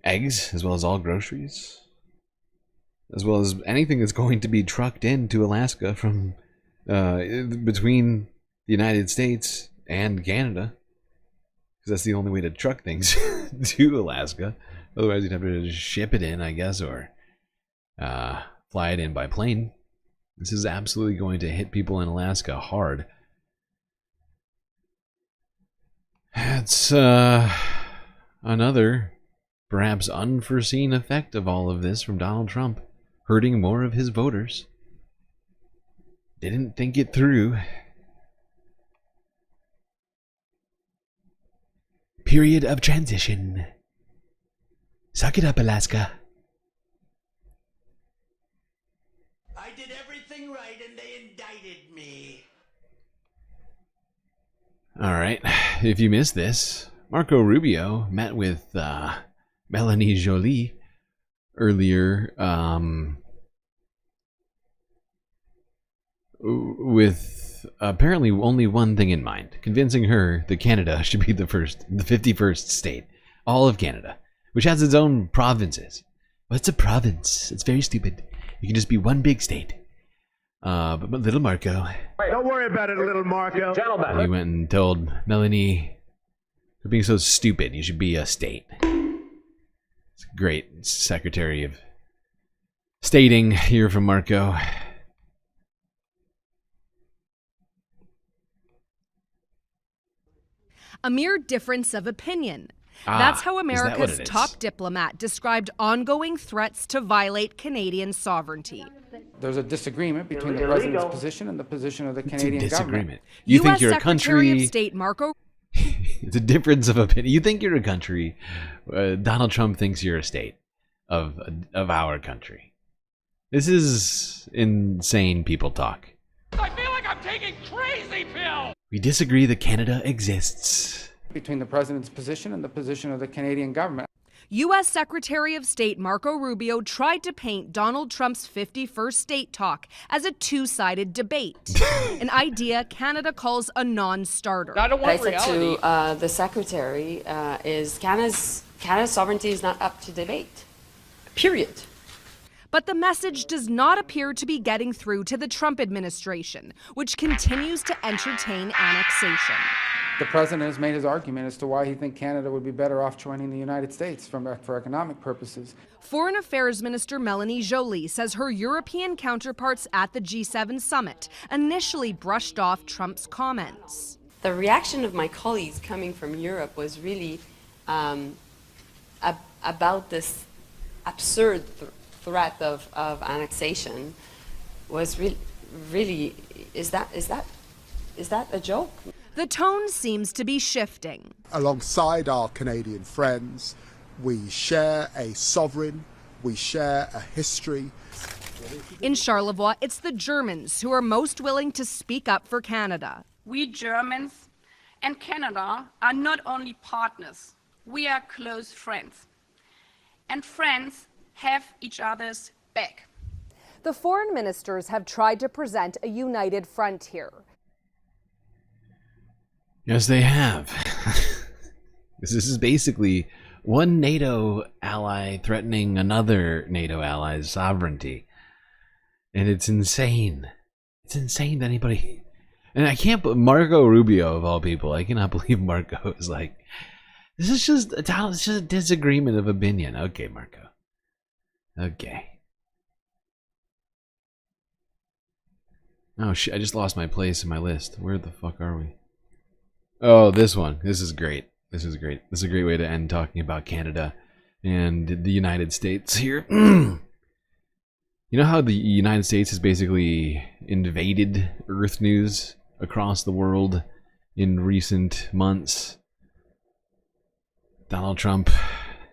eggs, as well as all groceries, as well as anything that's going to be trucked into Alaska from between the United States and Canada, because that's the only way to truck things to Alaska. Otherwise, you'd have to ship it in, I guess, or fly it in by plane. This is absolutely going to hit people in Alaska hard. That's another perhaps unforeseen effect of all of this from Donald Trump, hurting more of his voters. Didn't think it through. Period of transition. Suck it up, Alaska.
I did everything right and they indicted me.
Alright, if you missed this, Marco Rubio met with Melanie Joly earlier with apparently only one thing in mind, convincing her that Canada should be the 51st state, all of Canada, which has its own provinces. What's a province? It's very stupid. You can just be one big state. But little Marco...
Don't worry about it, little Marco. Gentlemen.
He went and told Melanie, for being so stupid, you should be a state. It's a great Secretary of Stating here from Marco.
A mere difference of opinion. That's how America's top diplomat described ongoing threats to violate Canadian sovereignty.
There's a disagreement between the president's position and the position of the Canadian government.
You think you're a
Secretary
country.
of State Marco.
It's a difference of opinion. You think you're a country. Donald Trump thinks you're a state of our country. This is insane people talk.
I feel like I'm taking crazy pills.
We disagree that Canada exists.
Between the president's position and the position of the Canadian government.
U.S. Secretary of State Marco Rubio tried to paint Donald Trump's 51st state talk as a two-sided debate, an idea Canada calls a non-starter.
I don't want reality. To the Secretary is Canada's sovereignty is not up to debate, period.
But the message does not appear to be getting through to the Trump administration, which continues to entertain annexation.
The president has made his argument as to why he thinks Canada would be better off joining the United States for economic purposes.
Foreign Affairs Minister Melanie Joly says her European counterparts at the G7 summit initially brushed off Trump's comments.
The reaction of my colleagues coming from Europe was really about this absurd threat of annexation. Was really is that a joke?
The tone seems to be shifting.
Alongside our Canadian friends, we share a sovereign, we share a history.
In Charlevoix, it's the Germans who are most willing to speak up for Canada.
We Germans and Canada are not only partners, we are close friends. And friends have each other's back.
The foreign ministers have tried to present a united front here.
Yes, they have. This is basically one NATO ally threatening another NATO ally's sovereignty. And it's insane. It's insane that anybody... And I can't... Marco Rubio, of all people, I cannot believe Marco is like... This is just a disagreement of opinion. Okay, Marco. Okay. Oh, shit, I just lost my place in my list. Where the fuck are we? Oh, this one. This is great. This is great. This is a great way to end talking about Canada and the United States here. You know how the United States has basically invaded Earth news across the world in recent months? Donald Trump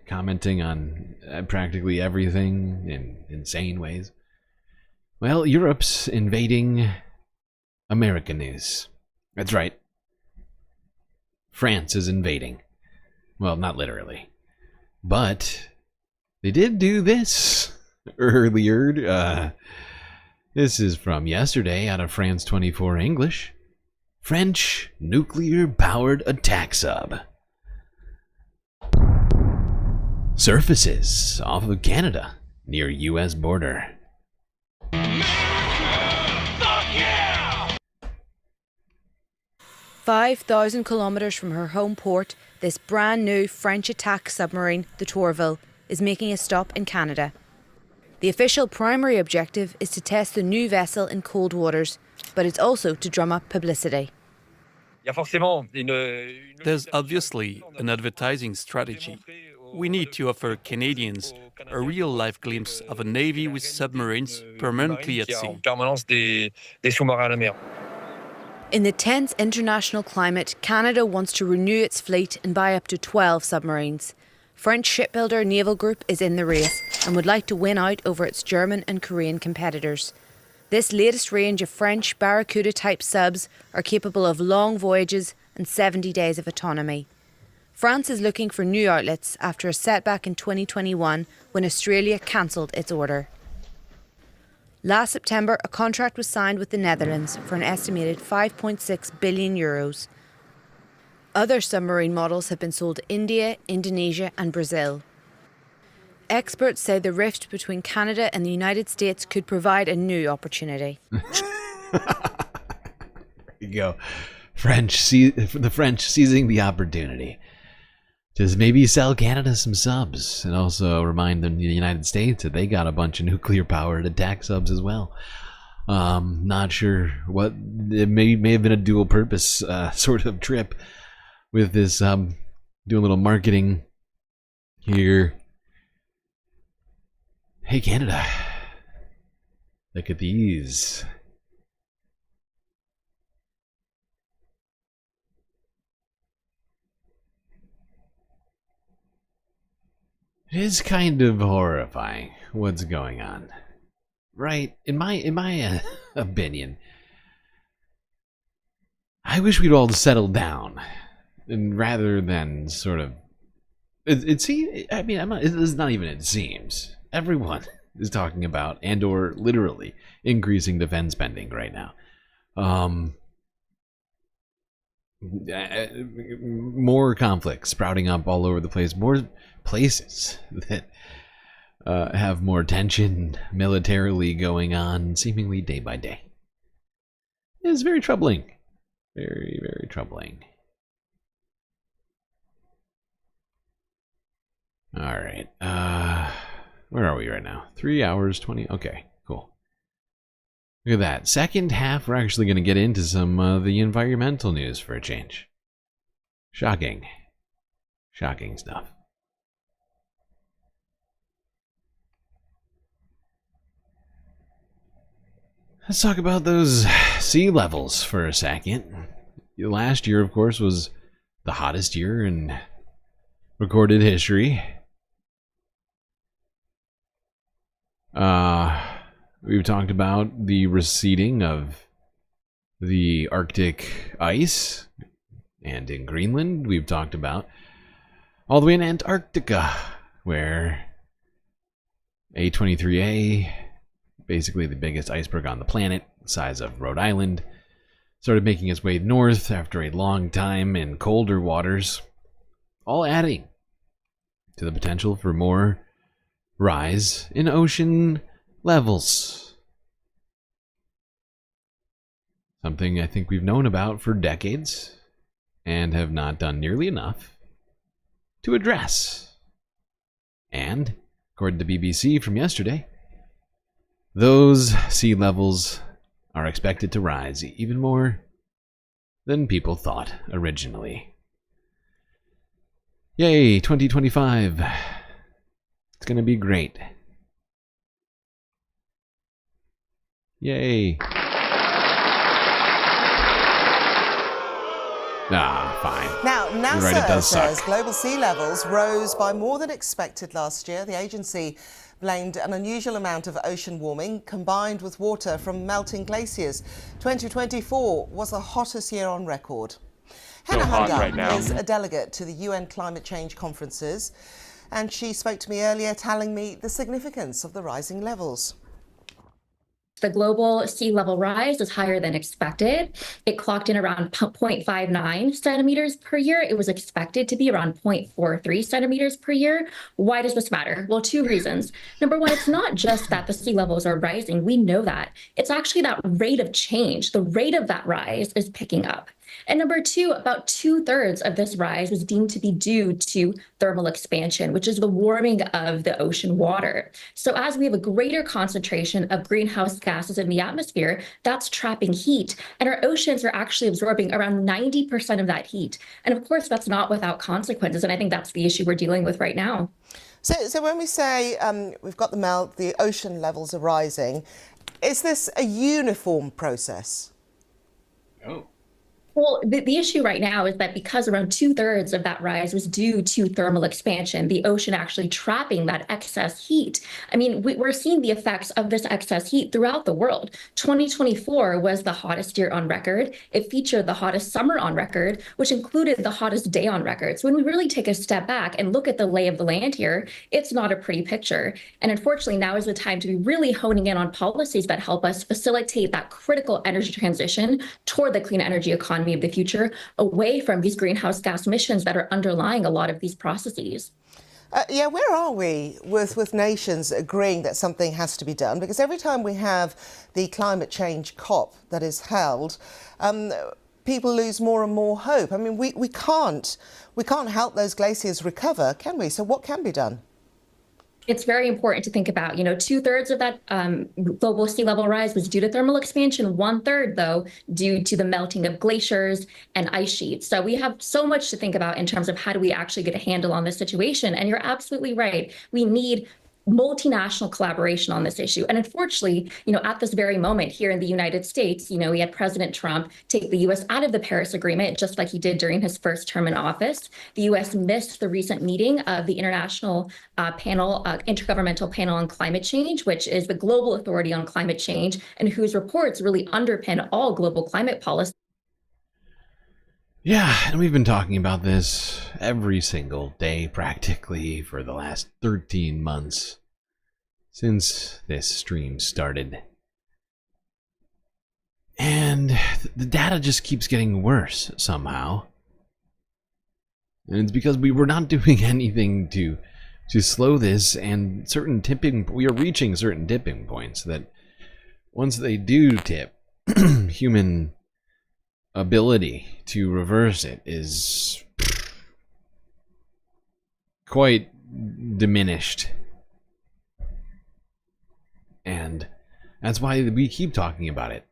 commenting on practically everything in insane ways. Well, Europe's invading American news. That's right. France is invading. Well, not literally. But they did do this earlier. This is from yesterday out of France 24 English. French nuclear-powered attack sub surfaces off of Canada near U.S. border.
5,000 kilometers from her home port, this brand new French attack submarine, the Tourville, is making a stop in Canada. The official primary objective is to test the new vessel in cold waters, but it's also to drum up publicity.
There's obviously an advertising strategy. We need to offer Canadians a real-life glimpse of a navy with submarines permanently at sea.
In the tense international climate, Canada wants to renew its fleet and buy up to 12 submarines. French shipbuilder Naval Group is in the race and would like to win out over its German and Korean competitors. This latest range of French Barracuda-type subs are capable of long voyages and 70 days of autonomy. France is looking for new outlets after a setback in 2021 when Australia cancelled its order. Last September, a contract was signed with the Netherlands for an estimated €5.6 billion. Other submarine models have been sold to India, Indonesia and Brazil. Experts say the rift between Canada and the United States could provide a new opportunity.
There you go. The French seizing the opportunity. Just maybe sell Canada some subs and also remind them, the United States, that they got a bunch of nuclear-powered attack subs as well. Not sure what, it may have been a dual-purpose sort of trip with this, do a little marketing here. Hey, Canada, look at these. It is kind of horrifying what's going on, right? In my opinion, I wish we'd all settle down, and rather than sort of It seems. I mean, it's not even. It seems everyone is talking about and/or literally increasing defense spending right now. More conflicts sprouting up all over the place. More places that have more tension militarily going on, seemingly day by day. It's very troubling. Very, very troubling. All right. Where are we right now? 3 hours, 20. Okay, cool. Look at that. Second half, we're actually going to get into some of the environmental news for a change. Shocking. Shocking stuff. Let's talk about those sea levels for a second. Last year, of course, was the hottest year in recorded history. We've talked about the receding of the Arctic ice, and in Greenland, we've talked about all the way in Antarctica, where A23A, basically the biggest iceberg on the planet, the size of Rhode Island, started making its way north after a long time in colder waters, all adding to the potential for more rise in ocean levels. Something I think we've known about for decades and have not done nearly enough to address. And, according to BBC from yesterday, those sea levels are expected to rise even more than people thought originally. Yay, 2025. It's gonna be great. Yay. Ah, fine.
Now, NASA
right, it does
says
suck.
global sea levels rose by more than expected last year. The agency blamed an unusual amount of ocean warming combined with water from melting glaciers. 2024 was the hottest year on record. Hannah
hot
Hunter
right now.
is a delegate to the UN climate change conferences, and she spoke to me earlier telling me the significance of the rising levels.
The global sea level rise is higher than expected. It clocked in around 0.59 centimeters per year. It was expected to be around 0.43 centimeters per year. Why does this matter? Well, two reasons. Number one, it's not just that the sea levels are rising. We know that. It's actually that rate of change. The rate of that rise is picking up. And number two, about 2/3 of this rise was deemed to be due to thermal expansion, which is the warming of the ocean water. So as we have a greater concentration of greenhouse gases in the atmosphere, that's trapping heat. And our oceans are actually absorbing around 90% of that heat. And of course, that's not without consequences. And I think that's the issue we're dealing with right now.
So when we say we've got the ocean levels are rising, is this a uniform process?
No.
Well, the issue right now is that because around 2/3 of that rise was due to thermal expansion, the ocean actually trapping that excess heat. I mean, we're seeing the effects of this excess heat throughout the world. 2024 was the hottest year on record. It featured the hottest summer on record, which included the hottest day on record. So when we really take a step back and look at the lay of the land here, it's not a pretty picture. And unfortunately, now is the time to be really honing in on policies that help us facilitate that critical energy transition toward the clean energy economy of the future, away from these greenhouse gas emissions that are underlying a lot of these processes.
Where are we with nations agreeing that something has to be done? Because every time we have the climate change COP that is held, people lose more and more hope. I mean, we can't help those glaciers recover, can we? So what can be done?
It's very important to think about, 2/3 of that global sea level rise was due to thermal expansion, 1/3 though, due to the melting of glaciers and ice sheets. So we have so much to think about in terms of how do we actually get a handle on this situation. And you're absolutely right. We need multinational collaboration on this issue. And unfortunately, at this very moment here in the United States, we had President Trump take the U.S. out of the Paris Agreement, just like he did during his first term in office. The U.S. missed the recent meeting of the International Intergovernmental Panel on Climate Change, which is the global authority on climate change and whose reports really underpin all global climate policy.
Yeah, and we've been talking about this every single day practically for the last 13 months since this stream started. And the data just keeps getting worse somehow. And it's because we were not doing anything to slow this, and we are reaching certain tipping points that once they do tip, human ability to reverse it is quite diminished. And that's why we keep talking about it.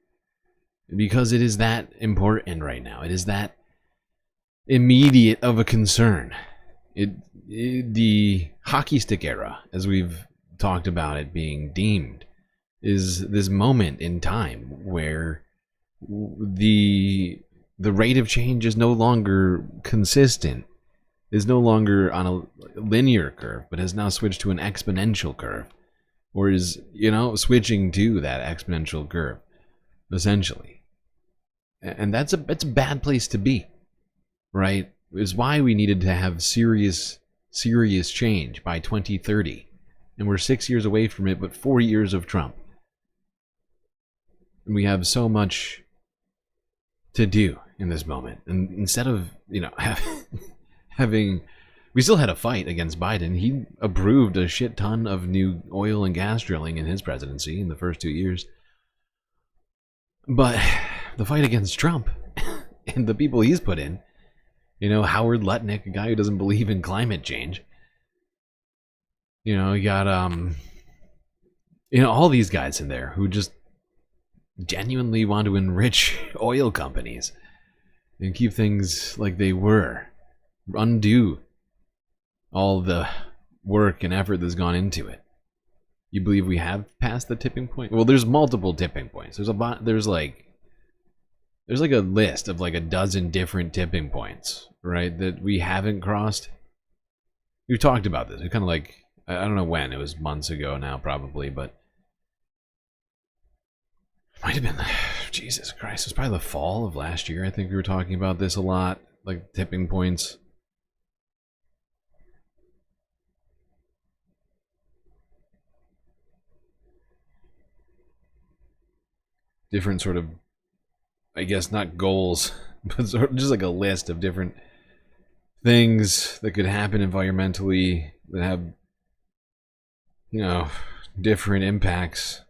Because it is that important right now. It is that immediate of a concern. The hockey stick era, as we've talked about it being deemed, is this moment in time where the rate of change is no longer consistent, is no longer on a linear curve, but has now switched to an exponential curve, or is, switching to that exponential curve, essentially. And that's a bad place to be, right? Is why we needed to have serious change by 2030, and we're 6 years away from it, but 4 years of Trump. And we have so much to do in this moment, and instead of having, we still had a fight against Biden. He approved a shit ton of new oil and gas drilling in his presidency in the first 2 years, but the fight against Trump and the people he's put in, Howard Lutnick, a guy who doesn't believe in climate change, you got all these guys in there who just genuinely want to enrich oil companies and keep things like they were, undo all the work and effort that's gone into it. You believe we have passed the tipping point? Well, there's multiple tipping points. There's like a list of like a dozen different tipping points, right, that we haven't crossed. We've talked about this. We kind of like, I don't know when, it was months ago now probably, but might have been, Jesus Christ, it was probably the fall of last year. I think we were talking about this a lot, like tipping points. Different sort of, I guess not goals, but sort of just like a list of different things that could happen environmentally that have, different impacts.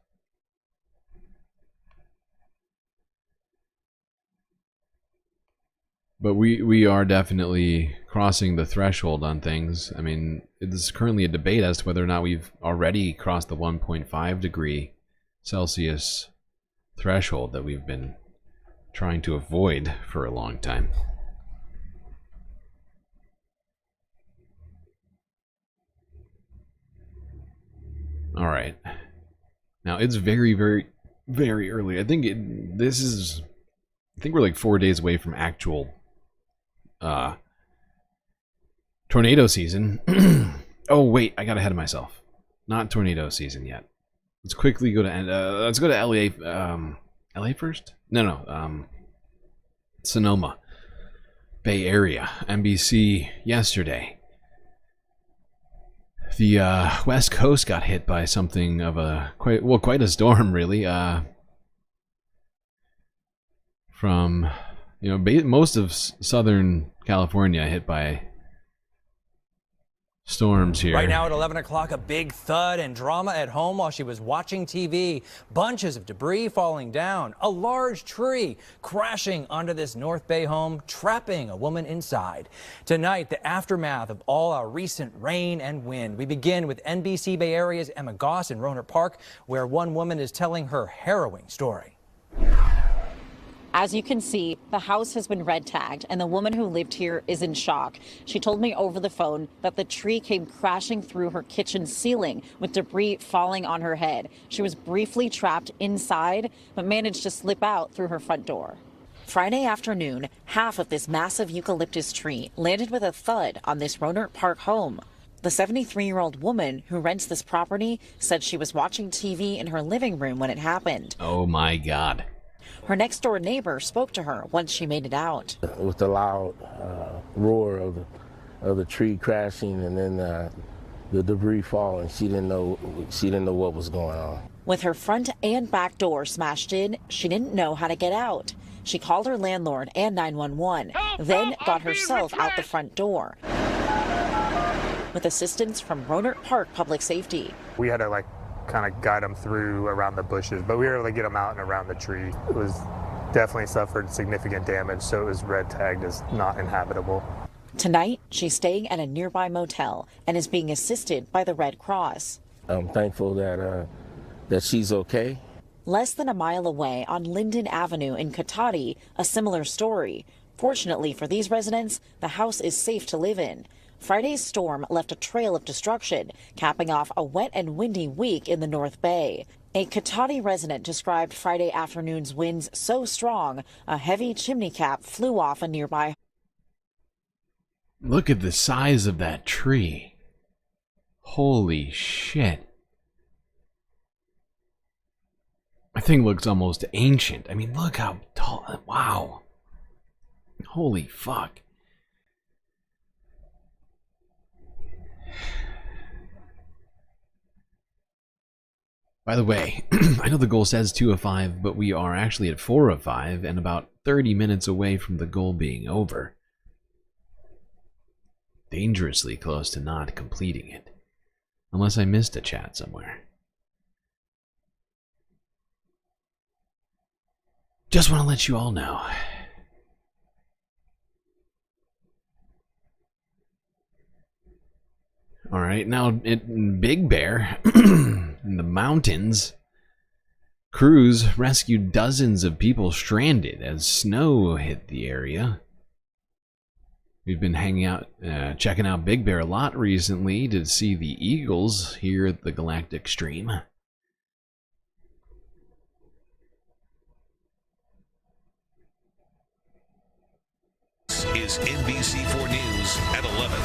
But we are definitely crossing the threshold on things. I mean, there's currently a debate as to whether or not we've already crossed the 1.5 degree Celsius threshold that we've been trying to avoid for a long time. All right. Now it's very, very, very early. I think we're like 4 days away from actual tornado season. Oh wait, I got ahead of myself. Not tornado season yet. Let's quickly go to let's go to LA. LA first? No. Sonoma, Bay Area, NBC yesterday. The West Coast got hit by something of quite a storm, really. From most of Southern California hit by storms here.
Right now at 11 o'clock, a big thud and drama at home while she was watching TV. Bunches of debris falling down. A large tree crashing onto this North Bay home, trapping a woman inside. Tonight, the aftermath of all our recent rain and wind. We begin with NBC Bay Area's Emma Goss in Rohnert Park, where one woman is telling her harrowing story.
As you can see, the house has been red tagged and the woman who lived here is in shock. She told me over the phone that the tree came crashing through her kitchen ceiling with debris falling on her head. She was briefly trapped inside, but managed to slip out through her front door. Friday afternoon, half of this massive eucalyptus tree landed with a thud on this Rohnert Park home. The 73-year-old woman who rents this property said she was watching TV in her living room when it happened.
Oh my God.
Her next-door neighbor spoke to her once she made it out.
With the loud roar of the tree crashing and then the debris falling, she didn't know what was going on.
With her front and back door smashed in, she didn't know how to get out. She called her landlord and 911, then got herself out the front door with assistance from Rohnert Park Public Safety.
We had to kind of guide them through around the bushes, but we were able to get them out and around the tree. It was definitely suffered significant damage, so it was red tagged as not inhabitable.
Tonight, she's staying at a nearby motel and is being assisted by the Red Cross.
I'm thankful that she's okay.
Less than a mile away on Linden Avenue in Katati, a similar story. Fortunately for these residents, the house is safe to live in. Friday's storm left a trail of destruction, capping off a wet and windy week in the North Bay. A Katati resident described Friday afternoon's winds so strong, a heavy chimney cap flew off a nearby.
Look at the size of that tree. Holy shit. That thing looks almost ancient. I mean, look how tall. Wow. Holy fuck. By the way, I know the goal says 2 of 5, but we are actually at 4 of 5 and about 30 minutes away from the goal being over. Dangerously close to not completing it. Unless I missed a chat somewhere. Just want to let you all know. Alright, now in Big Bear, in the mountains, crews rescued dozens of people stranded as snow hit the area. We've been hanging out, checking out Big Bear a lot recently to see the eagles here at the Galactic Stream.
Is NBC4 News at 11.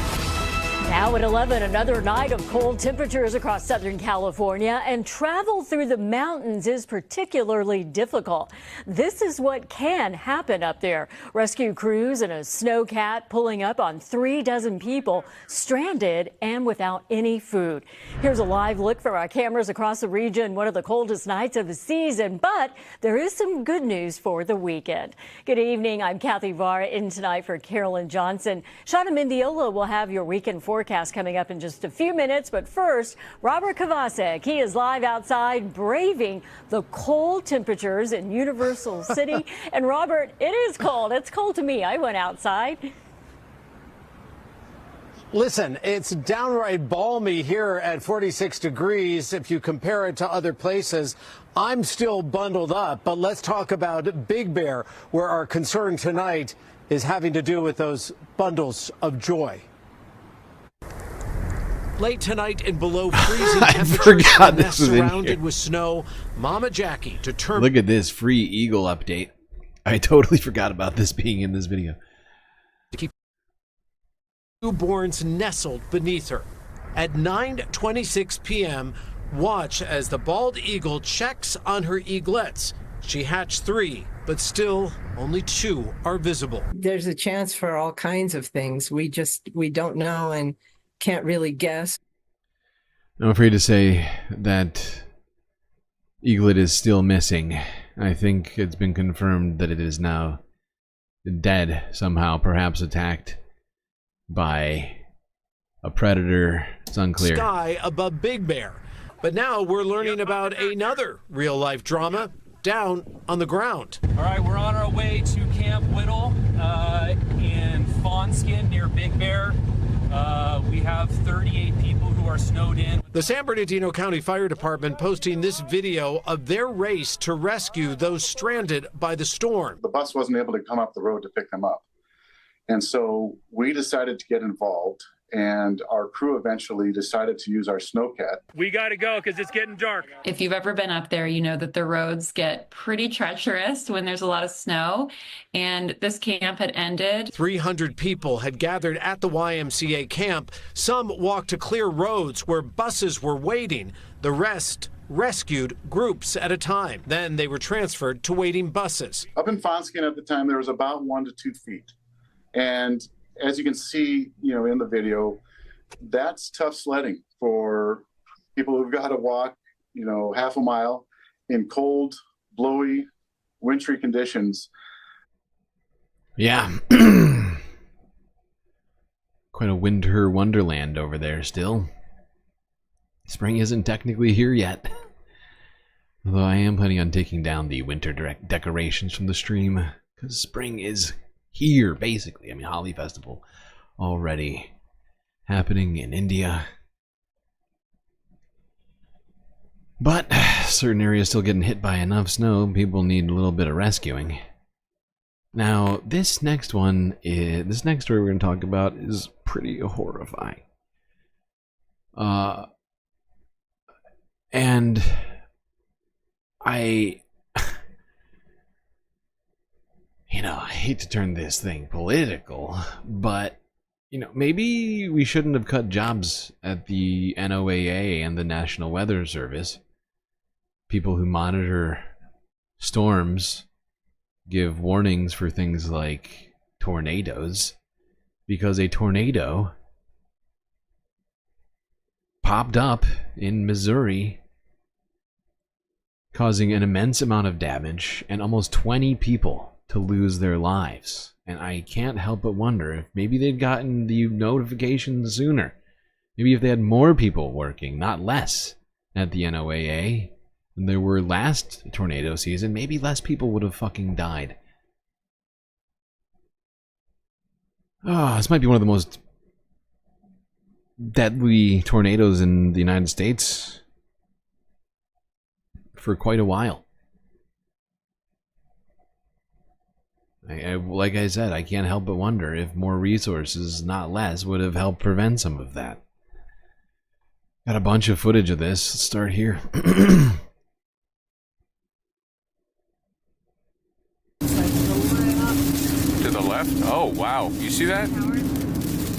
Now at 11, another night of cold temperatures across Southern California, and travel through the mountains is particularly difficult. This is what can happen up there. Rescue crews and a snowcat pulling up on 36 people stranded and without any food. Here's a live look from our cameras across the region, one of the coldest nights of the season, but there is some good news for the weekend. Good evening, I'm Kathy Vara in tonight for Carolyn Johnson. Shana Mendiola will have your weekend forecast coming up in just a few minutes, but first, Robert Kavasek. He is live outside braving the cold temperatures in Universal City. And Robert, it is cold. It's cold to me. I went outside.
Listen, it's downright balmy here at 46 degrees. If you compare it to other places, I'm still bundled up. But let's talk about Big Bear, where our concern tonight is having to do with those bundles of joy. Late tonight in below freezing temperatures, and surrounded with snow, Mama Jackie determined.
Look at this free eagle update. I totally forgot about this being in this video.
To keep newborns nestled beneath her. At 9:26 p.m., watch as the bald eagle checks on her eaglets. She hatched 3, but still only 2 are visible.
There's a chance for all kinds of things. We don't know and can't really guess.
I'm afraid to say that eaglet is still missing. I think it's been confirmed that it is now dead somehow, perhaps attacked by a predator. It's unclear.
Sky above Big Bear. But now we're learning about another real-life drama down on the ground.
All right, we're on our way to Camp Whittle in Fawnskin near Big Bear. We have 38 people who are snowed in.
The San Bernardino County Fire Department posting this video of their race to rescue those stranded by the storm.
The bus wasn't able to come up the road to pick them up. And so we decided to get involved, and our crew eventually decided to use our snowcat.
We got to go because it's getting dark.
If you've ever been up there, you know that the roads get pretty treacherous when there's a lot of snow, and this camp had ended.
300 people had gathered at the YMCA camp. Some walked to clear roads where buses were waiting. The rest rescued groups at a time. Then they were transferred to waiting buses.
Up in Fonskin at the time, there was about 1 to 2 feet. And as you can see, in the video, that's tough sledding for people who've got to walk, half a mile in cold, blowy, wintry conditions.
Yeah. Quite a winter wonderland over there still. Spring isn't technically here yet. Although I am planning on taking down the winter decorations from the stream, because spring is here, basically. I mean, Holi Festival already happening in India. But certain areas still getting hit by enough snow, people need a little bit of rescuing. Now, this next story we're going to talk about is pretty horrifying. And I hate to turn this thing political, but, maybe we shouldn't have cut jobs at the NOAA and the National Weather Service. People who monitor storms, give warnings for things like tornadoes, because a tornado popped up in Missouri, causing an immense amount of damage and almost 20 people to lose their lives. And I can't help but wonder if maybe they'd gotten the notification sooner. Maybe if they had more people working, not less, at the NOAA than there were last tornado season, maybe less people would have fucking died. This might be one of the most deadly tornadoes in the United States for quite a while. Like I said, I can't help but wonder if more resources, not less, would have helped prevent some of that. Got a bunch of footage of this. Let's start here.
To the left? Oh, wow. You see that?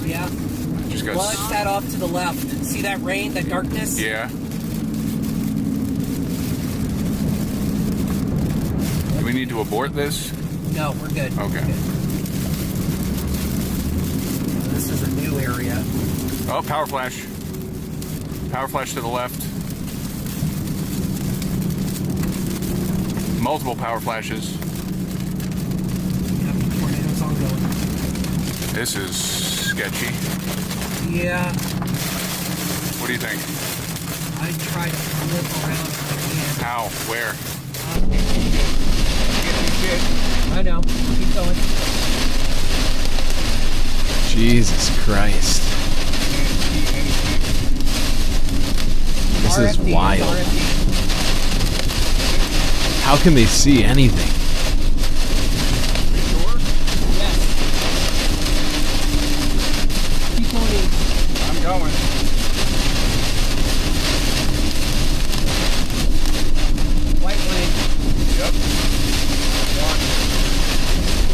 Yeah.
Just got
Launch that off to the left. See that rain, that darkness?
Yeah. Do we need to abort this?
No, we're good.
Okay.
We're good. This is a new area.
Oh, power flash. Power flash to the left. Multiple power flashes.
Yep, tornadoes ongoing.
This is sketchy.
Yeah.
What do you think?
I try to flip around if I can.
How? Where?
I know. Keep going.
Jesus Christ. This is wild. How can they see anything?
Keep going.
I'm going.
White lane.
Yep.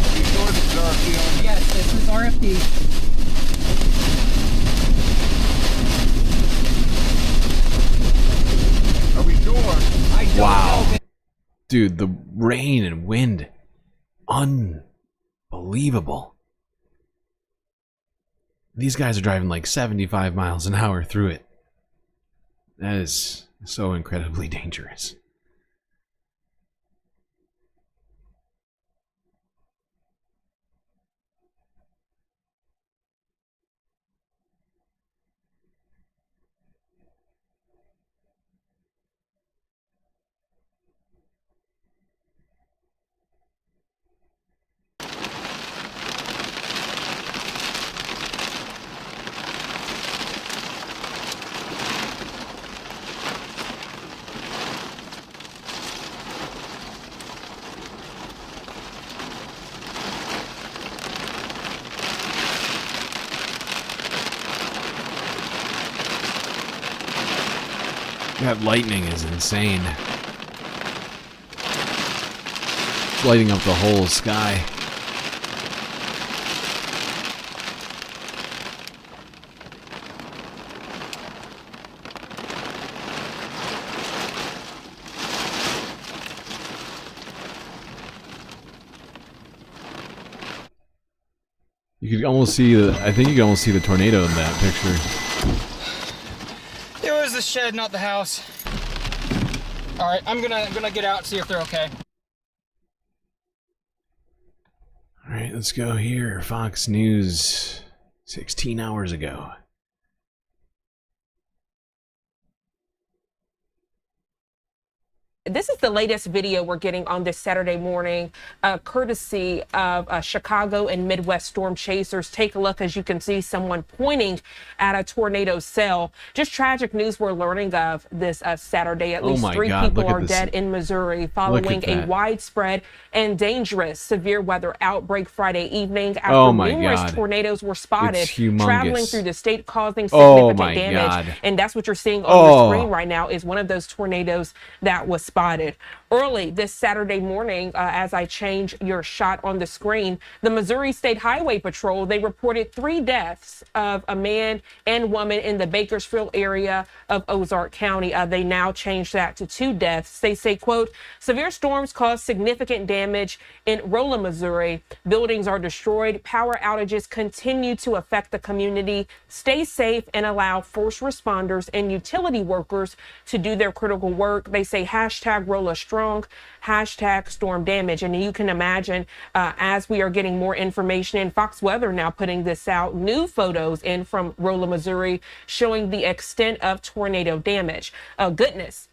Are you sure this is RFD on?
Yes, this is RFD.
Are we sure?
I don't
Wow.
know.
Dude, the rain and wind. Unbelievable. These guys are driving like 75 miles an hour through it. That is so incredibly dangerous. That lightning is insane. It's lighting up the whole sky. You could almost see I think you can almost see the tornado in that picture.
It was the shed, not the house. All right, I'm gonna get out and see if they're okay.
All right, let's go here. Fox News, 16 hours ago.
This is the latest video we're getting on this Saturday morning, courtesy of Chicago and Midwest storm chasers. Take a look. As you can see, someone pointing at a tornado cell. Just tragic news we're learning of this Saturday. At least 3 people are dead in Missouri following a widespread and dangerous severe weather outbreak Friday evening after numerous tornadoes were spotted traveling through the state, causing significant damage. And that's what you're seeing on the screen right now is one of those tornadoes that was spotted early this Saturday morning. As I change your shot on the screen, the Missouri State Highway Patrol, they reported 3 deaths of a man and woman in the Bakersfield area of Ozark County. They now changed that to 2 deaths. They say, quote, severe storms caused significant damage in Rolla, Missouri. Buildings are destroyed. Power outages continue to affect the community. Stay safe and allow first responders and utility workers to do their critical work. They say hashtag Rolla strong, hashtag storm damage. And you can imagine as we are getting more information, and Fox Weather now putting this out, new photos in from Rolla, Missouri, showing the extent of tornado damage. Goodness.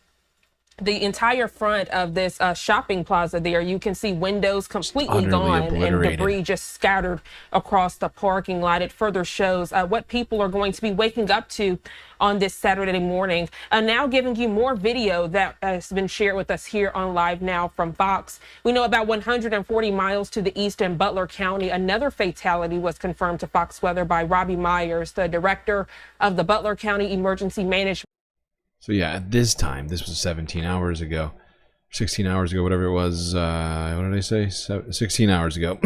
The entire front of this shopping plaza there, you can see windows completely gone and debris just scattered across the parking lot. It further shows what people are going to be waking up to on this Saturday morning. Now giving you more video that has been shared with us here on Live Now from Fox. We know about 140 miles to the east in Butler County, another fatality was confirmed to Fox Weather by Robbie Myers, the director of the Butler County Emergency Management.
So yeah, at this time, this was 17 hours ago, 16 hours ago, whatever it was. What did I say? 16 hours ago.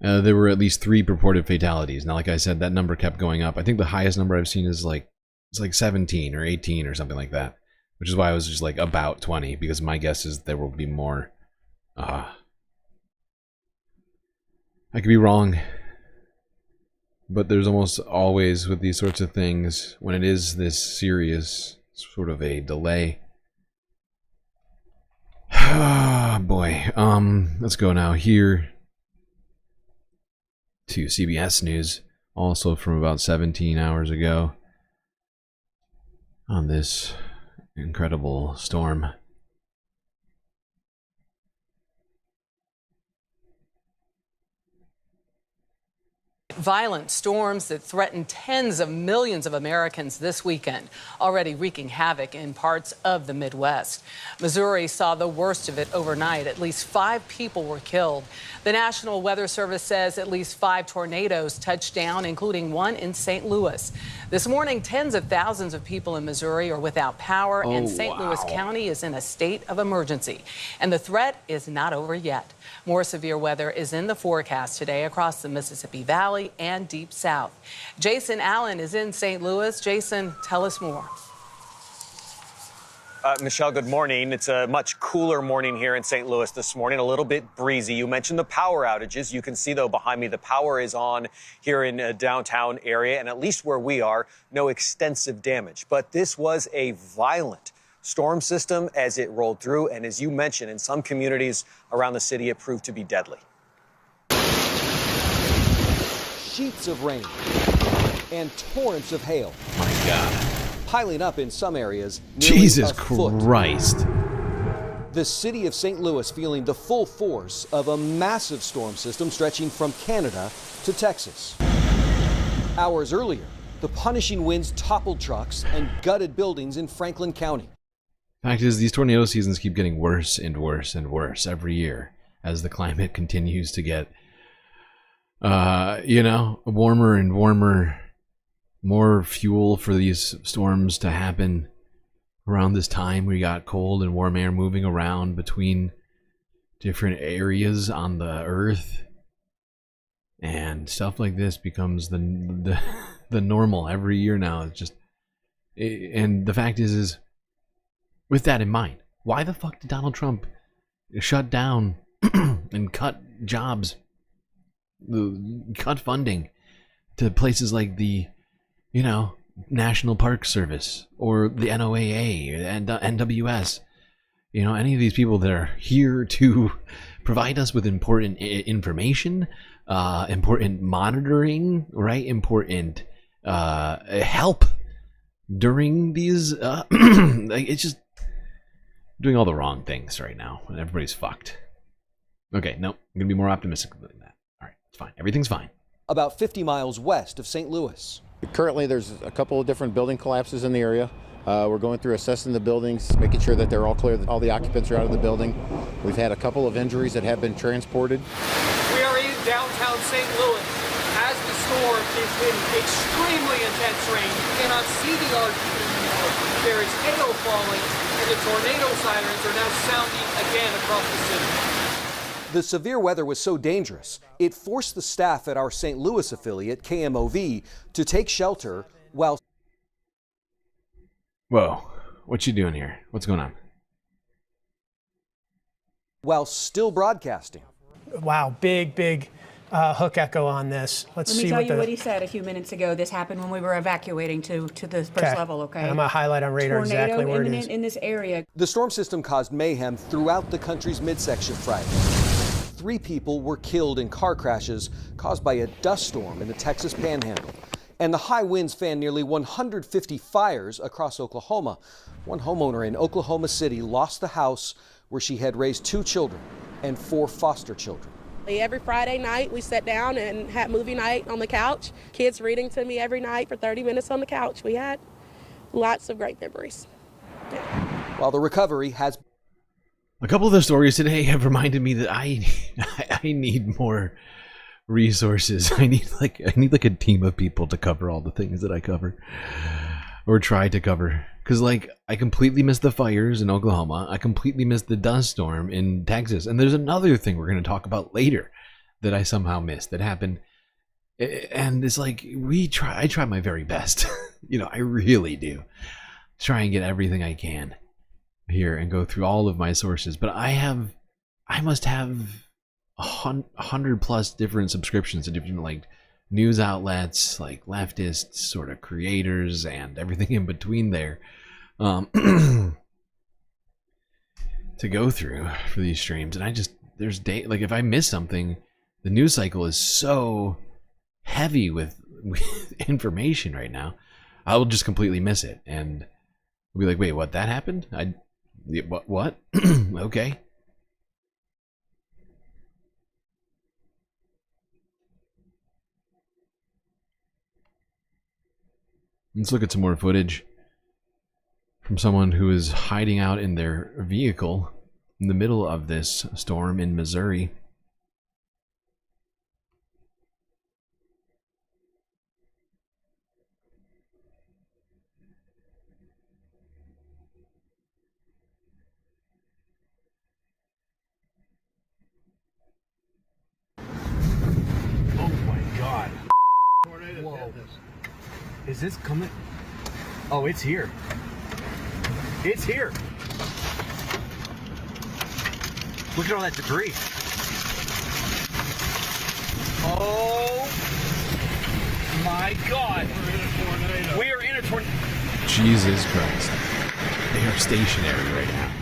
There were at least 3 purported fatalities. Now, like I said, that number kept going up. I think the highest number I've seen is it's like 17 or 18 or something like that, which is why I was just like about 20, because my guess is there will be more. I could be wrong. But there's almost always, with these sorts of things, when it is this serious, sort of a delay. Ah, boy. Let's go now here to CBS News, also from about 17 hours ago, on this incredible storm.
Violent storms that threaten tens of millions of Americans this weekend, already wreaking havoc in parts of the Midwest. Missouri saw the worst of it overnight. At least 5 people were killed. The National Weather Service says at least 5 tornadoes touched down, including one in St. Louis. This morning, tens of thousands of people in Missouri are without power, and St. Louis County is in a state of emergency. And the threat is not over yet. More severe weather is in the forecast today across the Mississippi Valley and Deep South. Jason Allen is in St. Louis. Jason, tell us more.
Michelle, good morning. It's a much cooler morning here in St. Louis this morning, a little bit breezy. You mentioned the power outages. You can see, though, behind me, the power is on here in downtown area, and at least where we are, no extensive damage. But this was a violent storm system as it rolled through, and as you mentioned, in some communities around the city, it proved to be deadly.
Sheets of rain and torrents of hail.
My God.
Piling up in some areas.
Jesus Christ.
The city of St. Louis feeling the full force of a massive storm system stretching from Canada to Texas. Hours earlier, the punishing winds toppled trucks and gutted buildings in Franklin County.
Fact is, these tornado seasons keep getting worse and worse and worse every year as the climate continues to get, warmer and warmer. More fuel for these storms to happen around this time. We got cold and warm air moving around between different areas on the earth, and stuff like this becomes the normal every year now. It's just, and the fact is with that in mind, why the fuck did Donald Trump shut down and cut jobs cut funding to places like the, National Park Service or the NOAA and NWS. Any of these people that are here to provide us with important information, important monitoring, right? Important help during these. It's just doing all the wrong things right now, and everybody's fucked. Okay, no, I'm gonna be more optimistic than that. All right, it's fine. Everything's fine.
About 50 miles west of St. Louis.
Currently, there's a couple of different building collapses in the area. We're going through assessing the buildings, making sure that they're all clear, that all the occupants are out of the building. We've had a couple of injuries that have been transported.
We are in downtown St. Louis. As the storm is in extremely intense rain, you cannot see the arches anymore. There is hail falling, and the tornado sirens are now sounding again across the city.
The severe weather was so dangerous, it forced the staff at our St. Louis affiliate, KMOV, to take shelter while...
Whoa, what you doing here? What's going on?
While still broadcasting.
Wow, big hook echo on this.
Let me tell you what he said a few minutes ago. This happened when we were evacuating to the first level, okay?
And I'm going to highlight on radar exactly where it is.
Tornado imminent in this area.
The storm system caused mayhem throughout the country's midsection Friday. 3 people were killed in car crashes caused by a dust storm in the Texas Panhandle. And the high winds fanned nearly 150 fires across Oklahoma. One homeowner in Oklahoma City lost the house where she had raised 2 children and 4 foster children.
Every Friday night, we sat down and had movie night on the couch. Kids reading to me every night for 30 minutes on the couch. We had lots of great memories. Yeah.
While the recovery has...
A couple of the stories today have reminded me that I need more resources. I need like a team of people to cover all the things that I cover or try to cover. Because I completely missed the fires in Oklahoma. I completely missed the dust storm in Texas. And there's another thing we're going to talk about later that I somehow missed that happened. And it's I try my very best. I really do. Try and get everything I can here and go through all of my sources. But I must have 100 plus different subscriptions to different news outlets, leftist sort of creators and everything in between there to go through for these streams. And there's if I miss something, the news cycle is so heavy with information right now, I will just completely miss it and I'll be like, wait, what, that happened? What? Okay. Let's look at some more footage from someone who is hiding out in their vehicle in the middle of this storm in Missouri.
Oh my God. Whoa. Is this coming? Oh, it's here. It's here. Look at all that debris. Oh my God. We are in a tornado.
Jesus Christ. They are stationary right now.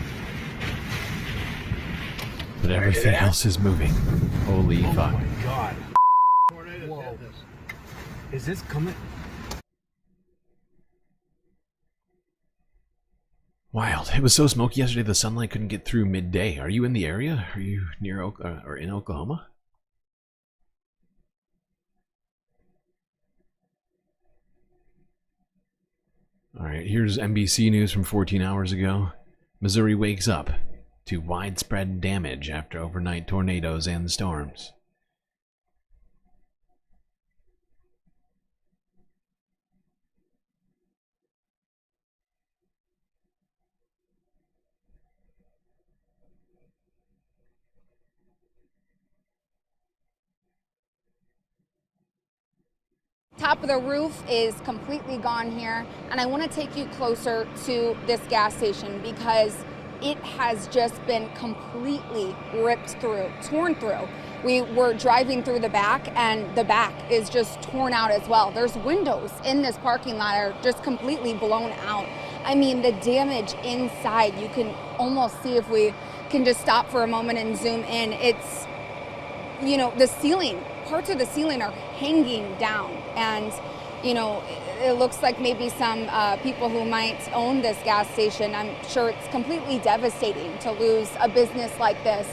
But everything else is moving. Holy fuck.
Oh my God. Whoa. Is this coming?
Wild. It was so smoky yesterday the sunlight couldn't get through midday. Are you in the area? Are you near or in Oklahoma? Alright, here's NBC News from 14 hours ago. Missouri wakes up to widespread damage after overnight tornadoes and storms.
Top of the roof is completely gone here, and I want to take you closer to this gas station because it has just been completely ripped through, torn through. We were driving through the back, and the back is just torn out as well. There's windows in this parking lot are just completely blown out. I mean, the damage inside, you can almost see, if we can just stop for a moment and zoom in, it's, you know, the ceiling, parts of the ceiling are hanging down. And, you know, it looks like maybe some people who might own this gas station, I'm sure it's completely devastating to lose a business like this.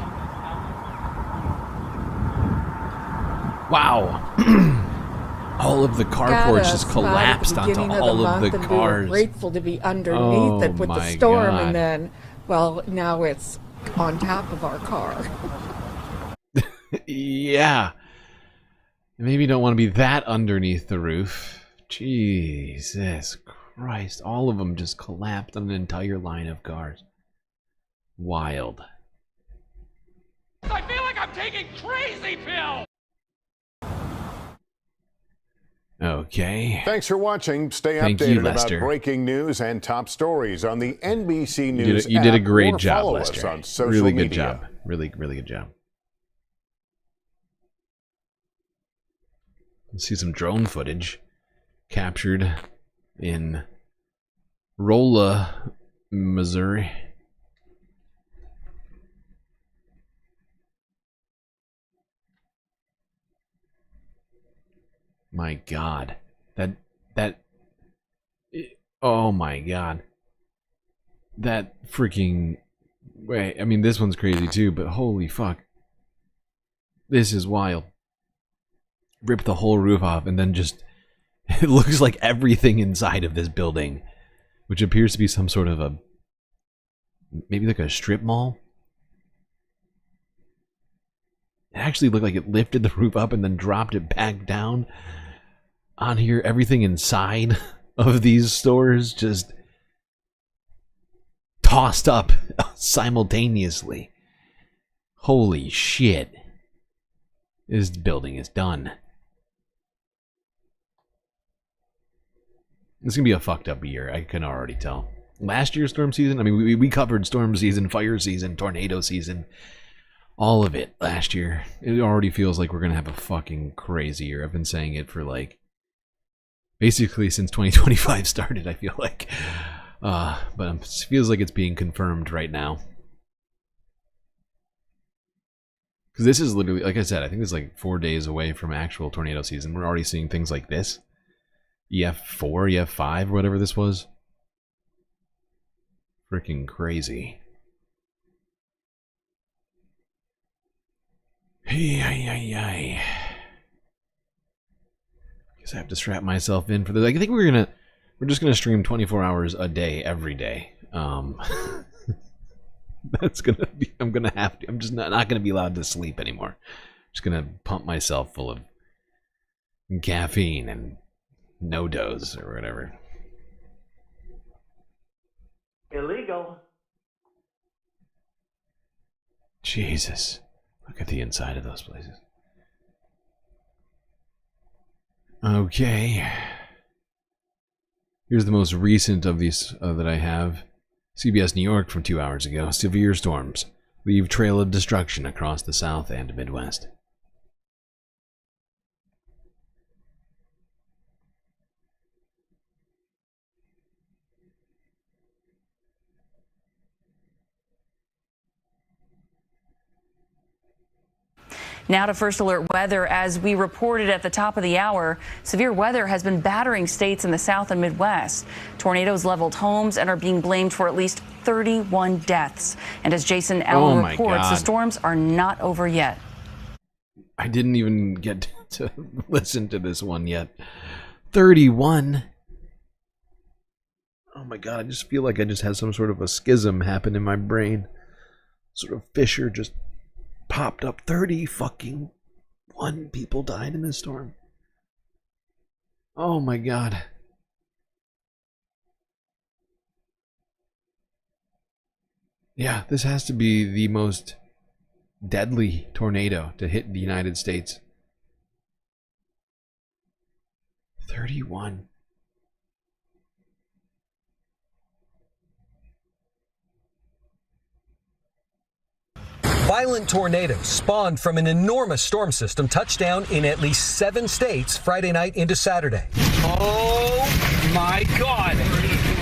Wow. All of the carports just collapsed onto all of the cars.
We were grateful to be underneath it with the storm,
God.
and then, well, now it's on top of our car.
Yeah. Maybe you don't want to be that underneath the roof. Jesus Christ. All of them just collapsed on an entire line of cars. Wild.
I feel like I'm taking crazy pills.
Okay.
Thanks for watching. Stay
Thank
updated
you,
about
Lester.
breaking news and top stories on the NBC News
You did a
app,
great
or
job,
follow
Lester.
us on social
Really good
media.
job. Really, really good job. Let's see some drone footage captured in Rolla, Missouri. My God, oh my God, that freaking, wait, I mean, this one's crazy too, but holy fuck, this is wild. Rip the whole roof off and then just, it looks like everything inside of this building, which appears to be some sort of a, maybe like a strip mall. It actually looked like it lifted the roof up and then dropped it back down. On here, everything inside of these stores just tossed up simultaneously. Holy shit. This building is done. This is going to be a fucked up year, I can already tell. Last year's storm season, I mean, we covered storm season, fire season, tornado season. All of it last year. It already feels like we're going to have a fucking crazy year. I've been saying it for like, basically since 2025 started, I feel like. But it feels like it's being confirmed right now. Because this is literally, like I said, I think it's like 4 days away from actual tornado season. We're already seeing things like this. EF4, EF5, whatever this was. Freaking crazy. Hey. Guess I have to strap myself in for this. I think we're just gonna stream 24 hours a day every day. That's gonna be. I'm gonna have to. I'm just not gonna be allowed to sleep anymore. Just gonna pump myself full of caffeine and no dose or whatever.
Illegal.
Jesus. Look at the inside of those places. Okay. Here's the most recent of these that I have. CBS New York from 2 hours ago. Severe storms leave trail of destruction across the South and Midwest.
Now to First Alert weather. As we reported at the top of the hour, severe weather has been battering states in the South and Midwest. Tornadoes leveled homes and are being blamed for at least 31 deaths. And as Jason Allen reports, the storms are not over yet.
I didn't even get to listen to this one yet. 31. Oh my God, I just feel like I just had some sort of a schism happen in my brain. Sort of fissure just popped up. 30 fucking 1 people died in this storm. Oh my God. Yeah, this has to be the most deadly tornado to hit the United States. 31.
Violent tornadoes spawned from an enormous storm system touched down in at least 7 states Friday night into Saturday.
Oh my God.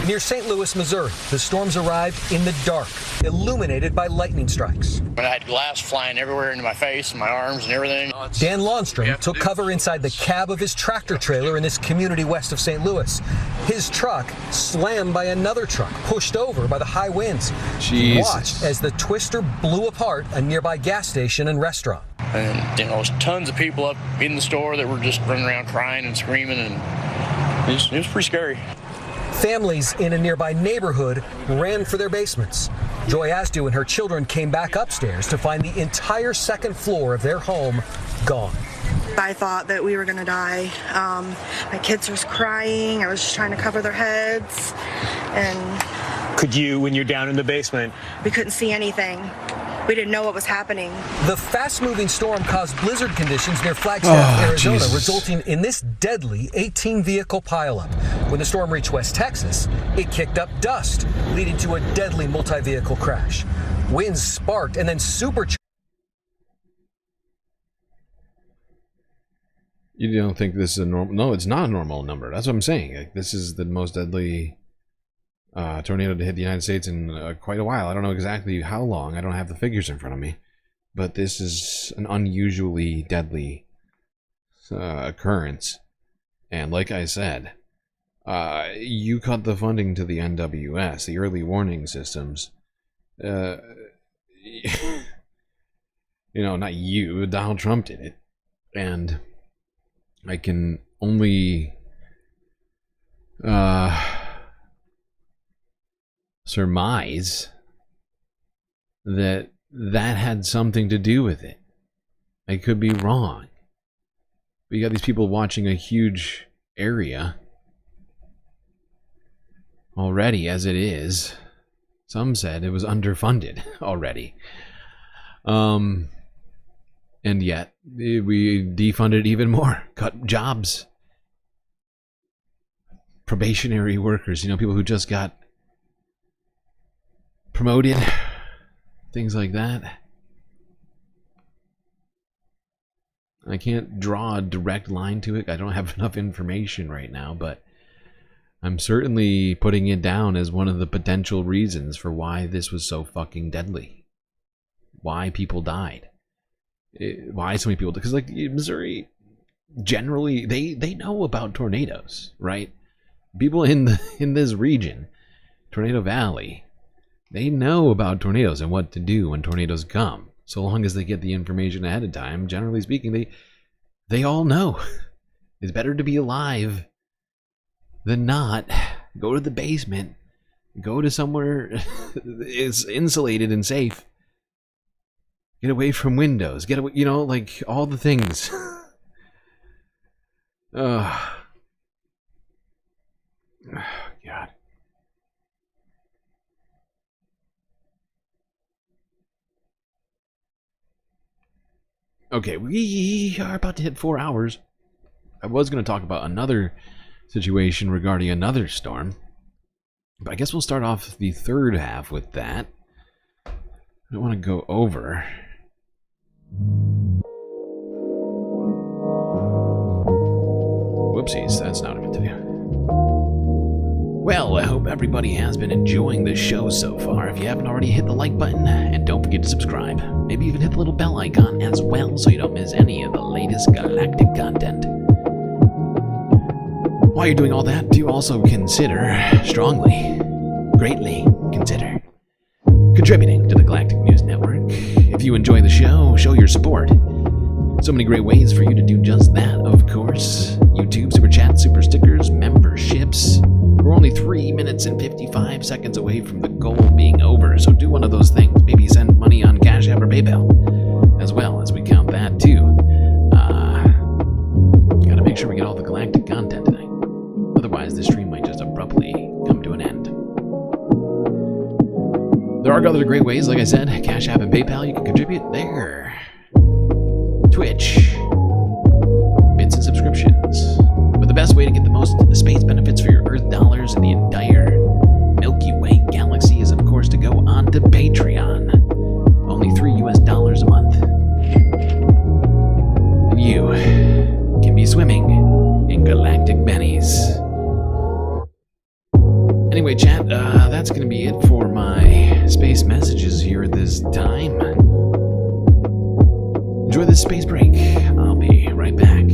Near St. Louis, Missouri, the storms arrived in the dark, illuminated by lightning strikes.
I had glass flying everywhere into my face and my arms and everything.
Dan Longstrom took cover inside the cab of his tractor trailer in this community west of St. Louis. His truck slammed by another truck, pushed over by the high winds. He watched as the twister blew apart a nearby gas station and restaurant.
And there was tons of people up in the store that were just running around crying and screaming, and it was pretty scary.
Families in a nearby neighborhood ran for their basements. Joy Asdu and her children came back upstairs to find the entire second floor of their home gone.
I thought that we were going to die. My kids were crying. I was just trying to cover their heads. And
could you, when you're down in the basement?
We couldn't see anything. We didn't know what was happening.
The fast-moving storm caused blizzard conditions near Flagstaff, Arizona, resulting in this deadly 18-vehicle pileup. When the storm reached West Texas, it kicked up dust, leading to a deadly multi-vehicle crash. Winds sparked and then supercharged.
You don't think this is a normal? No, it's not a normal number. That's what I'm saying. Like, this is the most deadly tornado to hit the United States in quite a while. I don't know exactly how long. I don't have the figures in front of me, but this is an unusually deadly occurrence. And like I said, you cut the funding to the NWS, the early warning systems. You know, not you. Donald Trump did it, and I can only surmise that that had something to do with it. I could be wrong. But you got these people watching a huge area already as it is. Some said it was underfunded already. And yet we defunded even more, cut jobs, probationary workers, you know, people who just got promoted, things like that. I can't draw a direct line to it. I don't have enough information right now, but I'm certainly putting it down as one of the potential reasons for why this was so fucking deadly. Why people died. Why so many people? Because like Missouri, generally they know about tornadoes, right? People in this region, Tornado Valley, they know about tornadoes and what to do when tornadoes come. So long as they get the information ahead of time, generally speaking, they all know. It's better to be alive than not. Go to the basement. Go to somewhere it's insulated and safe. Get away from windows. Get away, you know, like all the things. Oh, God. Okay, we are about to hit 4 hours. I was going to talk about another situation regarding another storm, but I guess we'll start off the third half with that. I don't want to go over. Whoopsies, that's not a good idea. Well, I hope everybody has been enjoying the show so far. If you haven't already, hit the like button, and don't forget to subscribe. Maybe even hit the little bell icon as well so you don't miss any of the latest Galactic content. While you're doing all that, do also consider, strongly, greatly consider, contributing to the Galactic News Network. If you enjoy the show, show your support. So many great ways for you to do just that, of course. YouTube, Super Chat, Super Stickers, memberships. We're only 3 minutes and 55 seconds away from the goal being over, so do one of those things. Maybe send money on Cash App or PayPal, as well as we count that too. Gotta make sure we get all the Galactic content tonight. Otherwise, this stream might just abruptly come to an end. There are other great ways, like I said, Cash App and PayPal, you can contribute there. Twitch, bits and subscriptions. But the best way to get the most space benefits for your Earth dollars in the entire Milky Way galaxy is, of course, to go on to Patreon. Only $3 that's going to be it for my space messages here at this time. Enjoy this space break. I'll be right back.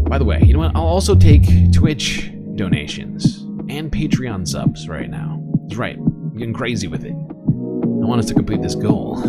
By the way, you know what? I'll also take Twitch donations and Patreon subs right now. That's right. I'm getting crazy with it. I want us to complete this goal.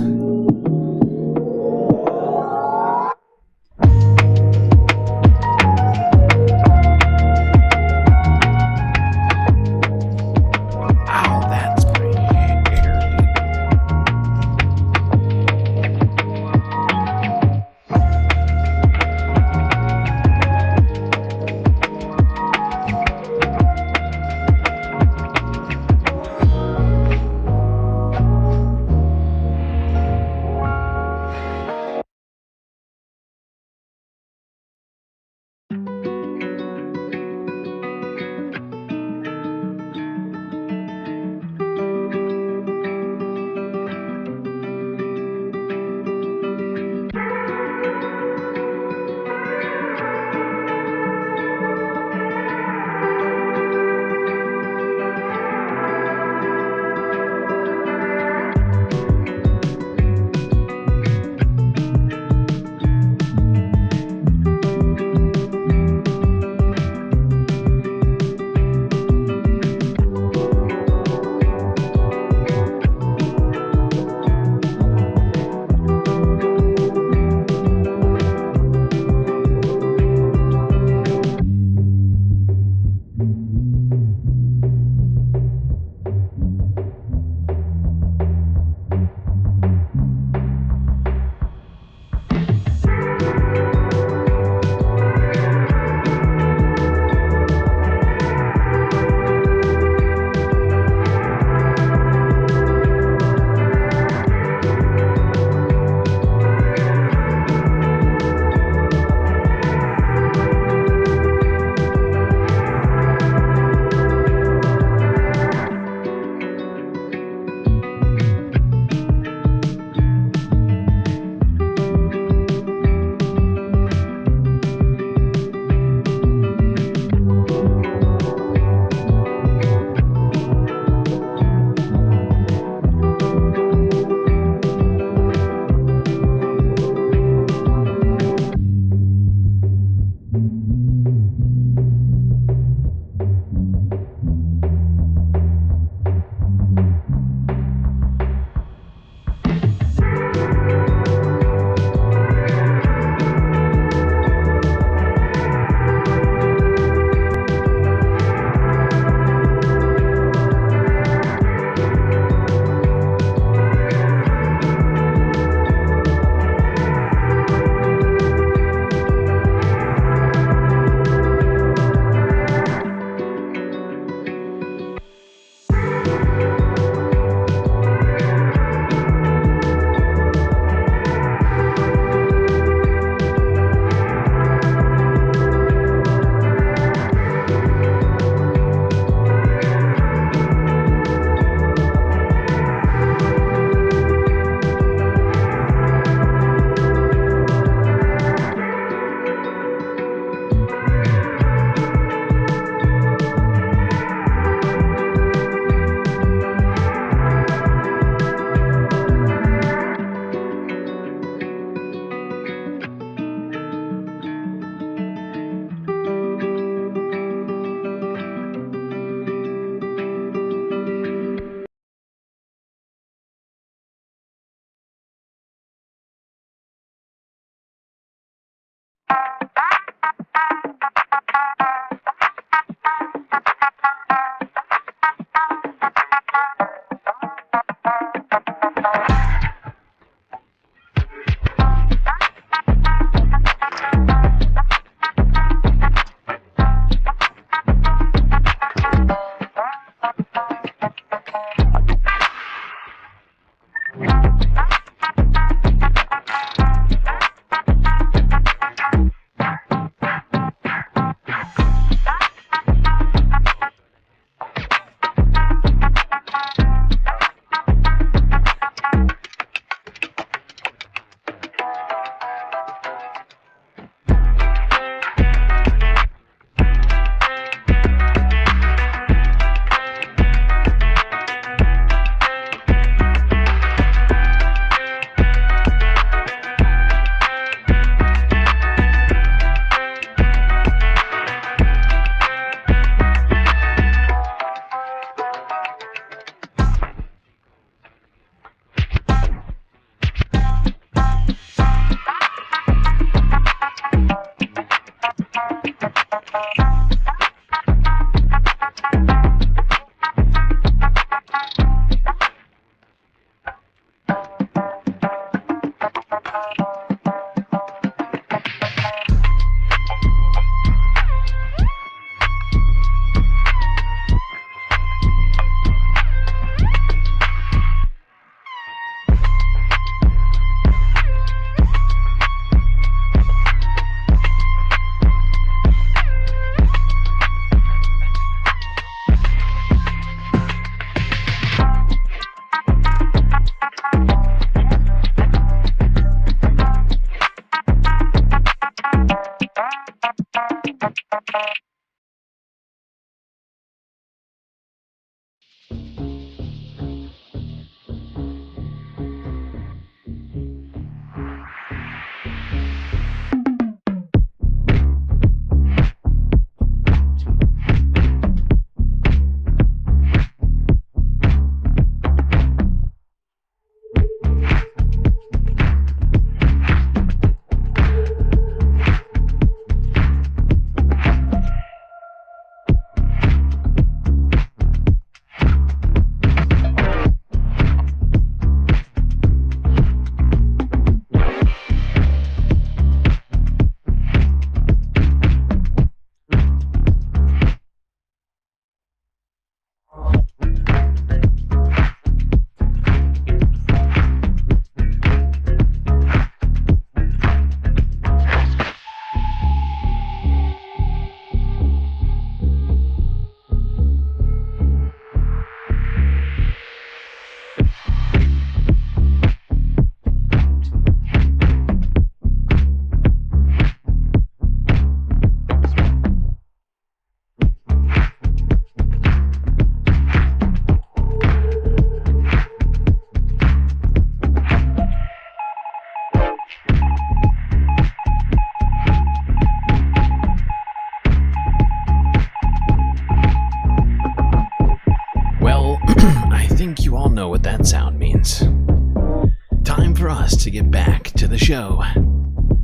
Time for us to get back to the show.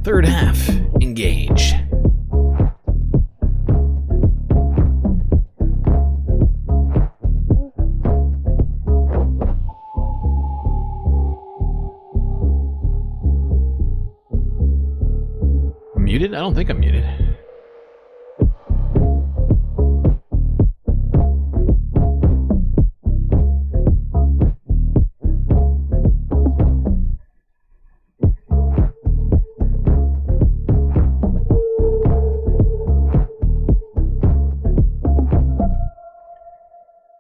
Third half, engage. I'm muted? I don't think I'm muted.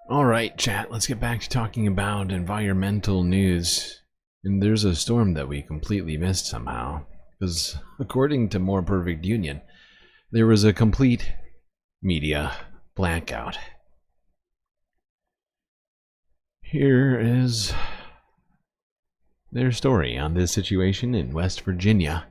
Alright, chat, let's get back to talking about environmental news. And there's a storm that we completely missed somehow. Because according to More Perfect Union, there was a complete media blackout. Here is their story on this situation in West Virginia.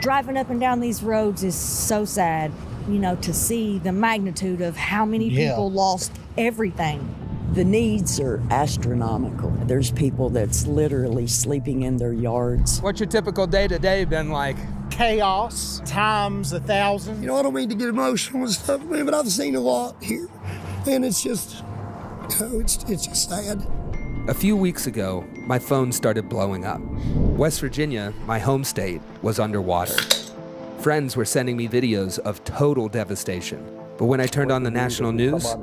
Driving up and down these roads is so sad, you know, to see the magnitude of how many people lost everything.
The needs are astronomical. There's people that's literally sleeping in their yards.
What's your typical day-to-day been like?
Chaos times 1,000.
You know, I don't mean to get emotional and stuff, man, but I've seen a lot here. And it's just, you know, it's just sad.
A few weeks ago, my phone started blowing up. West Virginia, my home state, was underwater. Friends were sending me videos of total devastation. But when I turned on the national news,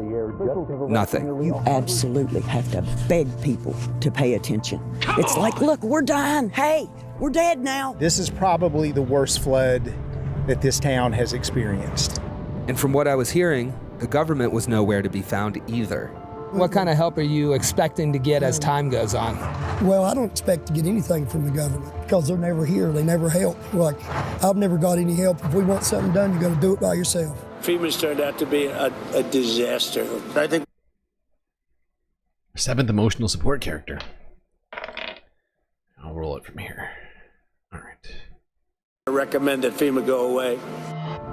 nothing.
You absolutely have to beg people to pay attention. It's like, look, we're dying. Hey, we're dead now.
This is probably the worst flood that this town has experienced.
And from what I was hearing, the government was nowhere to be found either.
What kind of help are you expecting to get as time goes on?
Well, I don't expect to get anything from the government because they're never here. They never help. Like, I've never got any help. If we want something done, you got to do it by yourself.
FEMA's turned out to be a disaster. I think.
Seventh emotional support character. I'll roll it from here. All right.
I recommend that FEMA go away.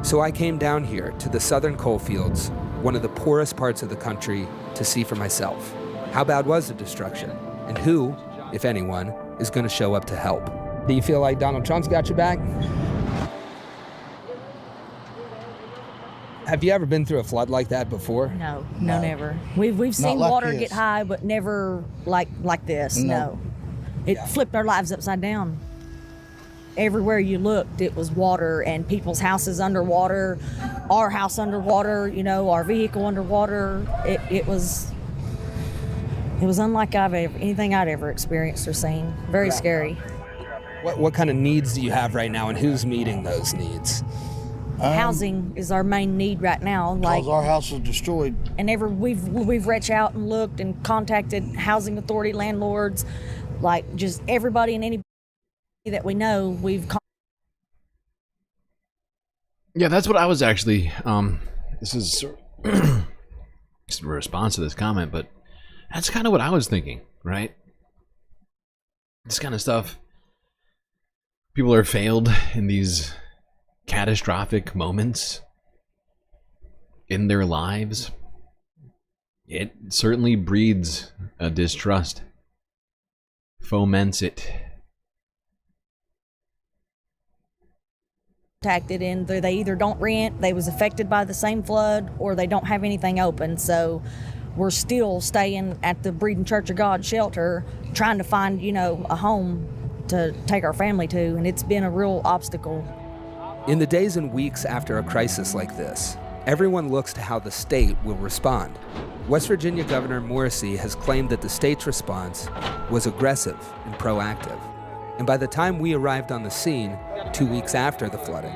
So I came down here to the southern coalfields, one of the poorest parts of the country, to see for myself. How bad was the destruction? And who, if anyone, is going to show up to help?
Do you feel like Donald Trump's got your back? Have you ever been through a flood like that before?
No, never. We've seen
like
water
this.
get high, but never like this. No. It flipped our lives upside down. Everywhere you looked, it was water, and people's houses underwater, our house underwater, you know, our vehicle underwater. It was unlike anything I'd ever experienced or seen. Very scary.
What kind of needs do you have right now, and who's meeting those needs?
Housing is our main need right now.
Because our house was destroyed.
And we've reached out and looked and contacted housing authority, landlords, like just everybody and anybody that we know.
Yeah, that's what I was actually. This is just a response to this comment, but that's kind of what I was thinking, right? This kind of stuff. People are failed in these catastrophic moments in their lives. It certainly breeds a distrust, foments it.
Contacted in, they either don't rent, they was affected by the same flood, or they don't have anything open. So we're still staying at the Breeding Church of God shelter, trying to find, a home to take our family to, and it's been a real obstacle.
In the days and weeks after a crisis like this, everyone looks to how the state will respond. West Virginia Governor Morrisey has claimed that the state's response was aggressive and proactive. And by the time we arrived on the scene, 2 weeks after the flooding,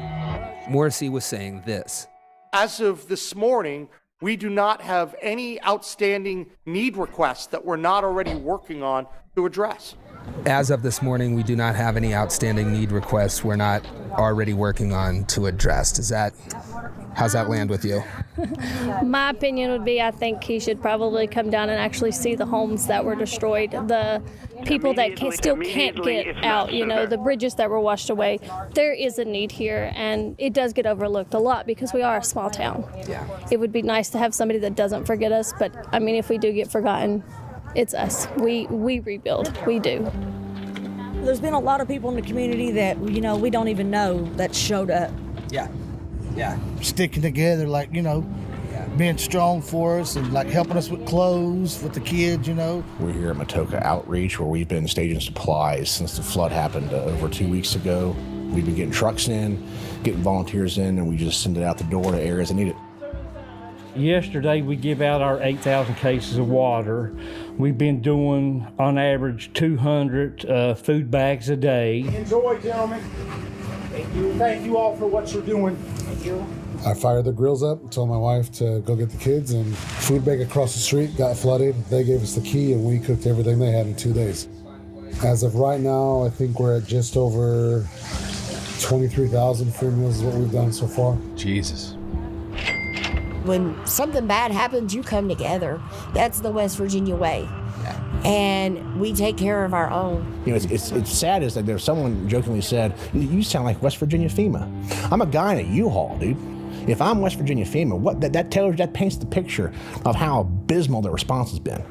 Morrisey was saying this.
As of this morning, we do not have any outstanding need requests that we're not already working on to address.
As of this morning, we do not have any outstanding need requests we're not already working on to address. How's that land with you?
My opinion would be I think he should probably come down and actually see the homes that were destroyed, the people that still can't get out, the bridges that were washed away. There is a need here, and it does get overlooked a lot because we are a small town.
Yeah.
It would be nice to have somebody that doesn't forget us, but if we do get forgotten, it's us. We rebuild. We do.
There's been a lot of people in the community that, we don't even know that showed up.
Yeah.
Sticking together, being strong for us and helping us with clothes, with the kids,
We're here at Matoka Outreach, where we've been staging supplies since the flood happened over 2 weeks ago. We've been getting trucks in, getting volunteers in, and we just send it out the door to areas that need it.
Yesterday, we give out our 8,000 cases of water. We've been doing, on average, 200 food bags a day.
Enjoy, gentlemen. Thank you. Thank you all for what you're doing. Thank you.
I fired the grills up, told my wife to go get the kids, and food bank across the street got flooded. They gave us the key, and we cooked everything they had in 2 days. As of right now, I think we're at just over 23,000 food meals is what we've done so far.
Jesus.
When something bad happens, you come together. That's the West Virginia way. And we take care of our own.
It's sad is that there's someone jokingly said, you sound like West Virginia FEMA. I'm a guy in a U-Haul, dude. If I'm West Virginia FEMA, that paints the picture of how abysmal the response has been.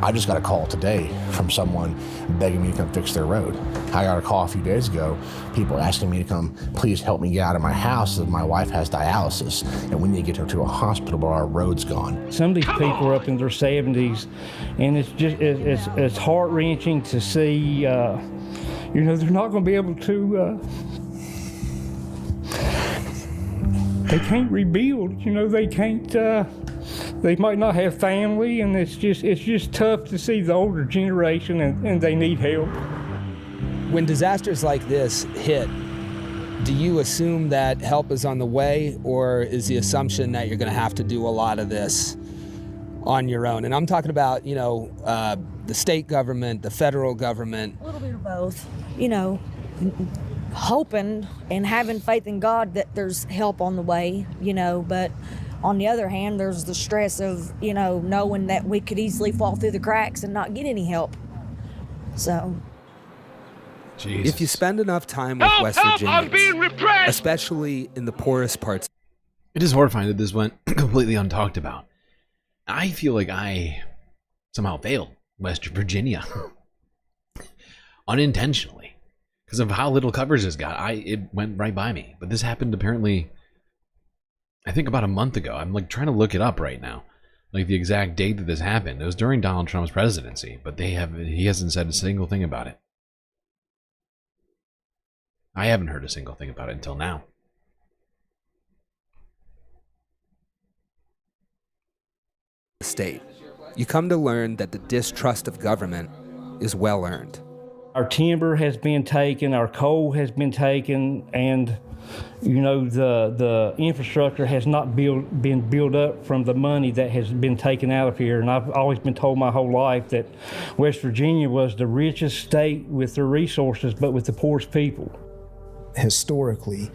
I just got a call today from someone begging me to come fix their road. I got a call a few days ago, people asking me to come, please help me get out of my house as my wife has dialysis and we need to get her to a hospital, but our road's gone.
Some of these people are up in their 70s, and it's heart-wrenching to see, they're not going to be able to, they can't rebuild, they can't, they might not have family, and it's just tough to see the older generation, and they need help.
When disasters like this hit, do you assume that help is on the way, or is the assumption that you're going to have to do a lot of this on your own? And I'm talking about, the state government, the federal government.
A little bit of both, hoping and having faith in God that there's help on the way, but on the other hand, there's the stress of, knowing that we could easily fall through the cracks and not get any help. So.
Jesus.
If you spend enough time with West Virginians, especially in the poorest parts.
It is horrifying that this went completely untalked about. I feel like I somehow failed West Virginia. Unintentionally. Because of how little coverage this got. It went right by me. But this happened apparently, I think about a month ago. I'm trying to look it up right now. The exact date that this happened. It was during Donald Trump's presidency. But he hasn't said a single thing about it. I haven't heard a single thing about it until now.
State. You come to learn that the distrust of government is well earned.
Our timber has been taken, our coal has been taken, and the infrastructure has not been built up from the money that has been taken out of here. And I've always been told my whole life that West Virginia was the richest state with the resources, but with the poorest people.
Historically,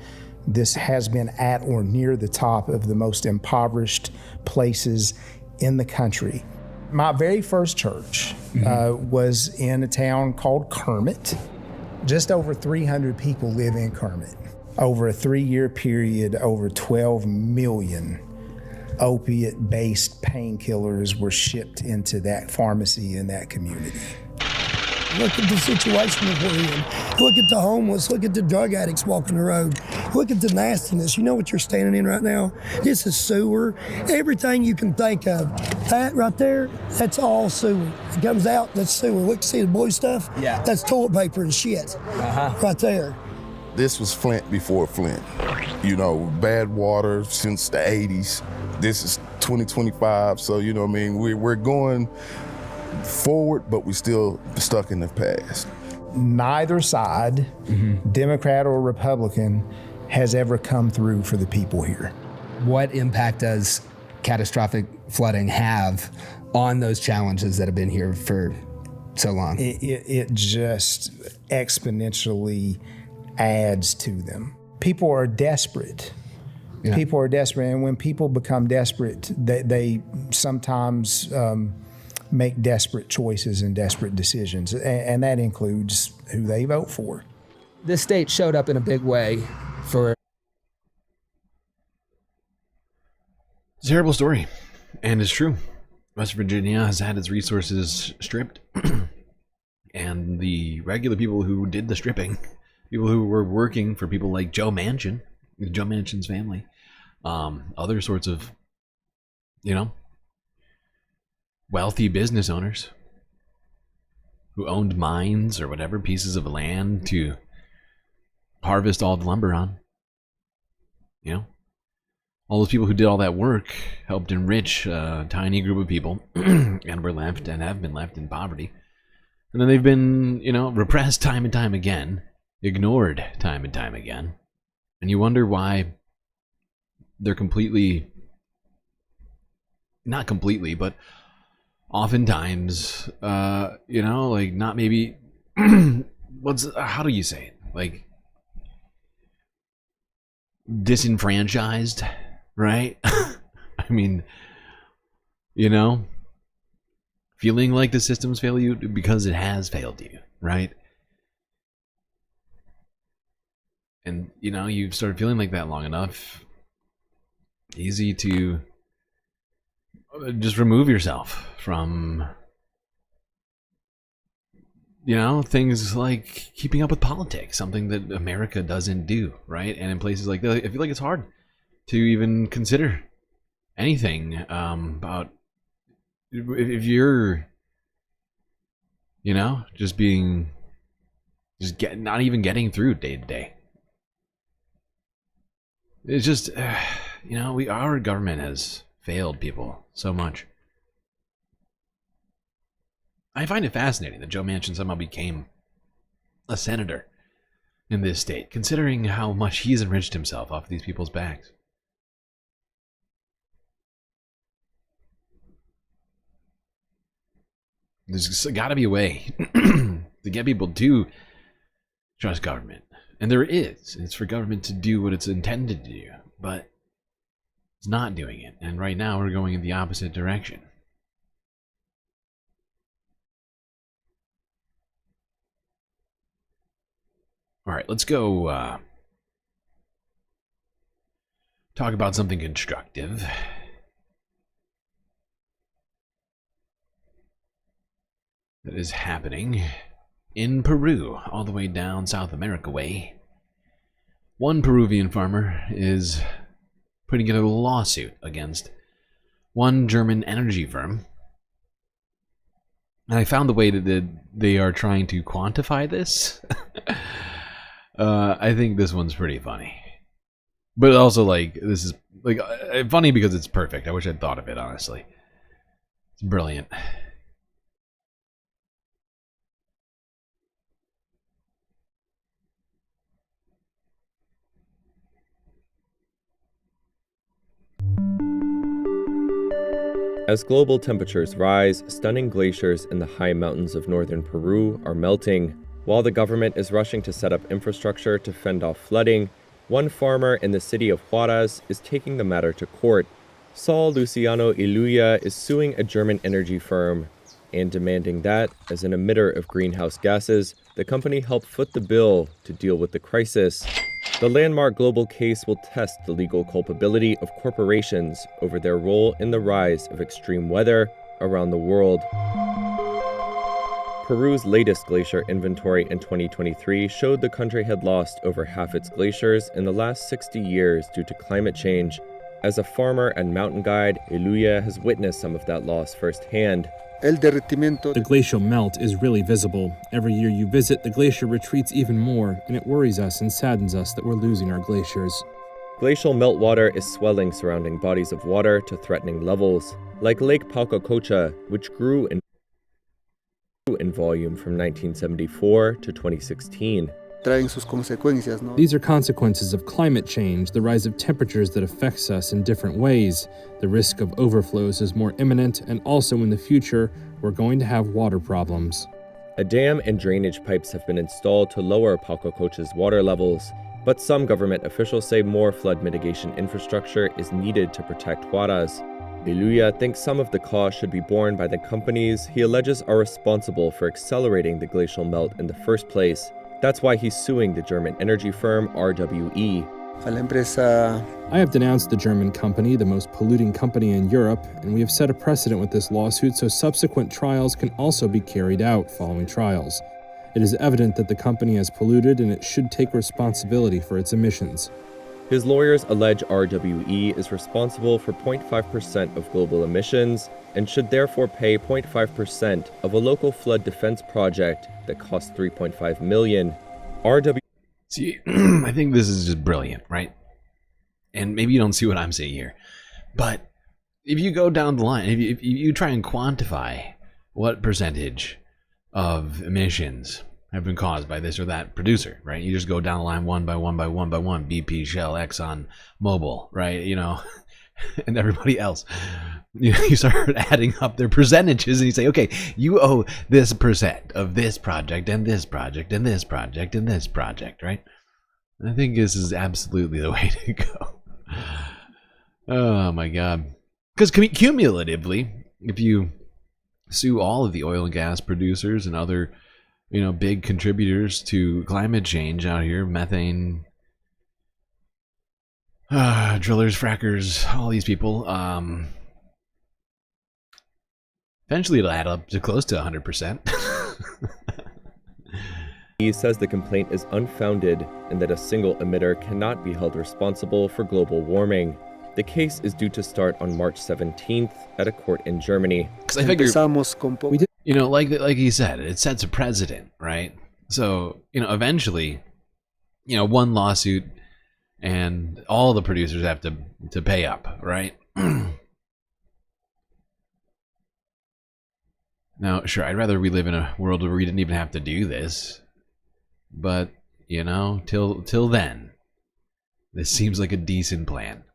this has been at or near the top of the most impoverished places in the country. My very first church was in a town called Kermit. Just over 300 people live in Kermit. Over a 3-year period, over 12 million opiate-based painkillers were shipped into that pharmacy in that community.
Look at the situation that we're in. Look at the homeless. Look at the drug addicts walking the road. Look at the nastiness. You know what you're standing in right now? This is sewer. Everything you can think of. That right there, that's all sewer. It comes out, that's sewer. Look, see the blue stuff?
Yeah.
That's toilet paper and shit. Right there.
This was Flint before Flint. Bad water since the 80s. This is 2025, so we're going forward, but we're still stuck in the past.
Neither side, Democrat or Republican, has ever come through for the people here.
What impact does catastrophic flooding have on those challenges that have been here for so long?
It just exponentially adds to them. People are desperate.
Yeah.
People are desperate, and when people become desperate, they sometimes make desperate choices and desperate decisions, and that includes who they vote for.
This state showed up in a big way for...
It's a terrible story, and it's true. West Virginia has had its resources stripped, and the regular people who did the stripping, people who were working for people like Joe Manchin's family, other sorts of, wealthy business owners who owned mines or whatever, pieces of land to harvest all the lumber on. All those people who did all that work helped enrich a tiny group of people and were left and have been left in poverty. And then they've been, repressed time and time again, ignored time and time again. And you wonder why they're not completely, but oftentimes, not maybe, how do you say it? Like, disenfranchised, right? I mean, feeling like the system's failed you because it has failed you, right? And, you've started feeling like that long enough, easy to just remove yourself from, things like keeping up with politics, something that America doesn't do, right? And in places like that, I feel like it's hard to even consider anything about if you're, not even getting through day to day. It's just, our government has failed people so much. I find it fascinating that Joe Manchin somehow became a senator in this state, considering how much he's enriched himself off of these people's backs. There's got to be a way to get people to trust government. And there is. It's for government to do what it's intended to do. But it's not doing it. And right now we're going in the opposite direction. All right, let's go talk about something constructive. That is happening in Peru, all the way down South America way. One Peruvian farmer is putting in a lawsuit against one German energy firm. And I found the way that they are trying to quantify this. I think this one's pretty funny. But also, this is funny because it's perfect. I wish I'd thought of it, honestly. It's brilliant.
As global temperatures rise, stunning glaciers in the high mountains of northern Peru are melting. While the government is rushing to set up infrastructure to fend off flooding, one farmer in the city of Huaraz is taking the matter to court. Saul Luciano Iluya is suing a German energy firm and demanding that, as an emitter of greenhouse gases, the company help foot the bill to deal with the crisis. The landmark global case will test the legal culpability of corporations over their role in the rise of extreme weather around the world. Peru's latest glacier inventory in 2023 showed the country had lost over half its glaciers in the last 60 years due to climate change. As a farmer and mountain guide, Iluya has witnessed some of that loss firsthand.
The glacial melt is really visible. Every year you visit, the glacier retreats even more, and it worries us and saddens us that we're losing our glaciers.
Glacial meltwater is swelling surrounding bodies of water to threatening levels, like Lake Palcacocha, which grew in volume from 1974 to 2016.
These are consequences of climate change, the rise of temperatures that affects us in different ways. The risk of overflows is more imminent, and also in the future, we're going to have water problems.
A dam and drainage pipes have been installed to lower Palcacocha's water levels, but some government officials say more flood mitigation infrastructure is needed to protect Huaraz. Iluya thinks some of the cost should be borne by the companies he alleges are responsible for accelerating the glacial melt in the first place. That's why he's suing the German energy firm RWE.
I have denounced the German company, the most polluting company in Europe, and we have set a precedent with this lawsuit so subsequent trials can also be carried out following trials. It is evident that the company has polluted and it should take responsibility for its emissions.
His lawyers allege RWE is responsible for 0.5% of global emissions and should therefore pay 0.5% of a local flood defense project that costs $3.5 million.
See, I think this is just brilliant, right? And maybe you don't see what I'm saying here, but if you go down the line, if you try and quantify what percentage of emissions have been caused by this or that producer, right? You just go down the line one by one by one by one, BP, Shell, Exxon, Mobil, right? You know, and everybody else. You start adding up their percentages and you say, okay, you owe this percent of this project and this project and this project and this project, right? And I think this is absolutely the way to go. Oh my God. Because cumulatively, if you sue all of the oil and gas producers and other, you know, big contributors to climate change out here, methane, drillers, frackers, all these people, eventually it'll add up to close to 100%.
He says the complaint is unfounded and that a single emitter cannot be held responsible for global warming. The case is due to start on March 17th at a court in Germany.
Because I figure, you know, like he said, it sets a precedent, right? So, you know, eventually, you know, one lawsuit and all the producers have to pay up, right? Now, sure, I'd rather we live in a world where we didn't even have to do this. But, you know, till then, this seems like a decent plan.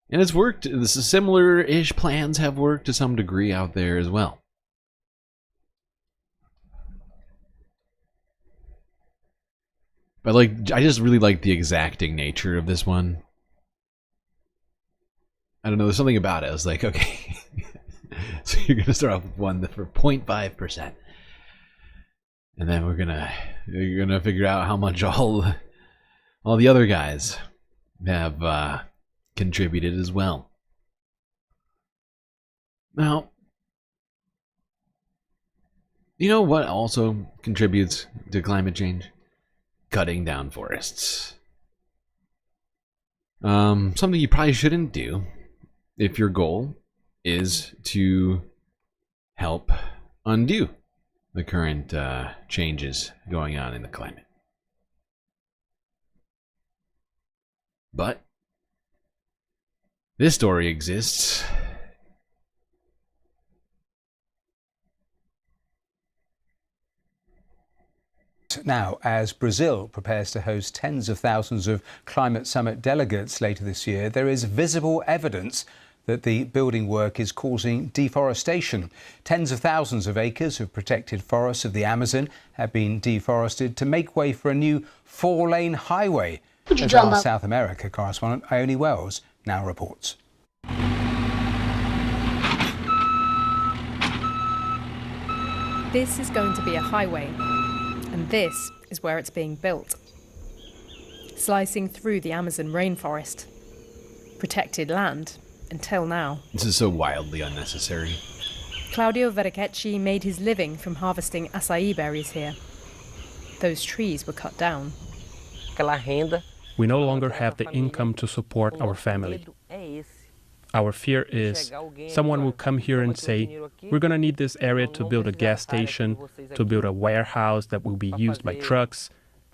And it's worked. This is similar-ish plans have worked to some degree out there as well. But, like, I just really like the exacting nature of this one. I don't know, there's something about it. I was like, okay, so you're going to start off with one for 0.5%. And then you're gonna figure out how much all the other guys have contributed as well. Now, you know what also contributes to climate change? Cutting down forests. Something you probably shouldn't do if your goal is to help undo the current changes going on in the climate. But this story exists.
Now, as Brazil prepares to host tens of thousands of climate summit delegates later this year, there is visible evidence that the building work is causing deforestation. Tens of thousands of acres of protected forests of the Amazon have been deforested to make way for a new 4-lane highway. As our South America correspondent Ione Wells now reports.
This is going to be a highway, and this is where it's being built. Slicing through the Amazon rainforest. Protected land, until now.
This is so wildly unnecessary.
Claudio Verrececci made his living from harvesting acai berries here. Those trees were cut down.
We no longer have the income to support our family. Our fear is someone will come here and say, we're going to need this area to build a gas station, to build a warehouse that will be used by trucks,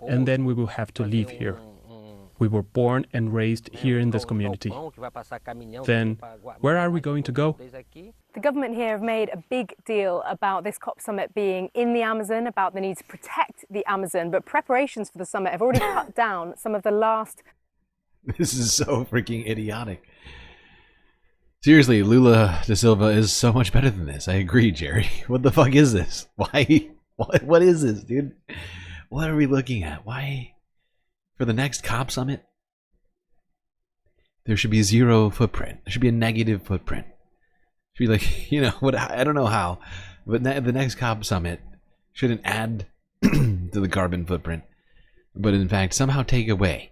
and then we will have to leave here. We were born and raised here in this community. Then, where are we going to go?
The government here have made a big deal about this COP summit being in the Amazon, about the need to protect the Amazon, but preparations for the summit have already cut down some of the last...
This is so freaking idiotic. Seriously, Lula da Silva is so much better than this. I agree, Jerry. What the fuck is this? Why? What is this, dude? What are we looking at? Why? For the next COP summit, there should be 0 footprint. There should be a negative footprint. It should be like, you know, what? I don't know how, but the next COP summit shouldn't add to the carbon footprint, but in fact somehow take away.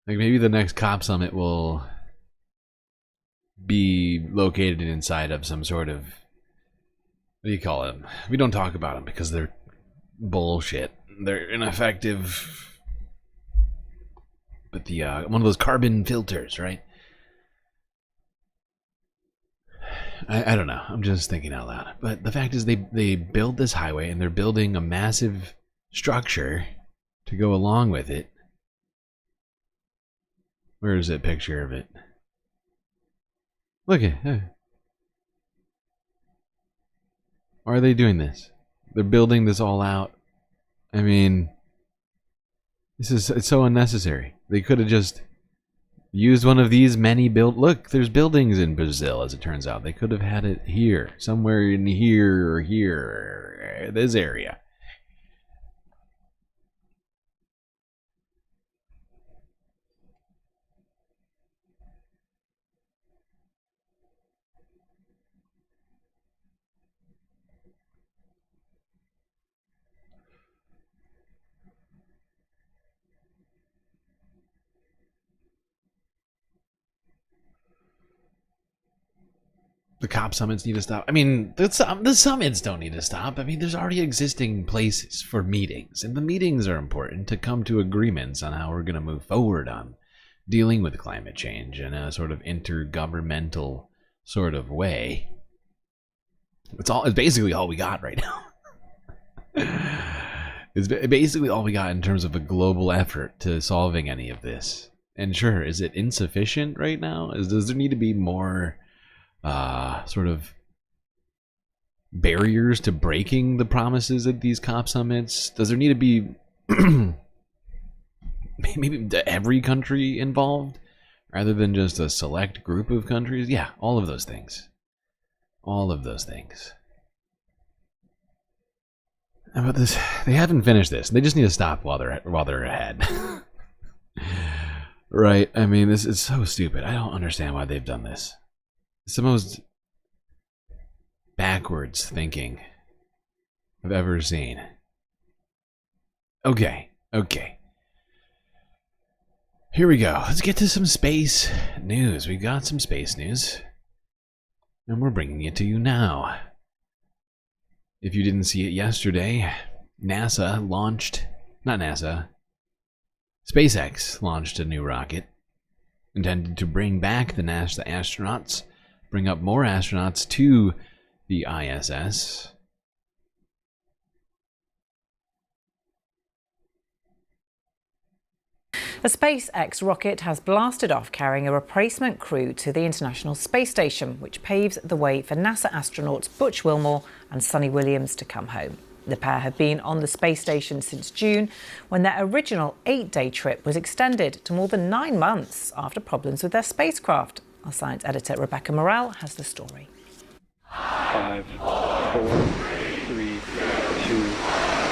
Like maybe the next COP summit will be located inside of some sort of, what do you call them? We don't talk about them because they're bullshit. They're ineffective. But the one of those carbon filters, right? I don't know. I'm just thinking out loud. But the fact is they build this highway and they're building a massive structure to go along with it. Where is that picture of it? Look at it. Why are they doing this? They're building this all out. I mean, it's so unnecessary. They could have just used one of these many look, there's buildings in Brazil, as it turns out. They could have had it here, somewhere in here or here, this area. The COP summits need to stop. I mean, the summits don't need to stop. I mean, there's already existing places for meetings, and the meetings are important to come to agreements on how we're going to move forward on dealing with climate change in a sort of intergovernmental sort of way. It's basically all we got right now. It's basically all we got in terms of a global effort to solving any of this. And sure, is it insufficient right now? Does there need to be more sort of barriers to breaking the promises of these COP summits? Does there need to be maybe every country involved rather than just a select group of countries? Yeah, all of those things. All of those things. How about this? They haven't finished this. They just need to stop while they're ahead. Right? I mean, this is so stupid. I don't understand why they've done this. It's the most backwards thinking I've ever seen. Okay. Here we go. Let's get to some space news. We got some space news. And we're bringing it to you now. If you didn't see it yesterday, SpaceX launched a new rocket intended to bring back the NASA astronauts, bring up more astronauts to the ISS.
A SpaceX rocket has blasted off carrying a replacement crew to the International Space Station, which paves the way for NASA astronauts Butch Wilmore and Sonny Williams to come home. The pair have been on the space station since June, when their original 8-day trip was extended to more than 9 months after problems with their spacecraft. Our science editor Rebecca Morrell has the story.
5, 4, 3, 2,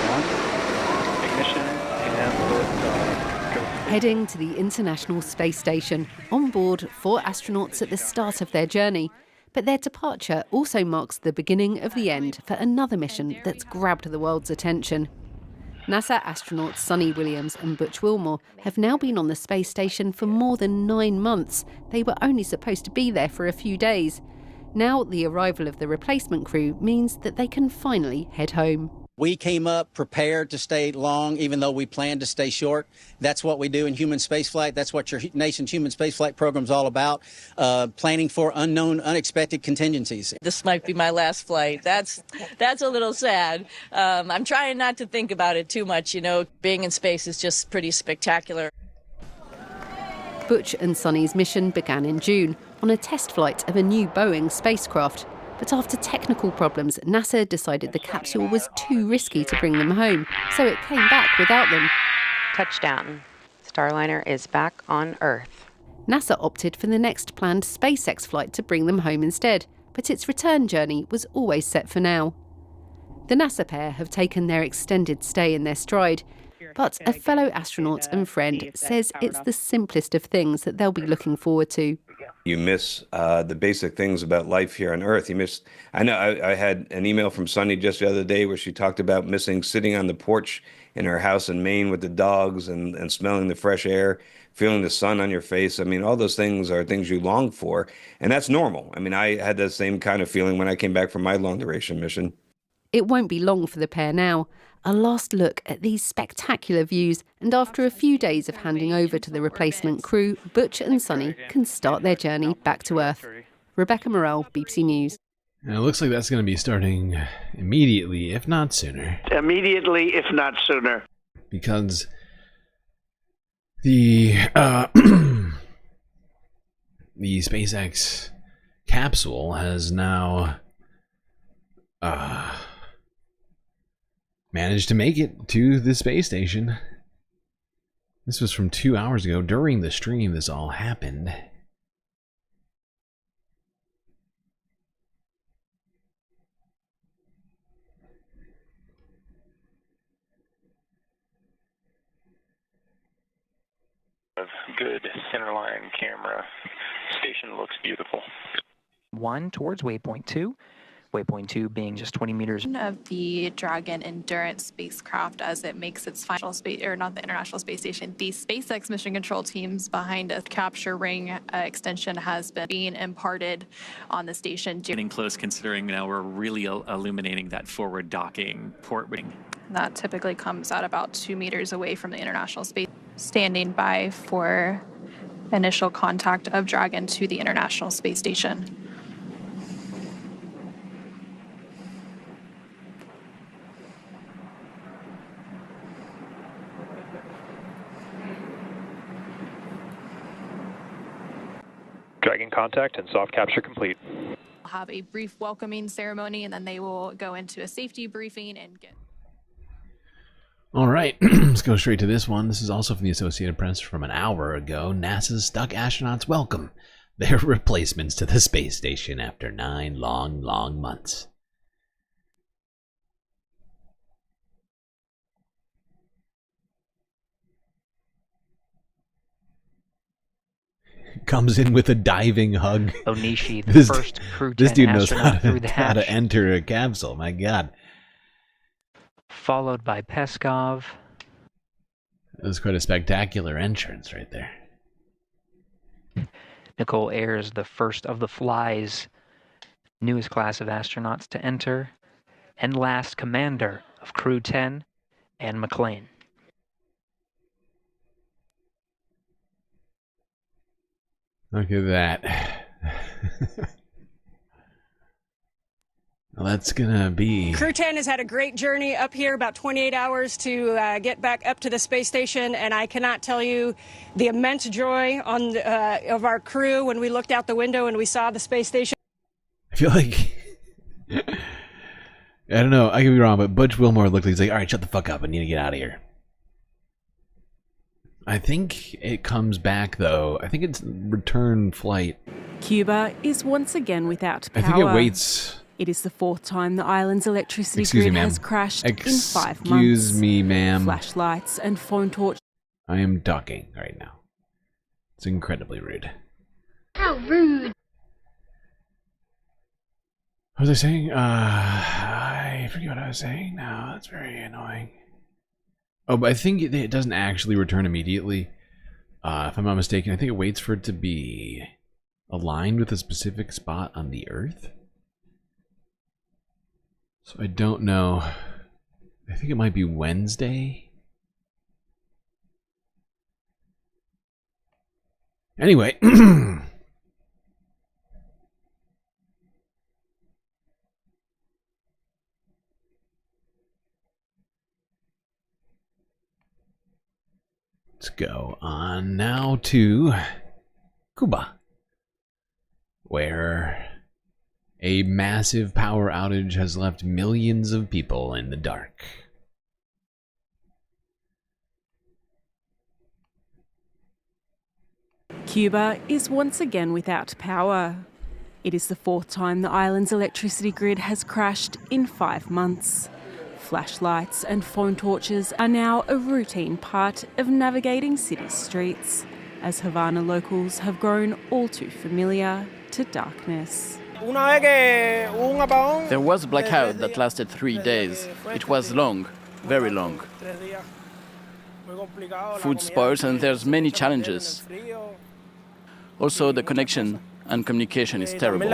1. Ignition and liftoff. Go.
Heading to the International Space Station, on board 4 astronauts at the start of their journey. But their departure also marks the beginning of the end for another mission that's grabbed the world's attention. NASA astronauts Suni Williams and Butch Wilmore have now been on the space station for more than 9 months. They were only supposed to be there for a few days. Now the arrival of the replacement crew means that they can finally head home.
We came up prepared to stay long, even though we planned to stay short. That's what we do in human spaceflight. That's what your nation's human spaceflight program is all about, planning for unknown, unexpected contingencies.
This might be my last flight. That's a little sad. I'm trying not to think about it too much. You know, being in space is just pretty spectacular.
Butch and Suni's mission began in June on a test flight of a new Boeing spacecraft. But after technical problems, NASA decided the capsule was too risky to bring them home, so it came back without them.
Touchdown. Starliner is back on Earth.
NASA opted for the next planned SpaceX flight to bring them home instead, but its return journey was always set for now. The NASA pair have taken their extended stay in their stride, but a fellow astronaut and friend says it's the simplest of things that they'll be looking forward to.
You miss the basic things about life here on Earth. I know I had an email from Suni just the other day where she talked about missing sitting on the porch in her house in Maine with the dogs and smelling the fresh air, feeling the sun on your face. I mean, all those things are things you long for, and that's normal. I mean, I had the same kind of feeling when I came back from my long duration mission.
It won't be long for the pair now. A last look at these spectacular views, and after a few days of handing over to the replacement crew, Butch and Suni can start their journey back to Earth. Rebecca Morrell, BBC News.
And it looks like that's going to be starting immediately, if not sooner.
Immediately, if not sooner.
Because the the SpaceX capsule has now managed to make it to the space station. This was from 2 hours ago. During the stream, this all happened.
Good centerline camera. Station looks beautiful.
1 towards waypoint 2. Waypoint 2 being just 20 meters.
Of the Dragon Endurance spacecraft as it makes its final space, or not the International Space Station, the SpaceX mission control teams behind a capture ring extension has been being imparted on the station.
Getting close considering now we're really illuminating that forward docking port ring.
That typically comes out about 2 meters away from the International Space. Standing by for initial contact of Dragon to the International Space Station.
Dragon contact and soft capture complete.
We'll have a brief welcoming ceremony and then they will go into a safety briefing and get...
All right, let's go straight to this one. This is also from the Associated Press from an hour ago. NASA's stuck astronauts welcome their replacements to the space station after 9 long months. Comes in with a diving hug.
Onishi, the first Crew 10
this dude knows
astronaut
how to enter a capsule. My God.
Followed by Peskov.
That was quite a spectacular entrance right there.
Nicole Ayers, the first of the Fly's newest class of astronauts to enter, and last commander of Crew 10, Anne McLean.
Look at that. Well, that's gonna be...
Crew 10 has had a great journey up here, about 28 hours to get back up to the space station, and I cannot tell you the immense joy of our crew when we looked out the window and we saw the space station.
I feel like... I don't know, I could be wrong, but Butch Wilmore looked like he's like, all right, shut the fuck up, I need to get out of here. I think it comes back, though. I think it's return flight.
Cuba is once again without power.
I think it waits.
It is the fourth time the island's electricity
Excuse
grid
me, ma'am.
has crashed in 5 months.
Excuse me, ma'am.
Flashlights and phone torches.
I am docking right now. It's incredibly rude.
How rude!
What was I saying? I forget what I was saying now. That's very annoying. Oh, but I think it doesn't actually return immediately. If I'm not mistaken, I think it waits for it to be aligned with a specific spot on the Earth. So I don't know. I think it might be Wednesday. Anyway. Let's go on now to Cuba, where a massive power outage has left millions of people in the dark.
Cuba is once again without power. It is the fourth time the island's electricity grid has crashed in 5 months. Flashlights and phone torches are now a routine part of navigating city streets, as Havana locals have grown all too familiar to darkness.
There was a blackout that lasted 3 days. It was long, very long. Food spoils and there's many challenges. Also, the connection and communication is terrible.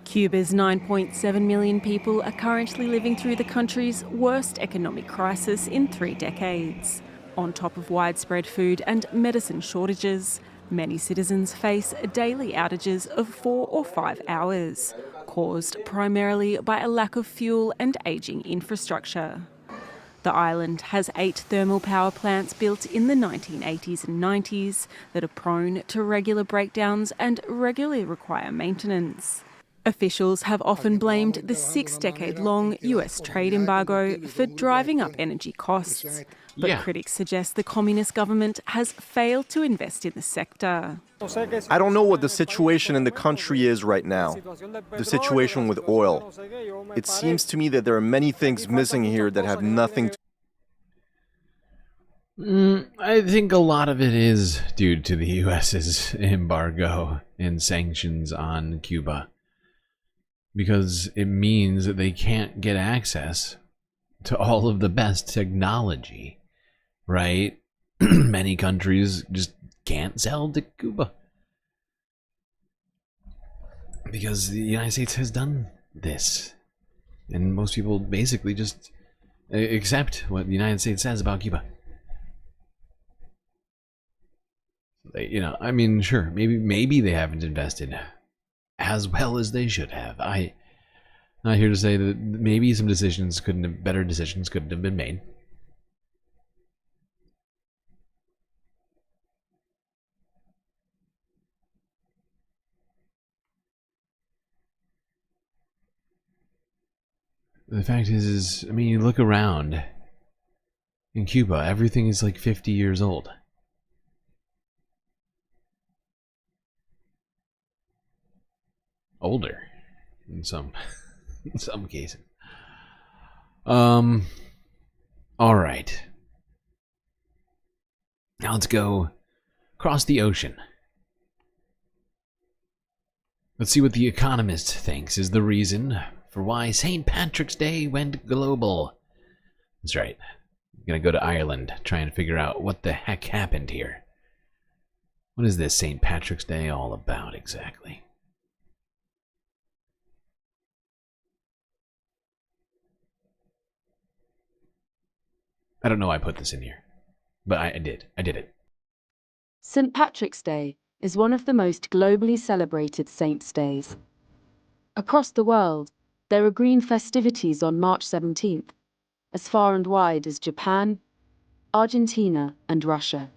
Cuba's 9.7 million people are currently living through the country's worst economic crisis in 3 decades. On top of widespread food and medicine shortages, many citizens face daily outages of 4 or 5 hours, caused primarily by a lack of fuel and ageing infrastructure. The island has 8 thermal power plants built in the 1980s and 90s that are prone to regular breakdowns and regularly require maintenance. Officials have often blamed the 6-decade-long US trade embargo for driving up energy costs, but critics suggest the communist government has failed to invest in the sector.
I don't know what the situation in the country is right now, the situation with oil. It seems to me that there are many things missing here that have nothing to...
I think a lot of it is due to the US's embargo and sanctions on Cuba, because it means that they can't get access to all of the best technology, right? Many countries just can't sell to Cuba because the United States has done this, and most people basically just accept what the United States says about Cuba. You know, I mean, sure, maybe they haven't invested as well as they should have. I'm not here to say that maybe some better decisions couldn't have been made. The fact is, I mean, you look around in Cuba, everything is like 50 years old. Older in some cases. All right. Now let's go across the ocean. Let's see what The Economist thinks is the reason for why St. Patrick's Day went global. That's right. I'm gonna go to Ireland, try and figure out what the heck happened here. What is this St. Patrick's Day all about exactly? I don't know why I put this in here, but I did it.
St. Patrick's Day is one of the most globally celebrated saints' days. Across the world, there are green festivities on March 17th, as far and wide as Japan, Argentina, and Russia.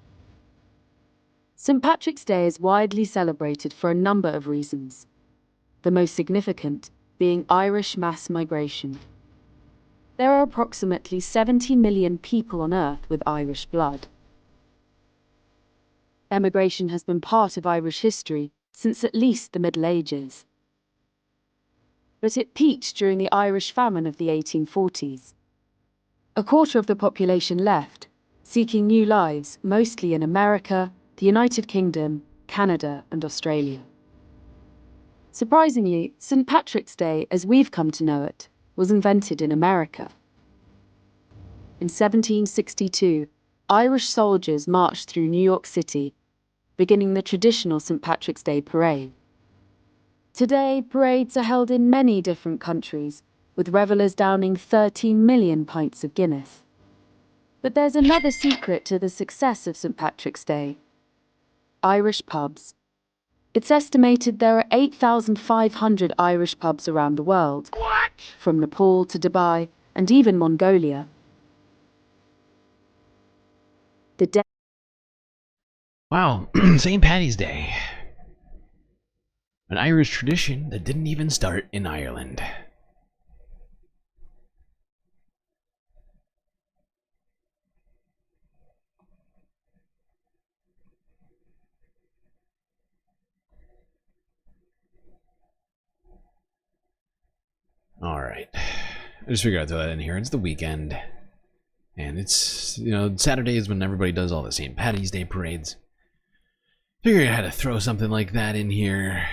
St. Patrick's Day is widely celebrated for a number of reasons, the most significant being Irish mass migration. There are approximately 70 million people on Earth with Irish blood. emigration has been part of Irish history since at least the Middle Ages. But it peaked during the Irish famine of the 1840s. A quarter of the population left, seeking new lives, mostly in America, the United Kingdom, Canada, and Australia. Surprisingly, St. Patrick's Day, as we've come to know it, was invented in America. In 1762, Irish soldiers marched through New York City, beginning the traditional St. Patrick's Day parade. Today, parades are held in many different countries, with revelers downing 13 million pints of Guinness. But there's another secret to the success of St. Patrick's Day: Irish pubs. It's estimated there are 8,500 Irish pubs around the world, from Nepal to Dubai and even Mongolia.
Wow, St. Paddy's Day. An Irish tradition that didn't even start in Ireland. Alright. I just figured I'd throw that in here. It's the weekend. And it's, Saturday is when everybody does all the St. Paddy's Day parades. Figured I had to throw something like that in here.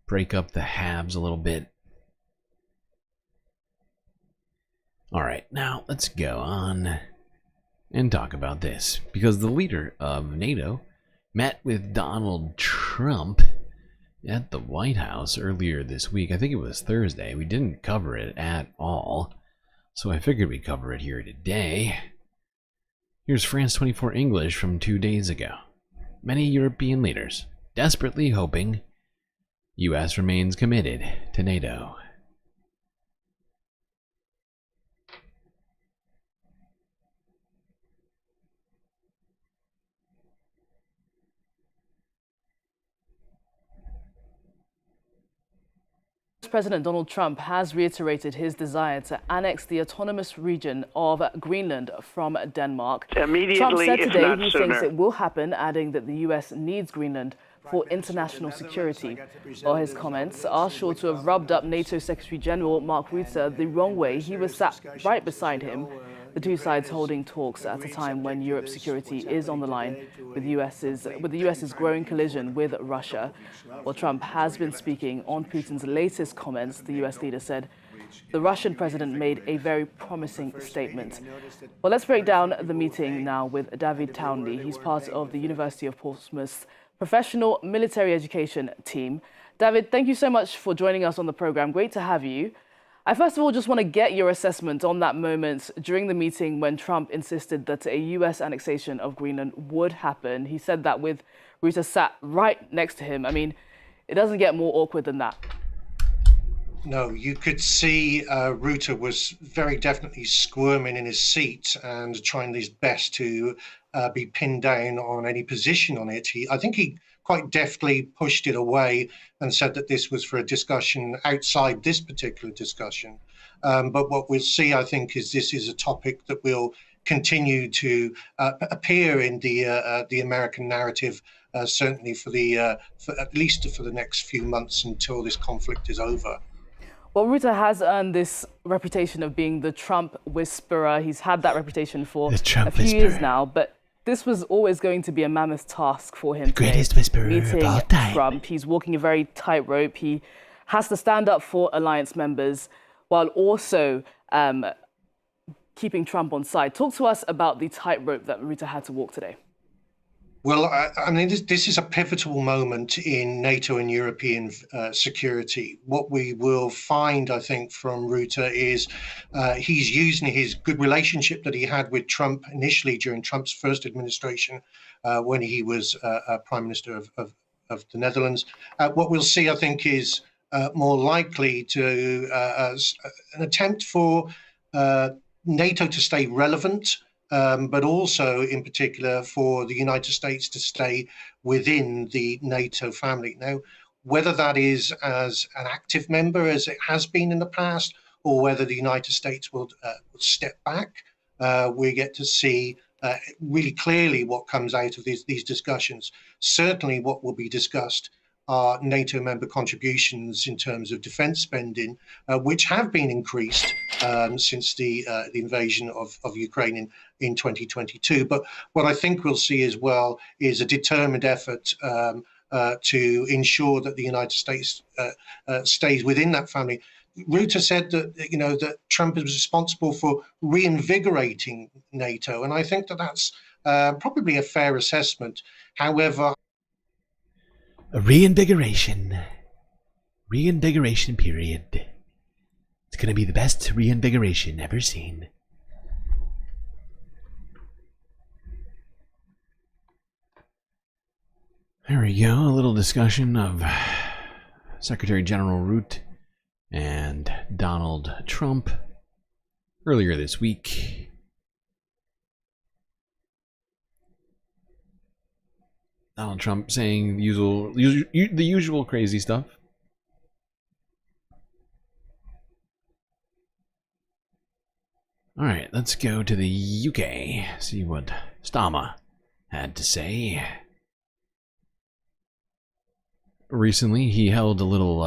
Break up the halves a little bit. Alright, now let's go on and talk about this. Because the leader of NATO met with Donald Trump at the White House earlier this week. I think it was Thursday. We didn't cover it at all, so I figured we'd cover it here today. Here's France 24 English from 2 days ago. Many European leaders desperately hoping US remains committed to NATO.
President Donald Trump has reiterated his desire to annex the autonomous region of Greenland from Denmark.
Immediately,
Trump said
if
today
not
he
sooner.
thinks it will happen, adding that the US needs Greenland for international security. While his comments are sure to have rubbed up NATO Secretary General Mark Rutte the wrong way, he was sat right beside him, the two sides holding talks at a time when Europe's security is on the line with the US's growing collision with Russia. While Trump has been speaking on Putin's latest comments, the US leader said the Russian president made a very promising statement. Well, let's break down the meeting now with David Townley. He's part of the University of Portsmouth's professional military education team. David, thank you so much for joining us on the program. Great to have you. I first of all just want to get your assessment on that moment during the meeting when Trump insisted that a US annexation of Greenland would happen. He said that with Rutte sat right next to him. I mean, it doesn't get more awkward than that.
No, you could see Rutte was very definitely squirming in his seat and trying his best to be pinned down on any position on it. I think he quite deftly pushed it away and said that this was for a discussion outside this particular discussion. But what we'll see, I think, is this is a topic that will continue to appear in the American narrative, certainly for at least for the next few months until this conflict is over.
Well, Rutte has earned this reputation of being the Trump whisperer. He's had that reputation for a few years now, but this was always going to be a mammoth task for him.
The greatest whisperer
meeting
of all time.
Trump. He's walking a very tightrope. He has to stand up for alliance members while also keeping Trump on side. Talk to us about the tightrope that Rutte had to walk today.
Well, I mean, this is a pivotal moment in NATO and European security. What we will find, I think, from Rutte is he's using his good relationship that he had with Trump initially during Trump's first administration when he was Prime Minister of the Netherlands. What we'll see, I think, is more likely to an attempt for NATO to stay relevant, but also in particular for the United States to stay within the NATO family. Now, whether that is as an active member as it has been in the past, or whether the United States will step back, we get to see really clearly what comes out of these discussions. Certainly what will be discussed are NATO member contributions in terms of defense spending, which have been increased since the invasion of Ukraine in 2022. But what I think we'll see as well is a determined effort to ensure that the United States stays within that family. Rutte said that that Trump is responsible for reinvigorating NATO, and I think that that's probably a fair assessment. However,
a reinvigoration period. It's going to be the best reinvigoration ever seen. There we go, a little discussion of Secretary General Rutte and Donald Trump earlier this week. Donald Trump saying the usual crazy stuff. All right, let's go to the UK, see what Stama had to say. Recently, he held a little,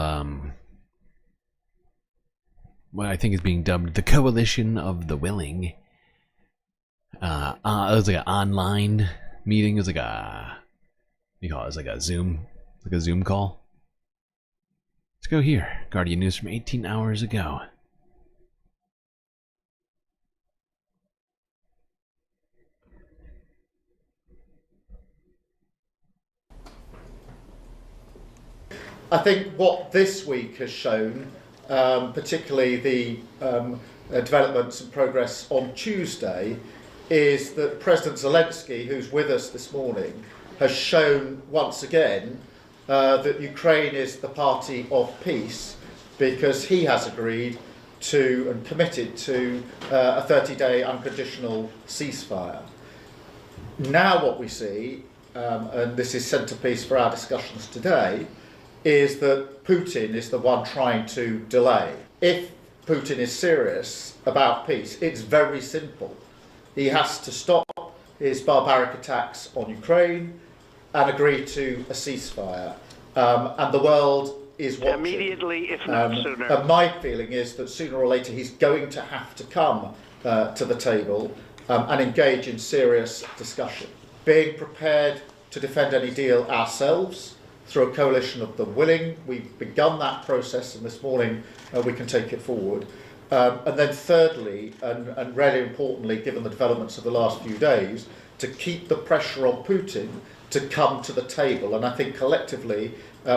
what I think is being dubbed the Coalition of the Willing. It was like an online meeting. It was like a, you call it? It's like a Zoom call. Let's go here. Guardian News from 18 hours ago.
I think what this week has shown, particularly the developments and progress on Tuesday, is that President Zelensky, who's with us this morning, has shown once again that Ukraine is the party of peace, because he has agreed to and committed to a 30-day unconditional ceasefire. Now what we see, and this is centrepiece for our discussions today, is that Putin is the one trying to delay. If Putin is serious about peace, it's very simple. He has to stop his barbaric attacks on Ukraine and agree to a ceasefire. And the world is watching.
Immediately, if not sooner.
And my feeling is that sooner or later he's going to have to come to the table and engage in serious discussion. Being prepared to defend any deal ourselves through a coalition of the willing. We've begun that process, and this morning we can take it forward. And then thirdly, and really importantly, given the developments of the last few days, to keep the pressure on Putin to come to the table. And I think collectively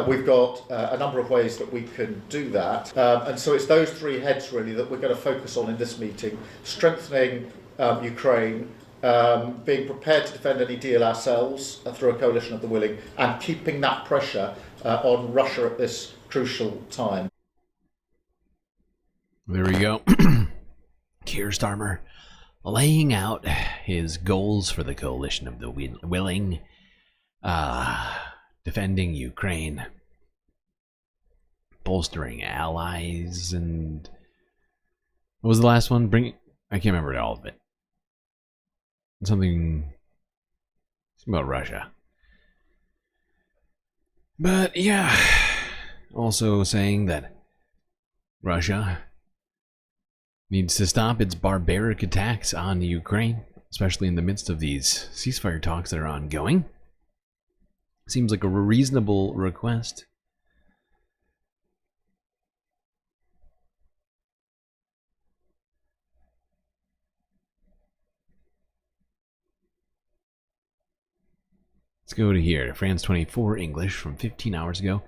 we've got a number of ways that we can do that. And so it's those three heads really that we're going to focus on in this meeting: strengthening Ukraine, being prepared to defend any deal ourselves through a coalition of the willing, and keeping that pressure on Russia at this crucial time.
There we go. Keir Starmer laying out his goals for the coalition of the willing, defending Ukraine, bolstering allies, and what was the last one? I can't remember all of it. Something about Russia. But yeah, also saying that Russia needs to stop its barbaric attacks on Ukraine, especially in the midst of these ceasefire talks that are ongoing. Seems like a reasonable request. Let's go to here, France 24 English from 15 hours ago.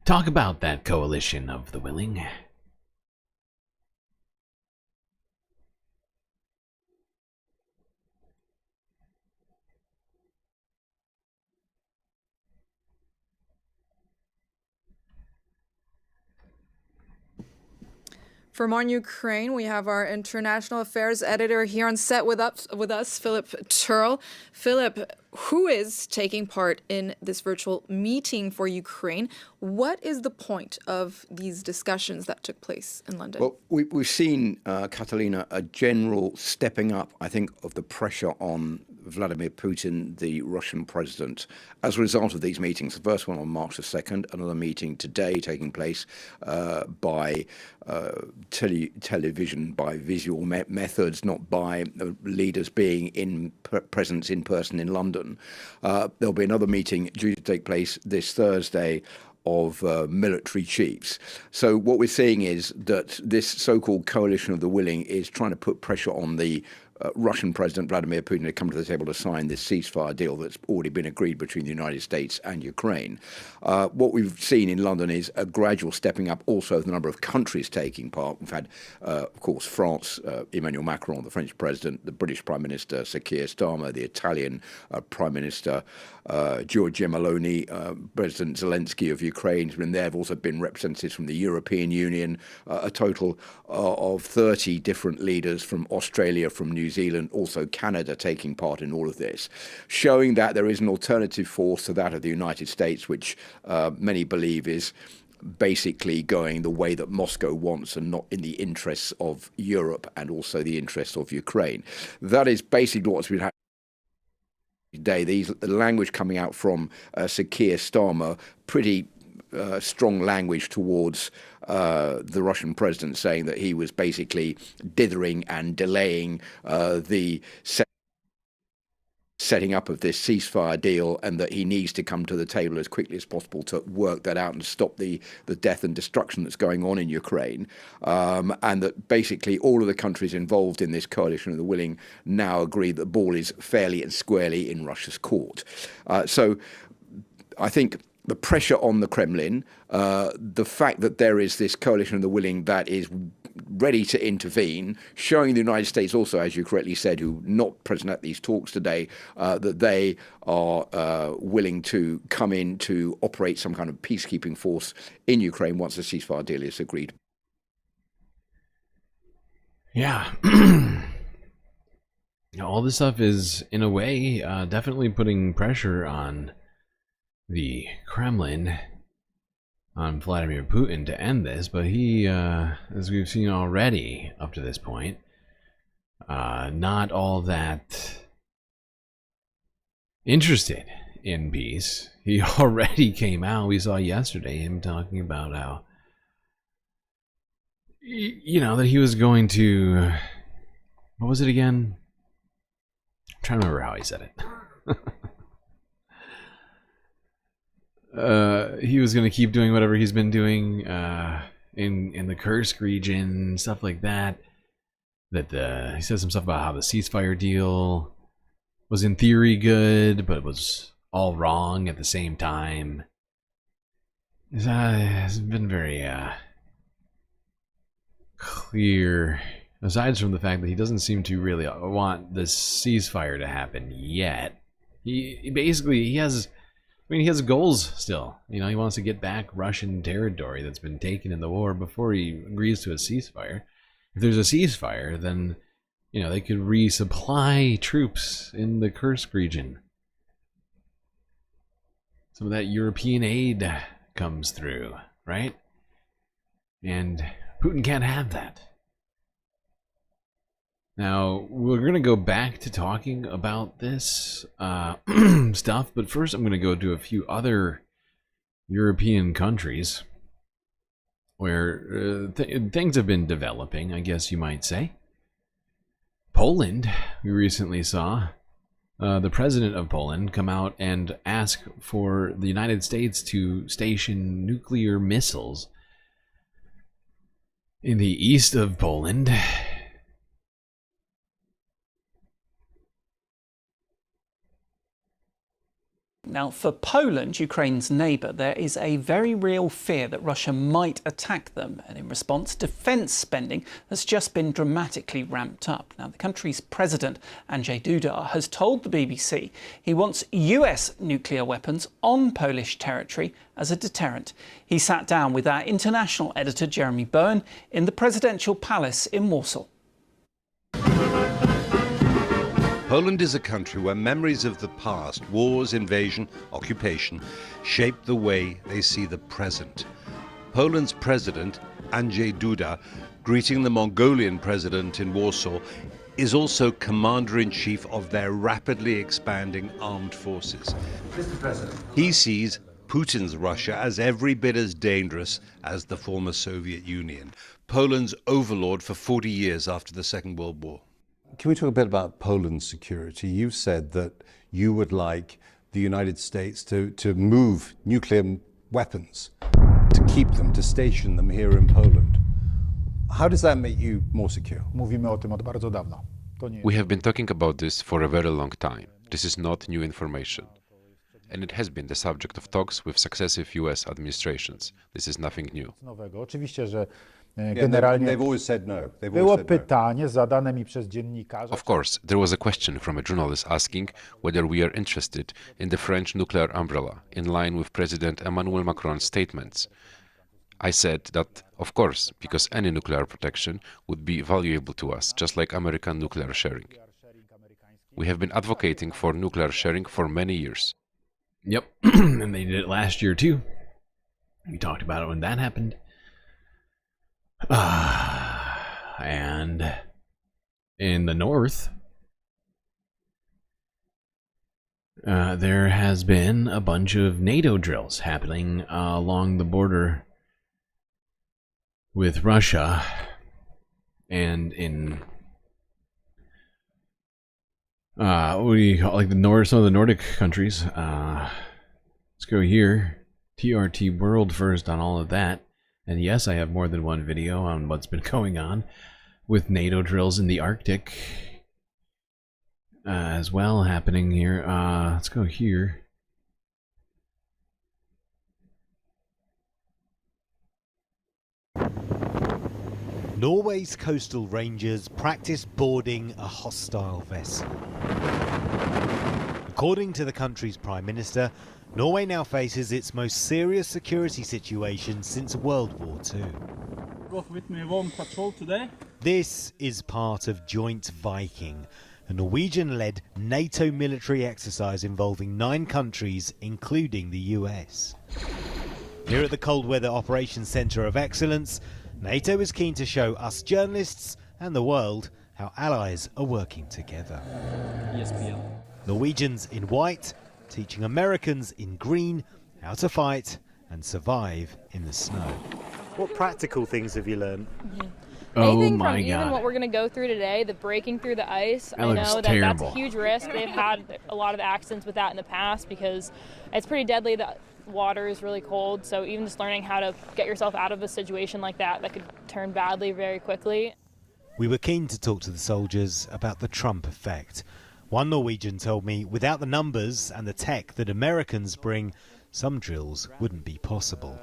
Talk about that coalition of the willing.
From on Ukraine, we have our international affairs editor here on set with us, Philip Turl. Philip, who is taking part in this virtual meeting for Ukraine. What is the point of these discussions that took place in London?
Well, we've seen, Catalina, a general stepping up, I think, of the pressure on Vladimir Putin, the Russian president, as a result of these meetings. The first one on March the 2nd, another meeting today taking place by television, by visual methods, not by leaders being presence in person in London. There'll be another meeting due to take place this Thursday of military chiefs. So what we're seeing is that this so-called coalition of the willing is trying to put pressure on the Russian President Vladimir Putin to come to the table to sign this ceasefire deal that's already been agreed between the United States and Ukraine. What we've seen in London is a gradual stepping up also of the number of countries taking part. We've had, of course, France, Emmanuel Macron, the French President, the British Prime Minister, Sir Keir Starmer, the Italian Prime Minister, Giorgia Meloni, President Zelensky of Ukraine has been there. There have also been representatives from the European Union, a total of 30 different leaders from Australia, from New Zealand, also Canada taking part in all of this, showing that there is an alternative force to that of the United States, which many believe is basically going the way that Moscow wants and not in the interests of Europe and also the interests of Ukraine. That is basically what's been happening today. The language coming out from Sir Keir Starmer, pretty strong language towards the Russian president, saying that he was basically dithering and delaying the setting up of this ceasefire deal, and that he needs to come to the table as quickly as possible to work that out and stop the death and destruction that's going on in Ukraine, and that basically all of the countries involved in this coalition of the willing now agree that the ball is fairly and squarely in Russia's court. So I think the pressure on the Kremlin, the fact that there is this coalition of the willing that is ready to intervene, showing the United States also, as you correctly said, who are not present at these talks today, that they are willing to come in to operate some kind of peacekeeping force in Ukraine once the ceasefire deal is agreed.
Yeah. All this stuff is, in a way, definitely putting pressure on the Kremlin, on Vladimir Putin to end this, but he, as we've seen already up to this point, not all that interested in peace. He already came out, we saw yesterday him talking about how, you know, that he was going to, what was it again? I'm trying to remember how he said it. He was going to keep doing whatever he's been doing in the Kursk region, stuff like that. He said some stuff about how the ceasefire deal was in theory good, but was all wrong at the same time. It's been very clear, aside from the fact that he doesn't seem to really want this ceasefire to happen yet. He basically, he has goals still. You know, he wants to get back Russian territory that's been taken in the war before he agrees to a ceasefire. If there's a ceasefire, then, you know, they could resupply troops in the Kursk region. Some of that European aid comes through, right? And Putin can't have that. Now, we're going to go back to talking about this stuff, but first I'm going to go to a few other European countries where things have been developing, I guess you might say. Poland, we recently saw the president of Poland come out and ask for the United States to station nuclear missiles in the east of Poland.
Now, for Poland, Ukraine's neighbour, there is a very real fear that Russia might attack them, and in response, defence spending has just been dramatically ramped up. Now, the country's president, Andrzej Duda, has told the BBC he wants US nuclear weapons on Polish territory as a deterrent. He sat down with our international editor, Jeremy Bowen, in the presidential palace in Warsaw.
Poland is a country where memories of the past, wars, invasion, occupation, shape the way they see the present. Poland's president, Andrzej Duda, greeting the Mongolian president in Warsaw, is also commander-in-chief of their rapidly expanding armed forces.
Mr. President.
He sees Putin's Russia as every bit as dangerous as the former Soviet Union, Poland's overlord for 40 years after the Second World War.
Can we talk a bit about Poland's security? You've said that you would like the United States to move nuclear weapons, to keep them, to station them here in Poland. How does that make you more secure?
We have been talking about this for a very long time. This is not new information. And it has been the subject of talks with successive US administrations. This is nothing new.
They've always said no.
Of course, there was a question from a journalist asking whether we are interested in the French nuclear umbrella, in line with President Emmanuel Macron's statements. I said that, of course, because any nuclear protection would be valuable to us, just like American nuclear sharing. We have been advocating for nuclear sharing for many years.
Yep, and they did it last year too. We talked about it when that happened. And in the north, there has been a bunch of NATO drills happening along the border with Russia and in what do you call it, like some of the Nordic countries. Let's go here. TRT World first on all of that. And yes, I have more than one video on what's been going on with NATO drills in the Arctic as well happening here. Let's go here.
Norway's coastal rangers practice boarding a hostile vessel. According to the country's Prime Minister, Norway now faces its most serious security situation since World War II.
Got with me one patrol today.
This is part of Joint Viking, a Norwegian-led NATO military exercise involving 9 countries, including the US. Here at the Cold Weather Operations Centre of Excellence, NATO is keen to show us journalists and the world how allies are working together.
ESPN.
Norwegians in white, teaching Americans in green how to fight and survive in the snow. What practical things have you learned?
Anything from even what we're going to go through today, the breaking through the ice. I know that's a huge risk. They've had a lot of accidents with that in the past because it's pretty deadly. The water is really cold, so even just learning how to get yourself out of a situation like that could turn badly very quickly.
We were keen to talk to the soldiers about the Trump effect. One Norwegian told me without the numbers and the tech that Americans bring, some drills wouldn't be possible.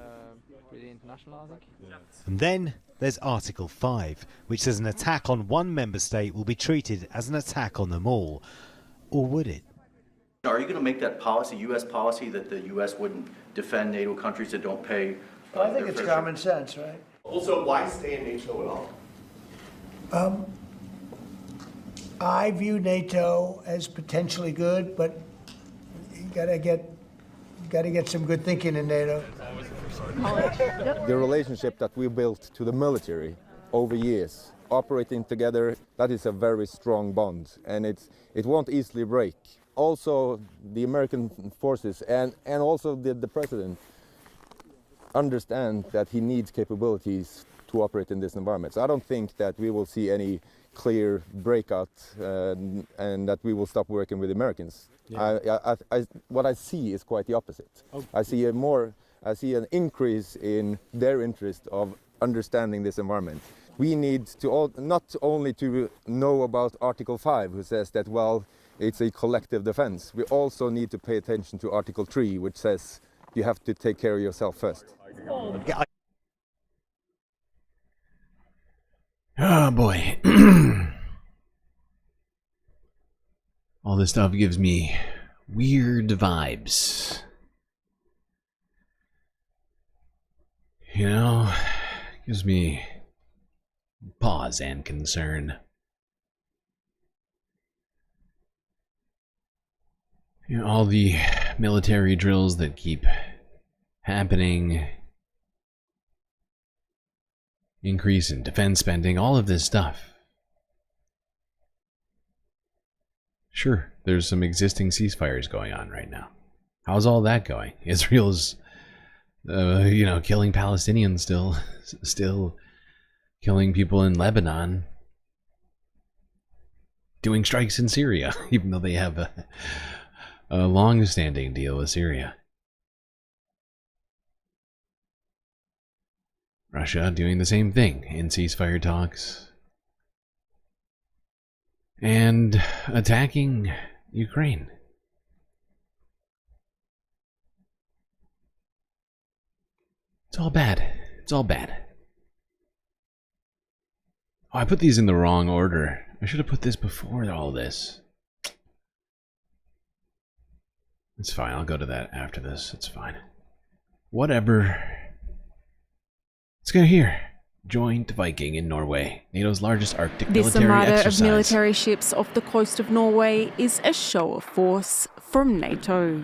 And then there's Article 5, which says an attack on one member state will be treated as an attack on them all. Or would it?
Are you going to make that policy, U.S. policy, that the U.S. wouldn't defend NATO countries that don't pay?
I think it's common sense, right?
Also, why stay in NATO at all?
I view NATO as potentially good, but you gotta get some good thinking in NATO.
The relationship that we built to the military over years, operating together, that is a very strong bond, and it won't easily break. Also, the American forces and also the president understand that he needs capabilities to operate in this environment. So I don't think that we will see any clear breakout and that we will stop working with Americans. Yeah. What I see is quite the opposite. Okay. I see an increase in their interest of understanding this environment. We need to not only to know about Article 5, who says that, well, it's a collective defense. We also need to pay attention to Article 3, which says you have to take care of yourself first.
Oh boy. All this stuff gives me weird vibes. You know, gives me pause and concern. You know, all the military drills that keep happening, increase in defense spending, all of this stuff. Sure, there's some existing ceasefires going on right now. How's all that going? Israel's, killing Palestinians still killing people in Lebanon, doing strikes in Syria, even though they have a long-standing deal with Syria. Russia doing the same thing in ceasefire talks. And attacking Ukraine. It's all bad. It's all bad. Oh, I put these in the wrong order. I should have put this before all this. It's fine. I'll go to that after this. It's fine. Whatever. Let's go here. Joint Viking in Norway, NATO's largest Arctic military
armada
exercise.
of military ships off the coast of Norway is a show of force from NATO.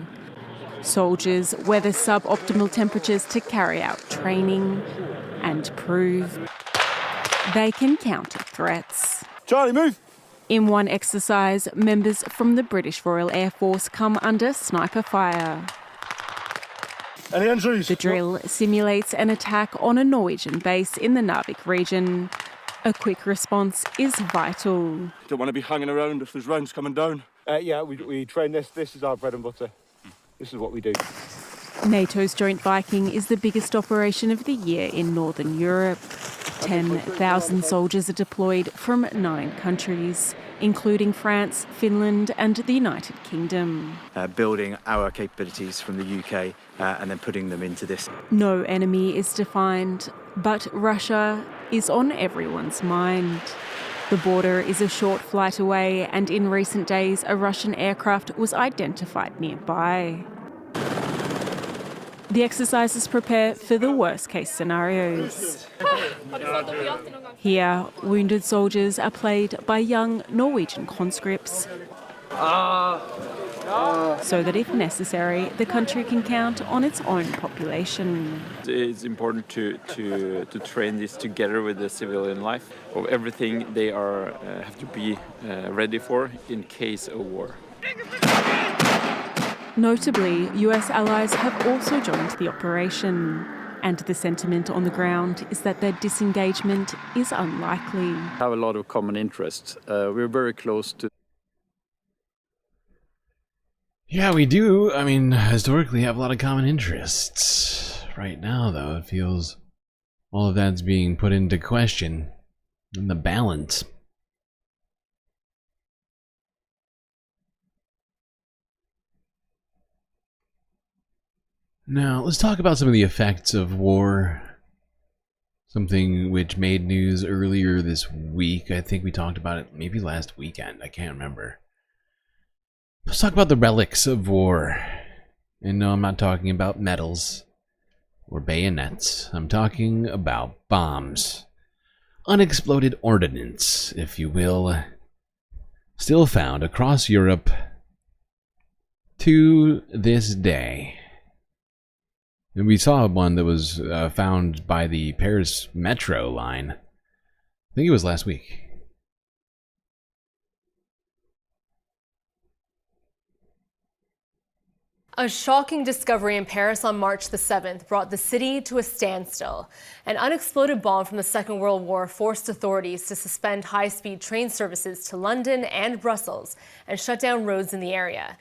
Soldiers weather suboptimal temperatures to carry out training and prove they can counter threats.
Charlie, move!
In one exercise, members from the British Royal Air Force come under sniper fire.
Any injuries?
The drill simulates an attack on a Norwegian base in the Narvik region. A quick response is vital.
Don't want to be hanging around if there's rounds coming down. Yeah, we train this. This is our bread and butter. This is what we do.
NATO's Joint Viking is the biggest operation of the year in Northern Europe. 10,000 soldiers are deployed from 9 countries, including France, Finland and the United Kingdom.
Building our capabilities from the UK and then putting them into this.
No enemy is defined, but Russia is on everyone's mind. The border is a short flight away, and in recent days a Russian aircraft was identified nearby. The exercises prepare for the worst-case scenarios. Here, wounded soldiers are played by young Norwegian conscripts, so that if necessary, the country can count on its own population.
It's important to train this together with the civilian life of everything they have to be ready for in case of war.
Notably, US allies have also joined the operation, and the sentiment on the ground is that their disengagement is unlikely.
We have a lot of common interests. We're very close to.
Yeah, we do. I mean, historically have a lot of common interests. Right now, though, it feels all of that's being put into question in the balance. Now, let's talk about some of the effects of war. Something which made news earlier this week. I think we talked about it maybe last weekend. I can't remember. Let's talk about the relics of war. And no, I'm not talking about medals or bayonets. I'm talking about bombs. Unexploded ordnance, if you will. Still found across Europe to this day. And we saw one that was found by the Paris metro line. I think it was last week.
A shocking discovery in Paris on March the 7th brought the city to a standstill. An unexploded bomb from the Second World War forced authorities to suspend high-speed train services to London and Brussels and shut down roads in the area.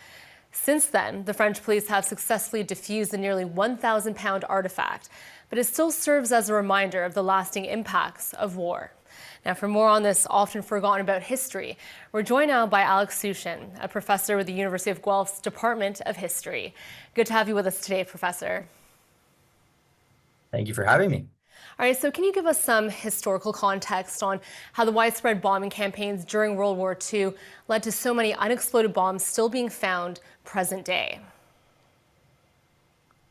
Since then, the French police have successfully defused the nearly 1,000-pound artifact, but it still serves as a reminder of the lasting impacts of war. Now, for more on this often forgotten about history, we're joined now by Alex Sushin, a professor with the University of Guelph's Department of History. Good to have you with us today, Professor.
Thank you for having me.
All right, so can you give us some historical context on how the widespread bombing campaigns during World War II led to so many unexploded bombs still being found present day?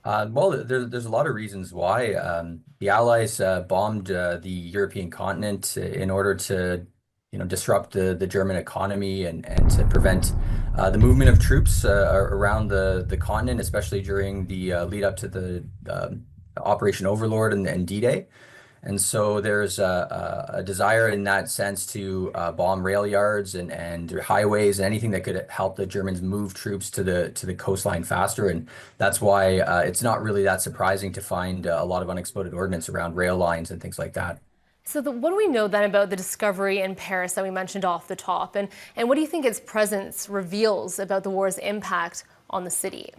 Well, there's a lot of reasons why. The Allies bombed the European continent in order to disrupt the German economy and to prevent the movement of troops around the continent, especially during the lead up to the Operation Overlord and D-Day. And so there's a desire in that sense to bomb rail yards and highways and anything that could help the Germans move troops to the coastline faster. And that's why it's not really that surprising to find a lot of unexploded ordnance around rail lines and things like that.
So what do we know then about the discovery in Paris that we mentioned off the top? And what do you think its presence reveals about the war's impact on the city?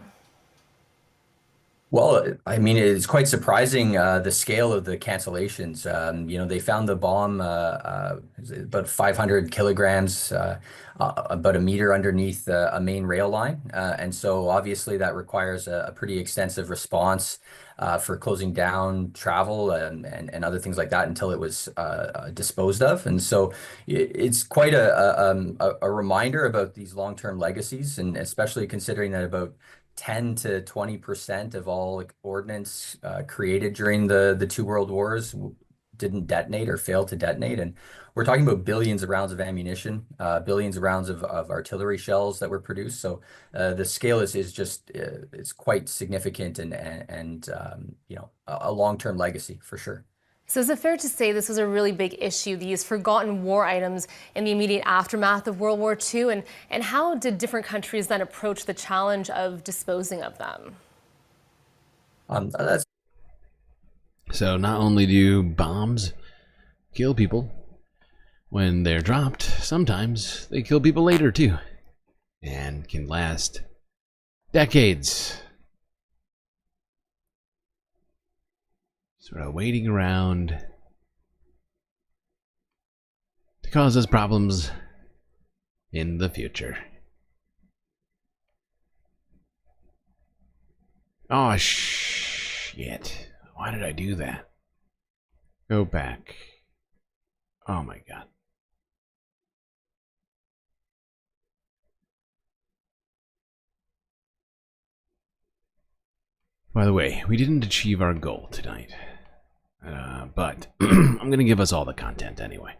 Well, I mean, it's quite surprising the scale of the cancellations. They found the bomb about 500 kilograms, about a meter underneath a main rail line. And so obviously that requires a pretty extensive response for closing down travel and other things like that until it was disposed of. And so it's quite a reminder about these long-term legacies, and especially considering that about 10 to 20% of all ordnance created during the two world wars didn't detonate or failed to detonate. And we're talking about billions of rounds of ammunition, billions of rounds of artillery shells that were produced. So the scale is just, it's quite significant and a long-term legacy for sure.
So is it fair to say this was a really big issue, these forgotten war items in the immediate aftermath of World War II? And how did different countries then approach the challenge of disposing of them?
So not only do bombs kill people when they're dropped, sometimes they kill people later too, and can last decades. Sort of waiting around to cause us problems in the future. Oh shit. Why did I do that? Go back. Oh my god. By the way, we didn't achieve our goal tonight. But I'm going to give us all the content anyway. I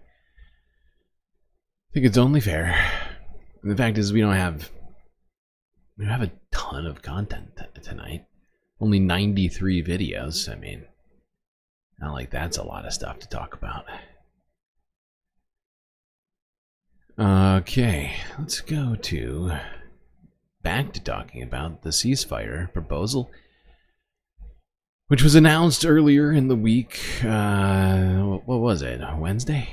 think it's only fair. And the fact is we don't have a ton of content tonight. Only 93 videos. I mean, not like that's a lot of stuff to talk about. Okay, let's go back to talking about the ceasefire proposal, which was announced earlier in the week. What was it? Wednesday?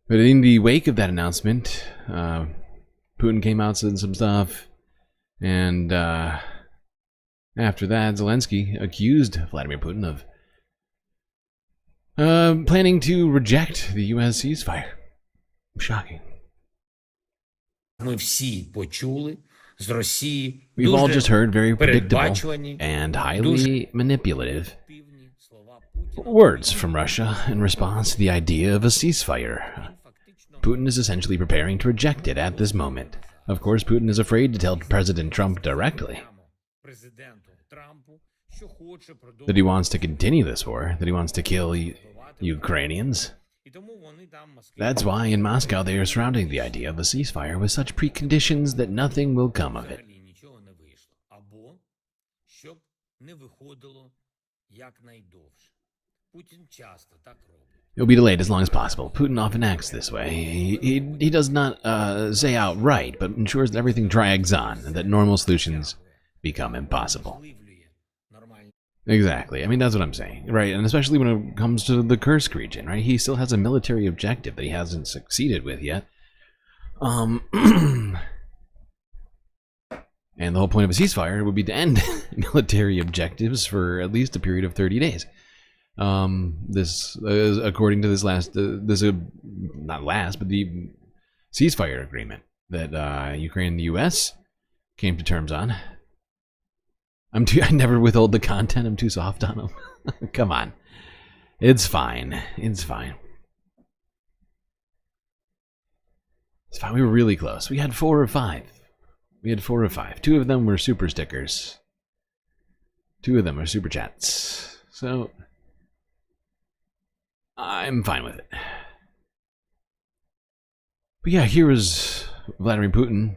But in the wake of that announcement, Putin came out, said some stuff, and after that, Zelensky accused Vladimir Putin of planning to reject the U.S. ceasefire. Shocking. We've all just heard very predictable and highly manipulative words from Russia in response to the idea of a ceasefire. Putin is essentially preparing to reject it at this moment. Of course, Putin is afraid to tell President Trump directly that he wants to continue this war, that he wants to kill Ukrainians. That's why in Moscow they are surrounding the idea of a ceasefire with such preconditions that nothing will come of it. It'll be delayed as long as possible. Putin often acts this way. He does not say outright, but ensures that everything drags on and that normal solutions become impossible. Exactly. I mean, that's what I'm saying, right? And especially when it comes to the Kursk region, right? He still has a military objective that he hasn't succeeded with yet. And the whole point of a ceasefire would be to end military objectives for at least a period of 30 days. This is according to not last, but the ceasefire agreement that Ukraine and the U.S. came to terms on. I never withhold the content. I'm too soft on them. Come on. It's fine. It's fine. It's fine. We were really close. We had 4 or 5. 2 of them were super stickers. 2 of them are super chats. So I'm fine with it. But yeah, here was Vladimir Putin.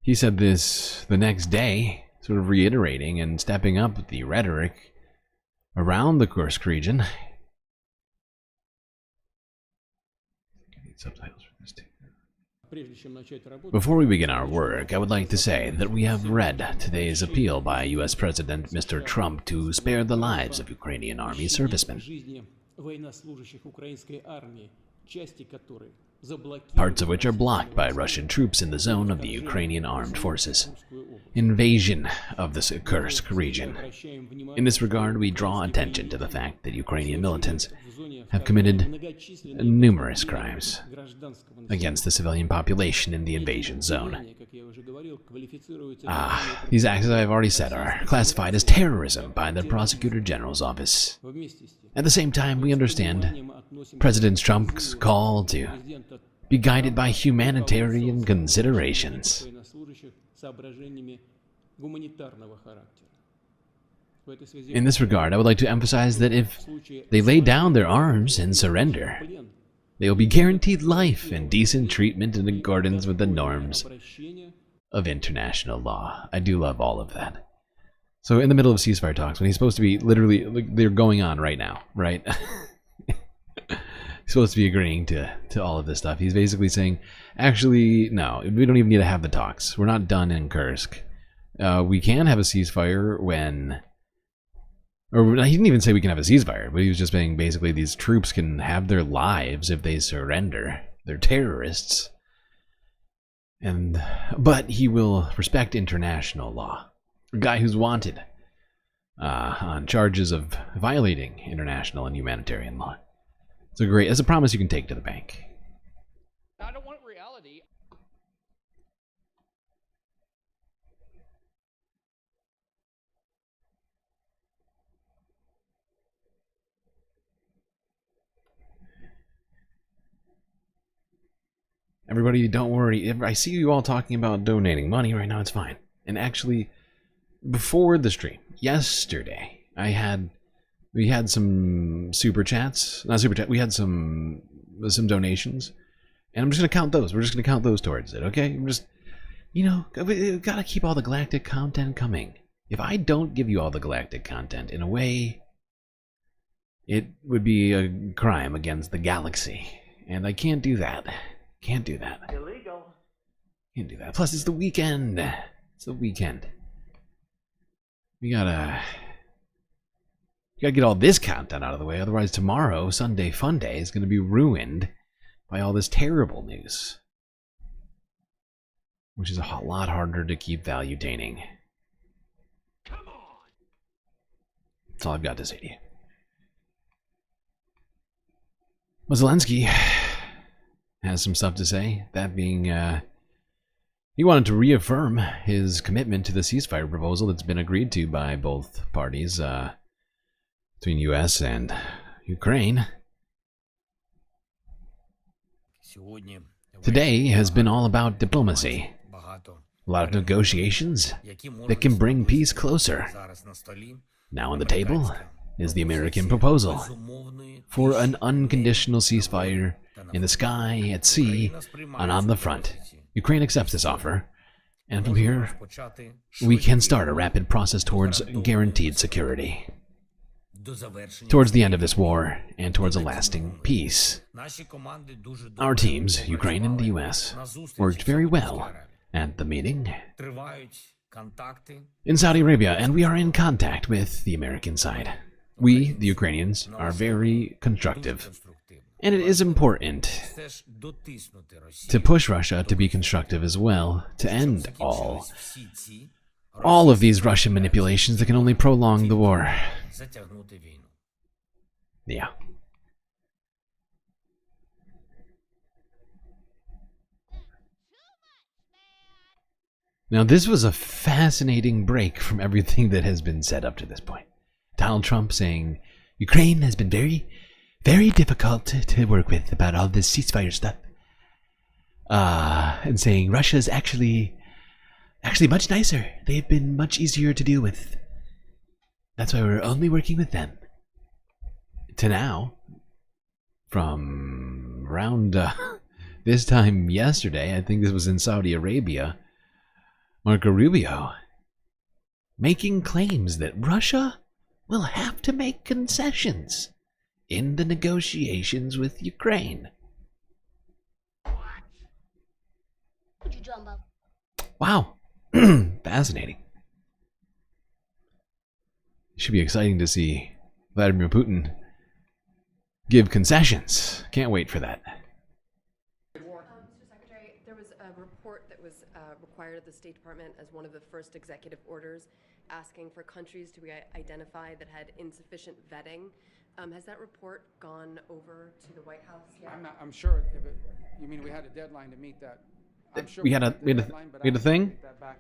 He said this the next day, sort of reiterating and stepping up the rhetoric around the Kursk region. I need subtitles for this too. Before we begin our work, I would like to say that we have read today's appeal by US President Mr. Trump to spare the lives of Ukrainian army servicemen, parts of which are blocked by Russian troops in the zone of the Ukrainian armed forces. Invasion of the Kursk region. In this regard, we draw attention to the fact that Ukrainian militants have committed numerous crimes against the civilian population in the invasion zone. These acts, as I've already said, are classified as terrorism by the Prosecutor General's office. At the same time, we understand President Trump's call to be guided by humanitarian considerations. In this regard, I would like to emphasize that if they lay down their arms and surrender, they will be guaranteed life and decent treatment in accordance with the norms of international law. I do love all of that. So in the middle of ceasefire talks, when he's supposed to be literally, like, they're going on right now, right? He's supposed to be agreeing to all of this stuff. He's basically saying, actually, no, we don't even need to have the talks. We're not done in Kursk. We can have a ceasefire when... Or he didn't even say we can have a ceasefire, but he was just saying basically these troops can have their lives if they surrender. They're terrorists. But he will respect international law. A guy who's wanted on charges of violating international and humanitarian law. It's a promise you can take to the bank.
I don't want reality.
Everybody, don't worry. I see you all talking about donating money right now. It's fine. And actually, before the stream, yesterday, we had some super chats. Not super chat. We had some donations, and I'm just gonna count those. We're just gonna count those towards it. Okay? I'm just, we gotta keep all the Galactic content coming. If I don't give you all the Galactic content, in a way, it would be a crime against the galaxy, and I can't do that. Can't do that.
Illegal.
Can't do that. Plus, it's the weekend. It's the weekend. We gotta get all this content out of the way. Otherwise, tomorrow, Sunday Fun Day, is going to be ruined by all this terrible news, which is a lot harder to keep value-taining. That's all I've got to say to you. Well, Zelensky has some stuff to say. That being, he wanted to reaffirm his commitment to the ceasefire proposal that's been agreed to by both parties, between US and Ukraine. Today has been all about diplomacy. A lot of negotiations that can bring peace closer. Now on the table is the American proposal for an unconditional ceasefire in the sky, at sea, and on the front. Ukraine accepts this offer, and from here, we can start a rapid process towards guaranteed security. Towards the end of this war, and towards a lasting peace. Our teams, Ukraine and the US, worked very well at the meeting in Saudi Arabia, and we are in contact with the American side. We, the Ukrainians, are very constructive. And it is important to push Russia to be constructive as well, to end all of these Russian manipulations that can only prolong the war. Yeah. Now, this was a fascinating break from everything that has been said up to this point. Donald Trump saying Ukraine has been very difficult to work with about all this ceasefire stuff. And saying Russia's actually much nicer. They've been much easier to deal with. That's why we're only working with them. To now, from around this time yesterday, I think this was in Saudi Arabia, Marco Rubio making claims that Russia will have to make concessions in the negotiations with Ukraine. Wow. Fascinating. Should be exciting to see Vladimir Putin give concessions. Can't wait for that.
Mr. Secretary, there was a report that was required at the State Department as one of the first executive orders asking for countries to be identified that had insufficient vetting. Has that report gone over to the White House yet?
I'm sure if it, you mean we had a deadline to meet that. I'm sure
we had a thing.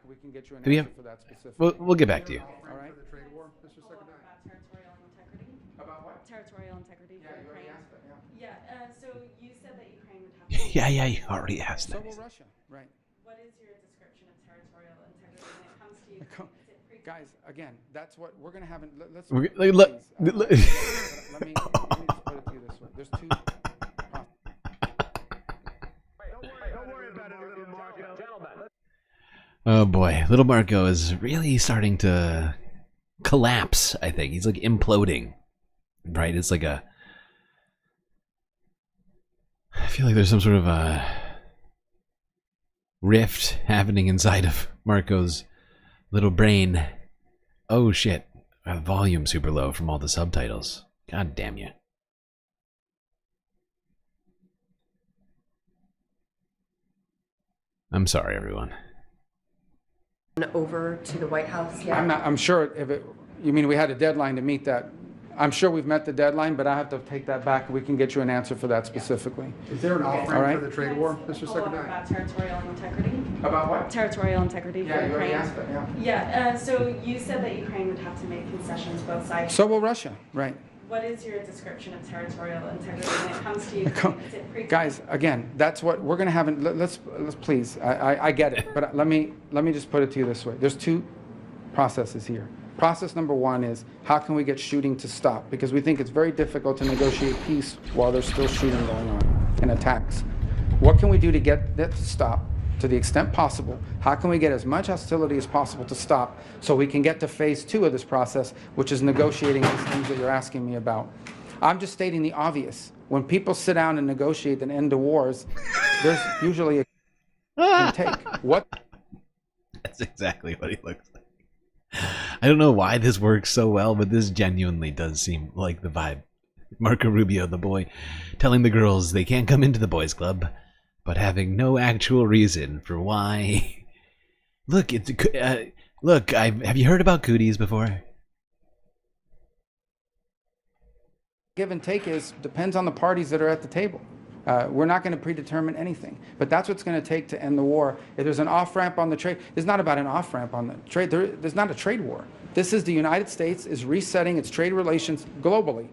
We can get you an
Do we
answer
have?
for that specifically.
We'll get back to you.
All right. For the trade war, Mr. Secretary.
Territorial integrity.
About what?
Territorial integrity
Yeah,
for
you already
Ukraine.
asked that, yeah.
So you said that Ukraine would have to...
Yeah, you already asked
So
that.
will Russia, right?
What is your description of territorial integrity when it comes to Ukraine? Is it pre-
Guys, again, that's what we're going to have. Let's.
Let me
just put it to you this way. There's two.
Oh boy, little Marco is really starting to collapse, I think. He's like imploding. Right? It's like a... I feel like there's some sort of a rift happening inside of Marco's little brain. Oh shit. Volume super low from all the subtitles. God damn you. I'm sorry, everyone.
Over to the White House yet?
I'm sure if it, you mean we had a deadline to meet that. I'm sure we've met the deadline, but I have to take that back and we can get you an answer for that specifically.
Is there an off-ramp for the trade war, Mr. Secretary?
About territorial integrity.
About what?
Territorial integrity for
Yeah, you already
Ukraine.
asked that, yeah.
Yeah, so you said that Ukraine would have to make concessions both sides.
So will Russia, right?
What is your description of territorial integrity when it comes to Ukraine? Is it pre-
Guys, again, that's what we're going to have. Let's please. I get it, but let me just put it to you this way. There's two processes here. Process number one is how can we get shooting to stop? Because we think it's very difficult to negotiate peace while there's still shooting going on and attacks. What can we do to get that to stop to the extent possible? How can we get as much hostility as possible to stop so we can get to phase two of this process, which is negotiating these things that you're asking me about? I'm just stating the obvious. When people sit down and negotiate an end to wars, there's usually a give and take. What?
That's exactly what he looks like. I don't know why this works so well, but this genuinely does seem like the vibe. Marco Rubio, the boy, telling the girls they can't come into the boys' club, but having no actual reason for why. Look, it's look. Have you heard about cooties before?
Give and take depends on the parties that are at the table. We're not going to predetermine anything, but that's what's going to take to end the war. If there's an off-ramp on the trade, it's not about an off-ramp on the trade. There's not a trade war. This is the United States is resetting its trade relations globally,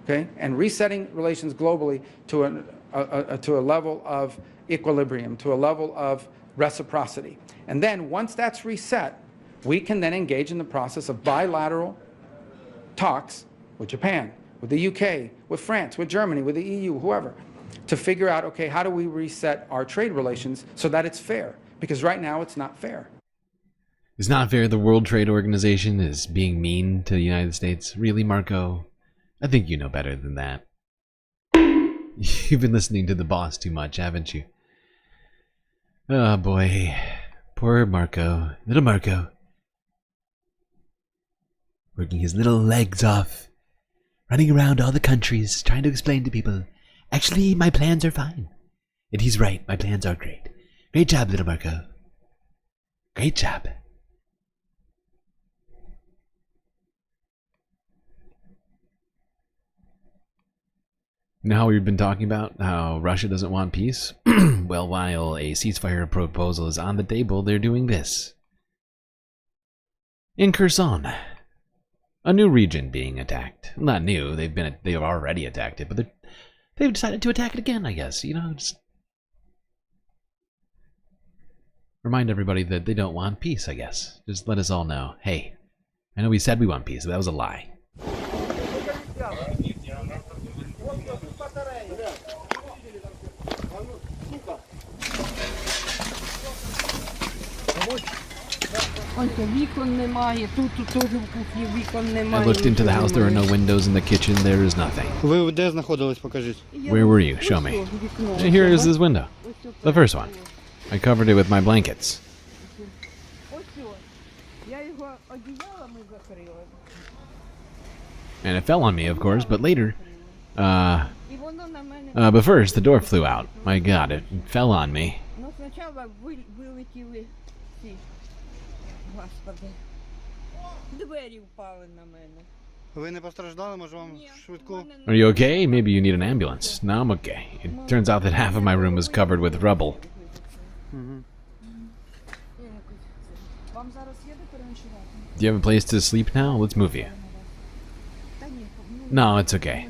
okay, and resetting relations globally to a level of equilibrium, to a level of reciprocity. And then once that's reset, we can then engage in the process of bilateral talks with Japan, with the UK, with France, with Germany, with the EU, whoever, to figure out, okay, how do we reset our trade relations so that it's fair? Because right now it's not fair.
It's not fair the World Trade Organization is being mean to the United States. Really, Marco? I think you know better than that. You've been listening to the boss too much, haven't you? Oh boy. Poor Marco. Little Marco. Working his little legs off. Running around all the countries, trying to explain to people, actually, my plans are fine. And he's right, my plans are great. Great job, little Marco. Great job. Now we've been talking about how Russia doesn't want peace. Well, while a ceasefire proposal is on the table, they're doing this. In Kherson, a new region being attacked. Not new, they've already attacked it, but they've decided to attack it again, I guess. You know, just remind everybody that they don't want peace, I guess. Just let us all know, hey, I know we said we want peace, but that was a lie. I looked into the house, there are no windows in the kitchen, there is nothing. Where were you? Show me. Here is this window. The first one. I covered it with my blankets. And it fell on me, of course, but later, but first, the door flew out. My god, it fell on me. Are you okay? Maybe you need an ambulance. No, I'm okay. It turns out that half of my room was covered with rubble. Do you have a place to sleep now? Let's move you. No, it's okay.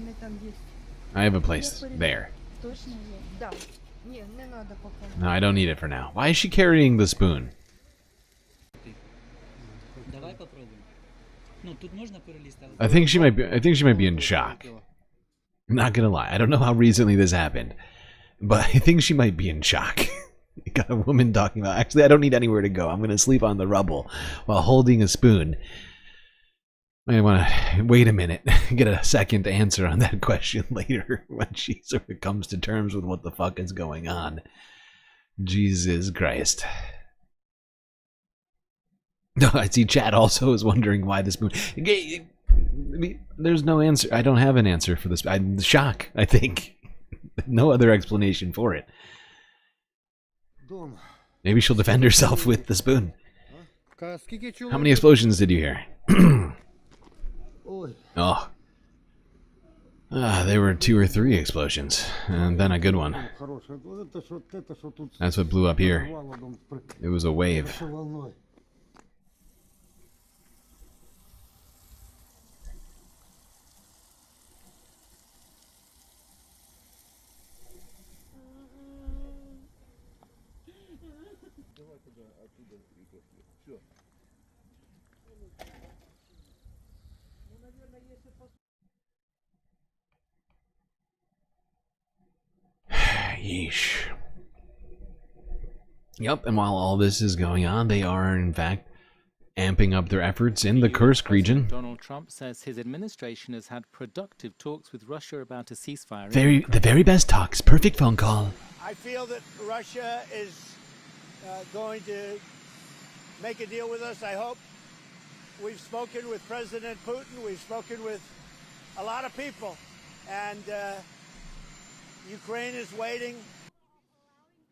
I have a place there. No, I don't need it for now. Why is she carrying the spoon? I think she might be in shock. I'm not gonna lie. I don't know how recently this happened, but I think she might be in shock. You got a woman talking about, actually, I don't need anywhere to go. I'm gonna sleep on the rubble while holding a spoon. I want to wait a minute, get a second answer on that question later when she sort of comes to terms with what the fuck is going on. Jesus Christ. No, I see chat also is wondering why the spoon. There's no answer. I don't have an answer for this. I'm shocked, I think. No other explanation for it. Maybe she'll defend herself with the spoon. How many explosions did you hear? Oh. There were 2 or 3 explosions, and then a good one. That's what blew up here. It was a wave. Yeesh. Yep, and while all this is going on, they are, in fact, amping up their efforts in the Kursk region.
Donald Trump says his administration has had productive talks with Russia about a ceasefire.
The very best talks. Perfect phone call.
I feel that Russia is going to make a deal with us, I hope. We've spoken with President Putin. We've spoken with a lot of people. And Ukraine is waiting.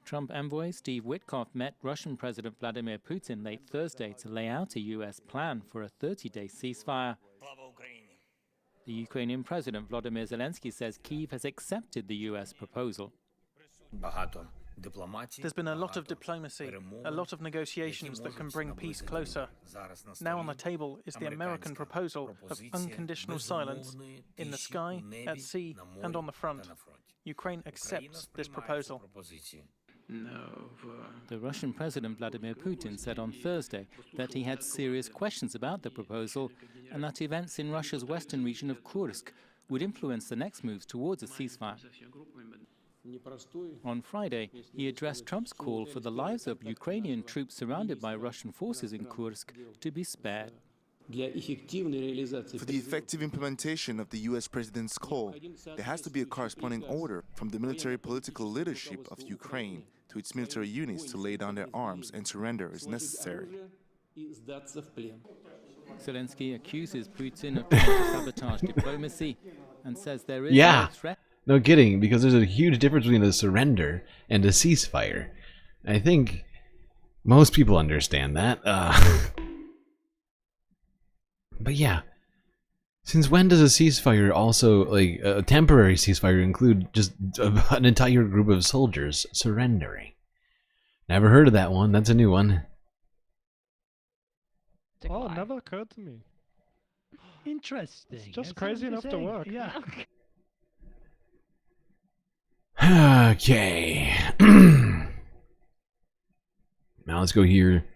Trump envoy Steve Witkoff met Russian President Vladimir Putin late Thursday to lay out a U.S. plan for a 30-day ceasefire. The Ukrainian President Volodymyr Zelensky says Kyiv has accepted the U.S. proposal.
There's been a lot of diplomacy, a lot of negotiations that can bring peace closer. Now on the table is the American proposal of unconditional silence in the sky, at sea, and on the front. Ukraine accepts this proposal.
The Russian President Vladimir Putin said on Thursday that he had serious questions about the proposal and that events in Russia's western region of Kursk would influence the next moves towards a ceasefire. On Friday, he addressed Trump's call for the lives of Ukrainian troops surrounded by Russian forces in Kursk to be spared.
For the effective implementation of the U.S. President's call, there has to be a corresponding order from the military political leadership of Ukraine to its military units to lay down their arms and surrender as necessary.
Zelensky accuses Putin of trying to sabotage diplomacy and says there is no threat.
No kidding, because there's a huge difference between a surrender and a ceasefire. I think most people understand that. But yeah, since when does a ceasefire also, like a temporary ceasefire, include just an entire group of soldiers surrendering? Never heard of that one. That's a new one.
Oh, it never occurred to me.
Interesting.
It's just crazy enough to work.
Yeah.
Okay. Now let's go here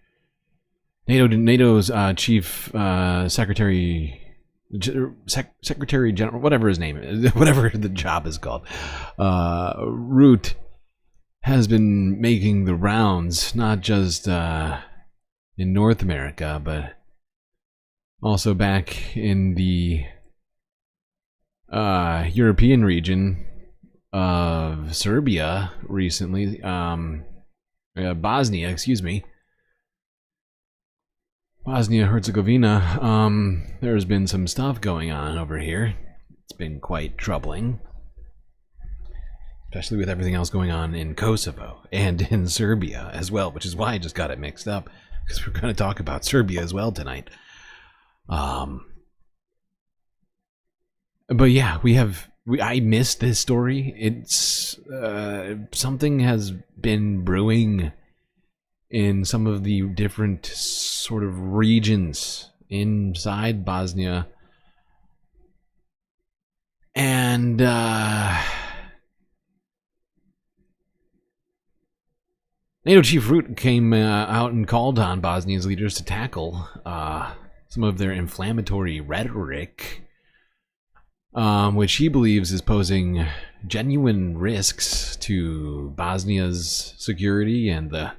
NATO's chief secretary General, whatever his name is, whatever the job is called, Root, has been making the rounds, not just in North America, but also back in the European region of Serbia recently, Bosnia, excuse me. Bosnia-Herzegovina, there's been some stuff going on over here. It's been quite troubling. Especially with everything else going on in Kosovo and in Serbia as well, which is why I just got it mixed up, because we're going to talk about Serbia as well tonight. But yeah, I missed this story. It's something has been brewing in some of the different sort of regions inside Bosnia. And NATO Chief Root came out and called on Bosnia's leaders to tackle some of their inflammatory rhetoric, which he believes is posing genuine risks to Bosnia's security and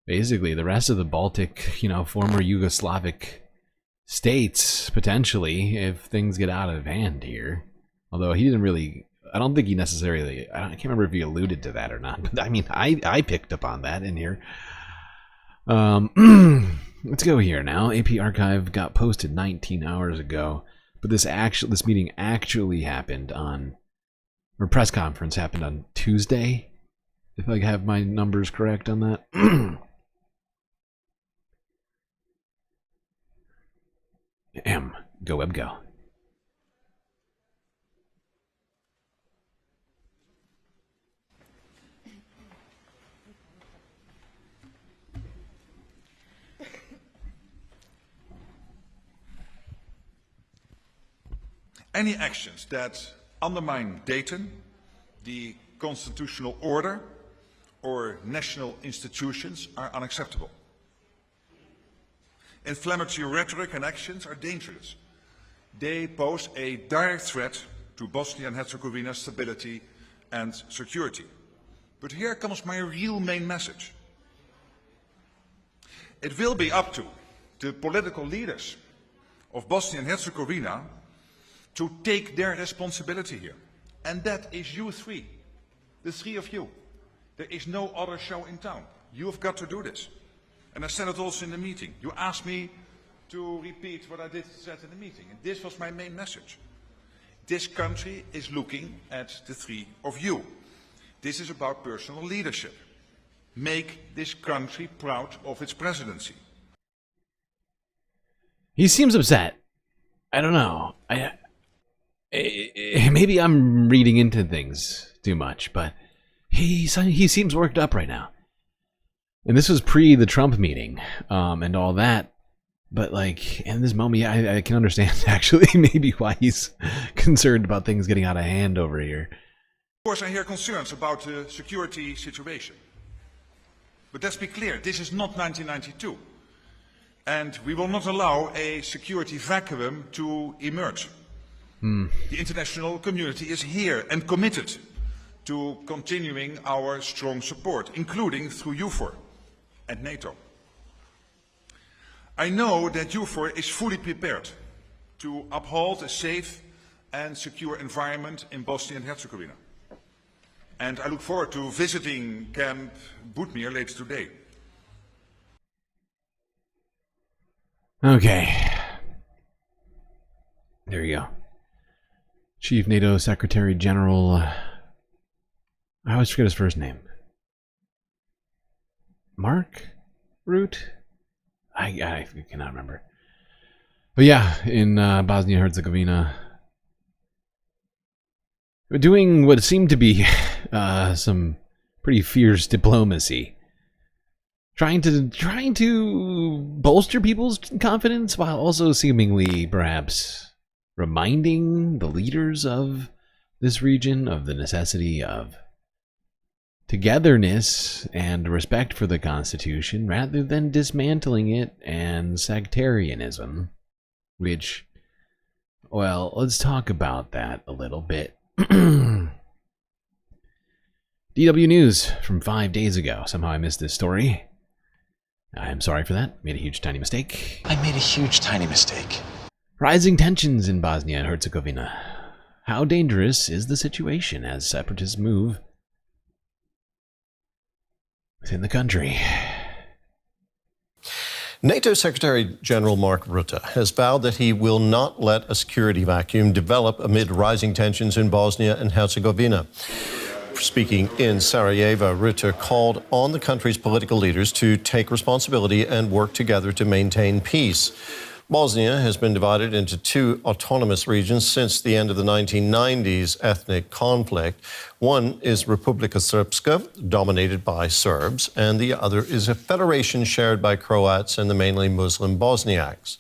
basically the rest of the Baltic, former Yugoslavic states, potentially, if things get out of hand here. Although he didn't really, I don't think he necessarily, I can't remember if he alluded to that or not, but I mean, I picked up on that in here. Let's go here now. AP Archive got posted 19 hours ago, but this meeting actually happened or press conference happened on Tuesday, if I have my numbers correct on that. Go web go.
Any actions that undermine Dayton, the constitutional order, or national institutions are unacceptable. Inflammatory rhetoric and actions are dangerous. They pose a direct threat to Bosnia and Herzegovina's stability and security. But here comes my real main message. It will be up to the political leaders of Bosnia and Herzegovina to take their responsibility here. And that is you three, the three of you. There is no other show in town. You have got to do this. And I said it also in the meeting. You asked me to repeat what I said in the meeting. And this was my main message. This country is looking at the three of you. This is about personal leadership. Make this country proud of its presidency.
He seems upset. I don't know. Maybe I'm reading into things too much, but he seems worked up right now. And this was pre the Trump meeting, and all that. But like in this moment, yeah, I can understand actually maybe why he's concerned about things getting out of hand over here.
Of course, I hear concerns about the security situation. But let's be clear, this is not 1992. And we will not allow a security vacuum to emerge. The international community is here and committed to continuing our strong support, including through EUFOR and NATO. I know that EUFOR is fully prepared to uphold a safe and secure environment in Bosnia and Herzegovina. And I look forward to visiting Camp Boutmir later today.
Okay. There you go. Chief NATO Secretary General, I always forget his first name. Mark Root? I cannot remember. But yeah, in Bosnia-Herzegovina, doing what seemed to be some pretty fierce diplomacy. Trying to bolster people's confidence while also seemingly perhaps reminding the leaders of this region of the necessity of togetherness and respect for the Constitution rather than dismantling it and sectarianism, which, well, let's talk about that a little bit. DW News from 5 days ago. Somehow I missed this story. I'm sorry for that. Made a huge tiny mistake.
I made a huge tiny mistake.
Rising tensions in Bosnia and Herzegovina. How dangerous is the situation as separatists move within the country?
NATO Secretary General Mark Rutte has vowed that he will not let a security vacuum develop amid rising tensions in Bosnia and Herzegovina. Speaking in Sarajevo, Rutte called on the country's political leaders to take responsibility and work together to maintain peace. Bosnia has been divided into two autonomous regions since the end of the 1990s ethnic conflict. One is Republika Srpska, dominated by Serbs, and the other is a federation shared by Croats and the mainly Muslim Bosniaks.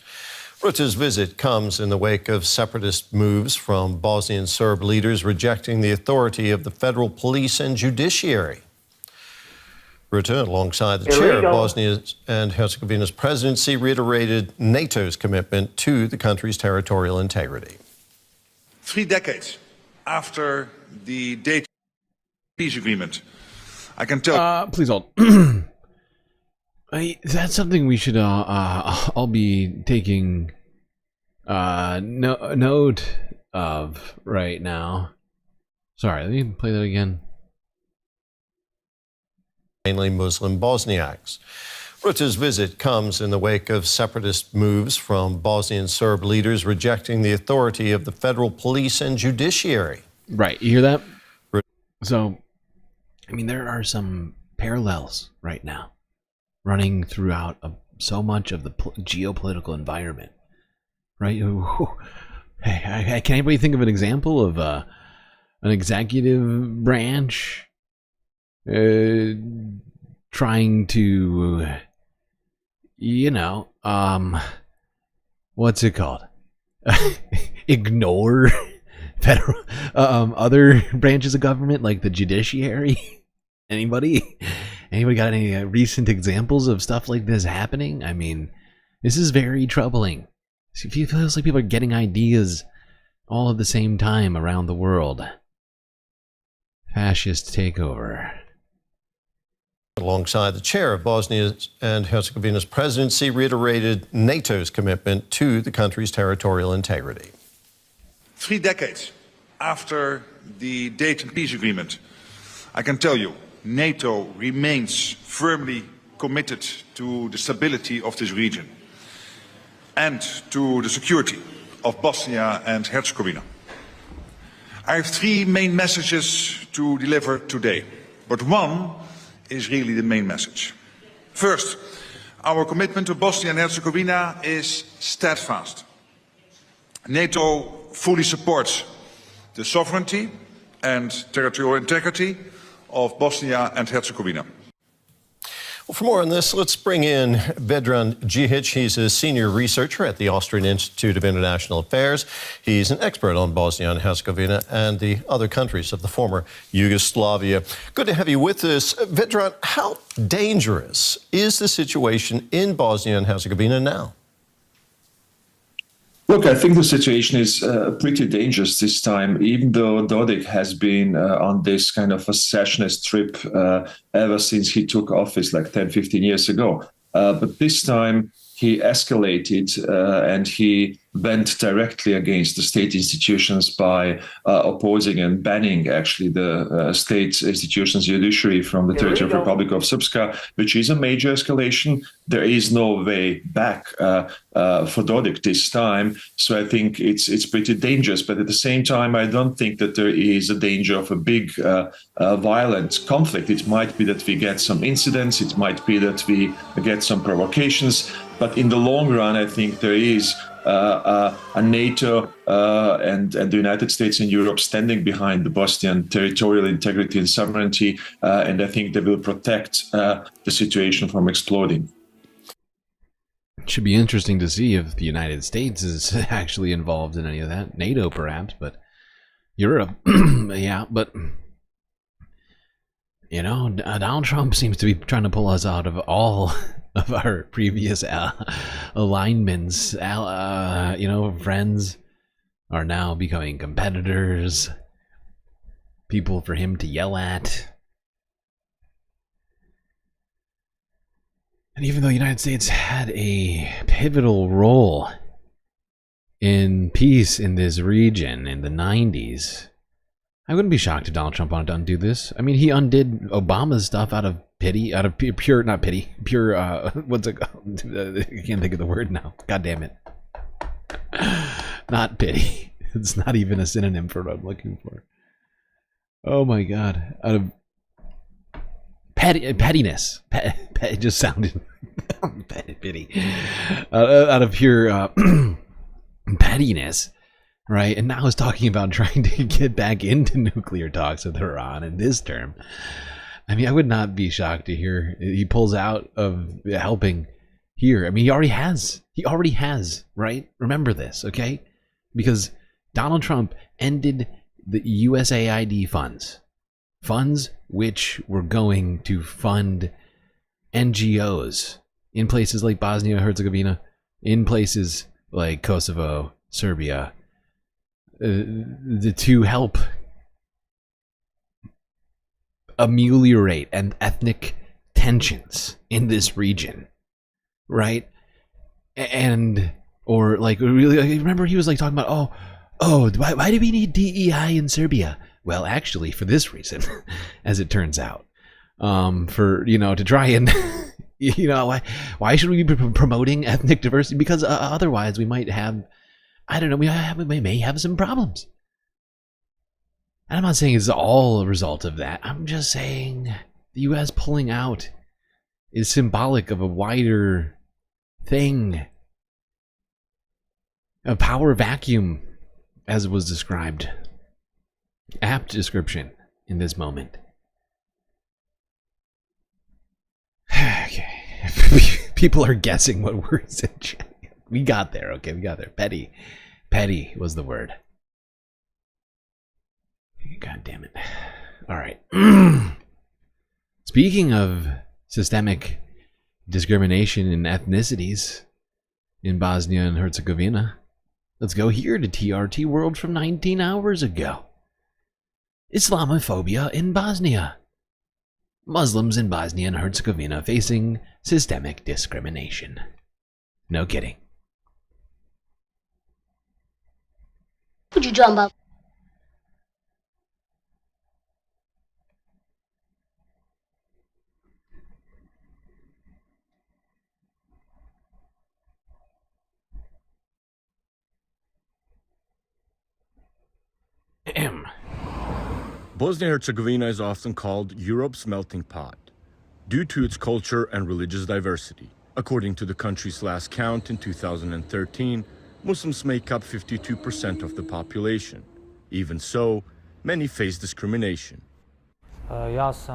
Rutte's visit comes in the wake of separatist moves from Bosnian Serb leaders rejecting the authority of the federal police and judiciary. Rutte, alongside the chair of Bosnia and Herzegovina's presidency, reiterated NATO's commitment to the country's territorial integrity.
3 decades after the Dayton peace agreement, I can tell...
Please hold. That's something we should all be taking note of right now. Sorry, let me play that again.
Mainly Muslim Bosniaks. Rutte's visit comes in the wake of separatist moves from Bosnian Serb leaders rejecting the authority of the federal police and judiciary.
Right, you hear that? So, I mean, there are some parallels right now running throughout so much of the geopolitical environment, right? Hey, can anybody think of an example of an executive branch trying to, what's it called? Ignore federal, other branches of government like the judiciary? Anybody got any recent examples of stuff like this happening? I mean, this is very troubling. It feels like people are getting ideas all at the same time around the world. Fascist takeover.
Alongside the chair of Bosnia and Herzegovina's presidency, reiterated NATO's commitment to the country's territorial integrity.
3 decades after the Dayton peace agreement, I can tell you, NATO remains firmly committed to the stability of this region and to the security of Bosnia and Herzegovina. I have 3 main messages to deliver today, but one is really the main message. First, our commitment to Bosnia and Herzegovina is steadfast. NATO fully supports the sovereignty and territorial integrity of Bosnia and Herzegovina.
Well, for more on this, let's bring in Vedran Djihic. He's a senior researcher at the Austrian Institute of International Affairs. He's an expert on Bosnia and Herzegovina and the other countries of the former Yugoslavia. Good to have you with us. Vedran, how dangerous is the situation in Bosnia and Herzegovina now?
Look, I think the situation is pretty dangerous this time, even though DOGE has been on this kind of a secessionist trip ever since he took office like 10, 15 years ago. But this time he escalated and he went directly against the state institutions by opposing and banning actually the state institutions judiciary from the Territorial Republic of Srpska, which is a major escalation. There is no way back for DOGE this time. So I think it's pretty dangerous. But at the same time, I don't think that there is a danger of a big violent conflict. It might be that we get some incidents. It might be that we get some provocations. But in the long run, I think there is a NATO and the United States and Europe standing behind the Bosnian territorial integrity and sovereignty, and I think they will protect the situation from exploding.
It should be interesting to see if the United States is actually involved in any of that. NATO, perhaps, but Europe, yeah. But You know, Donald Trump seems to be trying to pull us out of all of our previous alignments. You know, friends are now becoming competitors. People for him to yell at. And even though the United States had a pivotal role in peace in this region in the 90s, I wouldn't be shocked if Donald Trump wanted to undo this. I mean, he undid Obama's stuff out of pity, out of pure, not pity, pure, what's it called? I can't think of the word now. God damn it. Not pity. It's not even a synonym for what I'm looking for. Oh my God. Out of pettiness. It just sounded pity. Out of pure pettiness. Right, and now he's talking about trying to get back into nuclear talks with Iran in this term. I mean, I would not be shocked to hear he pulls out of helping here. I mean, he already has. He already has, right? Remember this, okay? Because Donald Trump ended the USAID funds which were going to fund NGOs in places like Bosnia and Herzegovina, in places like Kosovo, Serbia, to help ameliorate and ethnic tensions in this region, right? And or like really, remember he was like talking about why do we need DEI in Serbia? Well, actually, for this reason, as it turns out, for to try and why should we be promoting ethnic diversity? Because otherwise we might have. I don't know, we may have some problems. And I'm not saying it's all a result of that. I'm just saying the U.S. pulling out is symbolic of a wider thing. A power vacuum, as was described. Apt description in this moment. Okay. People are guessing what words in chat. We got there, okay, we got there. Petty was the word. God damn it. All right. Speaking of systemic discrimination in ethnicities in Bosnia and Herzegovina, let's go here to TRT World from 19 hours ago. Islamophobia in Bosnia. Muslims in Bosnia and Herzegovina facing systemic discrimination. No kidding.
Would you jump up?
Bosnia-Herzegovina is often called Europe's melting pot due to its culture and religious diversity. According to the country's last count in 2013, Muslims make up 52% of the population. Even so, many face discrimination.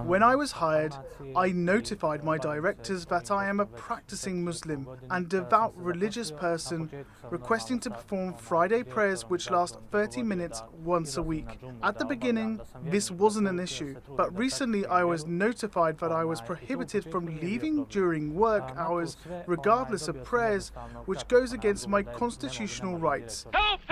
When I was hired, I notified my directors that I am a practicing Muslim and devout religious person requesting to perform Friday prayers which last 30 minutes once a week. At the beginning, this wasn't an issue, but recently I was notified that I was prohibited from leaving during work hours regardless of prayers, which goes against my constitutional rights.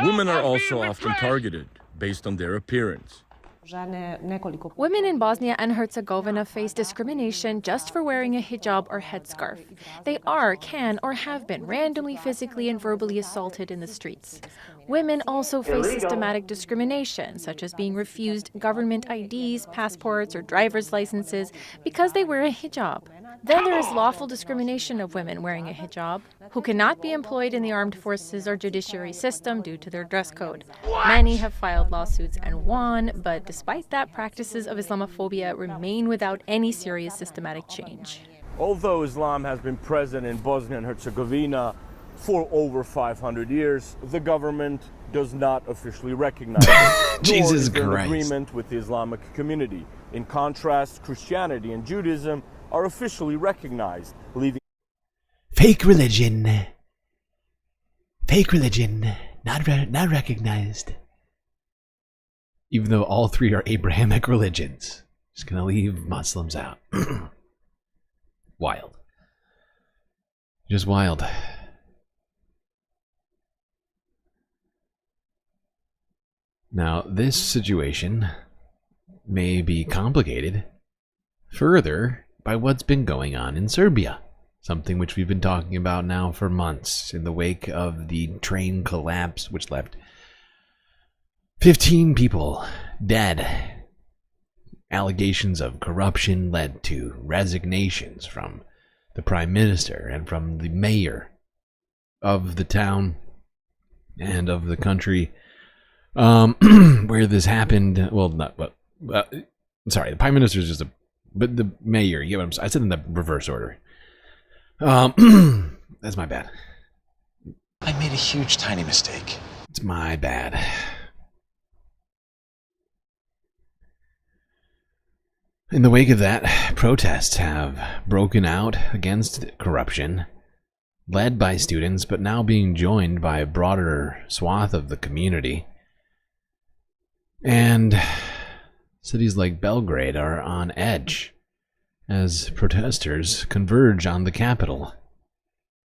Women are also often targeted based on their appearance.
Women in Bosnia and Herzegovina face discrimination just for wearing a hijab or headscarf. They are, can, or have been randomly physically and verbally assaulted in the streets. Women also face systematic discrimination, such as being refused government IDs, passports, or driver's licenses because they wear a hijab. Then there is lawful discrimination of women wearing a hijab, who cannot be employed in the armed forces or judiciary system due to their dress code. Many have filed lawsuits and won, but despite that, practices of Islamophobia remain without any serious systematic change.
Although Islam has been present in Bosnia and Herzegovina for over 500 years, the government does not officially recognize it.
Jesus
nor is
Christ.
in agreement with the Islamic community. In contrast, Christianity and Judaism are officially recognized, leaving
Fake religion, not recognized. Even though all three are Abrahamic religions, Just gonna leave Muslims out. Wild. Just wild. Now, this situation may be complicated further by what's been going on in Serbia. Something which we've been talking about now for months in the wake of the train collapse, which left 15 people dead. Allegations of corruption led to resignations from the prime minister and from the mayor of the town and of the country where this happened. Well, not, but sorry, the prime minister is just a, but the mayor. You know what I said in the reverse order. That's my bad.
I made a huge, tiny mistake.
It's my bad. In the wake of that, protests have broken out against corruption, led by students, but now being joined by a broader swath of the community. And cities like Belgrade are on edge as protesters converge on the capital.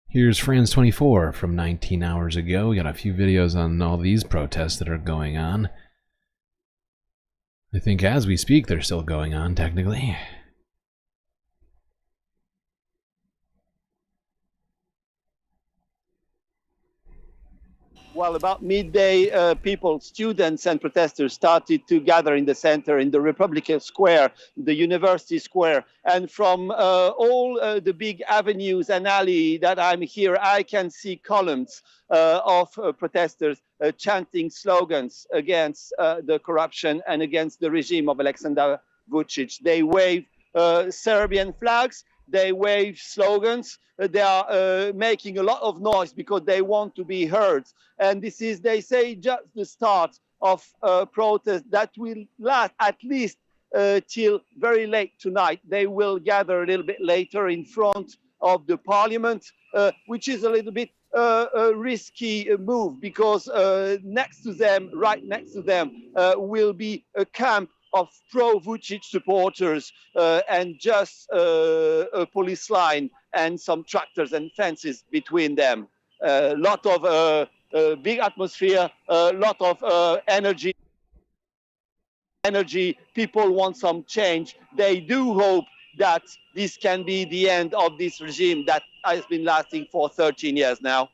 Here's France 24 from 19 hours ago. We got a few videos on all these protests that are going on. I think as we speak, they're still going on, technically.
Well, about midday, people, students and protesters started to gather in the center, in the Republican Square, the University Square. And from all the big avenues and alley that I'm here, I can see columns of protesters chanting slogans against the corruption and against the regime of Aleksandar Vučić. They wave Serbian flags. They wave slogans. They are making a lot of noise because they want to be heard. And this is, they say, just the start of a protest that will last at least till very late tonight. They will gather a little bit later in front of the parliament, which is a little bit a risky move because next to them, right next to them, will be a camp of pro-Vučić supporters and just a police line and some tractors and fences between them. A lot of big atmosphere, a lot of energy. People want some change. They do hope that this can be the end of this regime that has been lasting for 13 years now.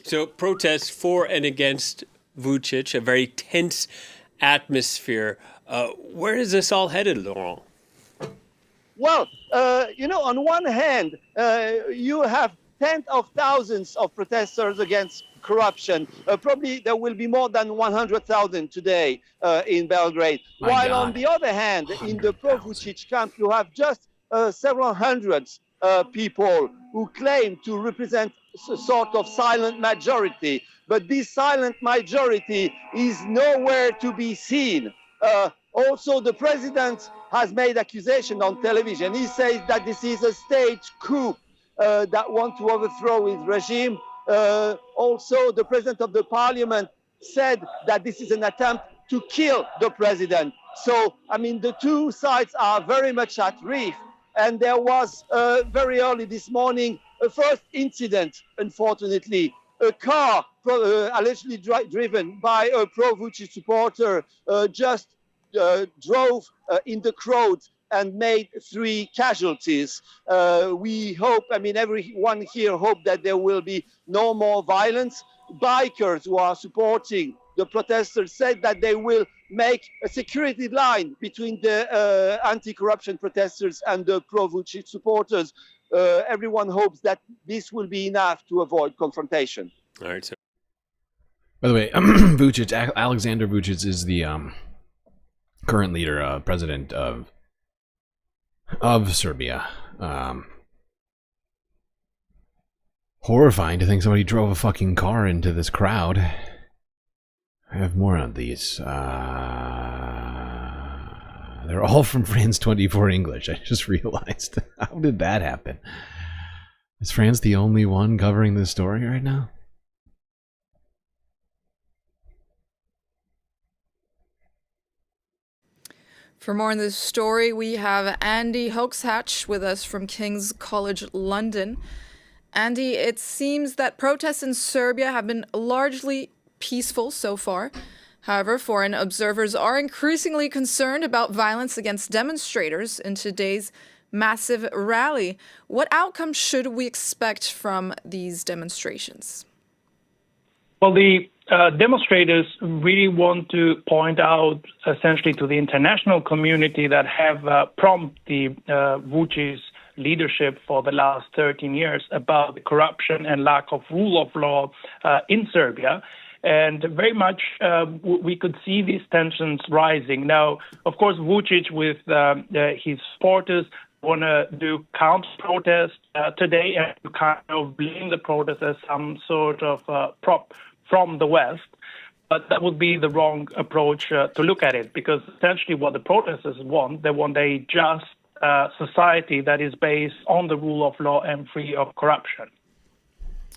So protests for and against Vučić, a very tense atmosphere. Where is this all headed, Laurent?
Well, you know, on one hand, you have tens of thousands of protesters against corruption. Probably there will be more than 100,000 today in Belgrade. While on the other hand, in the pro-Vučić camp, you have just several hundreds people who claim to represent a sort of silent majority. But this silent majority is nowhere to be seen. Also, the president has made accusation on television. He says that this is a state coup that want to overthrow his regime. Also, the president of the parliament said that this is an attempt to kill the president. So, I mean, the two sides are very much at risk. And there was very early this morning a first incident, unfortunately. A car allegedly driven by a pro-Vučić supporter just drove in the crowd and made 3 casualties. We hope, I mean, everyone here hope that there will be no more violence. Bikers who are supporting the protesters said that they will make a security line between the anti-corruption protesters and the pro-Vučić supporters. Everyone hopes that this will be enough to avoid confrontation.
All right. So.
By the way, Vučić, Alexander Vučić is the current leader, president of Serbia. Horrifying to think somebody drove a fucking car into this crowd. I have more on these. They're all from France 24 English. I just realized. How did that happen? Is France the only one covering this story right now?
For more on this story, we have Andy Hoaxhatch with us from King's College London. Andy, it seems that protests in Serbia have been largely peaceful so far. However, foreign observers are increasingly concerned about violence against demonstrators in today's massive rally. What outcome should we expect from these demonstrations?
Well, the demonstrators really want to point out essentially to the international community that have prompted the Vučić leadership for the last 13 years about the corruption and lack of rule of law in Serbia. And very much we could see these tensions rising. Now, of course, Vučić with his supporters want to do counter-protest today and kind of blame the protest as some sort of prop from the West. But that would be the wrong approach to look at it, because essentially what the protesters want, they want a just society that is based on the rule of law and free of corruption.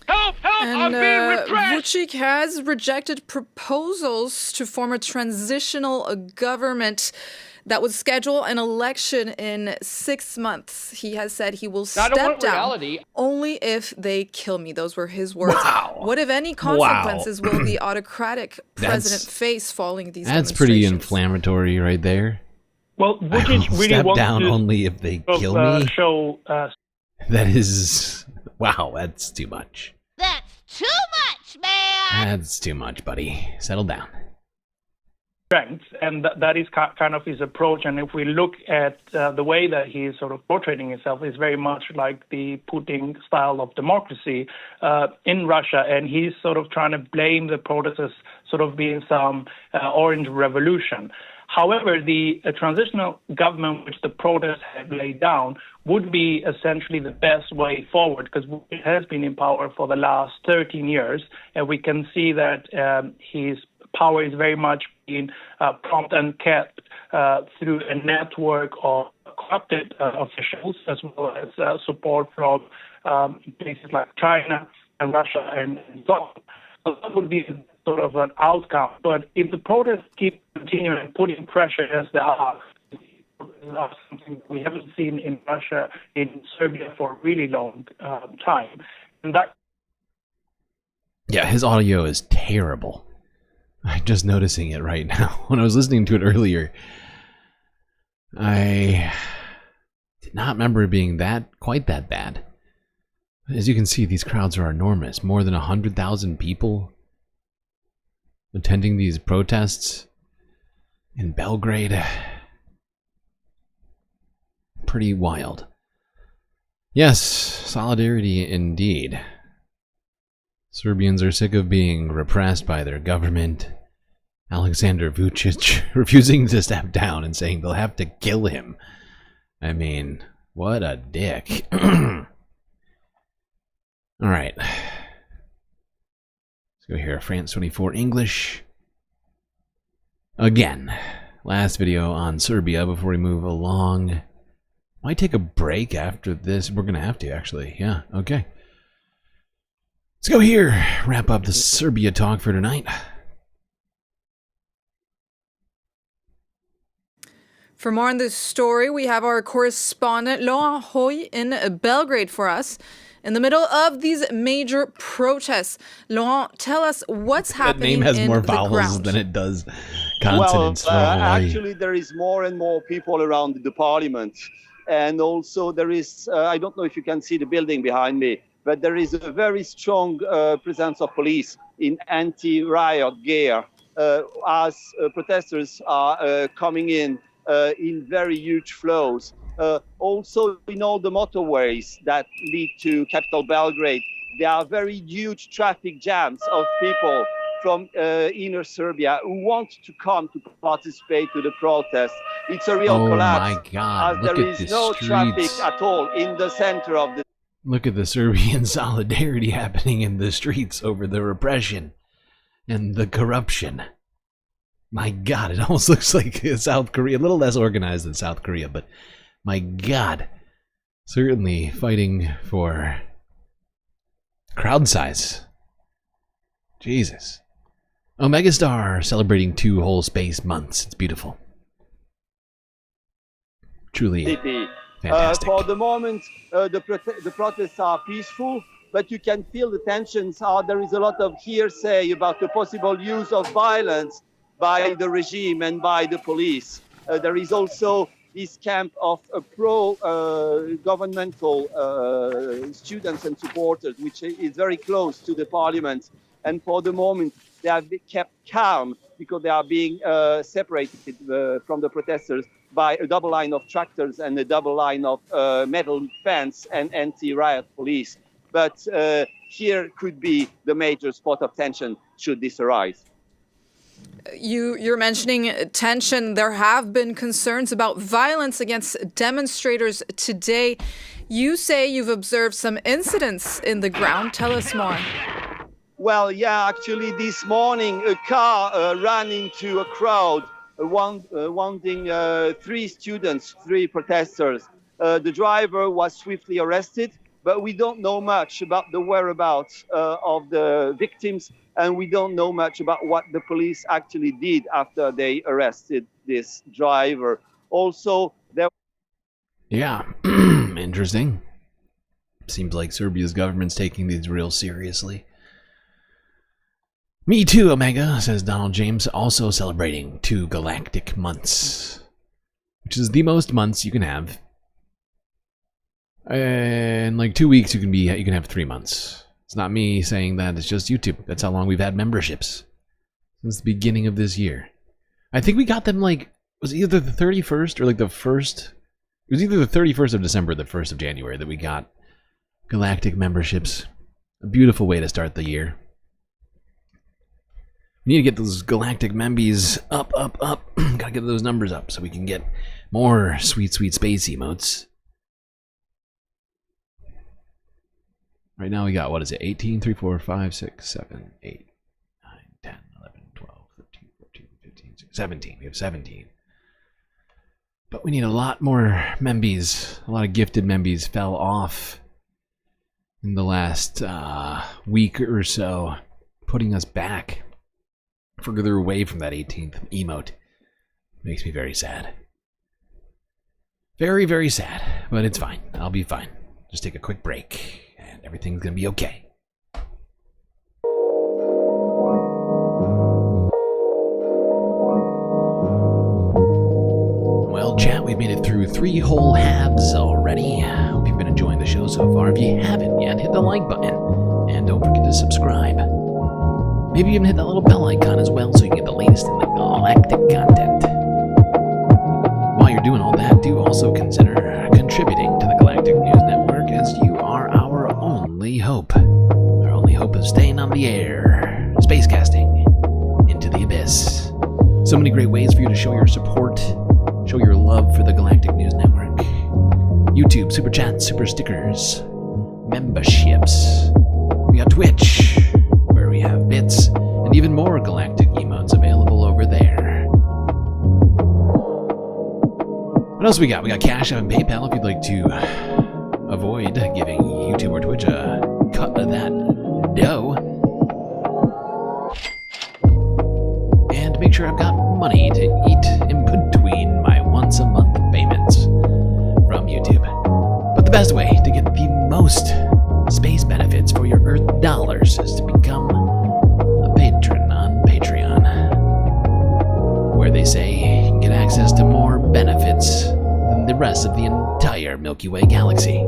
Help! I'm being repressed! Vučić has rejected proposals to form a transitional government that would schedule an election in 6 months. He has said he will step down only if they kill me. Those were his words. Wow. What, if any, consequences will the autocratic president face following these demonstrations?
That's pretty inflammatory right there.
Well, Vučić really
step
wants
down
to
only if they kill me. That is... Wow, that's too much.
That's too much, man!
That's too much, buddy. Settle down.
Strength, and that is kind of his approach. And if we look at the way that he is sort of portraying himself, is very much like the Putin style of democracy in Russia, and he's sort of trying to blame the protesters sort of being some orange revolution. However, the transitional government which the protests have laid down would be essentially the best way forward, because it has been in power for the last 13 years, and we can see that his power is very much being prompted and kept through a network of corrupted officials, as well as support from places like China and Russia and so on. So that would be sort of an outcome. But if the protests keep continuing and putting pressure as they are, something we haven't seen in Russia, in Serbia for a really long time. And that.
Yeah, his audio is terrible. I'm just noticing it right now. When I was listening to it earlier, I did not remember it being quite that bad. As you can see, these crowds are enormous. More than 100,000 people attending these protests in Belgrade. Pretty wild. Yes, solidarity indeed. Serbians are sick of being repressed by their government. Alexander Vučić refusing to step down and saying they'll have to kill him. I mean, what a dick. Alright. Let's go here. France 24 English. Again. Last video on Serbia before we move along. Might take a break after this. We're going to have to, actually. Yeah, okay. Let's go here. Wrap up the Serbia talk for tonight.
For more on this story, we have our correspondent Laurent Hoy in Belgrade for us. In the middle of these major protests, Laurent, tell us what's happening in the ground.
That name has more vowels than it does consonants.
Actually, there is more and more people around the parliament. And also there is, I don't know if you can see the building behind me, but there is a very strong presence of police in anti-riot gear as protesters are coming in very huge flows. Also, in all the motorways that lead to capital Belgrade, there are very huge traffic jams of people from inner Serbia who want to come to participate to the protest. It's a real collapse.
My God.
As there is no traffic at all in the center of the...
Look at the Serbian solidarity happening in the streets over the repression and the corruption. My God, it almost looks like South Korea, a little less organized than South Korea, but my God, certainly fighting for crowd size. Jesus. Omega Star celebrating 2 whole space months. It's beautiful. Truly
city.
fantastic.
For the moment, the protests are peaceful, but you can feel the tensions. There is a lot of hearsay about the possible use of violence by the regime and by the police. There is also this camp of pro-governmental students and supporters, which is very close to the parliament. And for the moment, they have been kept calm because they are being separated from the protesters by a double line of tractors and a double line of metal fence and anti-riot police. But here could be the major spot of tension should this arise.
You're mentioning tension. There have been concerns about violence against demonstrators today. You say you've observed some incidents in the ground. Tell us more.
Well, yeah, actually this morning a car ran into a crowd wanting three protesters. The driver was swiftly arrested, but we don't know much about the whereabouts of the victims, and we don't know much about what the police actually did after they arrested this driver. Also, there...
Yeah, interesting. Seems like Serbia's government's taking these real seriously. Me too, Omega, says Donald James, also celebrating 2 galactic months, which is the most months you can have. In like 2 weeks, you can have 3 months. It's not me saying that, it's just YouTube. That's how long we've had memberships. Since the beginning of this year. I think we got them like, was it either the 31st or like the 1st? It was either the 31st of December or the 1st of January that we got Galactic memberships. A beautiful way to start the year. We need to get those Galactic membies up. Gotta get those numbers up so we can get more sweet space emotes. Right now we got, what is it, 18, 3, 4, 5, 6, 7, 8, 9, 10, 11, 12, 13, 14, 15, 16, 17. We have 17. But we need a lot more membies. A lot of gifted membies fell off in the last week or so, putting us back further away from that 18th emote. Makes me very sad. Very, very sad. But it's fine. I'll be fine. Just take a quick break, and everything's gonna be okay. Well, chat, we've made it through 3 whole halves already. Hope you've been enjoying the show so far. If you haven't yet, hit the like button, and don't forget to subscribe. Maybe even hit that little bell icon as well so you can get the latest in the Galactic content. While you're doing all that, do also consider contributing to the Galactic News Network, as you are our only hope. Our only hope of staying on the air, spacecasting into the abyss. So many great ways for you to show your support, show your love for the Galactic News Network. YouTube, Super Chats, Super Stickers, memberships. We got Twitch, where we have bits and even more Galactic emotes available over there. What else we got? We got Cash App and PayPal if you'd like to avoid giving YouTube or Twitch a cut of that dough. And make sure I've got money to eat in between my once-a-month payments from YouTube. But the best way to get the most space benefits for your Earth dollars is to become a patron on Patreon, where they say you can get access to more benefits than the rest of the entire Milky Way galaxy.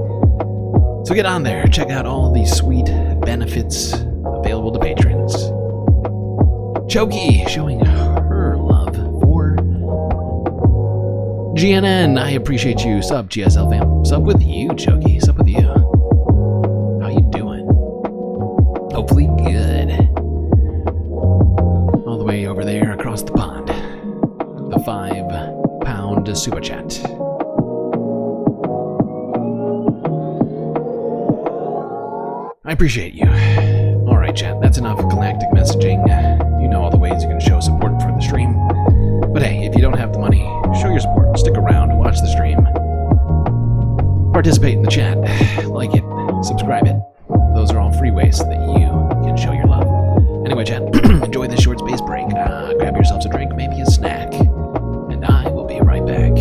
So get on there, check out all the sweet benefits available to patrons. Choki showing her love for GNN. I appreciate you. Sub, GSL fam. Sub with you, Choki. Sub with you. How you doing? Hopefully good. All the way over there across the pond. The £5 super chat. I appreciate you. Alright, chat, that's enough galactic messaging. You know all the ways you can show support for the stream. But hey, if you don't have the money, show your support. Stick around, watch the stream. Participate in the chat. Like it, subscribe it. Those are all free ways that you can show your love. Anyway, chat, enjoy this short space break. Grab yourselves a drink, maybe a snack. And I will be right back.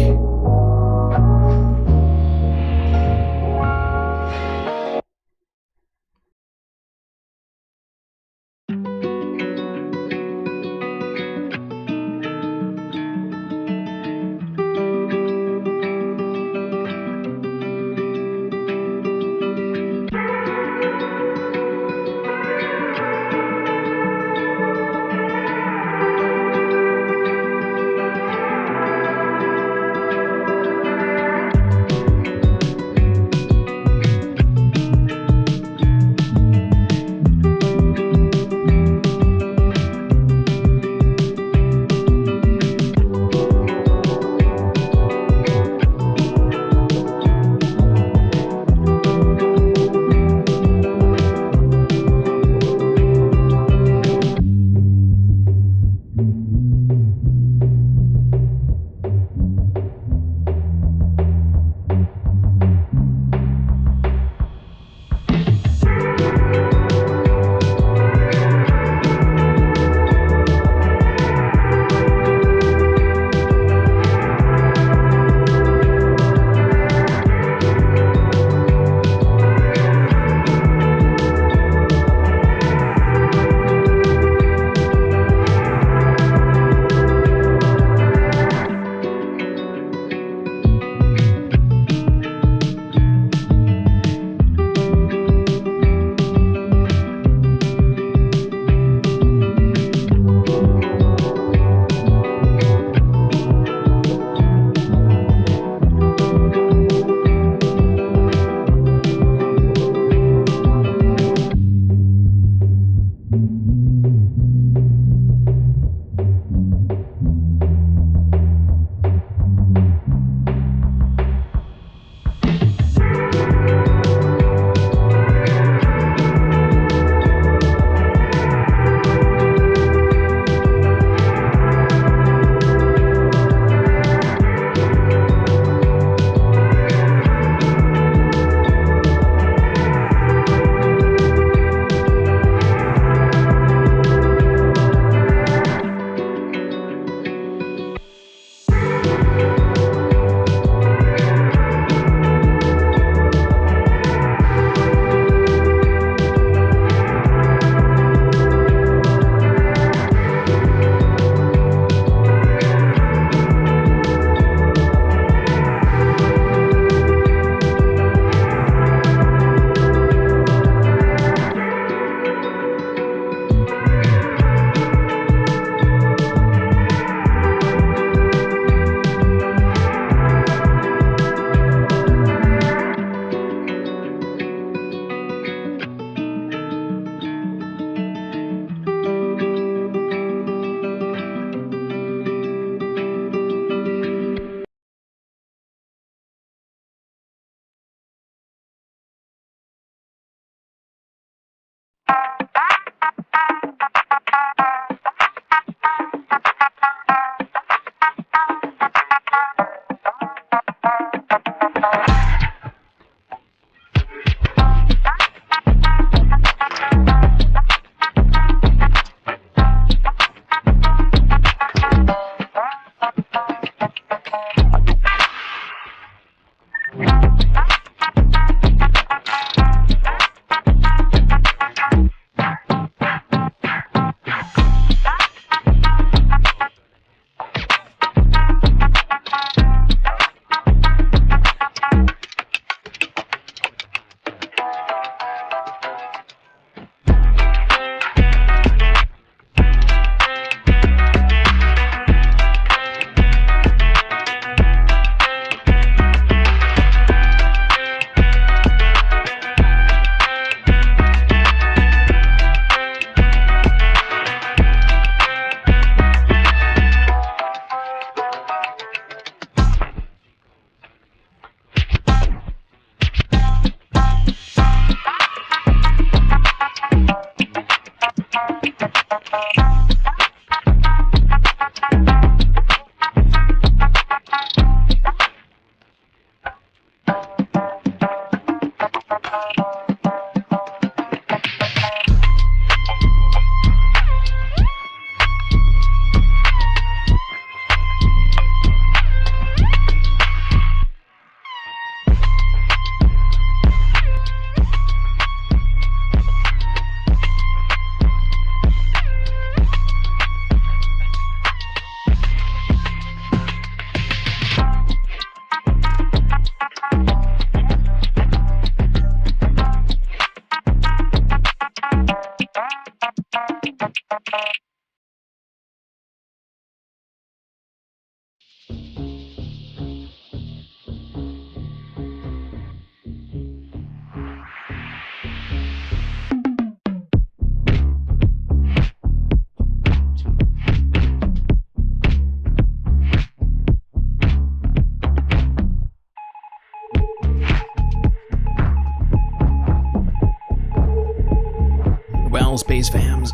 Well, Space Fams,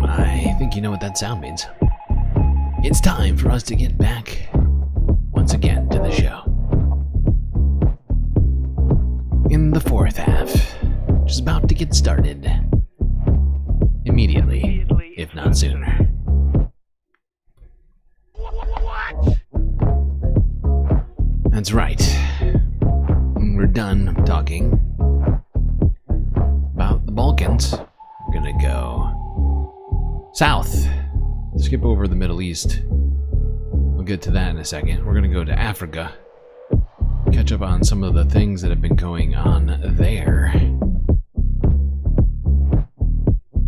I think you know what that sound means. It's time for us to get back, once again, to the show. In the fourth half, which is about to get started. Immediately, if not sooner. That's right. We're done talking about the Balkans. We're gonna go south. Skip over the Middle East. We'll get to that in a second. We're gonna go to Africa. Catch up on some of the things that have been going on there.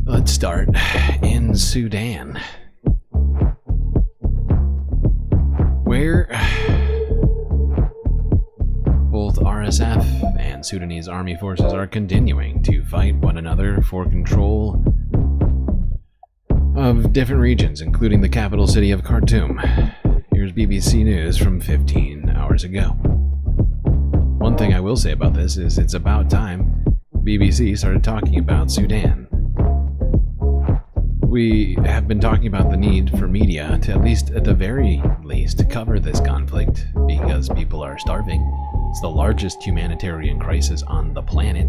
Let's start in Sudan, where both RSF and Sudanese army forces are continuing to fight one another for control of different regions, including the capital city of Khartoum. Here's BBC News from 15 hours ago. One thing I will say about this is it's about time BBC started talking about Sudan. We have been talking about the need for media to at the very least, cover this conflict because people are starving. It's the largest humanitarian crisis on the planet.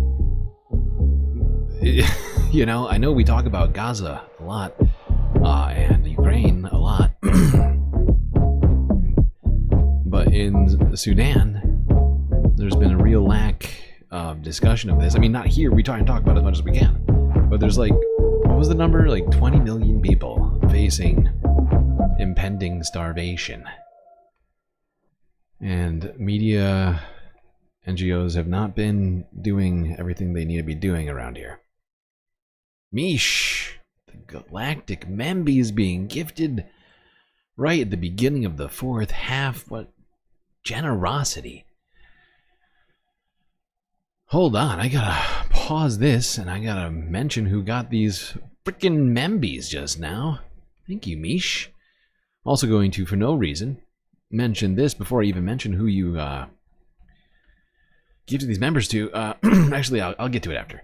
You know, I know we talk about Gaza a lot, and Ukraine a lot, but in Sudan, there's been a real lack of discussion of this. I mean, not here, we try and talk about it as much as we can, but there's like, what was the number? Like 20 million people facing impending starvation. And media, NGOs have not been doing everything they need to be doing around here. Mish, the Galactic Membies being gifted right at the beginning of the fourth half. What generosity. Hold on, I gotta pause this and I gotta mention who got these frickin' Membies just now. Thank you, Mish. Also going to, for no reason, mention this before I even mention who you give to these members to. Actually, I'll get to it after.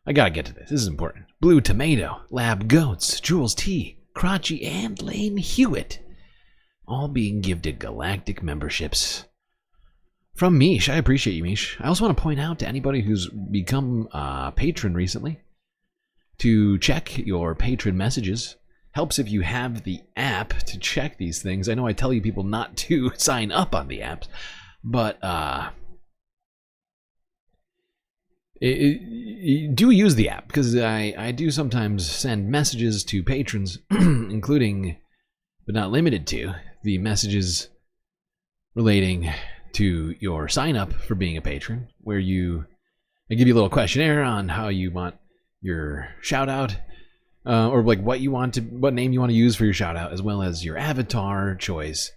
I gotta get to this. This is important. Blue Tomato, Lab Goats, Jules T, Crotchy, and Lane Hewitt, all being gifted Galactic memberships from Mish. I appreciate you, Mish. I also want to point out to anybody who's become a patron recently to check your patron messages. Helps if you have the app to check these things. I know I tell you people not to sign up on the apps, but do use the app, because I do sometimes send messages to patrons, including, but not limited to, the messages relating to your sign up for being a patron, where I give you a little questionnaire on how you want your shout out, or like what name you want to use for your shout out, as well as your avatar choice.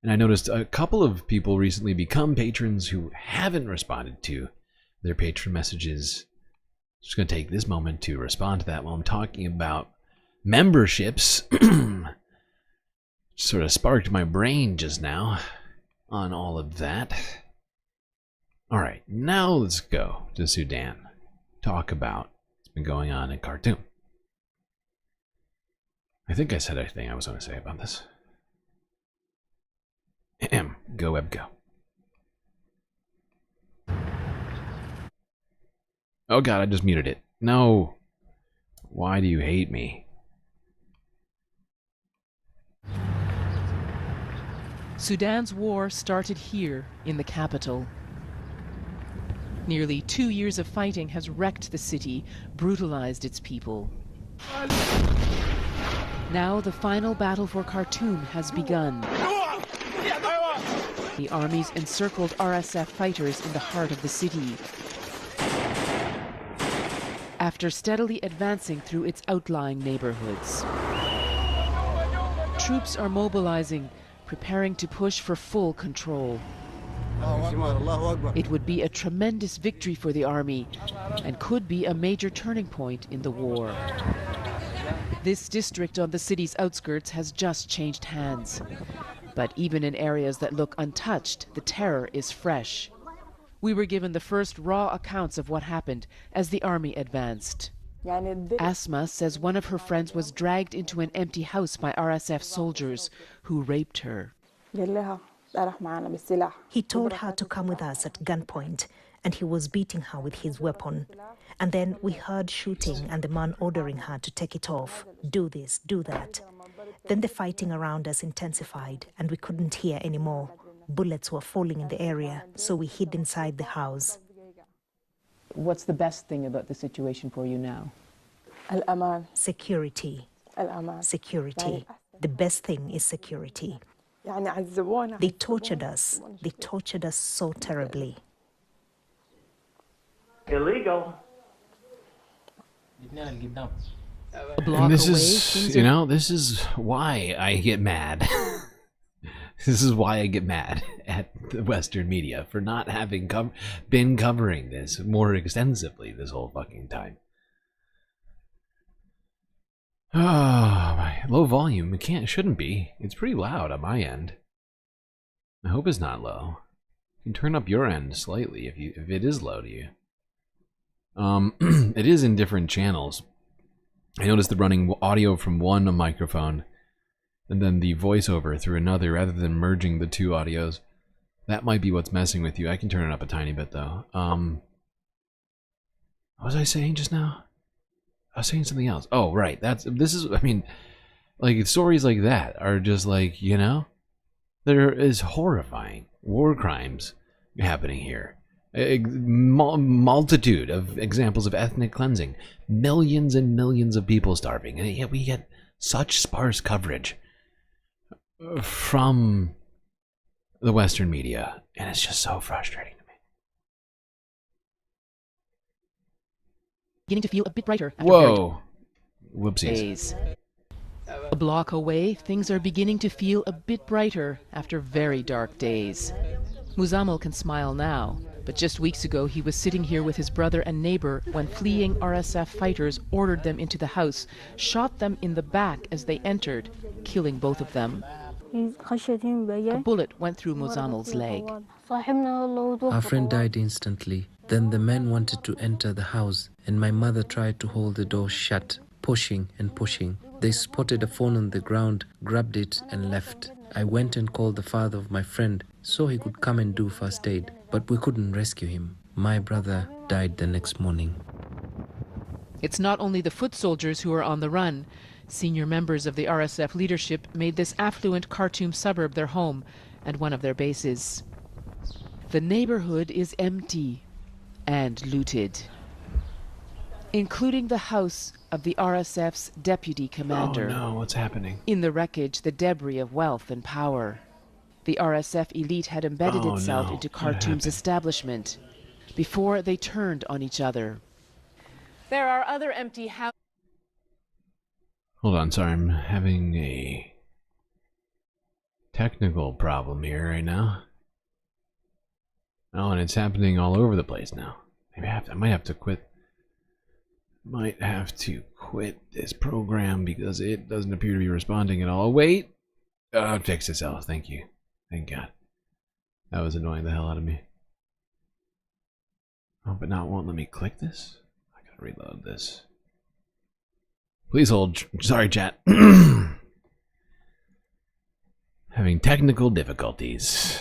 And I noticed a couple of people recently become patrons who haven't responded to their patron messages. Just going to take this moment to respond to that while I'm talking about memberships. Sort of sparked my brain just now on all of that. Alright, now let's go to Sudan. Talk about what's been going on in Khartoum. I think I said everything I was going to say about this. Go web go. Oh god, I just muted it. No. Why do you hate me?
Sudan's war started here in the capital. Nearly 2 years of fighting has wrecked the city, brutalized its people. Now the final battle for Khartoum has begun. The armies encircled RSF fighters in the heart of the city. After steadily advancing through its outlying neighborhoods. Troops are mobilizing, preparing to push for full control. It would be a tremendous victory for the army and could be a major turning point in the war. This district on the city's outskirts has just changed hands. But even in areas that look untouched, the terror is fresh. We were given the first raw accounts of what happened as the army advanced. Asma says one of her friends was dragged into an empty house by RSF soldiers who raped her.
He told her to come with us at gunpoint, and he was beating her with his weapon. And then we heard shooting and the man ordering her to take it off. Do this, do that. Then the fighting around us intensified, and we couldn't hear anymore. Bullets were falling in the area, so we hid inside the house.
What's the best thing about the situation for you now?
Security. Security. The best thing is security. They tortured us. They tortured us so terribly.
Illegal.
And this is, you know, this is why I get mad. This is why I get mad at the Western media for not having been covering this more extensively this whole fucking time. Oh, my low volume. It shouldn't be. It's pretty loud on my end. I hope it's not low. You can turn up your end slightly if it is low to you. It is in different channels. I noticed the running audio from one microphone and then the voiceover through another rather than merging the two audios. That might be what's messing with you. I can turn it up a tiny bit though. What was I saying just now? I was saying something else. Oh, right. I mean, like, stories like that are just like, you know, there is horrifying war crimes happening here. A multitude of examples of ethnic cleansing. Millions and millions of people starving. And yet we get such sparse coverage from the Western media. And it's just so frustrating to me.
Beginning to feel a bit brighter.
Whoa. Whoopsies.
A block away, things are beginning to feel a bit brighter after very dark days. Muzammil can smile now, but just weeks ago he was sitting here with his brother and neighbor when fleeing RSF fighters ordered them into the house, shot them in the back as they entered, killing both of them. A bullet went through Muzammil's leg.
Our friend died instantly. Then the men wanted to enter the house, and my mother tried to hold the door shut, pushing and pushing. They spotted a phone on the ground, grabbed it, and left. I went and called the father of my friend so he could come and do first aid, but we couldn't rescue him. My brother died the next morning.
It's not only the foot soldiers who are on the run. Senior members of the RSF leadership made this affluent Khartoum suburb their home and one of their bases. The neighborhood is empty and looted. including the house of the RSF's deputy commander.
Oh no, what's happening?
In the wreckage, the debris of wealth and power. The RSF elite had embedded itself into Khartoum's establishment before they turned on each other.
There are other empty houses.
Hold on, sorry, I'm having a technical problem here right now. Oh, and it's happening all over the place now. Maybe I might have to quit. Might have to quit this program because it doesn't appear to be responding at all. Wait! Oh, it fixed itself. Thank you. Thank God. That was annoying the hell out of me. Oh, but now it won't let me click this? I gotta reload this. Please hold. Sorry, chat. Having technical difficulties.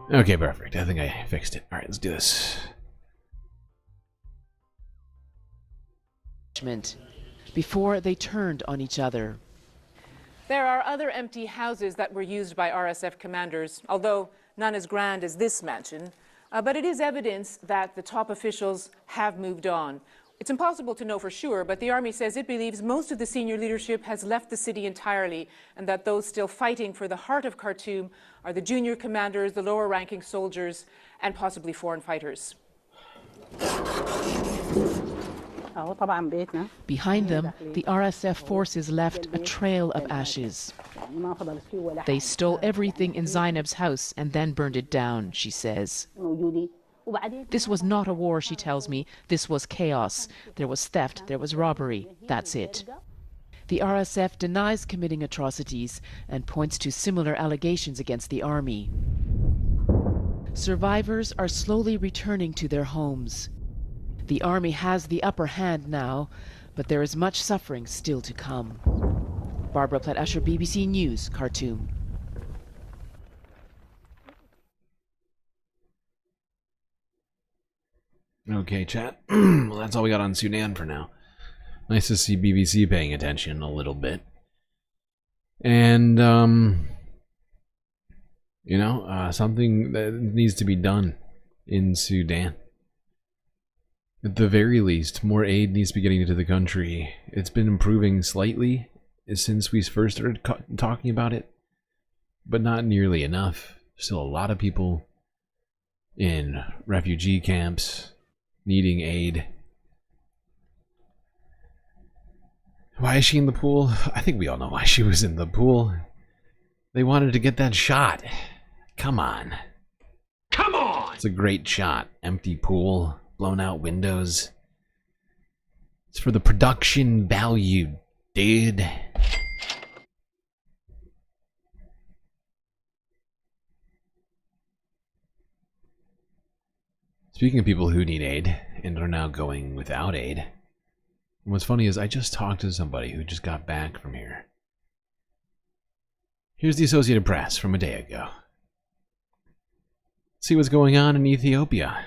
Okay, perfect. I think I fixed it. All right, let's do this.
Before they turned on each other.
There are other empty houses that were used by RSF commanders, although none as grand as this mansion. But it is evidence that the top officials have moved on. It's impossible to know for sure, but the army says it believes most of the senior leadership has left the city entirely, and that those still fighting for the heart of Khartoum are the junior commanders, the lower-ranking soldiers, and possibly foreign fighters.
Behind them, the RSF forces left a trail of ashes. They stole everything in Zainab's house and then burned it down, she says. This was not a war, she tells me. This was chaos. There was theft, there was robbery. That's it. The RSF denies committing atrocities and points to similar allegations against the army. Survivors are slowly returning to their homes. The army has the upper hand now, but there is much suffering still to come. Barbara Platt-Usher, BBC News, Khartoum.
Okay, chat. Well, that's all we got on Sudan for now. Nice to see BBC paying attention a little bit. And, you know, something that needs to be done in Sudan. At the very least, more aid needs to be getting into the country. It's been improving slightly since we first started talking about it, but not nearly enough. Still a lot of people in refugee camps needing aid. Why is she in the pool? I think we all know why she was in the pool. They wanted to get that shot. Come on. Come on! It's a great shot. Empty pool, blown out windows. It's for the production value, dude. Speaking of people who need aid and are now going without aid, what's funny is I just talked to somebody who just got back from here. Here's the Associated Press from a day ago. See what's going on in Ethiopia.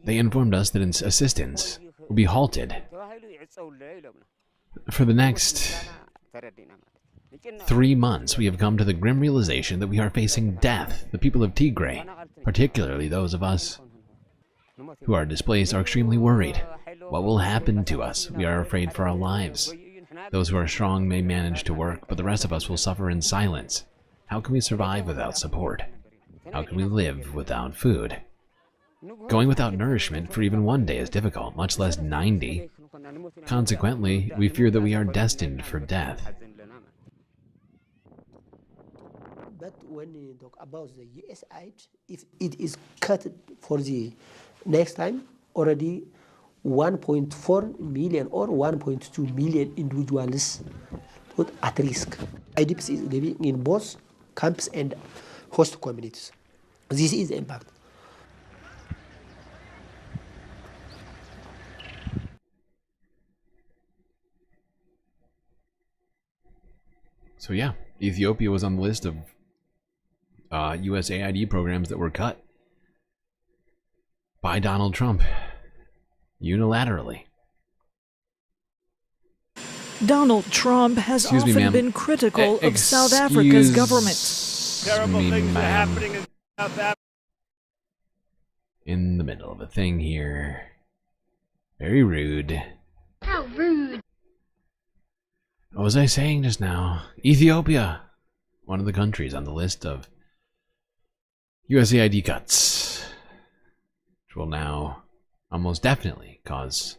They informed us that assistance will be halted for the next 3 months. We have come to the grim realization that we are facing death. The people of Tigray, particularly those of us who are displaced, are extremely worried. What will happen to us? We are afraid for our lives. Those who are strong may manage to work, but the rest of us will suffer in silence. How can we survive without support? How can we live without food? Going without nourishment for even 1 day is difficult, much less 90. Consequently, we fear that we are destined for death.
But when you talk about the US aid, if it is cut for the next time, already 1.4 million or 1.2 million individuals put at risk. IDPs is living in both camps and host communities. This is the impact.
So yeah, Ethiopia was on the list of USAID programs that were cut by Donald Trump unilaterally.
Donald Trump has often been critical of South Africa's government.
Terrible things are happening in South Africa.
In the middle of a thing here. Very rude.
How rude.
What was I saying just now? Ethiopia, one of the countries on the list of USAID cuts, which will now almost definitely cause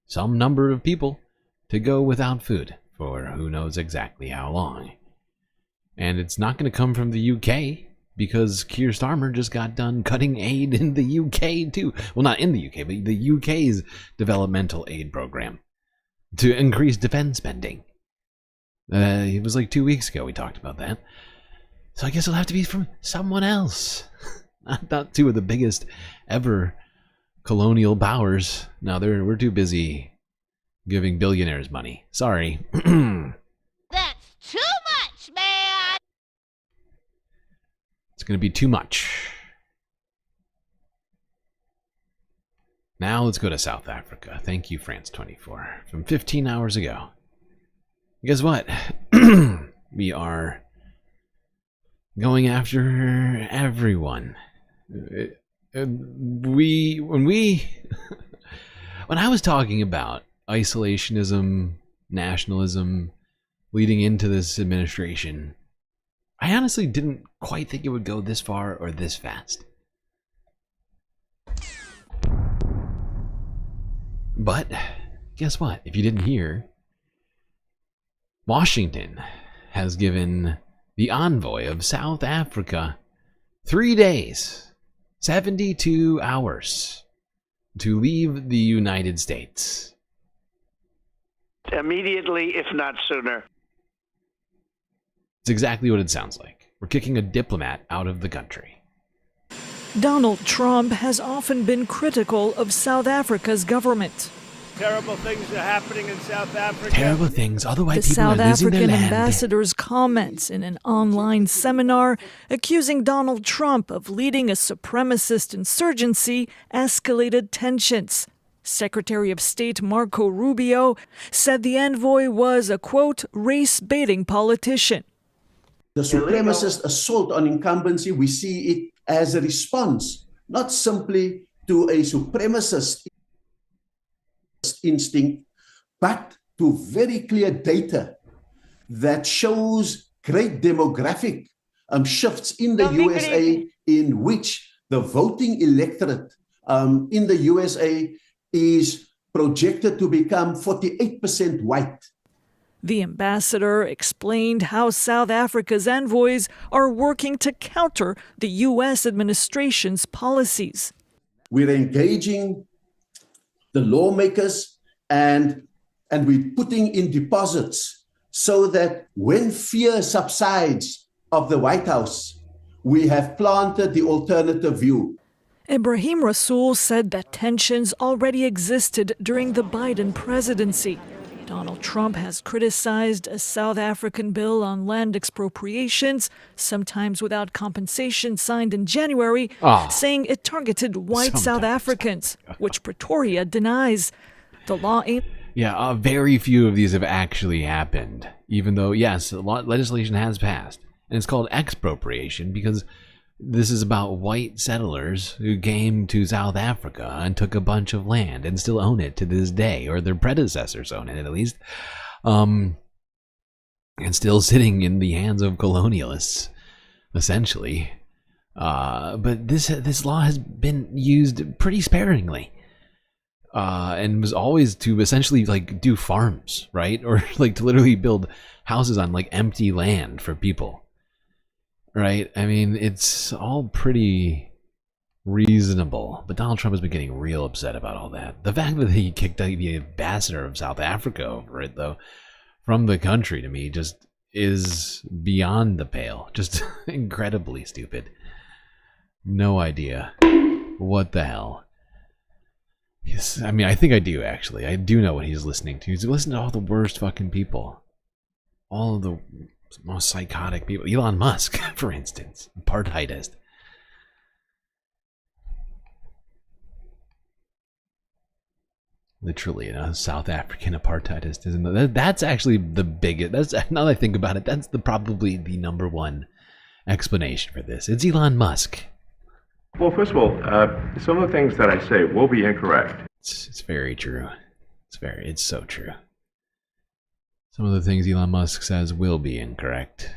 some number of people to go without food for who knows exactly how long. And it's not going to come from the UK, because Keir Starmer just got done cutting aid in the UK too. Well, not in the UK, but the UK's developmental aid program to increase defense spending. It was like 2 weeks ago we talked about that. So I guess it'll have to be from someone else. Not two of the biggest ever colonial powers. No, we're too busy giving billionaires money. Sorry.
That's too much, man!
It's going to be too much. Now let's go to South Africa. Thank you, France 24. From 15 hours ago. Guess what? We are going after everyone. When I was talking about isolationism, nationalism, leading into this administration, I honestly didn't quite think it would go this far or this fast. But guess what? If you didn't hear, Washington has given the envoy of South Africa 3 days, 72 hours to leave the United States.
Immediately, if not sooner.
It's exactly what it sounds like. We're kicking a diplomat out of the country.
Donald Trump has often been critical of South Africa's government.
Terrible things are happening in South Africa.
Terrible things. All the white
The
people
South
are losing their
African
land.
ambassador's comments in an online seminar accusing Donald Trump of leading a supremacist insurgency escalated tensions. Secretary of State Marco Rubio said the envoy was a, quote, race-baiting politician.
The supremacist assault on incumbency, we see it as a response, not simply to a supremacist instinct, but to very clear data that shows great demographic shifts in the USA, in which the voting electorate in the USA is projected to become 48% white.
The ambassador explained how South Africa's envoys are working to counter the U.S. administration's policies.
We're engaging the lawmakers and we're putting in deposits so that when fear subsides of the White House, we have planted the alternative view.
Ibrahim Rasool said that tensions already existed during the Biden presidency. Donald Trump has criticized a South African bill on land expropriations, sometimes without compensation, signed in January, saying it targeted white South Africans, which Pretoria denies. The law ain't...
Yeah, very few of these have actually happened, even though, yes, a lot legislation has passed. And it's called expropriation because this is about white settlers who came to South Africa and took a bunch of land and still own it to this day, or their predecessors own it at least, and still sitting in the hands of colonialists, essentially. But this law has been used pretty sparingly, and was always to essentially like do farms, right, or like to literally build houses on like empty land for people. Right? I mean, it's all pretty reasonable, but Donald Trump has been getting real upset about all that. The fact that he kicked out the ambassador of South Africa over it, though, from the country, to me, just is beyond the pale. Just incredibly stupid. No idea. What the hell? Yes, I mean, I think I do, actually. I do know what he's listening to. He's listening to all the worst fucking people. All of the most psychotic people. Elon Musk, for instance. Apartheidist. Literally, South African apartheidist, isn't it? That's actually the biggest. Now that I think about it, that's probably the number one explanation for this. It's Elon Musk.
Well, first of all, some of the things that I say will be incorrect.
It's very true. It's so true. Some of the things Elon Musk says will be incorrect.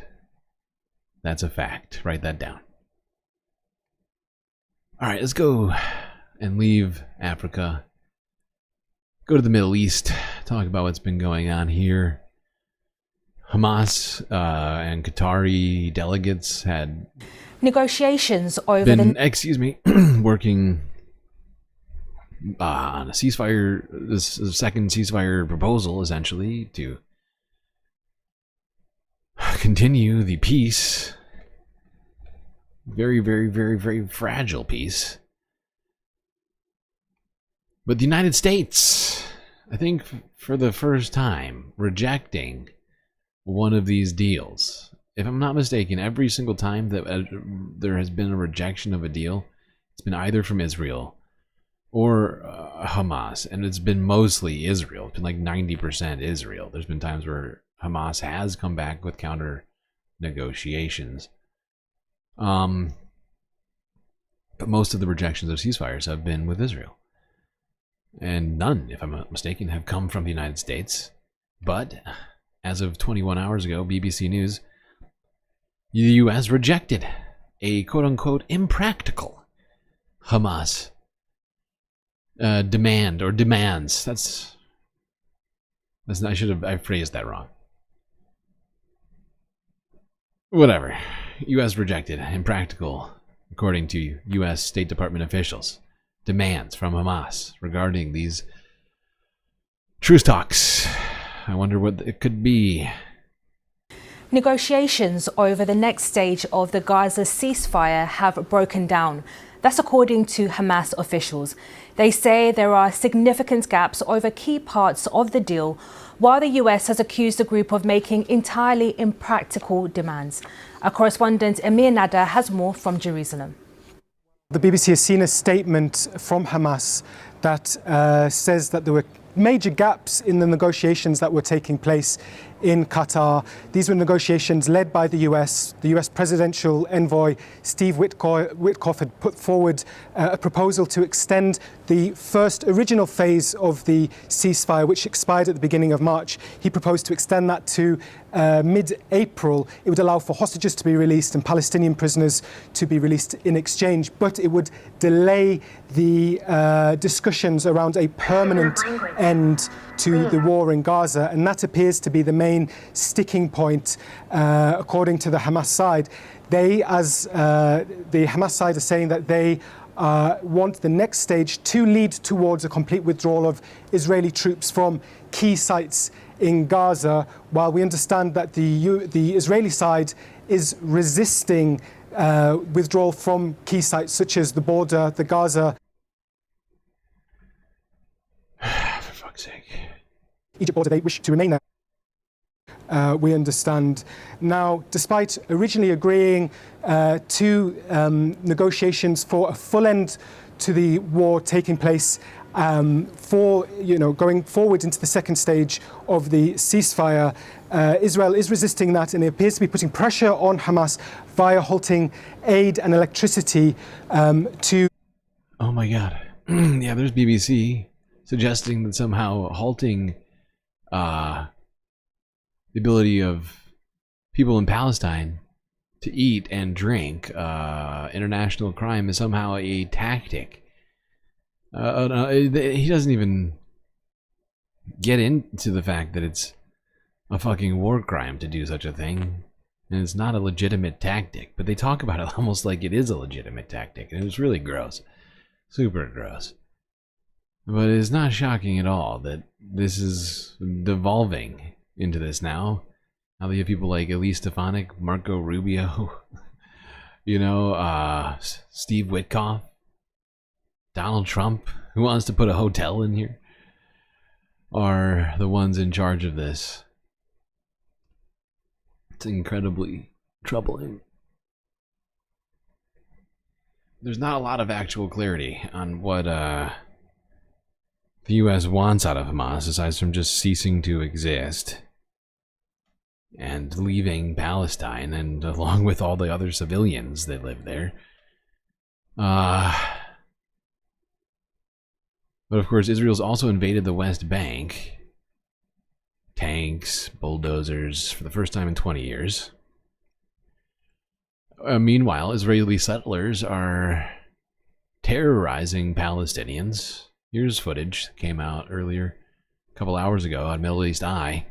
That's a fact. Write that down. All right, let's go and leave Africa. Go to the Middle East. Talk about what's been going on here. Hamas and Qatari delegates had
negotiations over
working on a ceasefire, this second ceasefire proposal, essentially, to continue the peace. Very, very, very, very fragile peace. But the United States, I think for the first time, rejecting one of these deals. If I'm not mistaken, every single time that there has been a rejection of a deal, it's been either from Israel or Hamas, and it's been mostly Israel. It's been like 90% Israel. There's been times where Hamas has come back with counter negotiations. But most of the rejections of ceasefires have been with Israel. And none, if I'm not mistaken, have come from the United States. But as of 21 hours ago, BBC News, the U.S. rejected a quote-unquote impractical Hamas demand or demands. That's I phrased that wrong. Whatever. U.S. rejected impractical, according to U.S. State Department officials, demands from Hamas regarding these truce talks. I wonder what it could be.
Negotiations over the next stage of the Gaza ceasefire have broken down. That's according to Hamas officials. They say there are significant gaps over key parts of the deal, while the US has accused the group of making entirely impractical demands. Our correspondent Emir Nada has more from Jerusalem.
The BBC has seen a statement from Hamas that says that there were major gaps in the negotiations that were taking place in Qatar. These were negotiations led by the US. The US presidential envoy Steve Witkoff had put forward a proposal to extend the first original phase of the ceasefire, which expired at the beginning of March. He proposed to extend that to mid-April. It would allow for hostages to be released and Palestinian prisoners to be released in exchange, but it would delay the discussions around a permanent end to the war in Gaza, and that appears to be the main sticking point, according to the Hamas side. The Hamas side is saying that they want the next stage to lead towards a complete withdrawal of Israeli troops from key sites in Gaza, while we understand that the Israeli side is resisting withdrawal from key sites such as the border, the Gaza.
For fuck's sake.
Egypt border, they wish to remain there. We understand. Now, despite originally agreeing to negotiations for a full end to the war taking place, going forward into the second stage of the ceasefire, Israel is resisting that, and it appears to be putting pressure on Hamas via halting aid and electricity to...
Oh my God. Yeah, there's BBC suggesting that somehow halting the ability of people in Palestine to eat and drink international crime is somehow a tactic. He doesn't even get into the fact that it's a fucking war crime to do such a thing, and it's not a legitimate tactic, but they talk about it almost like it is a legitimate tactic, and it's really gross. Super gross. But it's not shocking at all that this is devolving into this now. Now that you have people like Elise Stefanik, Marco Rubio, You know, Steve Witkoff, Donald Trump, who wants to put a hotel in here, are the ones in charge of this. It's incredibly troubling. There's not a lot of actual clarity on what the U.S. wants out of Hamas, aside from just ceasing to exist and leaving Palestine, and along with all the other civilians that live there. But of course, Israel's also invaded the West Bank. Tanks, bulldozers, for the first time in 20 years. Meanwhile, Israeli settlers are terrorizing Palestinians. Here's footage that came out earlier, a couple hours ago, on Middle East Eye.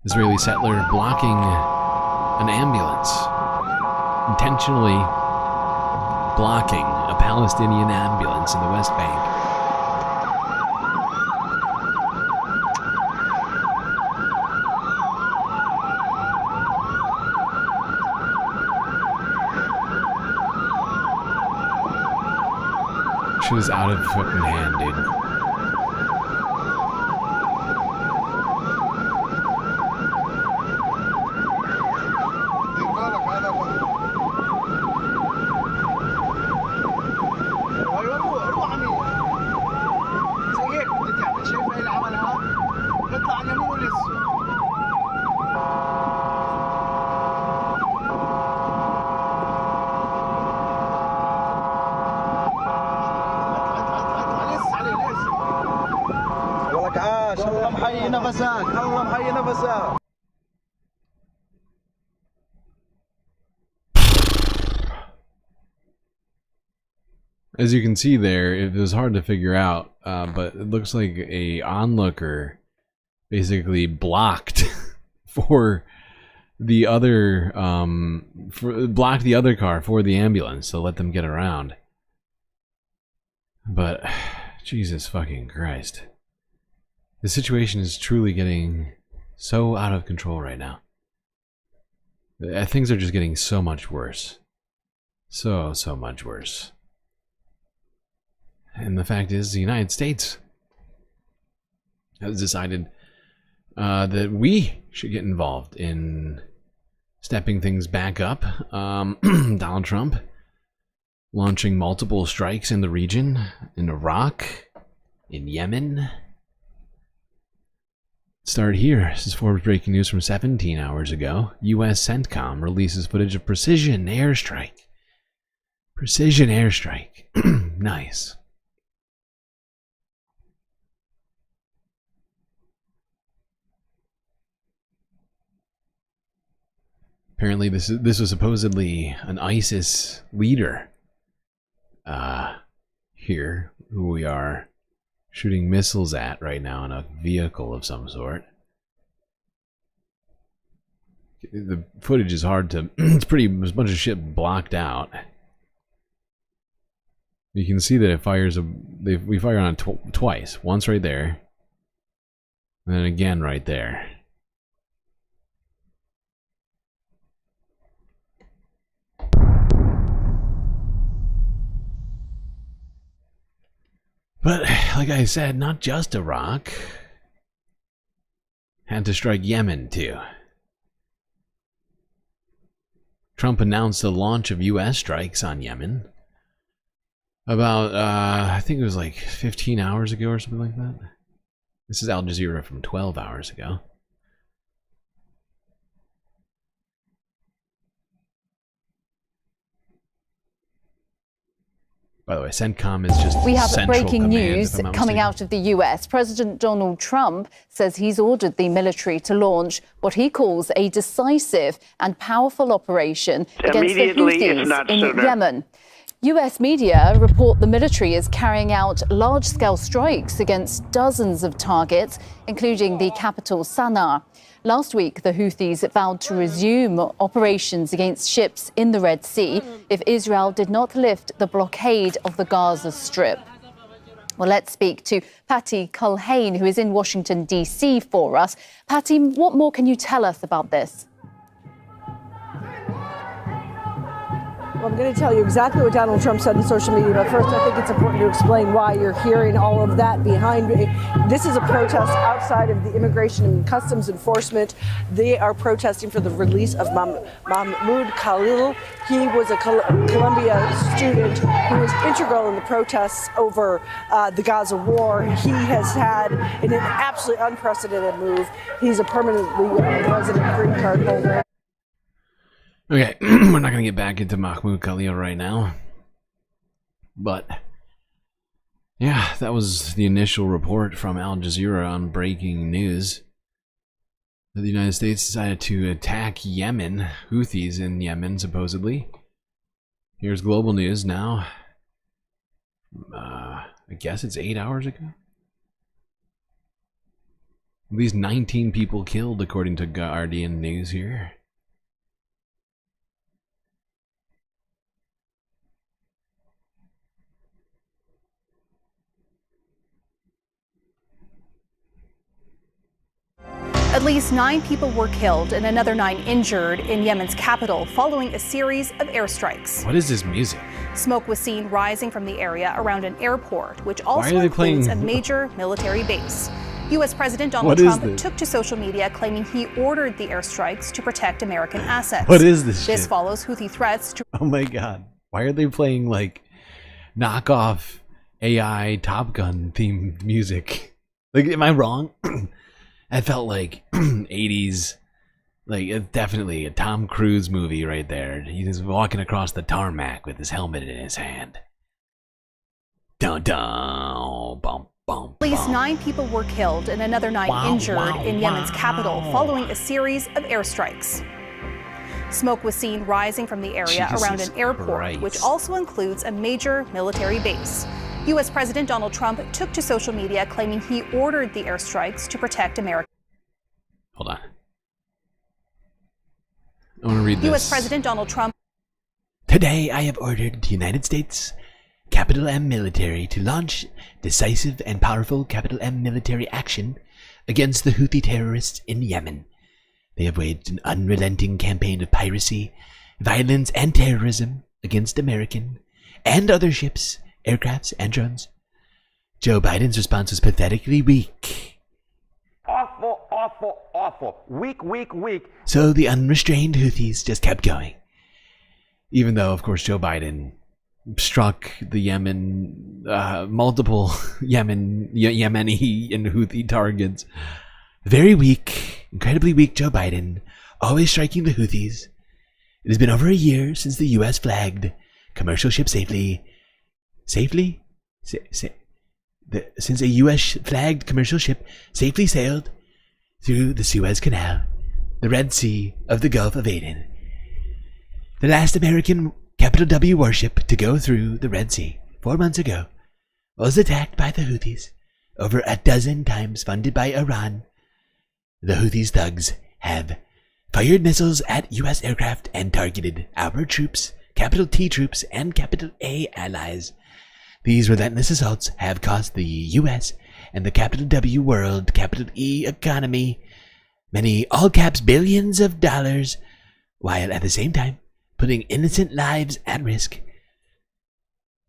Israeli settler blocking an ambulance. Intentionally blocking a Palestinian ambulance in the West Bank. She was out of fucking hand, dude. As you can see there, it was hard to figure out, but it looks like a onlooker basically blocked for the other blocked the other car for the ambulance to let them get around. But Jesus fucking Christ. The situation is truly getting so out of control right now. Things are just getting so much worse. So much worse. And the fact is, the United States has decided that we should get involved in stepping things back up. Donald Trump launching multiple strikes in the region, in Iraq, in Yemen. Start here. This is Forbes breaking news from 17 hours ago. U.S. CENTCOM releases footage of precision airstrike. Precision airstrike. Nice. Apparently, this was supposedly an ISIS leader here, who we are shooting missiles at right now in a vehicle of some sort. The footage is hard to... there's a bunch of shit blocked out. You can see that it fires we fire on it twice. Once right there, and then again right there. But, like I said, not just Iraq. Had to strike Yemen, too. Trump announced the launch of U.S. strikes on Yemen about, I think it was like 15 hours ago or something like that. This is Al Jazeera from 12 hours ago. By the way, CENTCOM is just
We have
central
breaking
command,
news
if I'm not
coming
mistaken.
out of the US. President Donald Trump says he's ordered the military to launch what he calls a decisive and powerful operation against the
Immediately, if not
Houthis in
sooner.
Yemen. US media report the military is carrying out large-scale strikes against dozens of targets, including the capital Sana'a. Last week, the Houthis vowed to resume operations against ships in the Red Sea if Israel did not lift the blockade of the Gaza Strip. Well, let's speak to Patty Culhane, who is in Washington, D.C. for us. Patty, what more can you tell us about this?
Well, I'm going to tell you exactly what Donald Trump said on social media, but first I think it's important to explain why you're hearing all of that behind me. This is a protest outside of the Immigration and Customs Enforcement. They are protesting for the release of Mahmoud Khalil. He was a Columbia student who was integral in the protests over the Gaza war. He has had, in an absolutely unprecedented move, he's a permanently resident green card holder.
Okay, we're not going to get back into Mahmoud Khalil right now. But, yeah, that was the initial report from Al Jazeera on breaking news. The United States decided to attack Yemen, Houthis in Yemen, supposedly. Here's global news now. I guess it's 8 hours ago. At least 19 people killed, according to Guardian News here.
At least 9 people were killed and another 9 injured in Yemen's capital following a series of airstrikes.
What is this music?
Smoke was seen rising from the area around an airport, which also
they
includes
playing-
a major military base. U.S. President Donald Trump took to social media claiming he ordered the airstrikes to protect American assets.
What is this
This
shit?
follows Houthi threats to...
Oh my god. Why are they playing, like, knockoff AI Top Gun themed music? Like, am I wrong? I felt like 80s, like, it's definitely a Tom Cruise movie right there. He's walking across the tarmac with his helmet in his hand. Dun dun, bum, bum.
At least 9 people were killed and another 9 injured in Yemen's capital following a series of airstrikes. Smoke was seen rising from the area around an airport, which also includes a major military base. U.S. President Donald Trump took to social media claiming he ordered the airstrikes to protect America.
Hold on. I want to read this.
U.S. President Donald Trump.
Today, I have ordered the United States Capital M military to launch decisive and powerful Capital M military action against the Houthi terrorists in Yemen. They have waged an unrelenting campaign of piracy, violence, and terrorism against American and other ships, aircrafts, and drones. Joe Biden's response was pathetically weak.
Awful, awful, awful. Weak, weak, weak.
So the unrestrained Houthis just kept going. Even though, of course, Joe Biden struck the Yemen, multiple Yemeni and Houthi targets. Very weak, incredibly weak Joe Biden, always striking the Houthis. It has been over a year since the U.S. flagged commercial ship since a U.S. flagged commercial ship safely sailed through the Suez Canal, the Red Sea of the Gulf of Aden. The last American capital W warship to go through the Red Sea 4 months ago was attacked by the Houthis over a dozen times, funded by Iran. The Houthis thugs have fired missiles at U.S. aircraft and targeted our troops, capital T troops, and capital A allies. These relentless assaults have cost the U.S. and the capital W world, capital E economy, many all caps billions of dollars, while at the same time putting innocent lives at risk.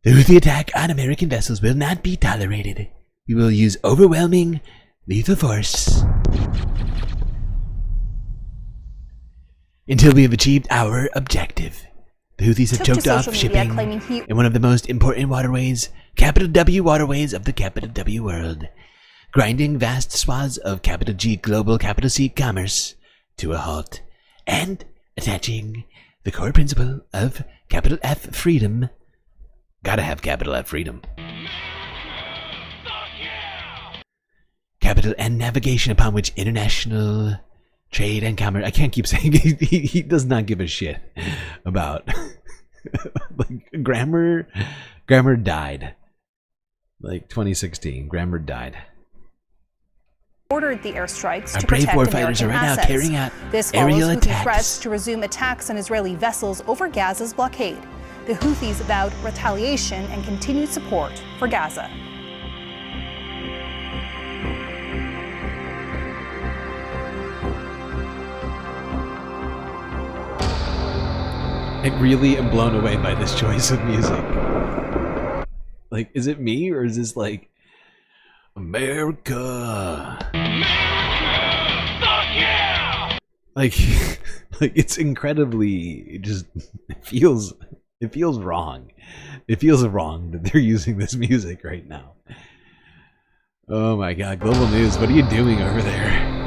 The Houthi attack on American vessels will not be tolerated. We will use overwhelming lethal force until we have achieved our objective. The Houthis have choked off shipping in one of the most important waterways, capital W waterways of the capital W world, grinding vast swaths of capital G global capital C commerce to a halt, and attaching the core principle of capital F freedom. Gotta have capital F freedom. Capital N navigation, upon which international trade and commerce. I can't keep saying he does not give a shit about like grammar died. Like 2016, grammar died.
Ordered the airstrikes
Our
to
brave
protect
warfighters
American
are right now
assets.
carrying out
This follows
aerial
Houthi
attacks.
threats to resume attacks on Israeli vessels over Gaza's blockade. The Houthis vowed retaliation and continued support for Gaza.
I really am blown away by this choice of music. Like, is it me, or is this like America? America! Fuck yeah! Like, like it's incredibly just it feels wrong. It feels wrong that they're using this music right now. Oh my god, Global News, what are you doing over there?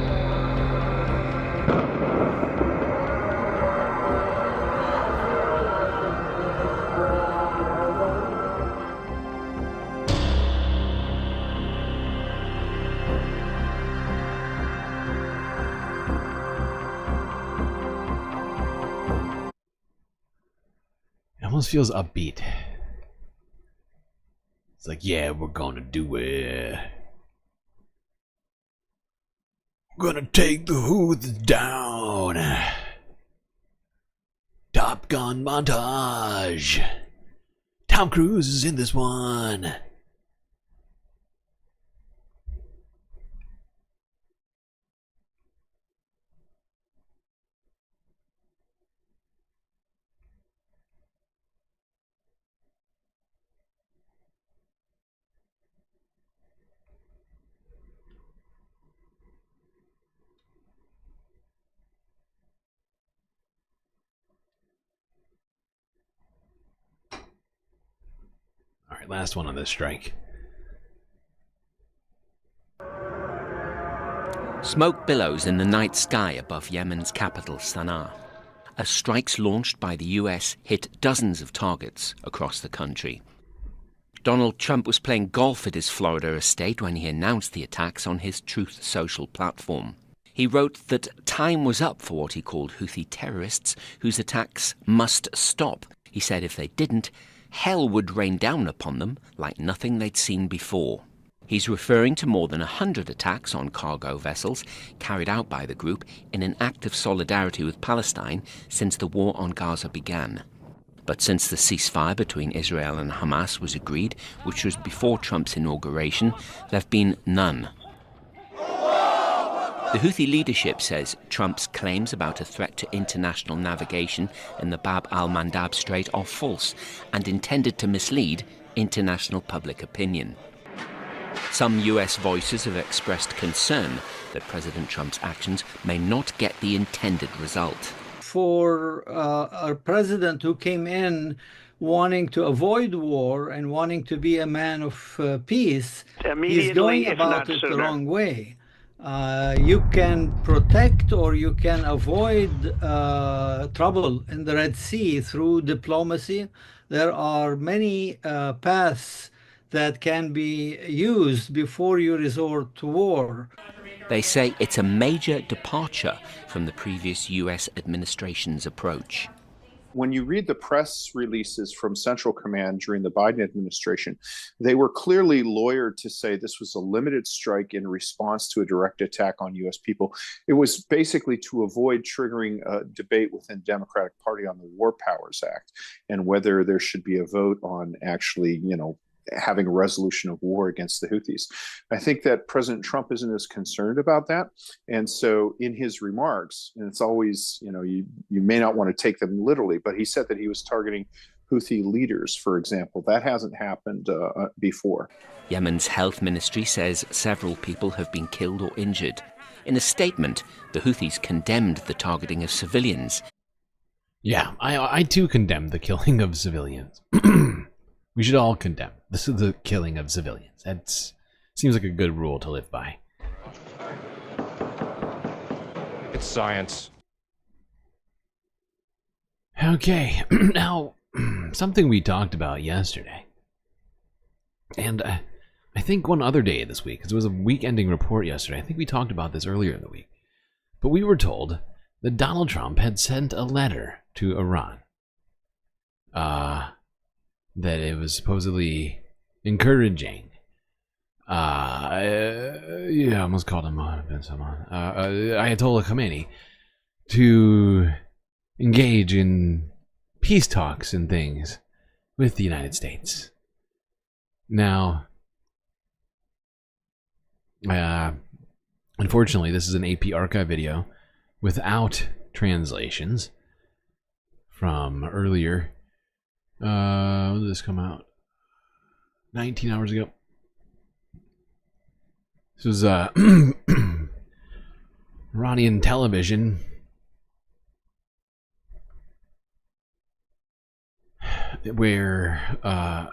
It almost feels upbeat. It's like, yeah, we're gonna do it. We're gonna take the Houthis down. Top Gun montage. Tom Cruise is in this one. Alright, last one on this strike.
Smoke billows in the night sky above Yemen's capital, Sana'a. As strikes launched by the US hit dozens of targets across the country. Donald Trump was playing golf at his Florida estate when he announced the attacks on his Truth Social platform. He wrote that time was up for what he called Houthi terrorists, whose attacks must stop. He said if they didn't, hell would rain down upon them like nothing they'd seen before. He's referring to more than 100 attacks on cargo vessels carried out by the group in an act of solidarity with Palestine since the war on Gaza began. But since the ceasefire between Israel and Hamas was agreed, which was before Trump's inauguration, there have been none. The Houthi leadership says Trump's claims about a threat to international navigation in the Bab al-Mandab Strait are false and intended to mislead international public opinion. Some US voices have expressed concern that President Trump's actions may not get the intended result.
For a president who came in wanting to avoid war and wanting to be a man of peace, he's going about it the wrong way. You can protect or you can avoid trouble in the Red Sea through diplomacy. There are many paths that can be used before you resort to war.
They say it's a major departure from the previous US administration's approach.
When you read the press releases from Central Command during the Biden administration, they were clearly lawyered to say this was a limited strike in response to a direct attack on U.S. people. It was basically to avoid triggering a debate within the Democratic Party on the War Powers Act and whether there should be a vote on actually, having a resolution of war against the Houthis. I think that President Trump isn't as concerned about that. And so in his remarks, and it's always, you may not want to take them literally, but he said that he was targeting Houthi leaders, for example. That hasn't happened before.
Yemen's health ministry says several people have been killed or injured. In a statement, the Houthis condemned the targeting of civilians.
Yeah, I too condemn the killing of civilians. We should all condemn the killing of civilians. That seems like a good rule to live by.
It's science.
Okay, now, something we talked about yesterday, and I think one other day this week, because it was a week-ending report yesterday. I think we talked about this earlier in the week. But we were told that Donald Trump had sent a letter to Iran. That it was supposedly encouraging. I almost called him Ayatollah Khomeini to engage in peace talks and things with the United States. Now, unfortunately, this is an AP archive video without translations from earlier. When did this come out? 19 hours ago. This was Iranian television. Where I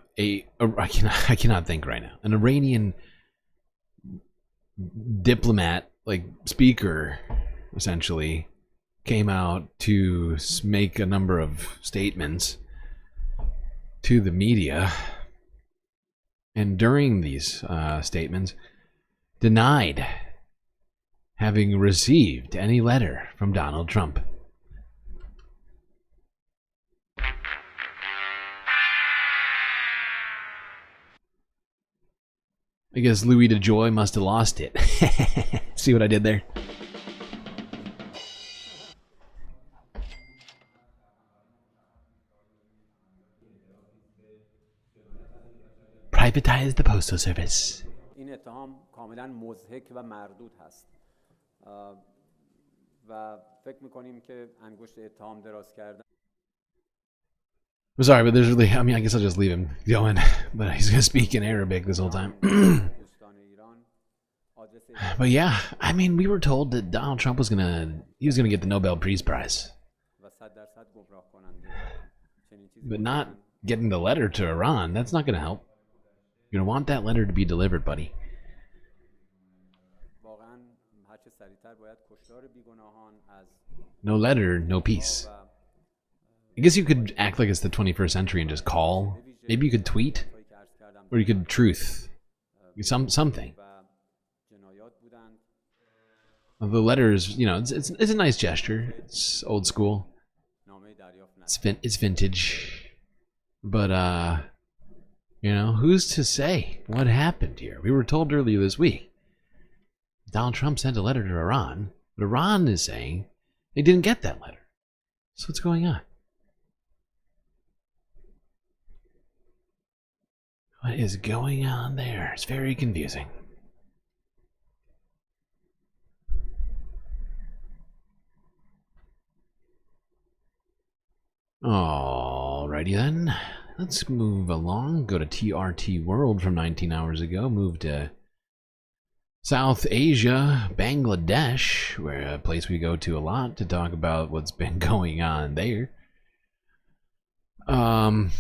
cannot think right now. An Iranian diplomat, like speaker, essentially, came out to make a number of statements to the media, and during these statements, denied having received any letter from Donald Trump. I guess Louis DeJoy must have lost it. See what I did there? Privatize the postal service.
این اتهام کاملا مضحک و مردود هست و فکر می‌کنیم که انگشت اتهام دراز کردن.
I'm sorry, but there's really, I mean, I guess I'll just leave him going, but he's going to speak in Arabic this whole time. But yeah, I mean, we were told that Donald Trump was going to get the Nobel Peace Prize. But not getting the letter to Iran, that's not going to help. You're going to want that letter to be delivered, buddy. No letter, no peace. I guess you could act like it's the 21st century and just call. Maybe you could tweet. Or you could truth. Something. The letters, you know, it's a nice gesture. It's old school. It's vintage. But, you know, who's to say what happened here? We were told earlier this week Donald Trump sent a letter to Iran, but Iran is saying they didn't get that letter. So what's going on? What is going on there? It's very confusing. Alrighty then. Let's move along. Go to TRT World from 19 hours ago. Move to South Asia, Bangladesh, where a place we go to a lot to talk about what's been going on there. Of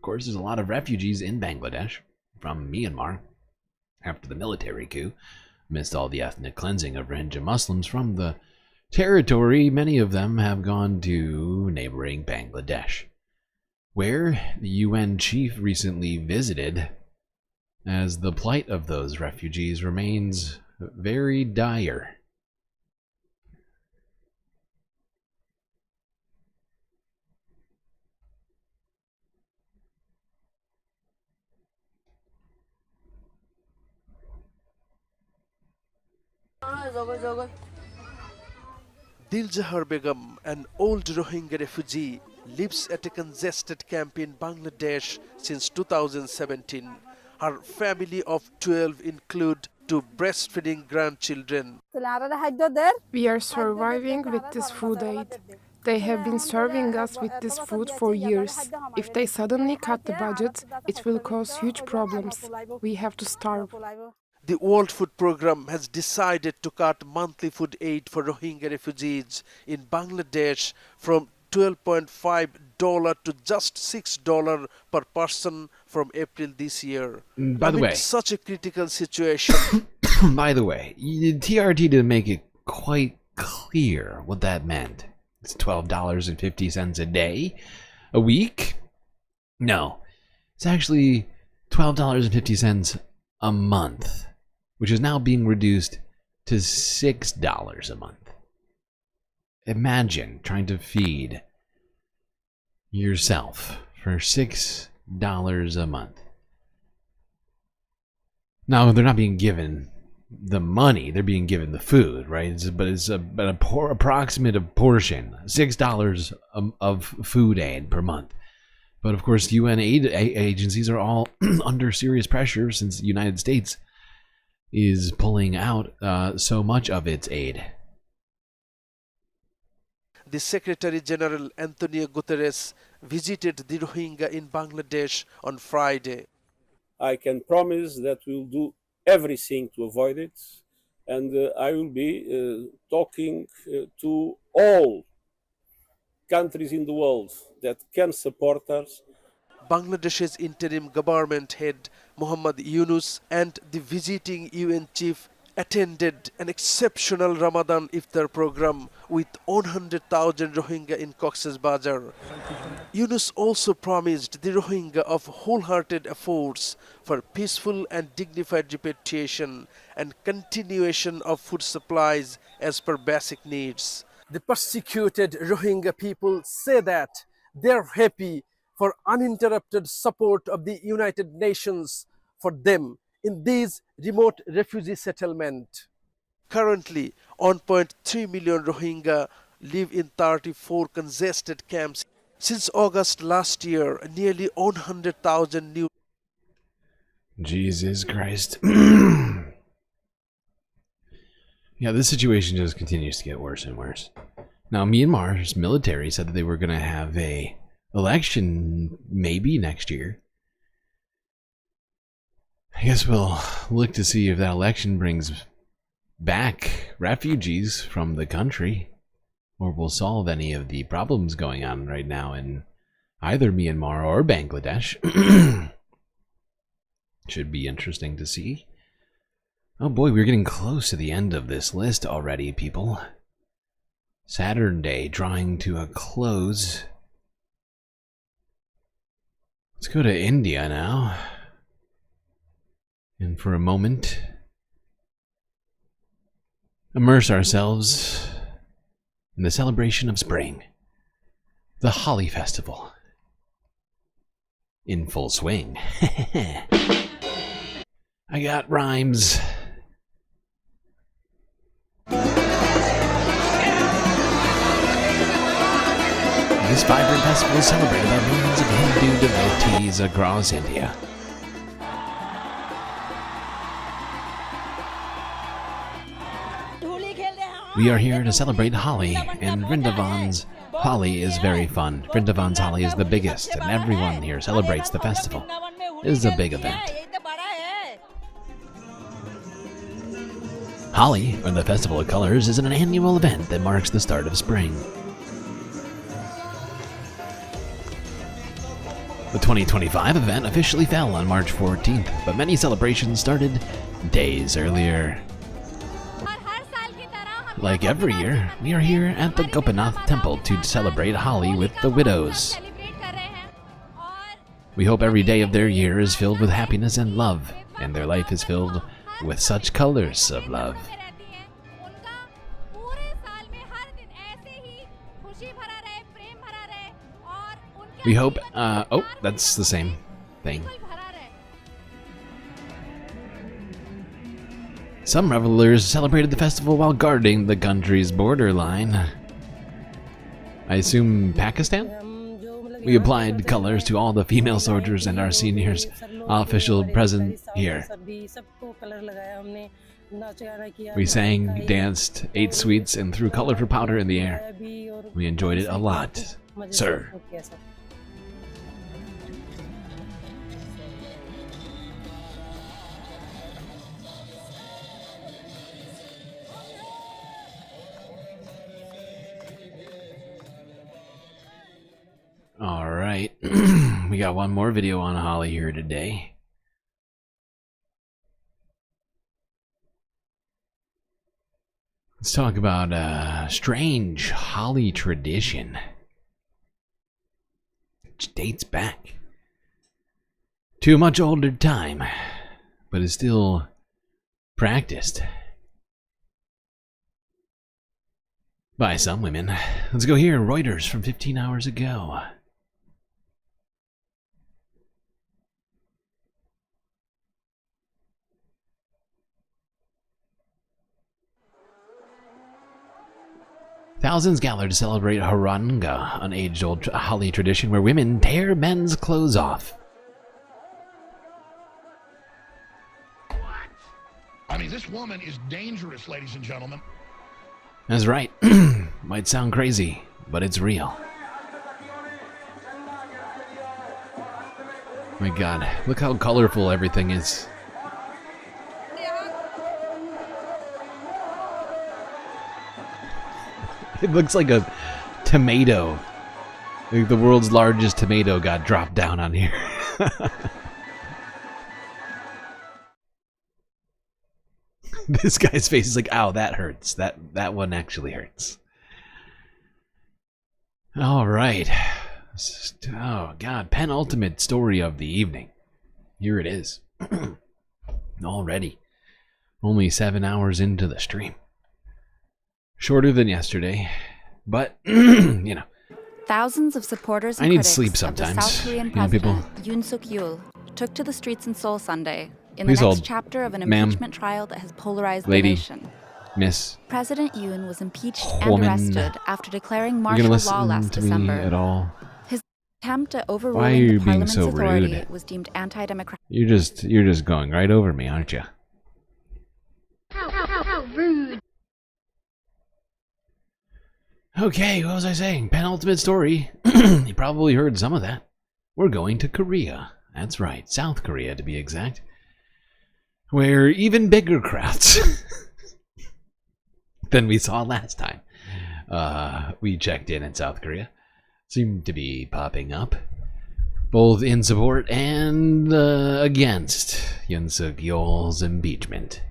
course, there's a lot of refugees in Bangladesh from Myanmar after the military coup. Amidst all the ethnic cleansing of Rohingya Muslims from the territory, many of them have gone to neighboring Bangladesh, where the UN chief recently visited, as the plight of those refugees remains very dire.
Diljahar Begum, an old Rohingya refugee, lives at a congested camp in Bangladesh since 2017. Her family of 12 include 2 breastfeeding grandchildren.
We are surviving with this food aid. They have been serving us with this food for years. If they suddenly cut the budget, it will cause huge problems. We have to starve.
The World Food Programme has decided to cut monthly food aid for Rohingya refugees in Bangladesh from $12.5 to just $6 per person from April this year.
By the way,
such a critical situation.
By the way, TRT didn't make it quite clear what that meant. It's $12.50 a day? A week? No. It's actually $12.50 a month, which is now being reduced to $6 a month. Imagine trying to feed yourself for $6 a month. Now, they're not being given the money, they're being given the food, right? It's an approximate portion, $6 of food aid per month. But of course, UN aid agencies are all under serious pressure since the United States is pulling out so much of its aid
the Secretary General Antonio Guterres visited the Rohingya in Bangladesh on Friday.
I can promise that we will do everything to avoid it, and I will be talking to all countries in the world that can support us.
Bangladesh's interim government head Muhammad Yunus and the visiting UN chief attended an exceptional Ramadan iftar program with 100,000 Rohingya in Cox's Bazar. Yunus also promised the Rohingya of wholehearted efforts for peaceful and dignified repatriation and continuation of food supplies as per basic needs. The persecuted Rohingya people say that they're happy for uninterrupted support of the United Nations for them in these remote refugee settlements. Currently, 1.3 million Rohingya live in 34 congested camps. Since August last year, nearly 100,000 new...
Jesus Christ. Yeah, this situation just continues to get worse and worse. Now, Myanmar's military said that they were going to have a election maybe next year. I guess we'll look to see if that election brings back refugees from the country, or will solve any of the problems going on right now in either Myanmar or Bangladesh. Should be interesting to see. Oh boy, we're getting close to the end of this list already, people. Saturnday drawing to a close. Let's go to India now. And for a moment, immerse ourselves in the celebration of spring. The Holi Festival. In full swing. I got rhymes. This vibrant festival is celebrated by millions of Hindu devotees across India. We are here to celebrate Holi, and Vrindavan's Holi is very fun. Vrindavan's Holi is the biggest, and everyone here celebrates the festival. It is a big event. Holi, or the Festival of Colors, is an annual event that marks the start of spring. The 2025 event officially fell on March 14th, but many celebrations started days earlier. Like every year, we are here at the Gopinath Temple to celebrate Holi with the widows. We hope every day of their year is filled with happiness and love, and their life is filled with such colors of love. We hope, oh, that's the same thing. Some revelers celebrated the festival while guarding the country's borderline. I assume Pakistan? We applied colors to all the female soldiers and our seniors official present here. We sang, danced, ate sweets, and threw colorful powder in the air. We enjoyed it a lot, sir. Alright, we got one more video on Holi here today. Let's talk about a strange Holi tradition, which dates back to a much older time, but is still practiced by some women. Let's go here, Reuters from 15 hours ago. Thousands gather to celebrate Haranga, an age-old Holi tradition where women tear men's clothes off.
I mean, this woman is dangerous, ladies and gentlemen.
That's right. Might sound crazy, but it's real. My God, look how colorful everything is. It looks like a tomato. Like the world's largest tomato got dropped down on here. This guy's face is like, ow, that hurts. That one actually hurts. All right. Oh, God. Penultimate story of the evening. Here it is. Already. Only 7 hours into the stream. Shorter than yesterday, but, you know.
Thousands of supporters and
I need
critics
sleep sometimes.
of the South Korean
You know, people.
president Yoon Suk-yeol took to the streets in Seoul Sunday in
Please
the next
hold.
chapter of an
Ma'am.
impeachment trial that has polarized
Lady.
the nation.
Miss.
President Yoon was impeached and
Woman.
arrested after declaring
You
martial
gonna
law
listen
last
to me
December.
at all?
His attempt at
Why are
overruling
you
the
being
parliament's
so
authority
rude?
was deemed anti-democratic.
You're just going right over me, aren't you?
How rude.
Okay, what was I saying? Penultimate story. You probably heard some of that. We're going to Korea. That's right, South Korea to be exact. Where even bigger crowds than we saw last time we checked in South Korea seem to be popping up, both in support and against Yoon Suk-yeol's impeachment.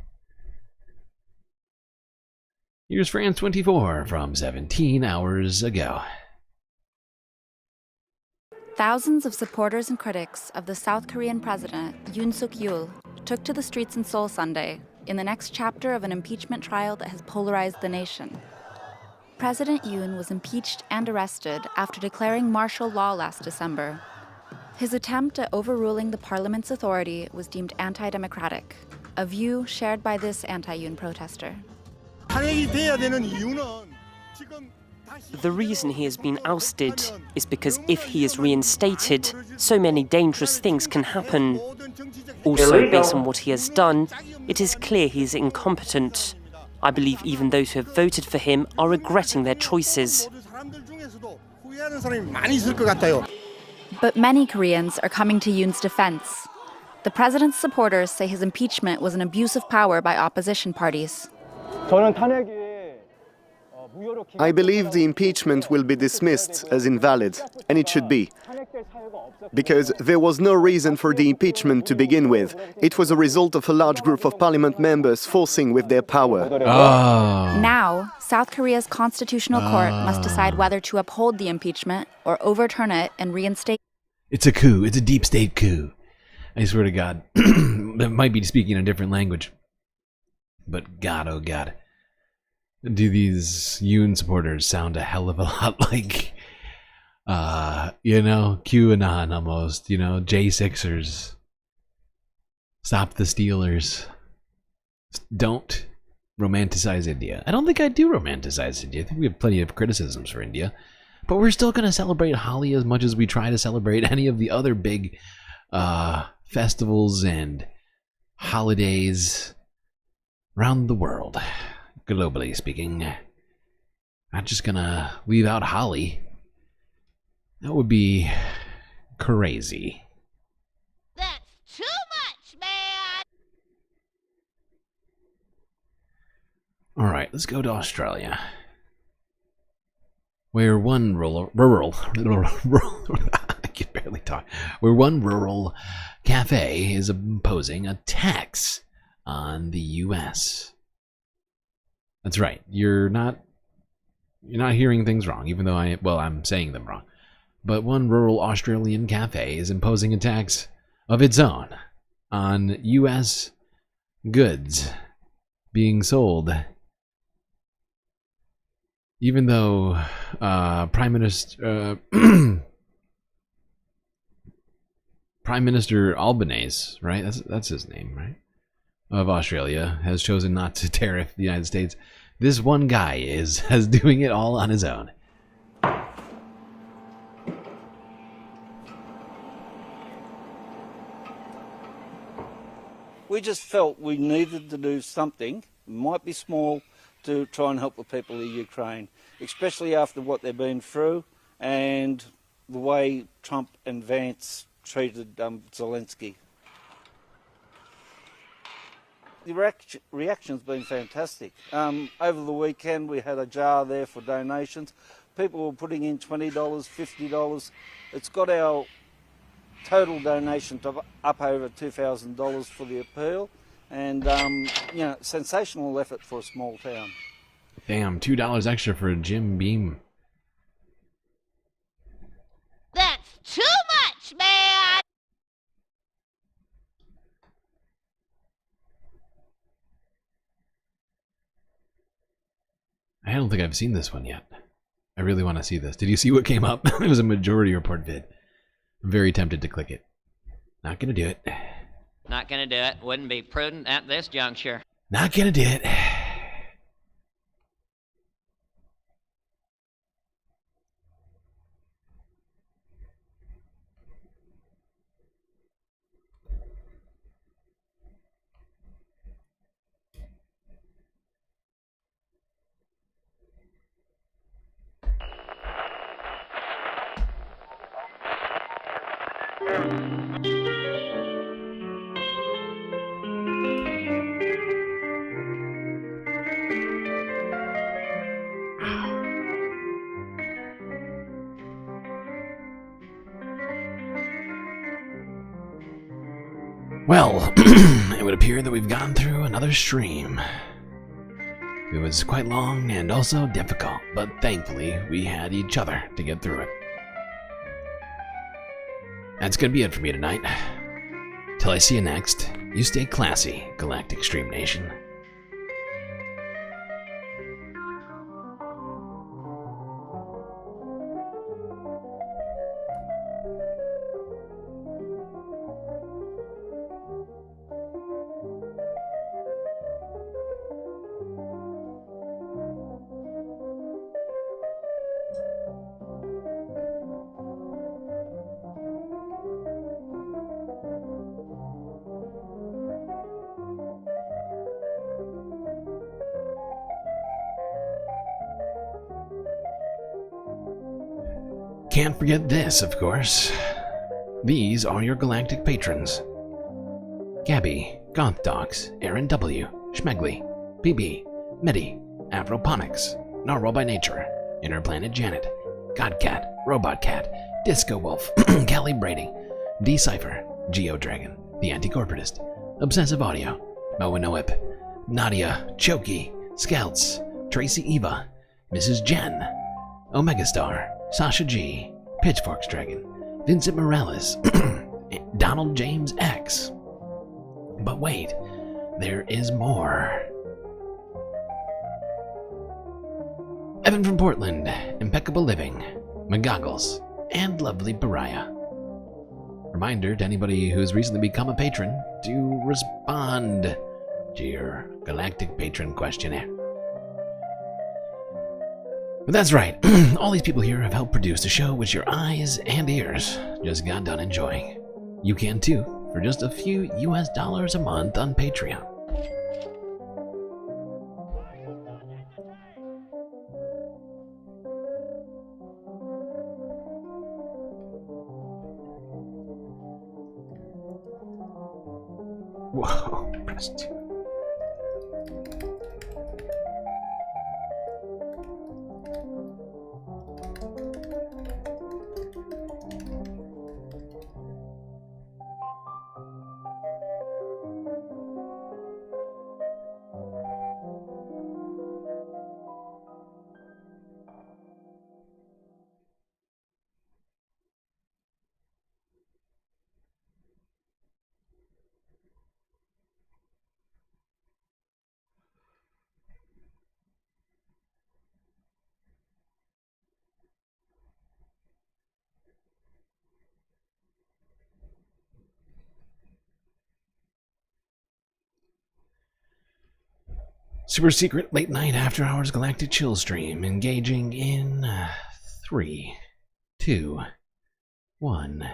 Here's France 24 from 17 hours ago.
Thousands of supporters and critics of the South Korean president Yoon Suk-yeol took to the streets in Seoul Sunday in the next chapter of an impeachment trial that has polarized the nation. President Yoon was impeached and arrested after declaring martial law last December. His attempt at overruling the parliament's authority was deemed anti-democratic, a view shared by this anti-Yoon protester.
The reason he has been ousted is because if he is reinstated, so many dangerous things can happen. Also, based on what he has done, it is clear he is incompetent. I believe even those who have voted for him are regretting their choices.
But many Koreans are coming to Yoon's defense. The president's supporters say his impeachment was an abuse of power by opposition parties.
I believe the impeachment will be dismissed as invalid, and it should be. Because there was no reason for the impeachment to begin with. It was a result of a large group of parliament members forcing with their power.
Now, South Korea's constitutional court must decide whether to uphold the impeachment or overturn it and reinstate.
It's a coup. It's a deep state coup. I swear to God. That might be speaking a different language. But God, oh God. Do these Yoon supporters sound a hell of a lot like, you know, QAnon almost, you know, J6ers. Stop the Steelers. Don't romanticize India. I don't think I do romanticize India. I think we have plenty of criticisms for India. But we're still going to celebrate Holi as much as we try to celebrate any of the other big festivals and holidays around the world. Globally speaking, not just gonna leave out Holi. That would be crazy.
That's too much, man!
Alright, let's go to Australia. Where one rural I can barely talk. Where one rural cafe is imposing a tax on the US. That's right. You're not hearing things wrong, even though I'm saying them wrong. But one rural Australian cafe is imposing a tax of its own on US goods being sold. Even though Prime Minister Albanese, right? That's his name, right? Of Australia has chosen not to tariff the United States. This one guy is doing it all on his own.
We just felt we needed to do something, might be small, to try and help the people of Ukraine.
especially after what they've been through and the way Trump and Vance treated Zelensky. The reaction's been fantastic. Over the weekend we had a jar there for donations. People were putting in $20, $50. It's got our total donation to up over $2,000 for the appeal. And, you know, sensational effort for a small town.
Damn, $2 extra for a Jim Beam.
That's too much, man!
I don't think I've seen this one yet. I really want to see this. Did you see what came up? It was a majority report vid. I'm very tempted to click it. Not gonna do it.
Not gonna do it. Wouldn't be prudent at this juncture.
Not gonna do it. Well, it would appear that we've gone through another stream. It was quite long and also difficult, but thankfully we had each other to get through it. That's gonna be it for me tonight. Till I see you next, you stay classy, Galactic Stream Nation. Can't forget this, of course. These are your galactic patrons. Gabby, Gothdocs, Aaron W, Schmegley, BB, Medi, Afroponics, Narwhal by Nature, Interplanet Janet, Godcat, Robotcat, Disco Wolf, Callie Brady, Decipher, Geodragon, The Anti-Corporatist, Obsessive Audio, Moanoip, Nadia, Choki, Scouts, Tracy Eva, Mrs. Jen, Omegastar, Sasha G, Pitchforks Dragon, Vincent Morales, Donald James X. But wait, there is more. Evan from Portland, Impeccable Living, McGoggles, and Lovely Pariah. Reminder to anybody who has recently become a patron to respond to your Galactic Patron questionnaire. But that's right, all these people here have helped produce a show which your eyes and ears just got done enjoying. You can too, for just a few US dollars a month on Patreon. Whoa, press 2. Super secret late night after hours galactic chill stream engaging in 3, 2, 1.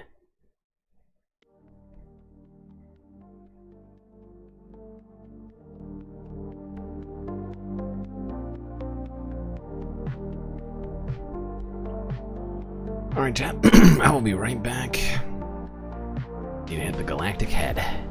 Alright, chat. I will be right back. Need to hit the Galactic head.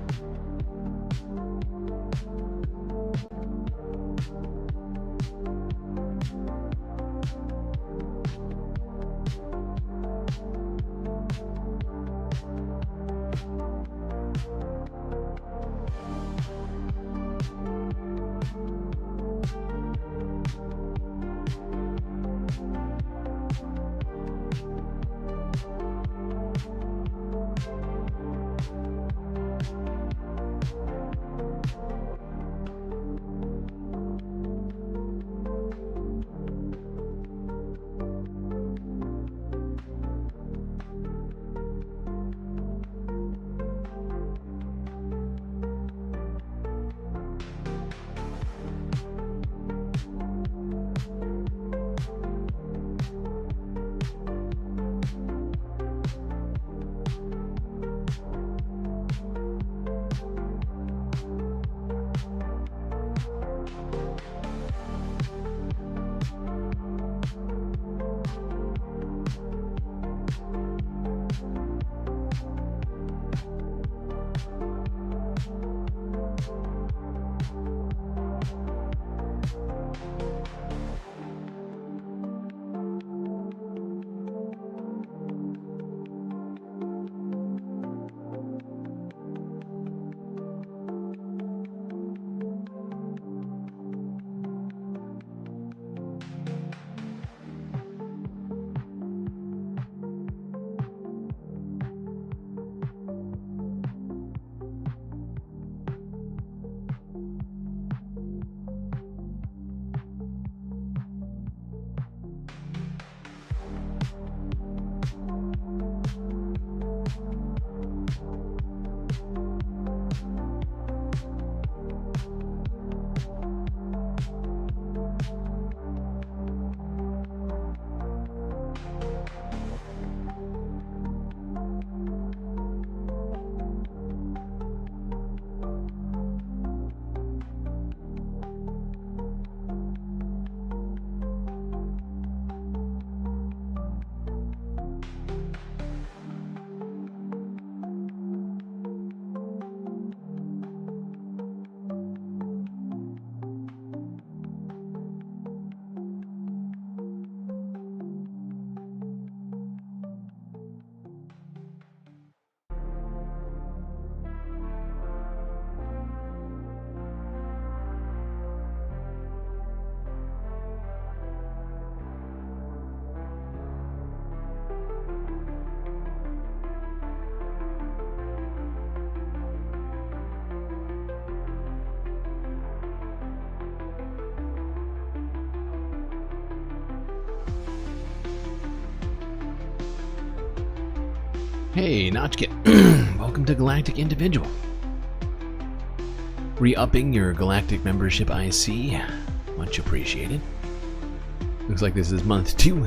Hey, Notchkit. Welcome to Galactic Individual. Re-upping your Galactic membership, I see. Much appreciated. Looks like this is month 2.